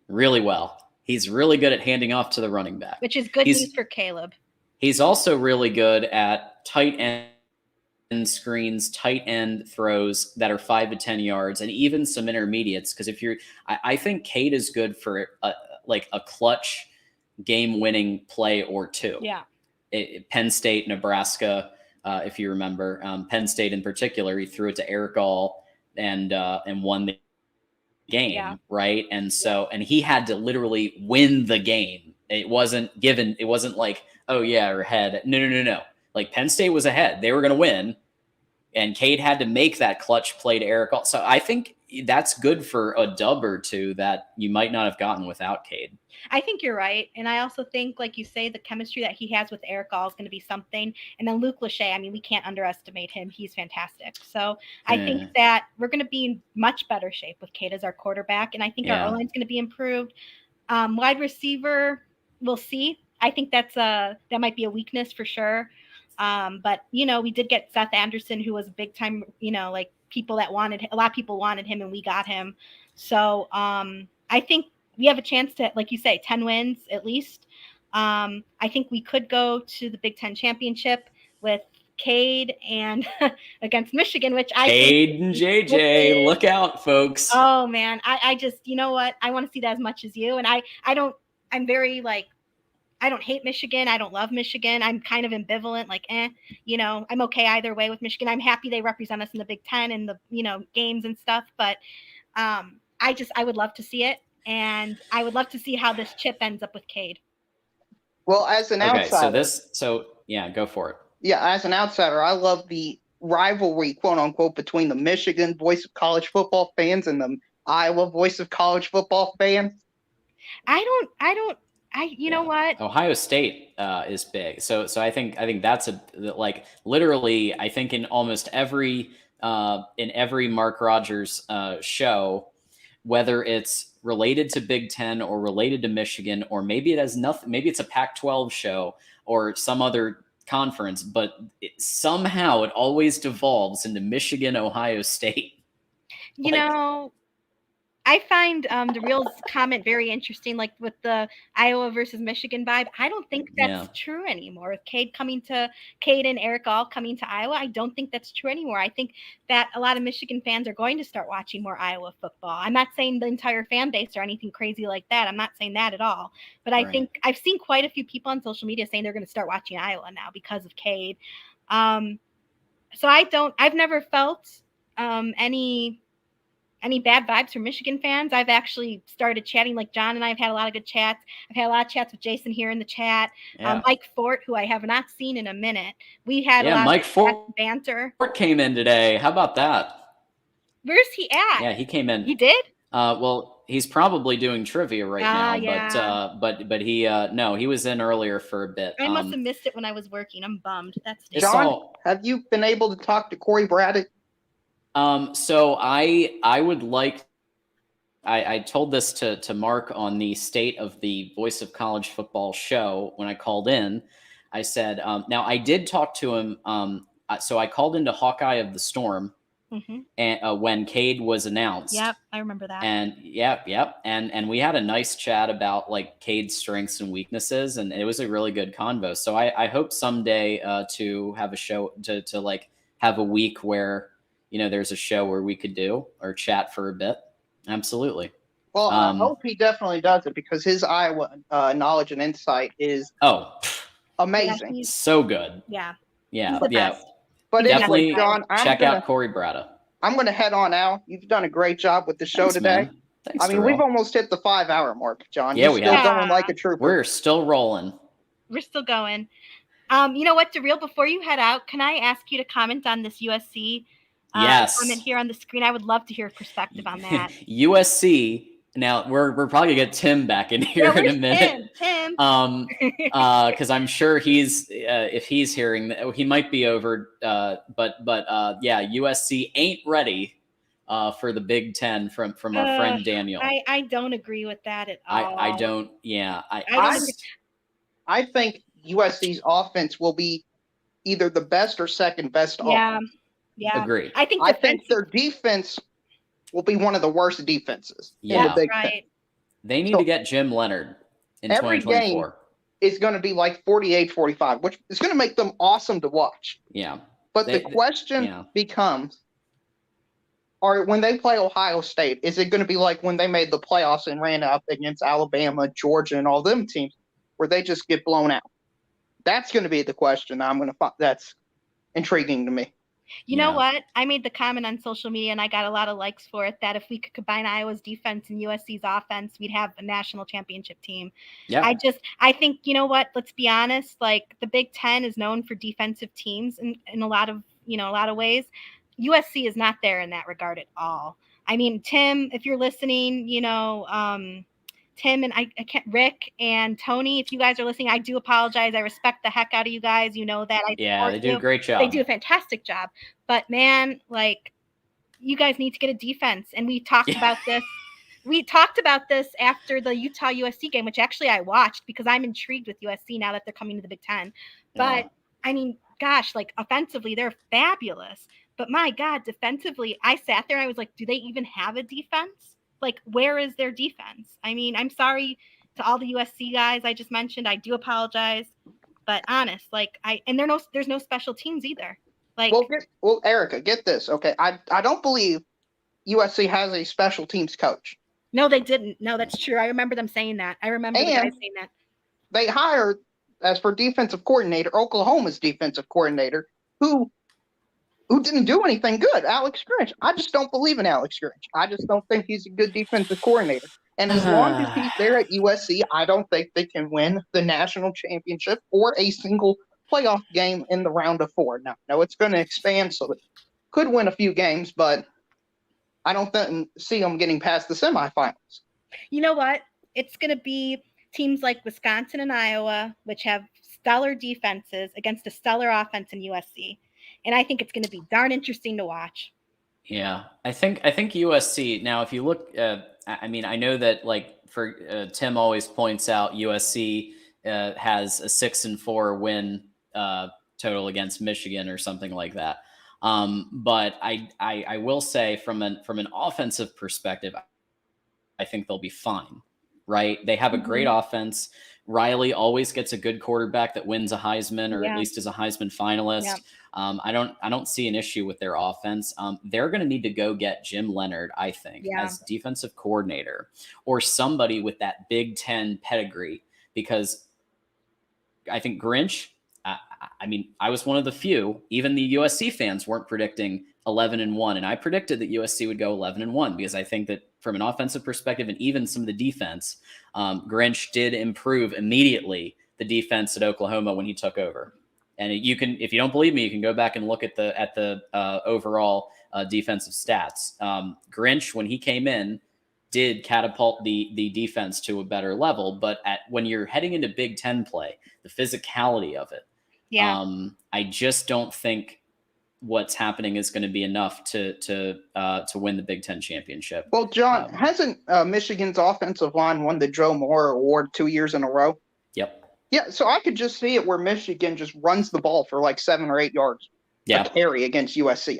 really well. He's really good at handing off to the running back. Which is good news for Caleb. He's also really good at tight end screens, tight end throws that are 5 to 10 yards, and even some intermediates. Because I think Cade is good for a clutch game-winning play or two. Yeah. Penn State, Nebraska. If you remember, Penn State in particular, he threw it to Eric All and won the game, right? And he had to literally win the game. It wasn't given. It wasn't like, oh yeah, we're ahead. No. Like Penn State was ahead. They were going to win, and Cade had to make that clutch play to Eric All. So I think that's good for a dub or two that you might not have gotten without Cade. I think you're right. And I also think, like you say, the chemistry that he has with Eric All is going to be something. And then Luke Lachey, I mean, we can't underestimate him. He's fantastic. So I think that we're going to be in much better shape with Cade as our quarterback. And I think our O-line is going to be improved. Wide receiver, we'll see. I think that might be a weakness for sure. But, we did get Seth Anderson, who was big time, a lot of people wanted him and we got him. So I think we have a chance to, like you say, 10 wins at least. I think we could go to the Big Ten championship with Cade and against Michigan, which Cade and JJ, look out, folks. Oh man, I just, you know what? I want to see that as much as you. And I don't hate Michigan. I don't love Michigan. I'm kind of ambivalent, I'm okay either way with Michigan. I'm happy they represent us in the Big Ten and the, games and stuff. But I would love to see it. And I would love to see how this chip ends up with Cade. Well, as an outsider. Go for it. Yeah, as an outsider, I love the rivalry, quote unquote, between the Michigan voice of college football fans and the Iowa voice of college football fans. You know what? Ohio State is big. So I think that's literally, I think in almost every Mark Rogers show, whether it's related to Big Ten or related to Michigan, or maybe it has nothing, maybe it's a Pac-12 show or some other conference, but somehow it always devolves into Michigan, Ohio State. I find the Reels comment very interesting, like with the Iowa versus Michigan vibe. I don't think that's true anymore. With Cade and Eric all coming to Iowa, I don't think that's true anymore. I think that a lot of Michigan fans are going to start watching more Iowa football. I'm not saying the entire fan base or anything crazy like that. I'm not saying that at all. But I think I've seen quite a few people on social media saying they're going to start watching Iowa now because of Cade. So I've never felt any bad vibes from Michigan fans. I've actually started chatting, like John and I have had a lot of good chats. I've had a lot of chats with Jason here in the chat. Mike Fort, who I have not seen in a minute. We had a lot Mike of Fort banter. Fort came in today. How about that? Where's he at? Yeah, he came in. He did? Well, he's probably doing trivia right now, yeah. but he no, he was in earlier for a bit. I must have missed it when I was working. I'm bummed. That's John, have you been able to talk to Corey Braddock? So I would like, I told this to Mark on the State of the Voice of College Football show when I called in. I said, now I did talk to him. So I called into Hawkeye of the Storm and when Cade was announced. Yep, I remember that. And yep. And we had a nice chat about like Cade's strengths and weaknesses, and it was a really good convo. So I hope someday to have a show to like have a week where, you know, there's a show where we could do or chat for a bit. Absolutely. Well, I hope he definitely does it because his Iowa knowledge and insight is amazing. Yeah, so good. Yeah. Yeah. But definitely anyway, John, check out Corey Braddock. I'm going to head on out. You've done a great job with the show today. Man. Thanks, I mean, we've almost hit the 5-hour mark, John. Yeah, You're still going like a trooper. We're still rolling. We're still going. You know what, DeReal, before you head out, can I ask you to comment on this USC comment here on the screen? I would love to hear a perspective on that. USC. Now we're probably gonna get Tim back in here in a minute. Tim. Because I'm sure he's if he's hearing that, he might be over. But yeah, USC ain't ready for the Big Ten from our friend Daniel. I don't agree with that at all. I don't. Yeah. I think USC's offense will be either the best or second best. Yeah. Agree. I think their defense will be one of the worst defenses in the Big Ten. They need to get Jim Leonard in every 2024. Game is going to be like 48-45, which is going to make them awesome to watch. Yeah. But the question becomes, when they play Ohio State, is it going to be like when they made the playoffs and ran up against Alabama, Georgia, and all them teams, where they just get blown out? That's going to be the question that's intriguing to me. You know what? I made the comment on social media and I got a lot of likes for it that if we could combine Iowa's defense and USC's offense, we'd have a national championship team. Yeah. I think, you know what? Let's be honest. Like the Big Ten is known for defensive teams in a lot of ways. USC is not there in that regard at all. I mean, Tim, if you're listening, Tim and I can't, Rick and Tony, if you guys are listening, I do apologize. I respect the heck out of you guys. You know that. They do a great job. They do a fantastic job. But man, like, you guys need to get a defense. And we talked about this. We talked about this after the Utah USC game, which actually I watched because I'm intrigued with USC now that they're coming to the Big Ten. But I mean, gosh, like offensively, they're fabulous. But my God, defensively, I sat there and I was like, do they even have a defense? Like, where is their defense? I mean, I'm sorry to all the USC guys I just mentioned. I do apologize, but honest, like there's no special teams either. Like, well, Erica, get this, okay? I don't believe USC has a special teams coach. No, they didn't. No, that's true. I remember them saying that. I remember the guys saying that. They hired, as for defensive coordinator, Oklahoma's defensive coordinator, who didn't do anything good, Alex Grinch. I just don't believe in Alex Grinch. I just don't think he's a good defensive coordinator. And as long as he's there at USC, I don't think they can win the national championship or a single playoff game in the round of 4. No, it's going to expand, so it could win a few games, but I don't see them getting past the semifinals. You know what? It's going to be teams like Wisconsin and Iowa, which have stellar defenses against a stellar offense in USC. And I think it's going to be darn interesting to watch. Yeah, I think USC. Now, if you look, I mean, I know that like for Tim always points out USC has a 6-4 win total against Michigan or something like that. But I will say from an offensive perspective, I think they'll be fine, right? They have a great offense. Riley always gets a good quarterback that wins a Heisman, or at least is a Heisman finalist. I don't see an issue with their offense. They're going to need to go get Jim Leonard, I think, as defensive coordinator, or somebody with that Big Ten pedigree, because I think Grinch, I mean, I was one of the few, even the USC fans weren't predicting 11-1. And I predicted that USC would go 11-1 because I think that from an offensive perspective and even some of the defense, Grinch did improve immediately the defense at Oklahoma when he took over. And you can, if you don't believe me, you can go back and look at the overall defensive stats. Grinch, when he came in, did catapult the defense to a better level. But when you're heading into Big Ten play, the physicality of it, I just don't think what's happening is going to be enough to win the Big Ten championship. Well, John, hasn't Michigan's offensive line won the Joe Moore Award 2 years in a row? Yep. Yeah, so I could just see it where Michigan just runs the ball for like 7 or 8 yards a carry against USC.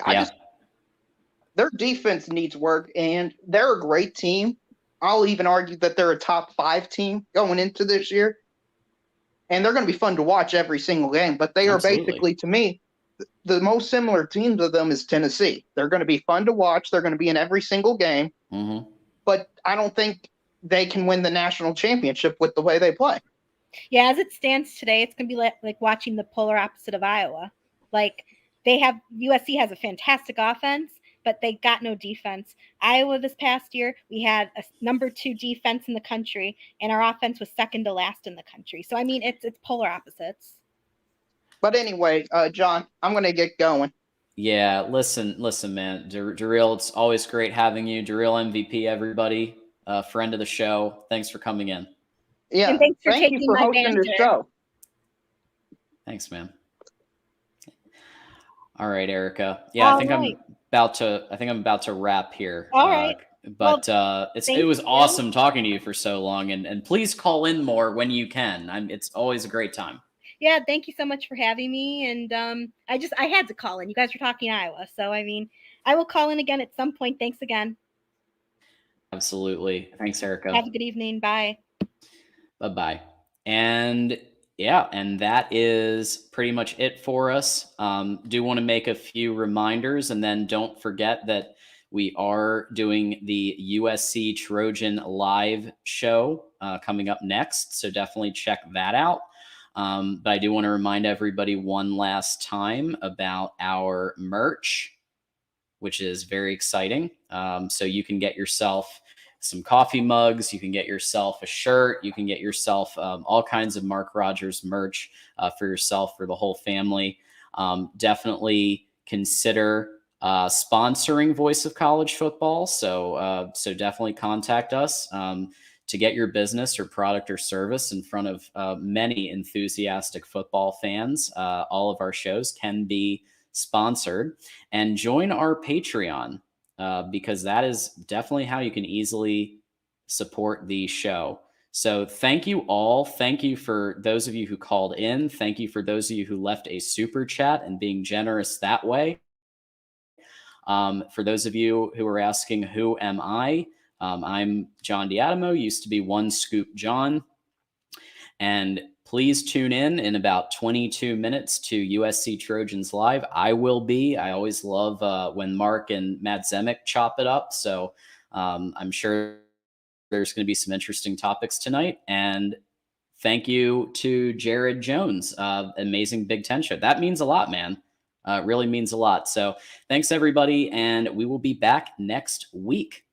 Their defense needs work, and they're a great team. I'll even argue that they're a top 5 team going into this year. And they're going to be fun to watch every single game. But they are basically, to me, the most similar team to them is Tennessee. They're going to be fun to watch. They're going to be in every single game. But I don't think they can win the national championship with the way they play. Yeah, as it stands today, it's going to be like watching the polar opposite of Iowa. Like USC has a fantastic offense, but they got no defense. Iowa this past year, we had a number 2 defense in the country, and our offense was second to last in the country. So, I mean, it's polar opposites. But anyway, John, I'm going to get going. Yeah, listen, man. Darrell, it's always great having you. Darrell MVP, everybody. Friend of the show. Thanks for coming in. Yeah, and thanks for thank you for hosting the show. Thanks, man. All right, Erica. Yeah, I think I'm about to wrap here. All right. But it was awesome talking to you for so long, and please call in more when you can. It's always a great time. Yeah, thank you so much for having me. And I had to call in. You guys were talking Iowa, so I mean, I will call in again at some point. Thanks again. Absolutely. Thanks, Erica. Have a good evening. Bye. Bye-bye. And yeah, and that is pretty much it for us. Do want to make a few reminders, and then don't forget that we are doing the USC Trojan live show coming up next. So definitely check that out. But I do want to remind everybody one last time about our merch, which is very exciting. So you can get yourself some coffee mugs, you can get yourself a shirt, you can get yourself all kinds of Mark Rogers merch for yourself, for the whole family. Definitely consider sponsoring Voice of College Football. So definitely contact us to get your business or product or service in front of many enthusiastic football fans. All of our shows can be sponsored, and join our Patreon. Because that is definitely how you can easily support the show. So thank you all. Thank you for those of you who called in. Thank you for those of you who left a super chat and being generous that way. For those of you who are asking, who am I? I'm John Diadamo, used to be One Scoop John. And please tune in about 22 minutes to USC Trojans Live. I will be. I always love when Mark and Matt Zemek chop it up. So I'm sure there's going to be some interesting topics tonight. And thank you to Jared Jones, amazing Big Ten show. That means a lot, man. It really means a lot. So thanks, everybody. And we will be back next week.